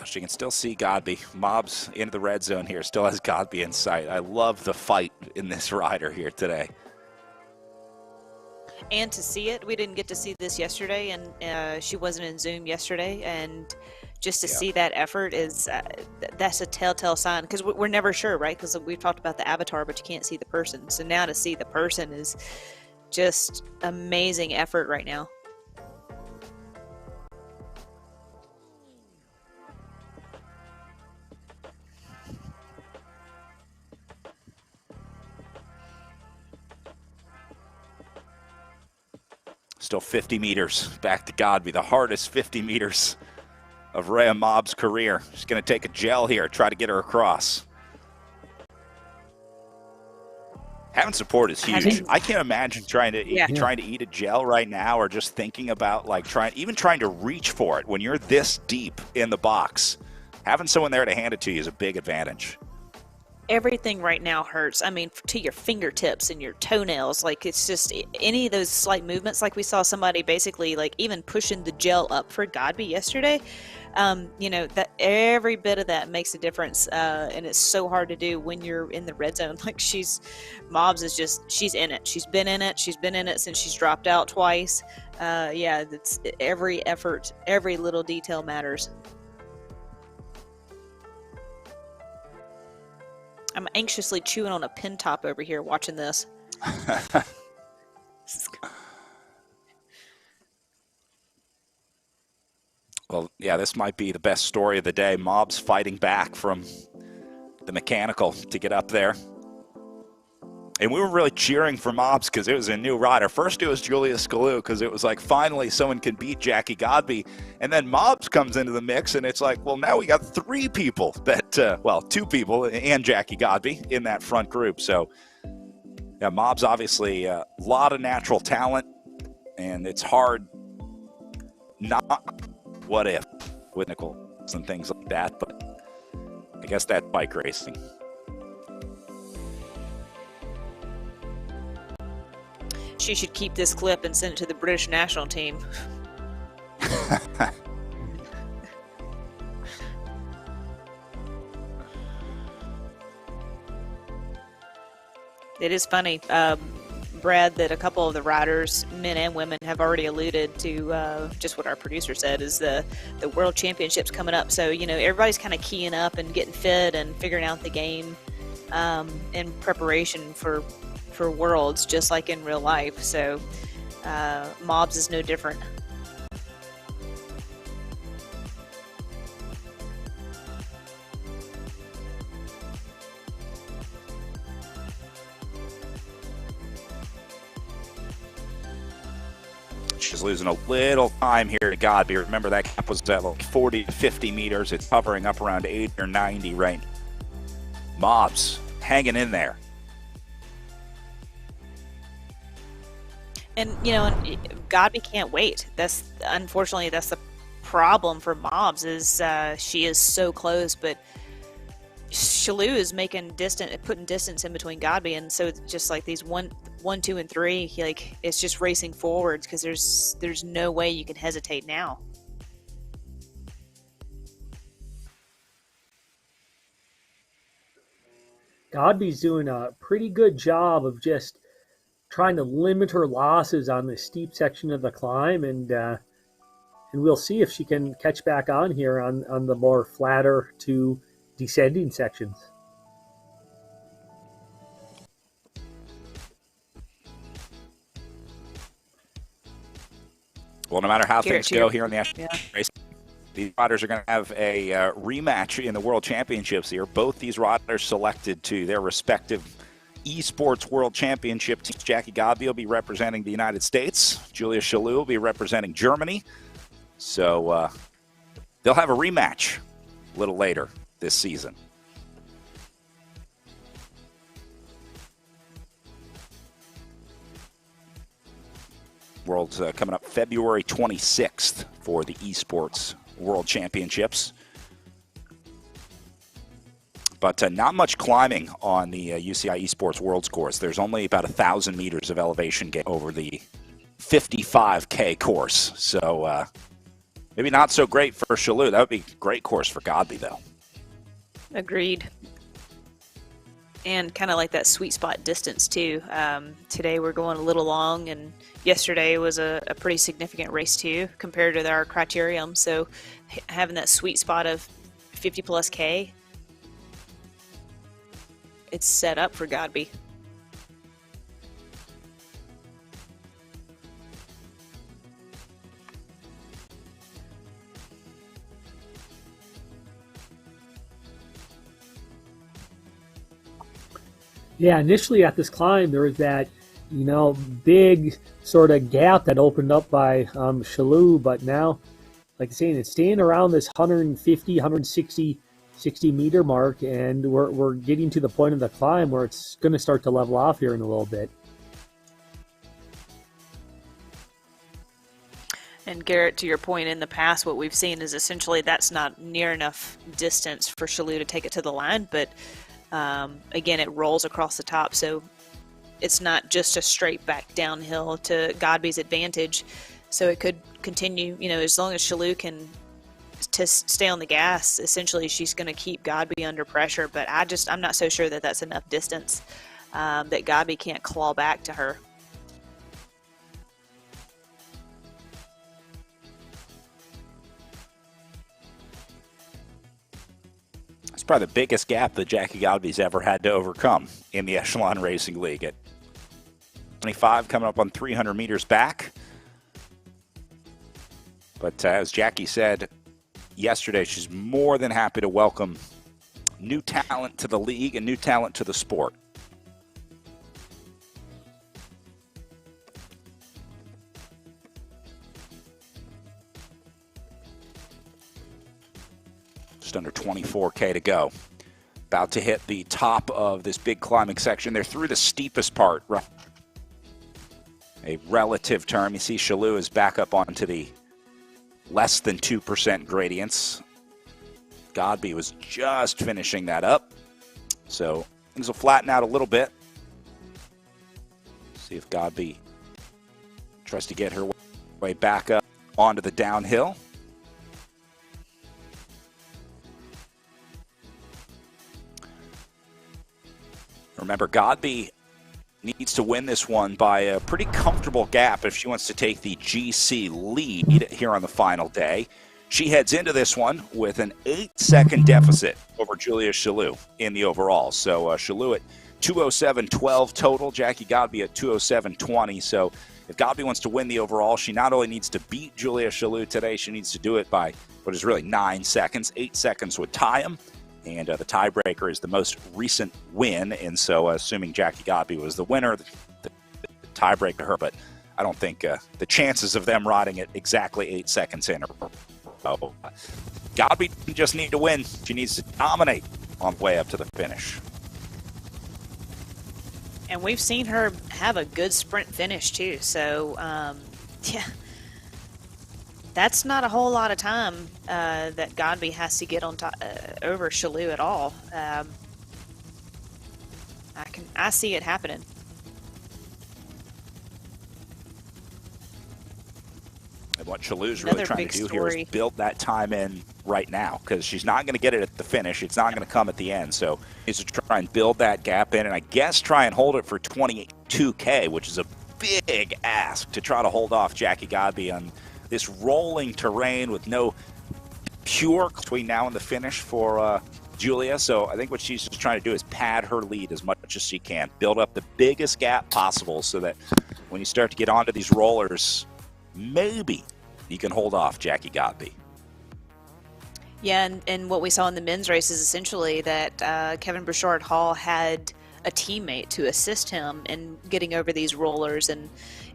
She can still see Godby. Mobs into the red zone here. Still has Godby in sight. I love the fight in this rider here today. And to see it, we didn't get to see this yesterday, and she wasn't in Zoom yesterday, and just to see that effort is that's a telltale sign, because we're never sure, right? Because we've talked about the avatar, but you can't see the person. So now to see the person is just amazing effort right now. Still 50 meters back to Godby, the hardest 50 meters of Rhea Mobb's career. She's going to take a gel here, try to get her across. Having support is huge. I can't imagine trying to eat a gel right now, or just thinking about like trying to reach for it when you're this deep in the box. Having someone there to hand it to you is a big advantage. Everything right now hurts. I mean, to your fingertips and your toenails. Like, it's just any of those slight movements. Like, we saw somebody basically like even pushing the gel up for Godby yesterday. You know, that every bit of that makes a difference, and it's so hard to do when you're in the red zone. Like, she's in it. She's been in it since she's dropped out twice. Yeah, it's every effort, every little detail matters. I'm anxiously chewing on a pin top over here watching this. Well, yeah, this might be the best story of the day. Mobb's fighting back from the mechanical to get up there. And we were really cheering for Mobbs because it was a new rider. First it was Julia Scalu because it was like finally someone can beat Jackie Godby. And then Mobbs comes into the mix and it's like, well, now we got three people that, well, two people and Jackie Godby in that front group. So, yeah, Mobbs obviously a lot of natural talent, and it's hard not what if with Nichols and things like that. But I guess that's bike racing. She should keep this clip and send it to the British national team. It is funny, Brad, that a couple of the riders, men and women, have already alluded to just what our producer said, is the World Championships coming up. So, you know, everybody's kind of keying up and getting fit and figuring out the game in preparation for Worlds, just like in real life. So Mobbs is no different. She's losing a little time here to Godby. Remember, that gap was at like 40 to 50 meters. It's hovering up around 80 or 90 right now. Mobbs hanging in there. And, you know, Godby can't wait. Unfortunately, that's the problem for Mobbs, is she is so close, but Shalou is putting distance in between Godby, and so it's just like these one, 2, and 3, like it's just racing forwards because there's no way you can hesitate now. Godby's doing a pretty good job of just trying to limit her losses on the steep section of the climb, and we'll see if she can catch back on here on the more flatter to descending sections. Well, no matter how things go here in the Echelon race, these riders are going to have a rematch in the World Championships here. Both these riders selected to their respective Esports World Championship teams. Jackie Godby will be representing the United States. Julia Schalu will be representing Germany. So they'll have a rematch a little later this season. World's coming up February 26th for the Esports World Championships. But not much climbing on the UCI Esports Worlds course. There's only about 1,000 meters of elevation gain over the 55K course. So Maybe not so great for Shalou. That would be a great course for Godby, though. Agreed. And kind of like that sweet spot distance, too. Today we're going a little long, and yesterday was a pretty significant race, too, compared to our criterium. So having that sweet spot of 50 plus K, it's set up for Godby. Yeah, initially at this climb, there was that, big sort of gap that opened up by Shalou, but now, like I'm saying, it's staying around this 150, 160, 60 meter mark, and we're getting to the point of the climb where it's going to start to level off here in a little bit. And Garrett, to your point, in the past, what we've seen is essentially that's not near enough distance for Shalou to take it to the line, but again, it rolls across the top, so it's not just a straight back downhill to Godby's advantage. So it could continue, as long as Shalou can to stay on the gas, essentially she's going to keep Godby under pressure. But I'm not so sure that that's enough distance that Godby can't claw back to her. It's probably the biggest gap that Jackie Godby's ever had to overcome in the Echelon Racing League. At 25, coming up on 300 meters back. But as Jackie said yesterday, she's more than happy to welcome new talent to the league and new talent to the sport. Just under 24K to go. About to hit the top of this big climbing section. They're through the steepest part. A relative term. You see Shalou is back up onto the less than 2% gradients. Godby was just finishing that up. So things will flatten out a little bit. See if Godby tries to get her way back up onto the downhill. Remember, Godby needs to win this one by a pretty comfortable gap if she wants to take the GC lead here on the final day. She heads into this one with an 8-second deficit over Julia Shalou in the overall. So Shalou at 2:07.12 total, Jackie Godby at 2:07.20. So if Godby wants to win the overall, she not only needs to beat Julia Shalou today, she needs to do it by what is really 9 seconds. 8 seconds would tie him. And the tiebreaker is the most recent win. And so assuming Jackie Godby was the winner, the tiebreaker to her. But I don't think the chances of them riding it exactly 8 seconds in are Godby just need to win. She needs to dominate on the way up to the finish. And we've seen her have a good sprint finish, too. So, yeah. That's not a whole lot of time that Godby has to get on top over Shalou at all. I see it happening. And what Shalou's really trying to do here is build that time in right now, because she's not going to get it at the finish. It's not going to come at the end. So is to try and build that gap in, and I guess try and hold it for 22K, which is a big ask to try to hold off Jackie Godby on this rolling terrain with no pure between now and the finish for Julia. So I think what she's just trying to do is pad her lead as much as she can. Build up the biggest gap possible so that when you start to get onto these rollers, maybe you can hold off Jackie Godby. Yeah, and what we saw in the men's race is essentially that Kevin Bouchard Hall had a teammate to assist him in getting over these rollers, and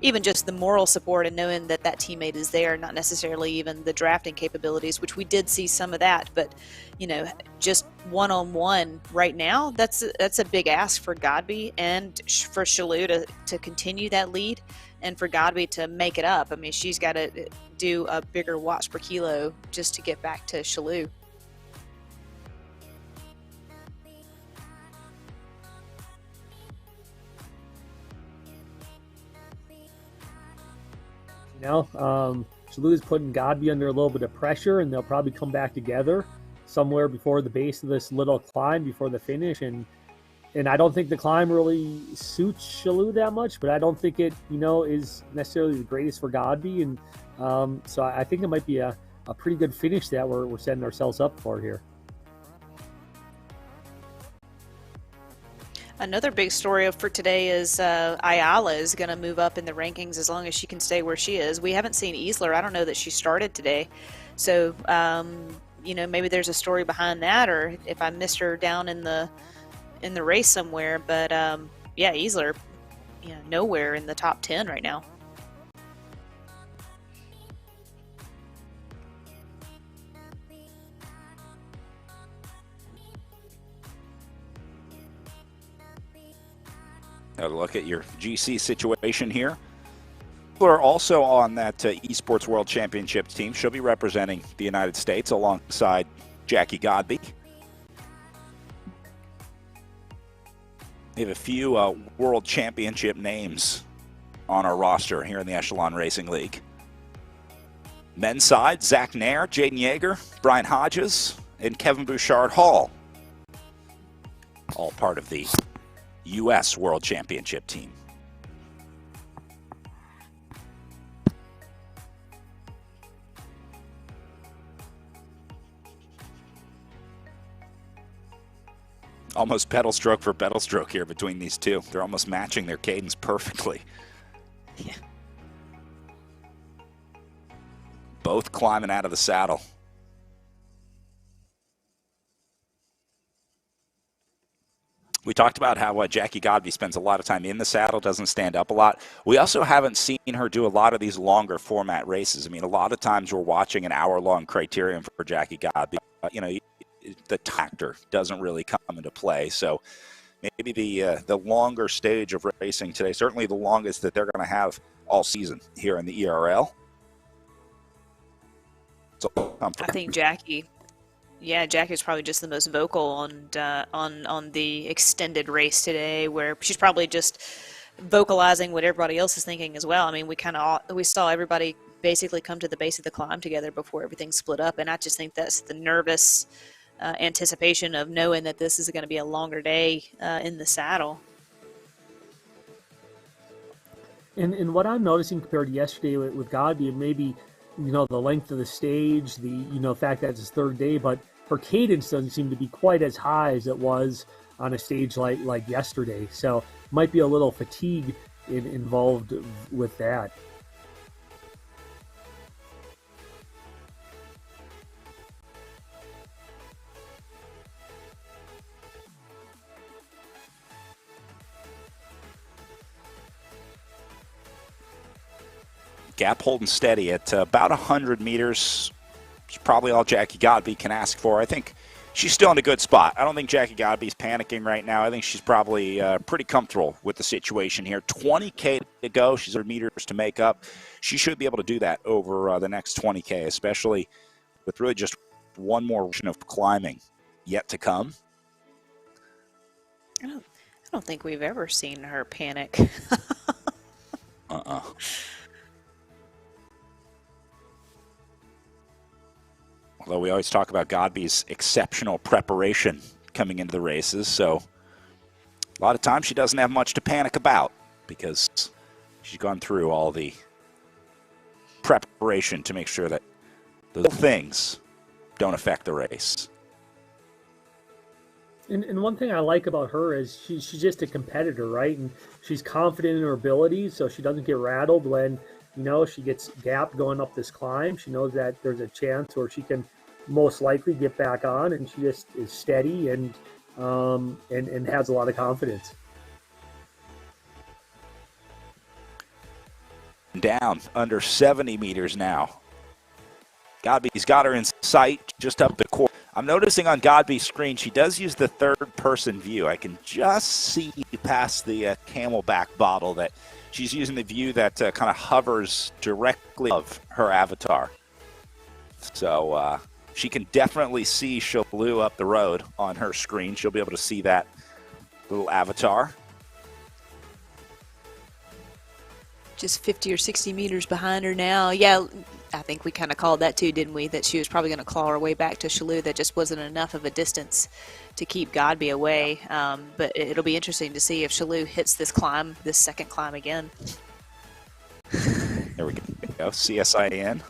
even just the moral support and knowing that that teammate is there, not necessarily even the drafting capabilities, which we did see some of that, but just one-on-one right now, that's a big ask for Godby and for Shalou to continue that lead, and for Godby to make it up. I mean, she's got to do a bigger watts per kilo just to get back to Shalou. Shalou's putting Godby under a little bit of pressure, and they'll probably come back together somewhere before the base of this little climb before the finish. And I don't think the climb really suits Shalou that much, but I don't think it, is necessarily the greatest for Godby. And so I think it might be a pretty good finish that we're setting ourselves up for here. Another big story for today is Ayala is going to move up in the rankings as long as she can stay where she is. We haven't seen Isler. I don't know that she started today. So, maybe there's a story behind that, or if I missed her down in the race somewhere. But, Isler, nowhere in the top 10 right now. A look at your GC situation here. We're also on that Esports World Championship team. She'll be representing the United States alongside Jackie Godby. We have a few World Championship names on our roster here in the Echelon Racing League. Men's side, Zach Nair, Jaden Yeager, Brian Hodges, and Kevin Bouchard Hall. All part of the U.S. World Championship team. Almost pedal stroke for pedal stroke here between these two. They're almost matching their cadence perfectly. Yeah. Both climbing out of the saddle. We talked about how Jackie Godby spends a lot of time in the saddle, doesn't stand up a lot. We also haven't seen her do a lot of these longer format races. I mean, a lot of times we're watching an hour-long criterium for Jackie Godby. The factor doesn't really come into play. So maybe the longer stage of racing today, certainly the longest that they're going to have all season here in the ERL. So I think Jackie's probably just the most vocal on the extended race today, where she's probably just vocalizing what everybody else is thinking as well. I mean, we saw everybody basically come to the base of the climb together before everything split up, and I just think that's the nervous anticipation of knowing that this is going to be a longer day in the saddle. And what I'm noticing compared to yesterday with Godby, and maybe the length of the stage, the fact that it's his third day, but her cadence doesn't seem to be quite as high as it was on a stage like yesterday. So might be a little fatigue involved with that. Gap holding steady at about 100 meters. It's probably all Jackie Godby can ask for. I think she's still in a good spot. I don't think Jackie Godby's panicking right now. I think she's probably pretty comfortable with the situation here. 20K to go. She's 100 meters to make up. She should be able to do that over the next 20K, especially with really just one more version of climbing yet to come. I don't think we've ever seen her panic. Although we always talk about Godby's exceptional preparation coming into the races, so a lot of times she doesn't have much to panic about because she's gone through all the preparation to make sure that those things don't affect the race. And one thing I like about her is she's just a competitor, right? And she's confident in her abilities, so she doesn't get rattled when, she gets gapped going up this climb. She knows that there's a chance where she can most likely get back on, and she just is steady and has a lot of confidence. Down under 70 meters now. Godby's got her in sight just up the course. I'm noticing on Godby's screen, she does use the third-person view. I can just see past the Camelback bottle that she's using the view that kind of hovers directly above her avatar. So she can definitely see Shalou up the road on her screen. She'll be able to see that little avatar. Just 50 or 60 meters behind her now. Yeah, I think we kind of called that too, didn't we? That she was probably going to claw her way back to Shalou. That just wasn't enough of a distance to keep Godby away. But it'll be interesting to see if Shalou hits this climb, this second climb again. There we go. CSIN.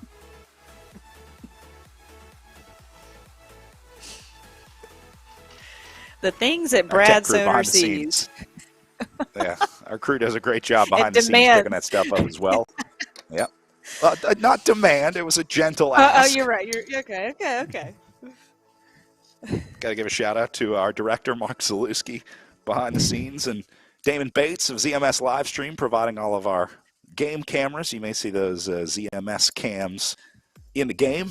The things that Brad Soner sees. Scenes. Yeah, our crew does a great job behind the scenes picking that stuff up as well. Yep. Not demand. It was a gentle ask. Oh, you're right. You're okay. Got to give a shout out to our director, Mark Zalewski, behind the scenes, and Damon Bates of ZMS Livestream providing all of our game cameras. You may see those ZMS cams in the game,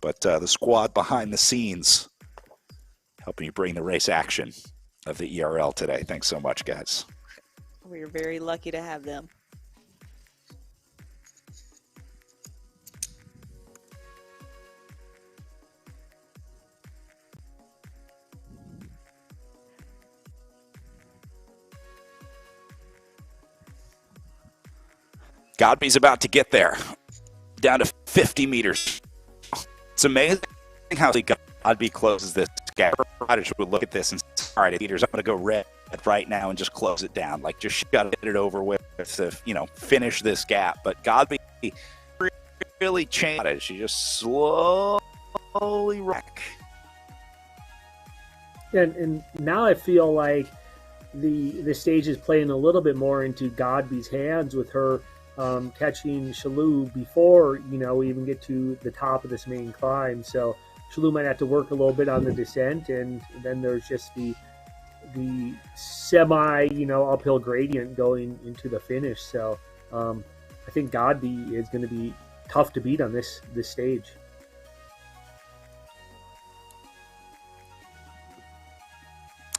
but the squad behind the scenes helping you bring the race action of the ERL today. Thanks so much, guys. We're very lucky to have them. Godby's about to get there, down to 50 meters. It's amazing how Godby closes this gap. Riders would look at this and say, all right, meters, I'm going to go red right now and just close it down. Like, just got to get it over with to, finish this gap. But Godby really changed it. She just slowly wreck. And now I feel like the stage is playing a little bit more into Godby's hands with her catching Shalou before, we even get to the top of this main climb. So Shalou might have to work a little bit on the descent, and then there's just the semi, uphill gradient going into the finish. So I think Godby is going to be tough to beat on this stage.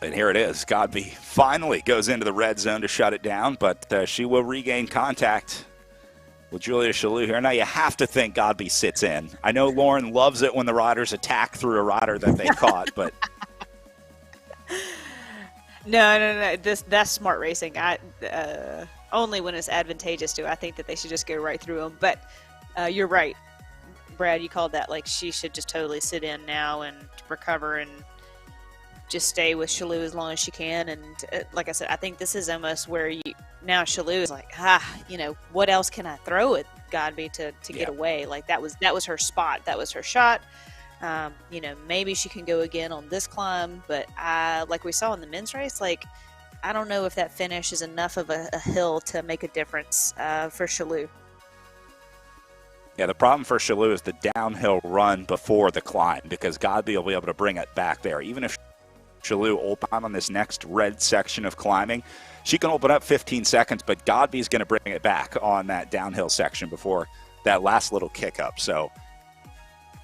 And here it is. Godby finally goes into the red zone to shut it down, but she will regain contact with Julia Shalou here. Now you have to think Godby sits in. I know Lauren loves it when the riders attack through a rider that they caught, but... No. That's smart racing. Only when it's advantageous to. I think that they should just go right through them. But you're right, Brad. You called that. Like, she should just totally sit in now and recover and just stay with Shalou as long as she can. And like I said, I think this is almost where now Shalou is like, what else can I throw at Godby to get away? Like, that was her spot. That was her shot. Maybe she can go again on this climb, but like we saw in the men's race, like, I don't know if that finish is enough of a hill to make a difference for Shalou. Yeah, the problem for Shalou is the downhill run before the climb, because Godby will be able to bring it back there. Even if Shalou open on this next red section of climbing, she can open up 15 seconds, but Godby's going to bring it back on that downhill section before that last little kick up. So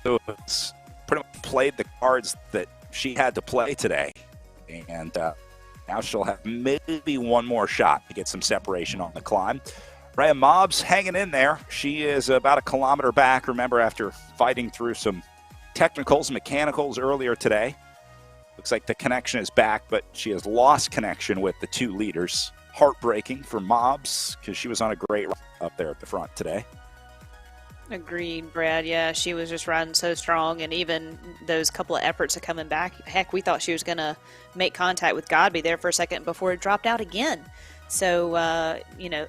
it's pretty much played the cards that she had to play today, and now she'll have maybe one more shot to get some separation on the climb. Rhea Mobbs hanging in there. She is about a kilometer back, remember, after fighting through some technicals, mechanicals earlier today. Looks like the connection is back, but she has lost connection with the two leaders. Heartbreaking for Mobbs, because she was on a great run up there at the front today. Agreed, Brad. Yeah, she was just riding so strong, and even those couple of efforts of coming back, heck, we thought she was going to make contact with Godby there for a second before it dropped out again. So,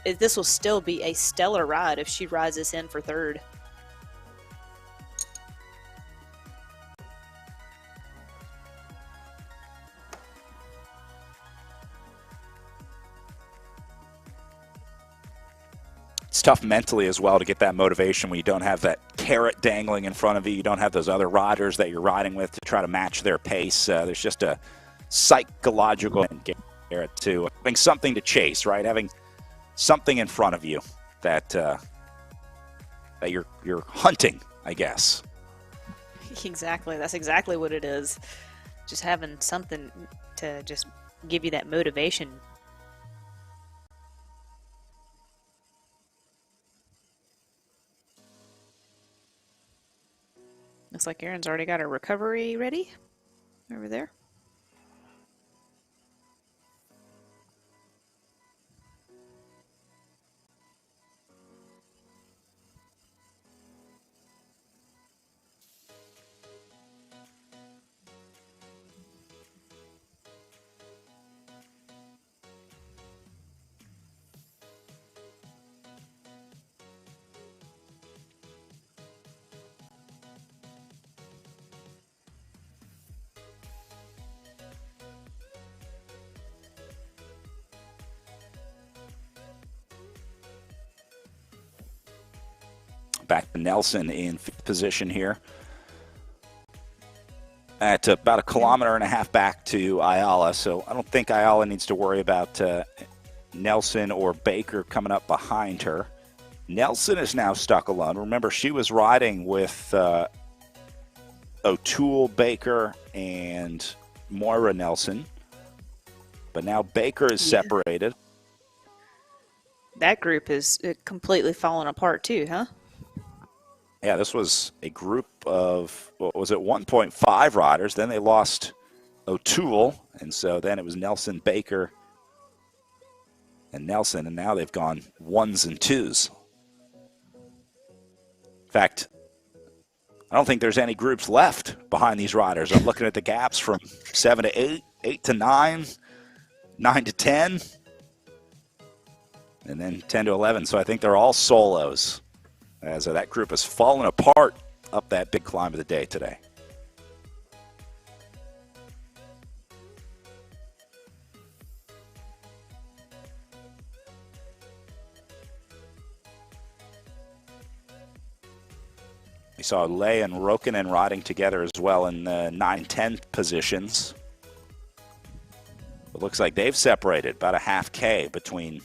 this will still be a stellar ride if she rides this in for third. It's tough mentally as well to get that motivation when you don't have that carrot dangling in front of you. You don't have those other riders that you're riding with to try to match their pace. There's just a psychological carrot too. Having something to chase, right? Having something in front of you that that you're hunting, I guess. Exactly. That's exactly what it is. Just having something to just give you that motivation. Looks like Erin's already got her recovery ready over there. back to Nelson in fifth position here. At about 1.5 kilometers back to Ayala, so I don't think Ayala needs to worry about Nelson or Baker coming up behind her. Nelson is now stuck alone. Remember, she was riding with O'Toole, Baker, and Moira Nelson. But now Baker is separated. That group is completely falling apart too, huh? Yeah, this was a group of, what was it, 1.5 riders. Then they lost O'Toole, and so then it was Nelson, Baker, and Nelson, and now they've gone ones and twos. In fact, I don't think there's any groups left behind these riders. I'm looking at the gaps from 7 to 8, 8 to 9, 9 to 10, and then 10 to 11. So I think they're all solos, as that group has fallen apart up that big climb of the day today. We saw Lay and Rokkanen riding together as well in the 9-10 positions. It looks like they've separated about a half K between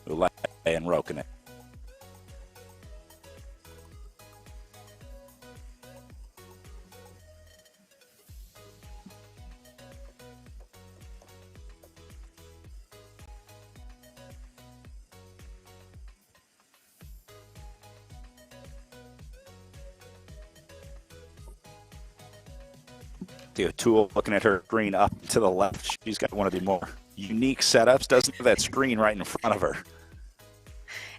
Lay and Rokkanen. O'Toole looking at her screen up to the left. She's got one of the more unique setups, doesn't have that screen right in front of her.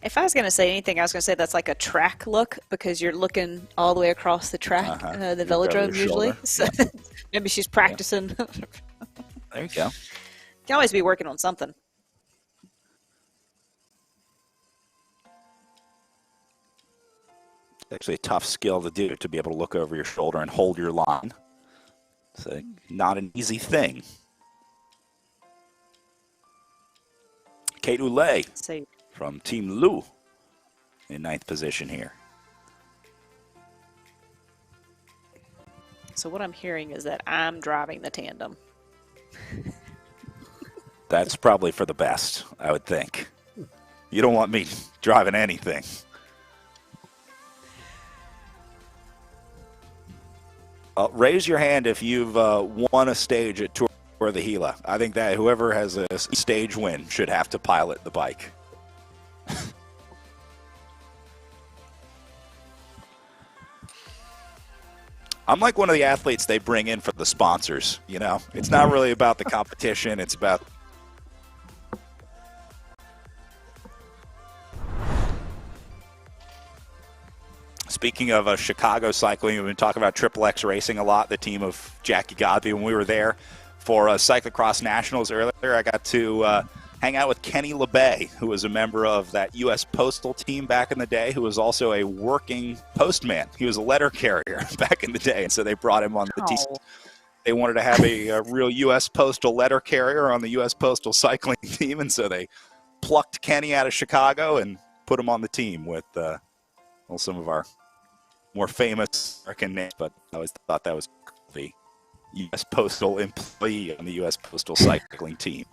If I was going to say anything, I was going to say that's like a track look, because you're looking all the way across the track, the velodrome usually. So maybe she's practicing. There you go. You can always be working on something. It's actually a tough skill to do, to be able to look over your shoulder and hold your line. It's not an easy thing. Kate Oulet from Team Lou in 9th position here. So what I'm hearing is that I'm driving the tandem. That's probably for the best, I would think. You don't want me driving anything. Raise your hand if you've won a stage at Tour of the Gila. I think that whoever has a stage win should have to pilot the bike. I'm like one of the athletes they bring in for the sponsors, you know? It's not really about the competition, it's about... Speaking of Chicago cycling, we've been talking about Triple X Racing a lot, the team of Jackie Godby. When we were there for Cyclocross Nationals earlier, I got to hang out with Kenny LeBay, who was a member of that U.S. Postal team back in the day, who was also a working postman. He was a letter carrier back in the day, and so they brought him on the team. They wanted to have a real U.S. Postal letter carrier on the U.S. Postal cycling team, and so they plucked Kenny out of Chicago and put him on the team with some of our more famous American names, but I always thought that was the U.S. Postal employee on the U.S. Postal cycling team.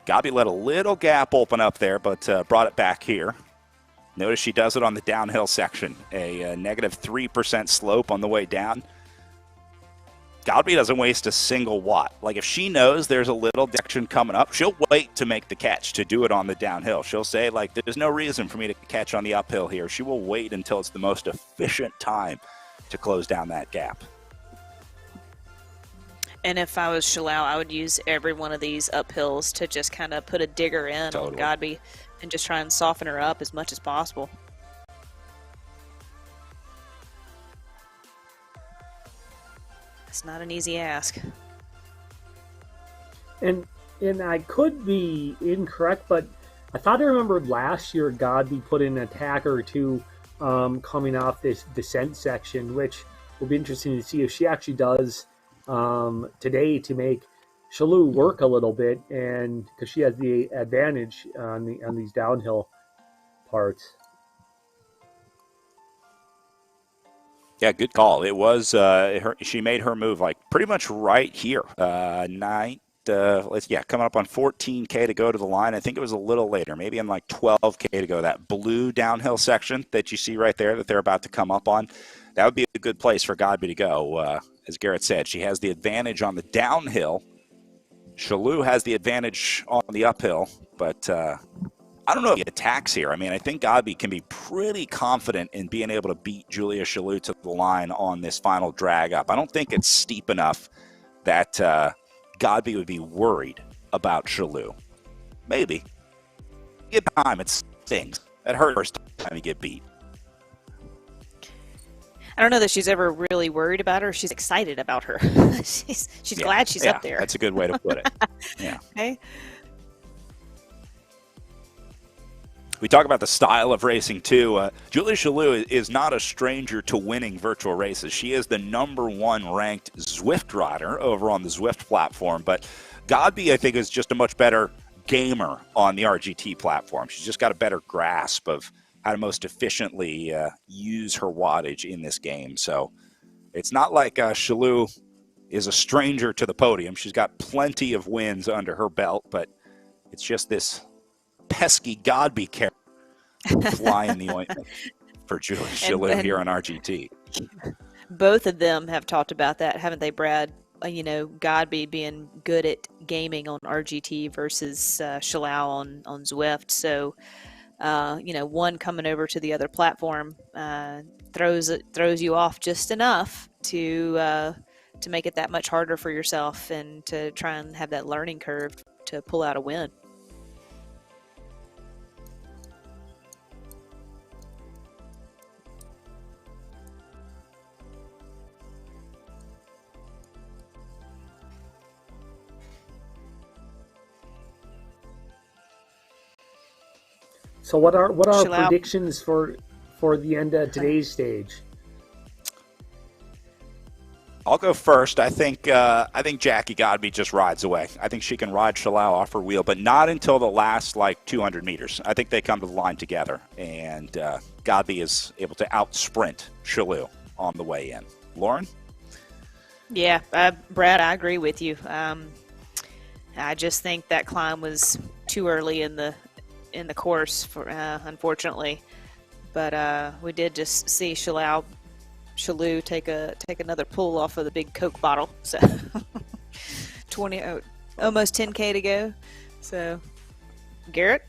Gabi let a little gap open up there, but brought it back here. Notice she does it on the downhill section, a negative 3% slope on the way down. Godby doesn't waste a single watt. Like, if she knows there's a little section coming up, she'll wait to make the catch, to do it on the downhill. She'll say, like, there's no reason for me to catch on the uphill here. She will wait until it's the most efficient time to close down that gap. And if I was Shalal, I would use every one of these uphills to just kind of put a digger in on Godby and just try and soften her up as much as possible. It's not an easy ask. And I could be incorrect, but I thought I remembered last year Godby put in an attack or two coming off this descent section, which will be interesting to see if she actually does today to make Shalou work a little bit, and because she has the advantage on these downhill parts. Yeah, good call. It was she made her move like pretty much right here. Coming up on 14K to go to the line. I think it was a little later, maybe in like 12K to go. That blue downhill section that you see right there that they're about to come up on, that would be a good place for Godby to go. As Garrett said, she has the advantage on the downhill. Shalou has the advantage on the uphill, but I don't know if he attacks here. I mean, I think Godby can be pretty confident in being able to beat Julia Shalou to the line on this final drag up. I don't think it's steep enough that Godby would be worried about Shalou. Maybe. Give time, it stings. It hurt first time you get beat. I don't know that she's ever really worried about her. She's excited about her. she's glad she's up there. That's a good way to put it. Yeah. Okay. We talk about the style of racing, too. Julia Shalou is not a stranger to winning virtual races. She is the #1 ranked Zwift rider over on the Zwift platform. But Godby, I think, is just a much better gamer on the RGT platform. She's just got a better grasp of how to most efficiently use her wattage in this game. So it's not like Shalou is a stranger to the podium. She's got plenty of wins under her belt, but it's just this pesky Godby character fly in the ointment for Julia Shalou here on RGT. Both of them have talked about that, haven't they, Brad? Godby being good at gaming on RGT versus Shalou on Zwift. So, one coming over to the other platform throws you off just enough to make it that much harder for yourself and to try and have that learning curve to pull out a win. So what are predictions for the end of today's stage? I'll go first. I think Jackie Godby just rides away. I think she can ride Shalou off her wheel, but not until the last 200 meters. I think they come to the line together, and Godby is able to out-sprint Shalou on the way in. Lauren? Yeah, Brad, I agree with you. I just think that climb was too early in the course, unfortunately. But we did just see Shalou take another pull off of the big Coke bottle. So almost 10K to go. So Garrett?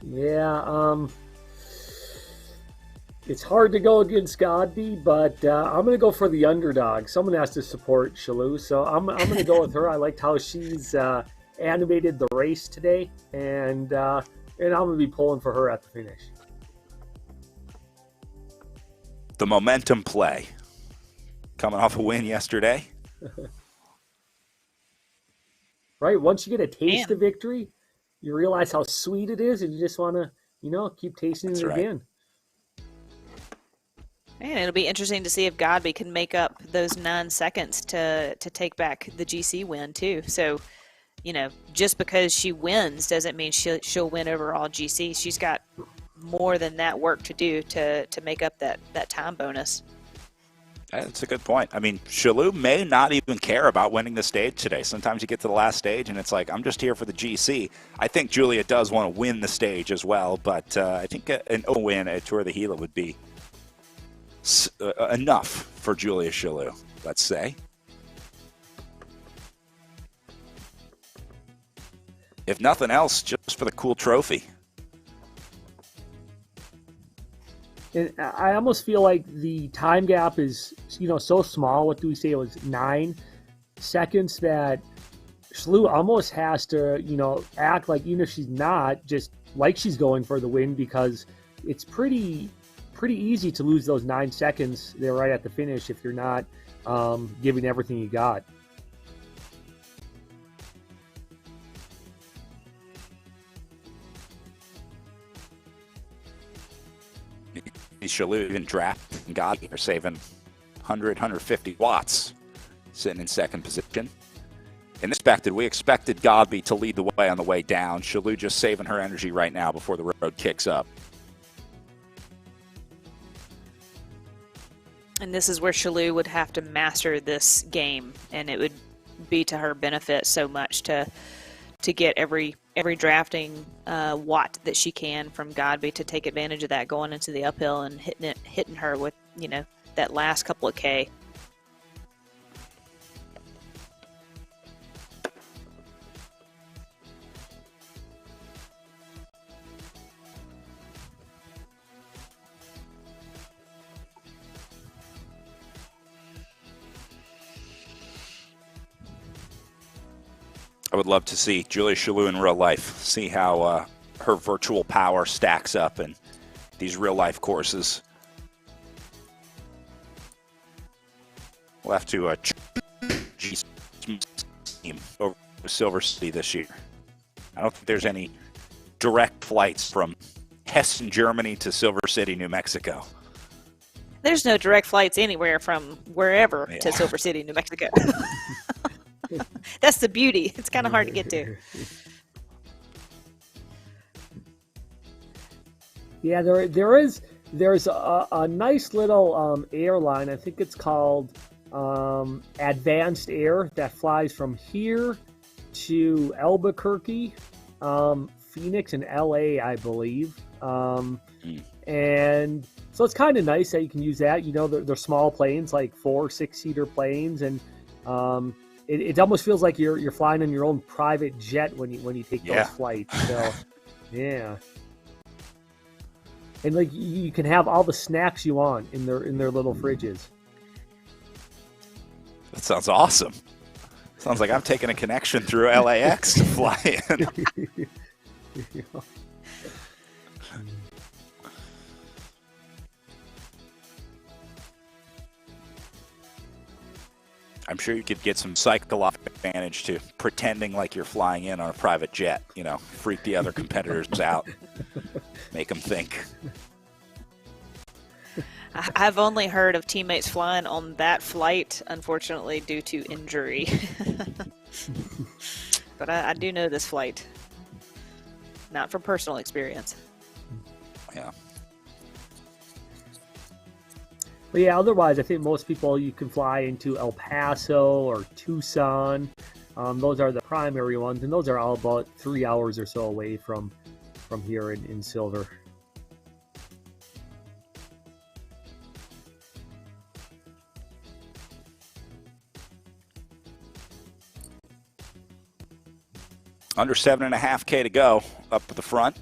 Yeah, it's hard to go against Godby, but I'm going to go for the underdog. Someone has to support Shalou, so I'm going to go with her. I liked how she's animated the race today, and I'm going to be pulling for her at the finish. The momentum play. Coming off a win yesterday. Right, once you get a taste of victory, you realize how sweet it is, and you just want to, keep tasting it again. And it'll be interesting to see if Godby can make up those 9 seconds to take back the GC win too. So, just because she wins doesn't mean she'll win overall GC. She's got more than that work to do to make up that time bonus. That's a good point. I mean, Shalou may not even care about winning the stage today. Sometimes you get to the last stage and it's like, I'm just here for the GC. I think Julia does want to win the stage as well, but I think an O win at Tour of the Gila would be enough for Julia Shalou, let's say. If nothing else, just for the cool trophy. And I almost feel like the time gap is, so small. What do we say? It was 9 seconds that Shalou almost has to, act like, even if she's not, just like she's going for the win, because it's pretty easy to lose those 9 seconds there right at the finish if you're not giving everything you got. Shalou even draft and Godby are saving 100, 150 watts, sitting in second position. we expected Godby to lead the way on the way down. Shalou just saving her energy right now before the road kicks up. And this is where Shalou would have to master this game, and it would be to her benefit so much to get every drafting watt that she can from Godby to take advantage of that going into the uphill and hitting her with, you know, that last couple of K. I would love to see Julia Shalou in real life, see how her virtual power stacks up in these real-life courses. We'll have to team over Silver City this year. I don't think there's any direct flights from Hessen, Germany to Silver City, New Mexico. There's no direct flights anywhere from wherever to Silver City, New Mexico. That's the beauty. It's kind of hard to get to. Yeah, there's a nice little airline. I think it's called Advanced Air that flies from here to Albuquerque, Phoenix, and LA, I believe. And so it's kind of nice that you can use that. You know, they're small planes, like 4 6-seater planes, and it almost feels like you're flying in your own private jet when you take those flights. So, yeah. And like you can have all the snacks you want in their little fridges. That sounds awesome. Sounds like I'm taking a connection through LAX to fly in. I'm sure you could get some psychological advantage to pretending like you're flying in on a private jet, you know, freak the other competitors out, make them think. I've only heard of teammates flying on that flight, unfortunately, due to injury. But I do know this flight. Not from personal experience. Yeah. But yeah, otherwise, I think most people you can fly into El Paso or Tucson. Those are the primary ones, and those are all about 3 hours or so away from here in Silver. Under 7.5K to go up at the front.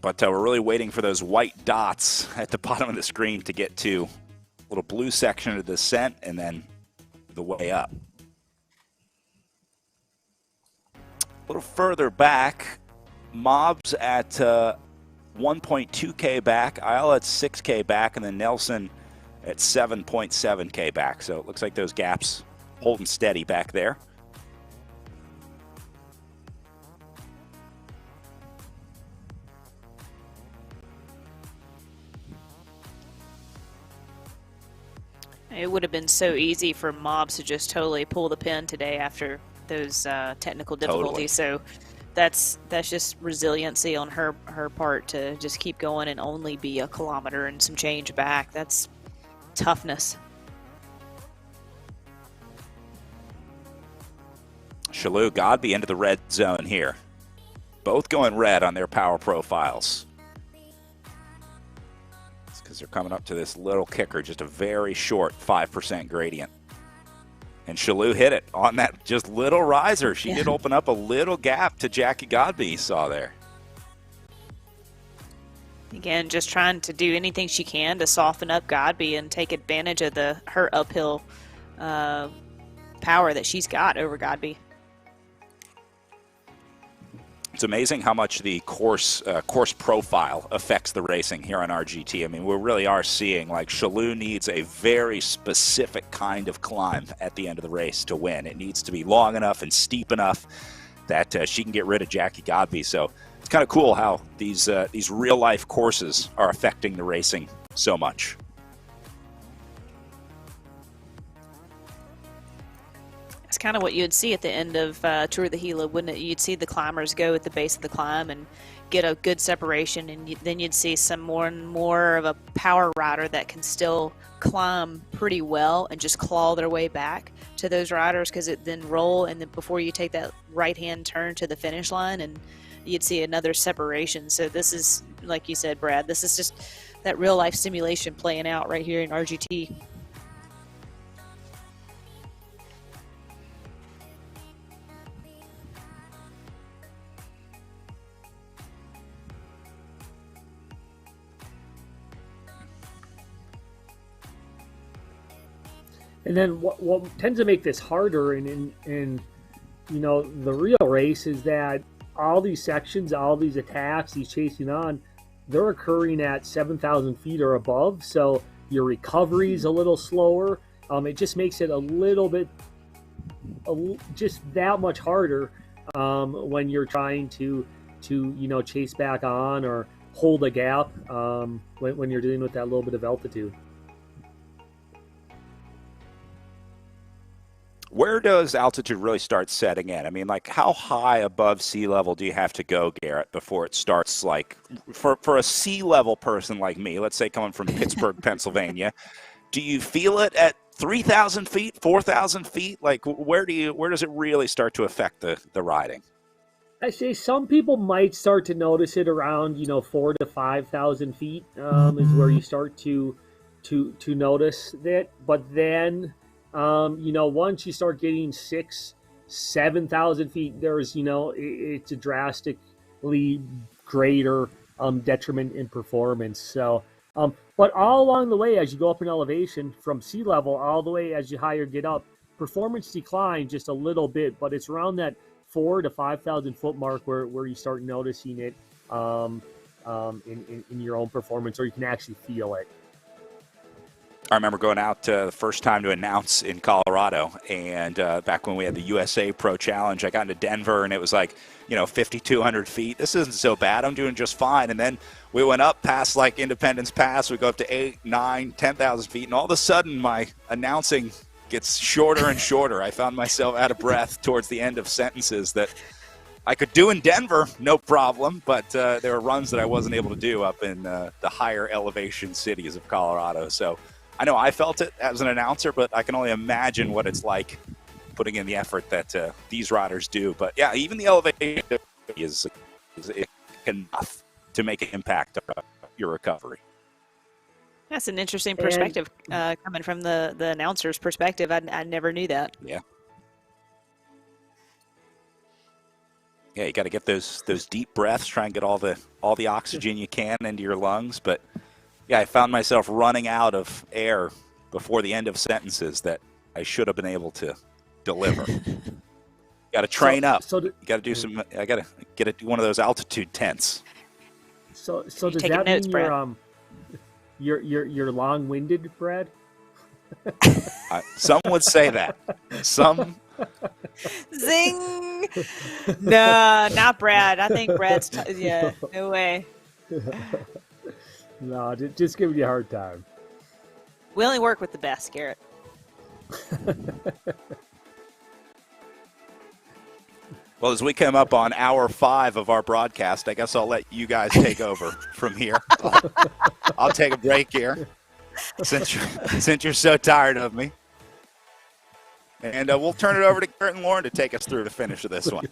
But we're really waiting for those white dots at the bottom of the screen to get to a little blue section of the descent and then the way up. A little further back, Mobs at 1.2K back, Ayala at 6K back, and then Nelson at 7.7K back. So it looks like those gaps holding steady back there. It would have been so easy for Mobs to just totally pull the pin today after those technical difficulties. Totally. So that's just resiliency on her part to just keep going and only be a kilometer and some change back. That's toughness. Shalou, Godby into the red zone here. Both going red on their power profiles. Because they're coming up to this little kicker, just a very short 5% gradient. And Shalou hit it on that just little riser. She did open up a little gap to Jackie Godby, you saw there. Again, just trying to do anything she can to soften up Godby and take advantage of her uphill power that she's got over Godby. It's amazing how much the course profile affects the racing here on RGT. I mean, we really are seeing like Shalou needs a very specific kind of climb at the end of the race to win. It needs to be long enough and steep enough that she can get rid of Jackie Godby. So it's kind of cool how these real life courses are affecting the racing so much. kind of what you'd see at the end of Tour of the Gila, wouldn't it? You'd see the climbers go at the base of the climb and get a good separation, and then you'd see some more and more of a power rider that can still climb pretty well and just claw their way back to those riders, because it then roll, and then before you take that right-hand turn to the finish line, and you'd see another separation. So this is, like you said, Brad, this is just that real-life simulation playing out right here in RGT. And then what tends to make this harder and you know, the real race is that all these sections, all these attacks, these chasing on, they're occurring at 7,000 feet or above. So your recovery is a little slower. It just makes it a little bit, just that much harder when you're trying to you know, chase back on or hold a gap when you're dealing with that little bit of altitude. Where does altitude really start setting in? I mean, like, how high above sea level do you have to go, Garrett, before it starts, like, for a sea level person like me, let's say coming from Pittsburgh, Pennsylvania, do you feel it at 3,000 feet, 4,000 feet? Like, where does it really start to affect the riding? I say some people might start to notice it around, you know, 4,000 to 5,000 feet is where you start to notice that. But then, you know, once you start getting 7,000 feet, there's, you know, it's a drastically greater detriment in performance. So, but all along the way, as you go up in elevation from sea level, all the way as you higher get up, performance declines just a little bit, but it's around that 4,000 to 5,000 foot mark where you start noticing it in your own performance, or you can actually feel it. I remember going out the first time to announce in Colorado, and back when we had the USA Pro Challenge, I got into Denver, and it was like, you know, 5,200 feet. This isn't so bad. I'm doing just fine. And then we went up past, like, Independence Pass. We go up to 8, 9, 10,000 feet, and all of a sudden my announcing gets shorter and shorter. I found myself out of breath towards the end of sentences that I could do in Denver, no problem, but there were runs that I wasn't able to do up in the higher elevation cities of Colorado. So I know I felt it as an announcer, but I can only imagine what it's like putting in the effort that these riders do. But yeah, even the elevation is enough to make an impact on your recovery. That's an interesting perspective coming from the announcer's perspective. I never knew that. Yeah. Yeah, you got to get those deep breaths, try and get all the oxygen you can into your lungs. But yeah, I found myself running out of air before the end of sentences that I should have been able to deliver. Got to train up. You got to do some. I got to get one of those altitude tents. So does that mean you're long-winded, Brad? Some would say that. Some. Zing! No, not Brad. I think Brad's. Yeah, no way. No, just giving you a hard time. We only work with the best, Garrett. Well, as we come up on hour 5 of our broadcast, I guess I'll let you guys take over from here. I'll take a break here since you're so tired of me. And we'll turn it over to Garrett and Lauren to take us through the finish of this one.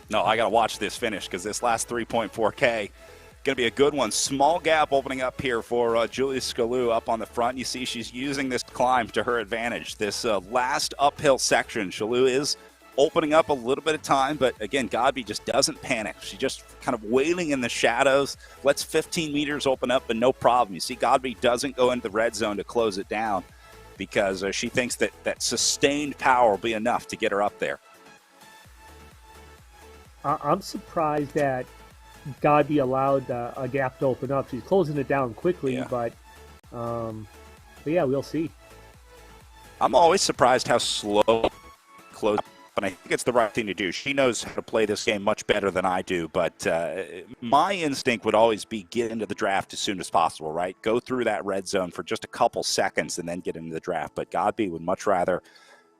No, I got to watch this finish because this last 3.4K going to be a good one. Small gap opening up here for Julia Scalu up on the front. You see she's using this climb to her advantage. This last uphill section, Scalu is opening up a little bit of time, but again, Godby just doesn't panic. She's just kind of waiting in the shadows, lets 15 meters open up, but no problem. You see Godby doesn't go into the red zone to close it down because she thinks that sustained power will be enough to get her up there. I'm surprised that Godby allowed a gap to open up. She's closing it down quickly, yeah. But yeah, we'll see. I'm always surprised how slow close. and I think it's the right thing to do. She knows how to play this game much better than I do, but my instinct would always be get into the draft as soon as possible, right? Go through that red zone for just a couple seconds and then get into the draft. But Godby would much rather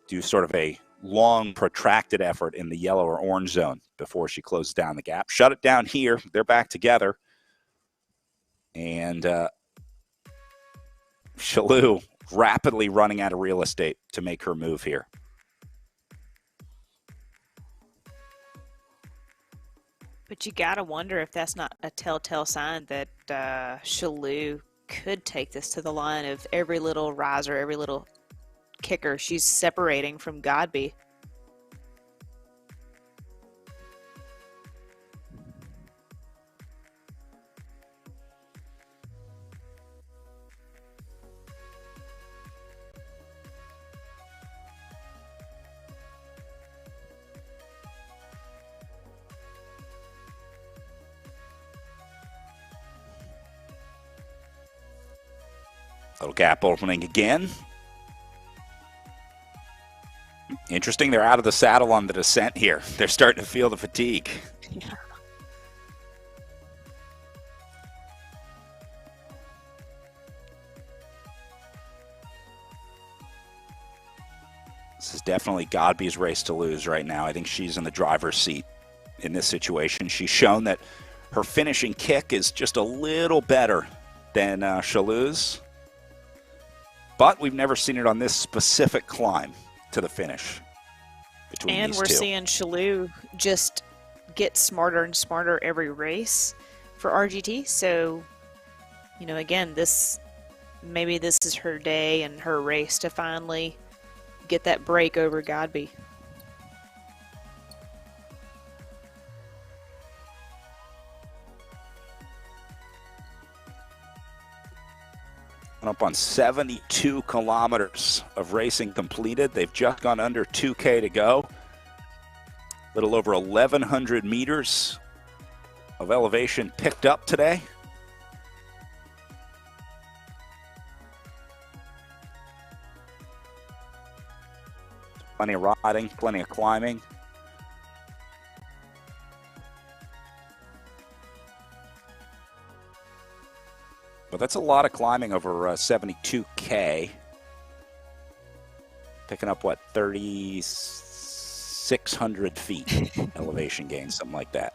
do sort of a long, protracted effort in the yellow or orange zone before she closes down the gap. Shut it down here. They're back together. And Shalou rapidly running out of real estate to make her move here. But you got to wonder if that's not a telltale sign that Shalou could take this to the line of every little riser, every little kicker. She's separating from Godby. Little gap opening again. Interesting, they're out of the saddle on the descent here. They're starting to feel the fatigue. Yeah. This is definitely Godby's race to lose right now. I think she's in the driver's seat in this situation. She's shown that her finishing kick is just a little better than Shalou's. But we've never seen it on this specific climb to the finish between and these we're two. seeing Shalou just get smarter and smarter every race for RGT. So, you know, again, maybe this is her day and her race to finally get that break over Godby. Up on 72 kilometers of racing completed. They've just gone under 2K to go. A little over 1,100 meters of elevation picked up today. Plenty of riding, plenty of climbing. But that's a lot of climbing over 72K. Picking up, what, 3,600 feet elevation gain, something like that.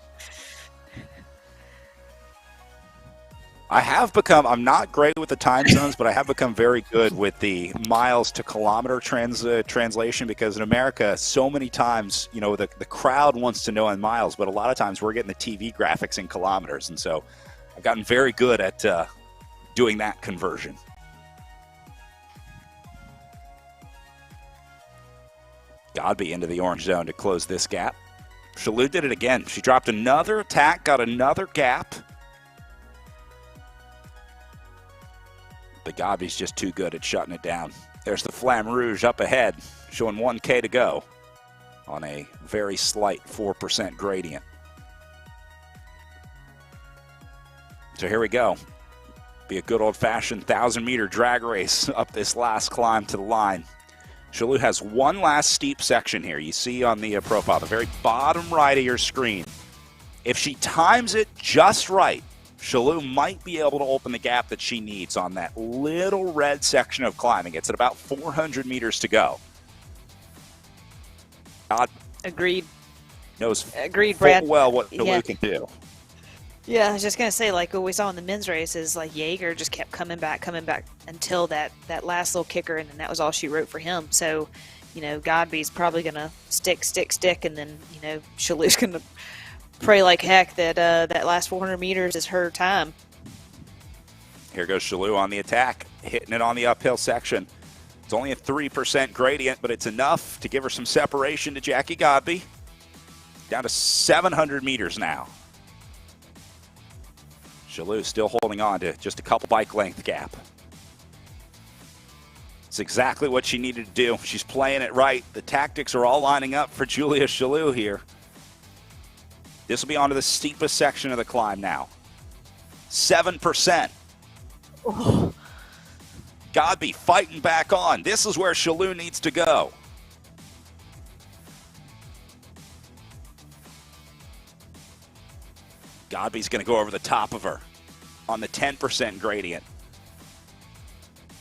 I'm not great with the time zones, but I have become very good with the miles to kilometer translation, because in America, so many times, you know, the crowd wants to know in miles, but a lot of times we're getting the TV graphics in kilometers. And so I've gotten very good at doing that conversion. Godby into the orange zone to close this gap. Shalou did it again. She dropped another attack, got another gap. But Godby's just too good at shutting it down. There's the Flamme Rouge up ahead, showing 1K to go on a very slight 4% gradient. So here we go. Be a good old-fashioned 1,000-meter drag race up this last climb to the line. Shalou has one last steep section here. You see on the profile, the very bottom right of your screen. If she times it just right, Shalou might be able to open the gap that she needs on that little red section of climbing. It's at about 400 meters to go. God Agreed. knows Agreed, full Brad. well what Shalou Yeah. can do. Yeah, I was just gonna say, like what we saw in the men's races, like Jaeger just kept coming back until that last little kicker, and then that was all she wrote for him. So, you know, Godby's probably gonna stick, and then you know Shalou's gonna pray like heck that that last 400 meters is her time. Here goes Shalou on the attack, hitting it on the uphill section. It's only a 3% gradient, but it's enough to give her some separation to Jackie Godby. Down to 700 meters now. Shalou still holding on to just a couple bike length gap. It's exactly what she needed to do. She's playing it right. The tactics are all lining up for Julia Shalou here. This will be onto the steepest section of the climb now. 7%. Oh. Godby fighting back on. This is where Shalou needs to go. Godby's going to go over the top of her on the 10% gradient.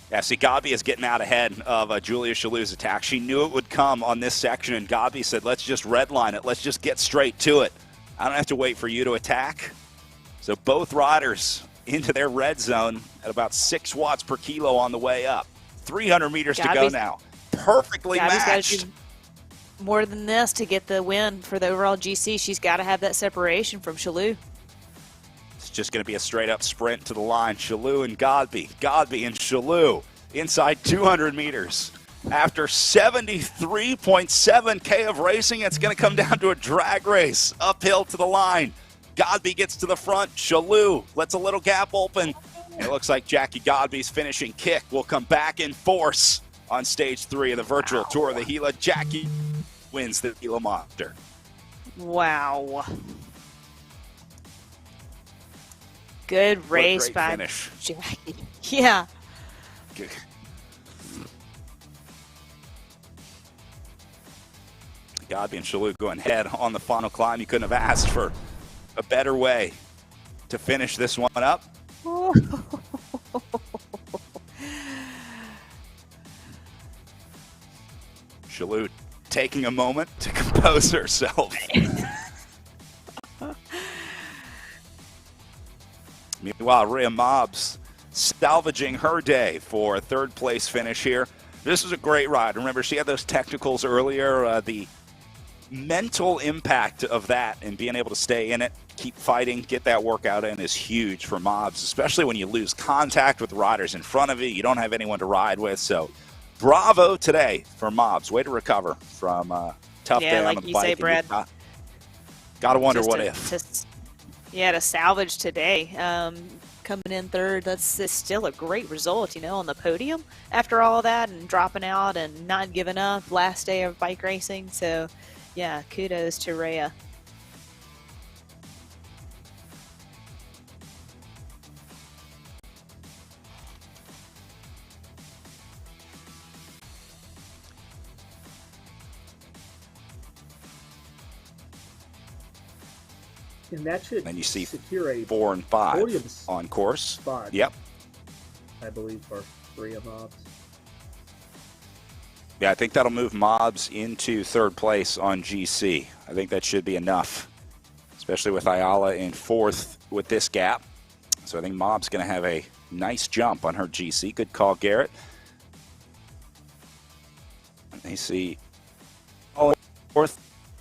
Yeah, see, Godby is getting out ahead of Julia Chalou's attack. She knew it would come on this section, and Godby said, let's just redline it. Let's just get straight to it. I don't have to wait for you to attack. So both riders into their red zone at about 6 watts per kilo on the way up. 300 meters to go now. Perfectly Godby's matched. Got to do more than this to get the win for the overall GC. She's got to have that separation from Chalou. It's just going to be a straight-up sprint to the line. Chalou and Godby. Godby and Chalou inside 200 meters. After 73.7K of racing, it's going to come down to a drag race uphill to the line. Godby gets to the front. Chalou lets a little gap open. It looks like Jackie Godby's finishing kick will come back in force on stage 3 of the virtual tour of the Gila. Jackie wins the Gila Monster. Wow. Good race by finish. Jackie. Yeah. Good. Godby and Chalou going head on the final climb. You couldn't have asked for a better way to finish this one up. Chalou taking a moment to compose herself. Meanwhile, Rhea Mobbs salvaging her day for a 3rd place finish here. This was a great ride. Remember, she had those technicals earlier. The mental impact of that and being able to stay in it, keep fighting, get that workout in is huge for Mobbs, especially when you lose contact with riders in front of you. You don't have anyone to ride with. So bravo today for Mobbs. Way to recover from tough day like on the you bike. say, Brad. Got to wonder Just what to- if. to salvage today. Coming in 3rd, that's still a great result, on the podium after all of that and dropping out and not giving up last day of bike racing. So, yeah, kudos to Rhea. And that should Then you see secure a 4 and 5 podium on course. spot. Yep. I believe, for Rhea Mobbs. Yeah, I think that'll move Mobbs into 3rd place on GC. I think that should be enough, especially with Ayala in 4th with this gap. So I think Mobbs going to have a nice jump on her GC. Good call, Garrett. And they see 4th,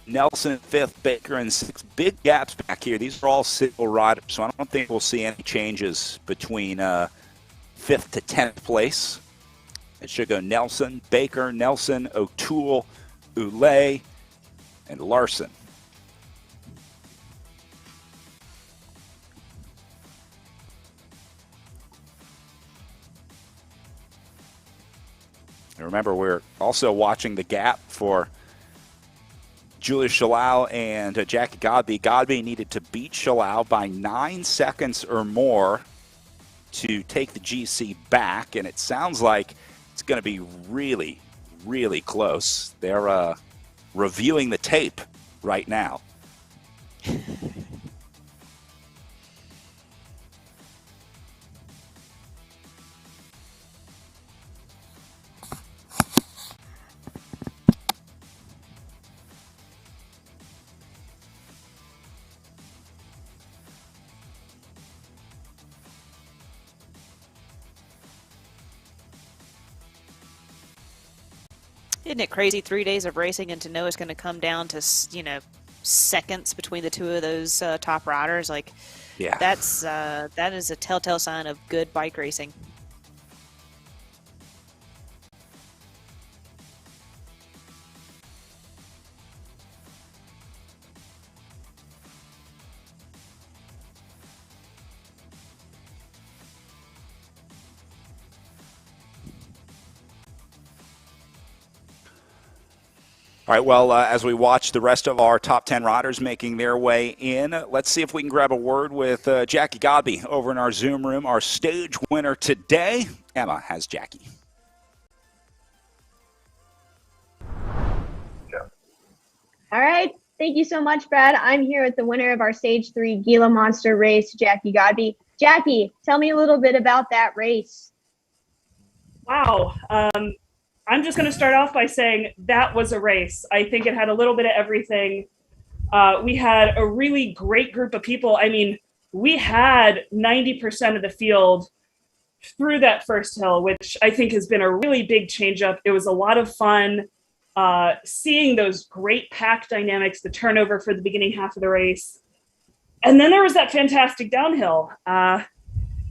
Nelson 5th, Baker in 6th. Big gaps back here. These are all single riders, so I don't think we'll see any changes between 5th to 10th place. It should go Nelson, Baker, Nelson, O'Toole, Ulay, and Larson. And remember, we're also watching the gap for Julia Chalau and Jackie Godby. Godby needed to beat Chalau by 9 seconds or more to take the GC back, and it sounds like it's going to be really, really close. They're reviewing the tape right now. Isn't it crazy? 3 days of racing, and to know it's going to come down to, seconds between the 2 of those top riders. Yeah, that is a telltale sign of good bike racing. All right, well, as we watch the rest of our top 10 riders making their way in, let's see if we can grab a word with Jackie Godby over in our Zoom room, our stage winner today. Emma has Jackie. All right, Thank you so much, Brad. I'm here with the winner of our Stage 3 Gila Monster race, Jackie Godby. Jackie, tell me a little bit about that race. Wow. I'm just going to start off by saying that was a race. I think it had a little bit of everything. We had a really great group of people. I mean, we had 90% of the field through that first hill, which I think has been a really big change up. It was a lot of fun seeing those great pack dynamics, the turnover for the beginning half of the race. And then there was that fantastic downhill. I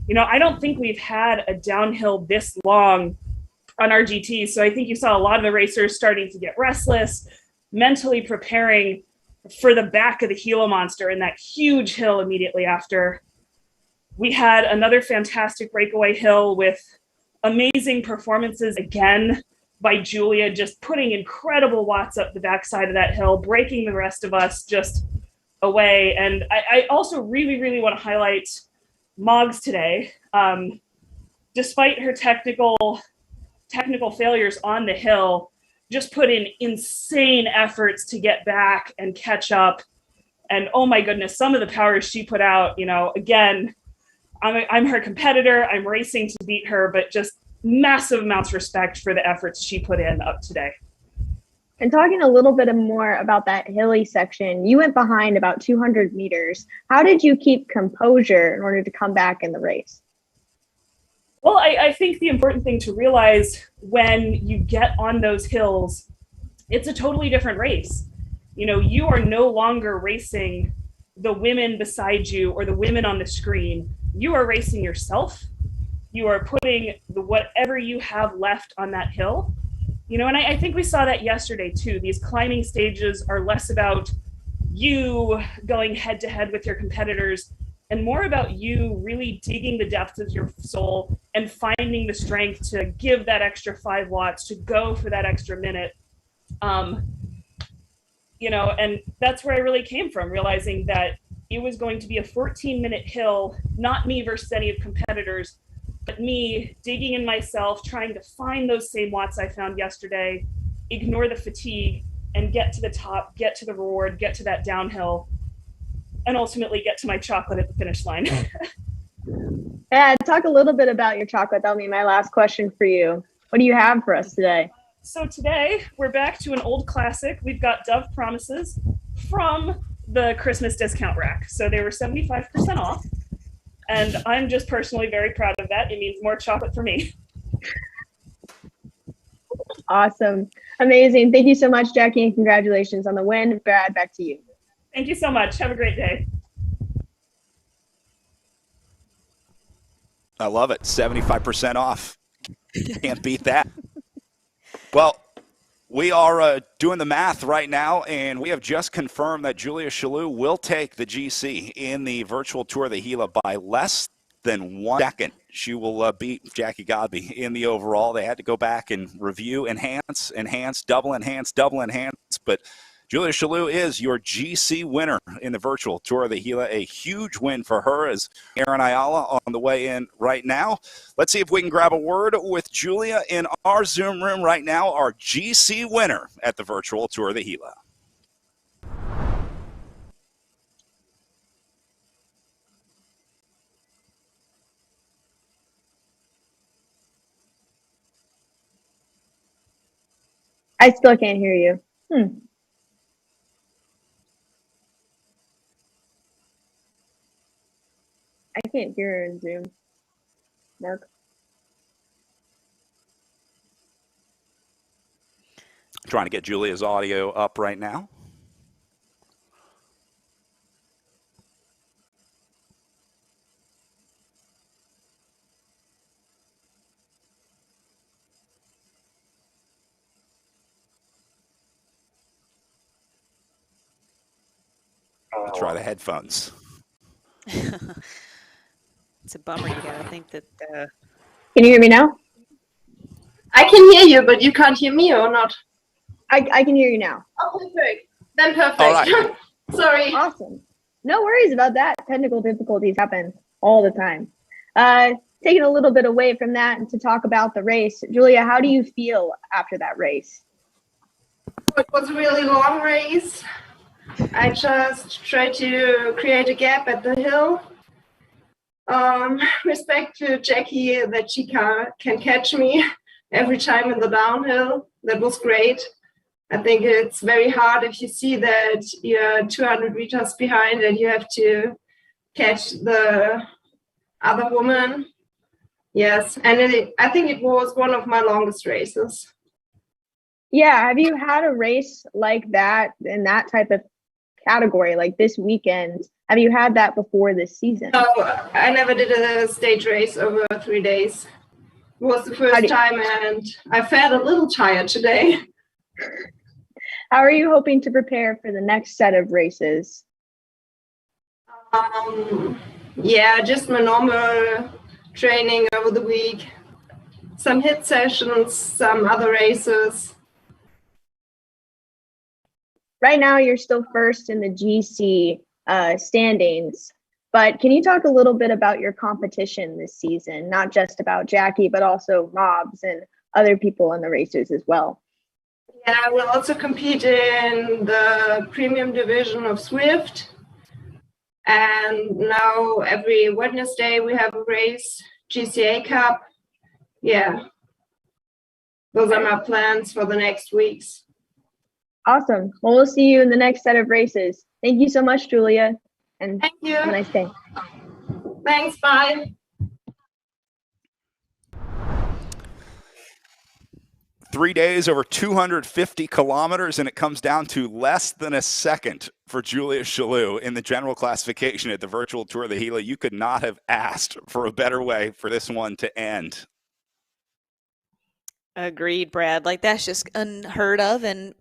don't think we've had a downhill this long on our GT. So I think you saw a lot of the racers starting to get restless, mentally preparing for the back of the Gila Monster and that huge hill immediately after. We had another fantastic breakaway hill with amazing performances again by Julia, just putting incredible watts up the backside of that hill, breaking the rest of us just away. And I also really, really want to highlight Moggs today. Despite her technical failures on the hill, just put in insane efforts to get back and catch up. And oh my goodness, some of the powers she put out, again, I'm her competitor. I'm racing to beat her, but just massive amounts of respect for the efforts she put in up today. And talking a little bit more about that hilly section, you went behind about 200 meters. How did you keep composure in order to come back in the race? Well, I think the important thing to realize when you get on those hills, it's a totally different race. You are no longer racing the women beside you or the women on the screen. You are racing yourself. You are putting whatever you have left on that hill. And I think we saw that yesterday too. These climbing stages are less about you going head to head with your competitors and more about you really digging the depths of your soul and finding the strength to give that extra 5 watts, to go for that extra minute. And that's where I really came from, realizing that it was going to be a 14-minute hill, not me versus any of competitors, but me digging in myself, trying to find those same watts I found yesterday, ignore the fatigue, and get to the top, get to the reward, get to that downhill, and ultimately get to my chocolate at the finish line. Yeah, talk a little bit about your chocolate. That'll be my last question for you. What do you have for us today? So today, we're back to an old classic. We've got Dove Promises from the Christmas discount rack. So they were 75% off. And I'm just personally very proud of that. It means more chocolate for me. Awesome. Amazing. Thank you so much, Jackie, and congratulations on the win. Brad, back to you. Thank you so much. Have a great day. I love it. 75% off. Can't beat that. Well, we are doing the math right now, and we have just confirmed that Julia Shalhoub will take the GC in the virtual tour of the Gila by less than 1 second. She will beat Jackie Godby in the overall. They had to go back and review, enhance, double enhance, but Julia Shalhoub is your GC winner in the virtual tour of the Gila. A huge win for her as Aaron Ayala on the way in right now. Let's see if we can grab a word with Julia in our Zoom room right now, our GC winner at the virtual tour of the Gila. I still can't hear you. I can't hear her in Zoom. Mark. Trying to get Julia's audio up right now. Try the headphones. It's a bummer. You gotta think that. Can you hear me now? I can hear you, but you can't hear me or not? I can hear you now. Oh, perfect. Then perfect. All right. Sorry. Awesome. No worries about that. Technical difficulties happen all the time. Taking a little bit away from that and to talk about the race. Julia, how do you feel after that race? It was a really long race. I just try to create a gap at the hill. Respect to Jackie that she can catch me every time in the downhill. That was great. I think it's very hard if you see that you're 200 meters behind and you have to catch the other woman. Yes, and I think it was one of my longest races. Yeah, have you had a race like that in that type of category, like this weekend? Have you had that before this season? No, I never did a stage race over 3 days. It was the first time, and I felt a little tired today. How are you hoping to prepare for the next set of races? Yeah, just my normal training over the week. Some hit sessions, some other races. Right now, you're still first in the GC standings, but can you talk a little bit about your competition this season? Not just about Jackie, but also Mobs and other people in the races as well. Yeah, we'll also compete in the premium division of Swift. And now every Wednesday we have a race, GCA Cup. Yeah, those are my plans for the next weeks. Awesome. Well, we'll see you in the next set of races. Thank you so much, Julia. And thank you. Have a nice day. Thanks. Bye. 3 days, over 250 kilometers, and it comes down to less than a second for Julia Shalhoub in the general classification at the Virtual Tour of the Gila. You could not have asked for a better way for this one to end. Agreed, Brad. Like, that's just unheard of, and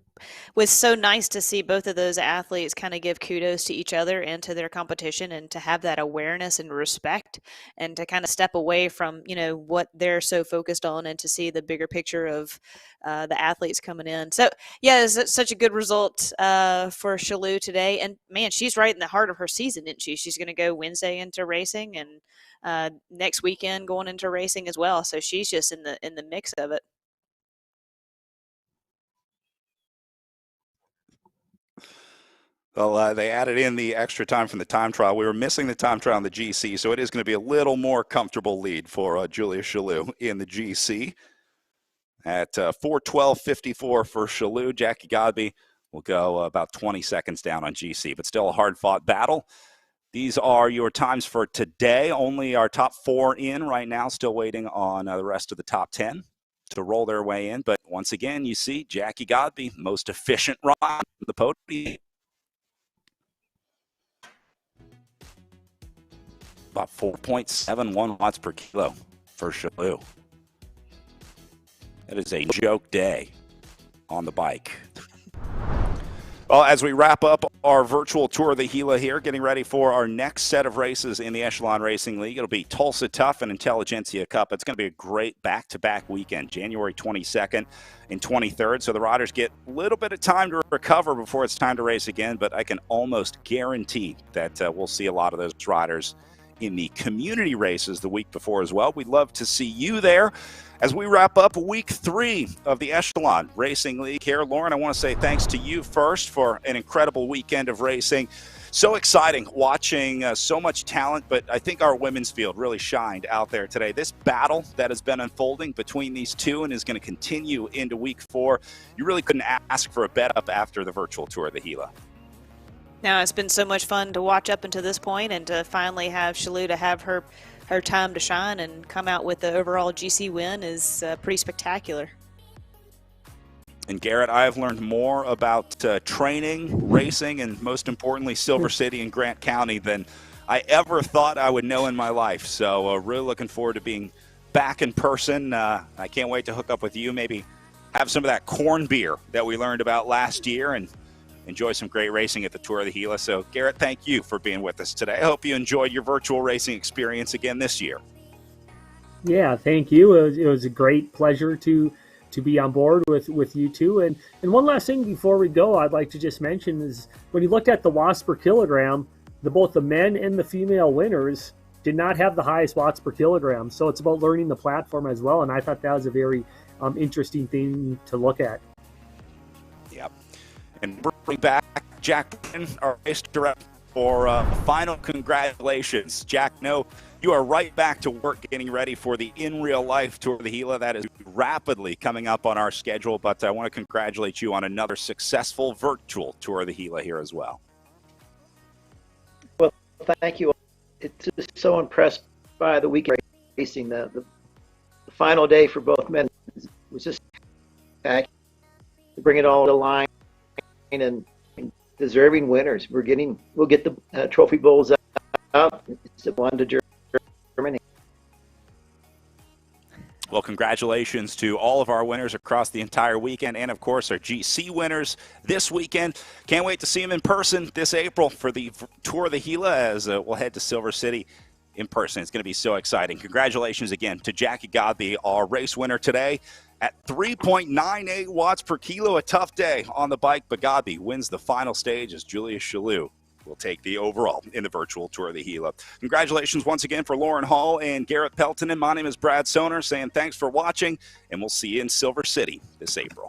was so nice to see both of those athletes kind of give kudos to each other and to their competition, and to have that awareness and respect, and to kind of step away from, you know, what they're so focused on, and to see the bigger picture of the athletes coming in. So yeah, it's such a good result for Shalhoub today. And man, she's right in the heart of her season, isn't she? She's going to go Wednesday into racing, and next weekend going into racing as well. So she's just in the mix of it. Well, they added in the extra time from the time trial. We were missing the time trial in the GC, so it is going to be a little more comfortable lead for Julia Shalhoub in the GC. At 4:12.54 for Shalhoub, Jackie Godby will go about 20 seconds down on GC, but still a hard-fought battle. These are your times for today. Only our top 4 in right now, still waiting on the rest of the top 10 to roll their way in. But once again, you see Jackie Godby, most efficient ride on the podium. About 4.71 watts per kilo for Shalhoub. That is a joke day on the bike. Well, as we wrap up our virtual tour of the Gila here, getting ready for our next set of races in the Echelon Racing League. It'll be Tulsa Tough and Intelligentsia Cup. It's going to be a great back-to-back weekend, January 22nd and 23rd. So the riders get a little bit of time to recover before it's time to race again, but I can almost guarantee that we'll see a lot of those riders in the community races the week before as well. We'd love to see you there as we wrap up week 3 of the Echelon Racing League here. Lauren, I want to say thanks to you first for an incredible weekend of racing. So exciting watching so much talent, but I think our women's field really shined out there today. This battle that has been unfolding between these two and is going to continue into week 4, you really couldn't ask for a bet up after the virtual tour of the Gila. Now, it's been so much fun to watch up until this point, and to finally have Shalhoub to have her time to shine and come out with the overall GC win is pretty spectacular. And Garrett, I have learned more about training, racing, and most importantly, Silver City and Grant County than I ever thought I would know in my life. So really looking forward to being back in person. I can't wait to hook up with you, maybe have some of that corn beer that we learned about last year, and enjoy some great racing at the Tour of the Gila. So, Garrett, thank you for being with us today. I hope you enjoyed your virtual racing experience again this year. Yeah, thank you. It was a great pleasure to be on board with you two. And one last thing before we go, I'd like to just mention is when you looked at the watts per kilogram, both the men and the female winners did not have the highest watts per kilogram. So it's about learning the platform as well. And I thought that was a very interesting thing to look at. Yep. And bring back Jack, our race director, for final congratulations. Jack, no, you are right back to work getting ready for the In Real Life Tour of the Gila. That is rapidly coming up on our schedule, but I want to congratulate you on another successful virtual Tour of the Gila here as well. Well, thank you. It's just so impressed by the weekend racing. The final day for both men was just to bring it all to line and deserving winners. We'll get the trophy bowls out. It's one to Germany. Well, congratulations to all of our winners across the entire weekend, and of course our GC winners this weekend. Can't wait to see them in person this April for the Tour of the Gila, as we'll head to Silver City in person. It's going to be so exciting. Congratulations again to Jackie Godby, our race winner today at 3.98 watts per kilo. A tough day on the bike, but Godby wins the final stage as Julius Chalou will take the overall in the virtual Tour of the Gila. Congratulations once again for Lauren Hall and Garrett Peltonen. My name is Brad Soner saying thanks for watching, and we'll see you in Silver City this April.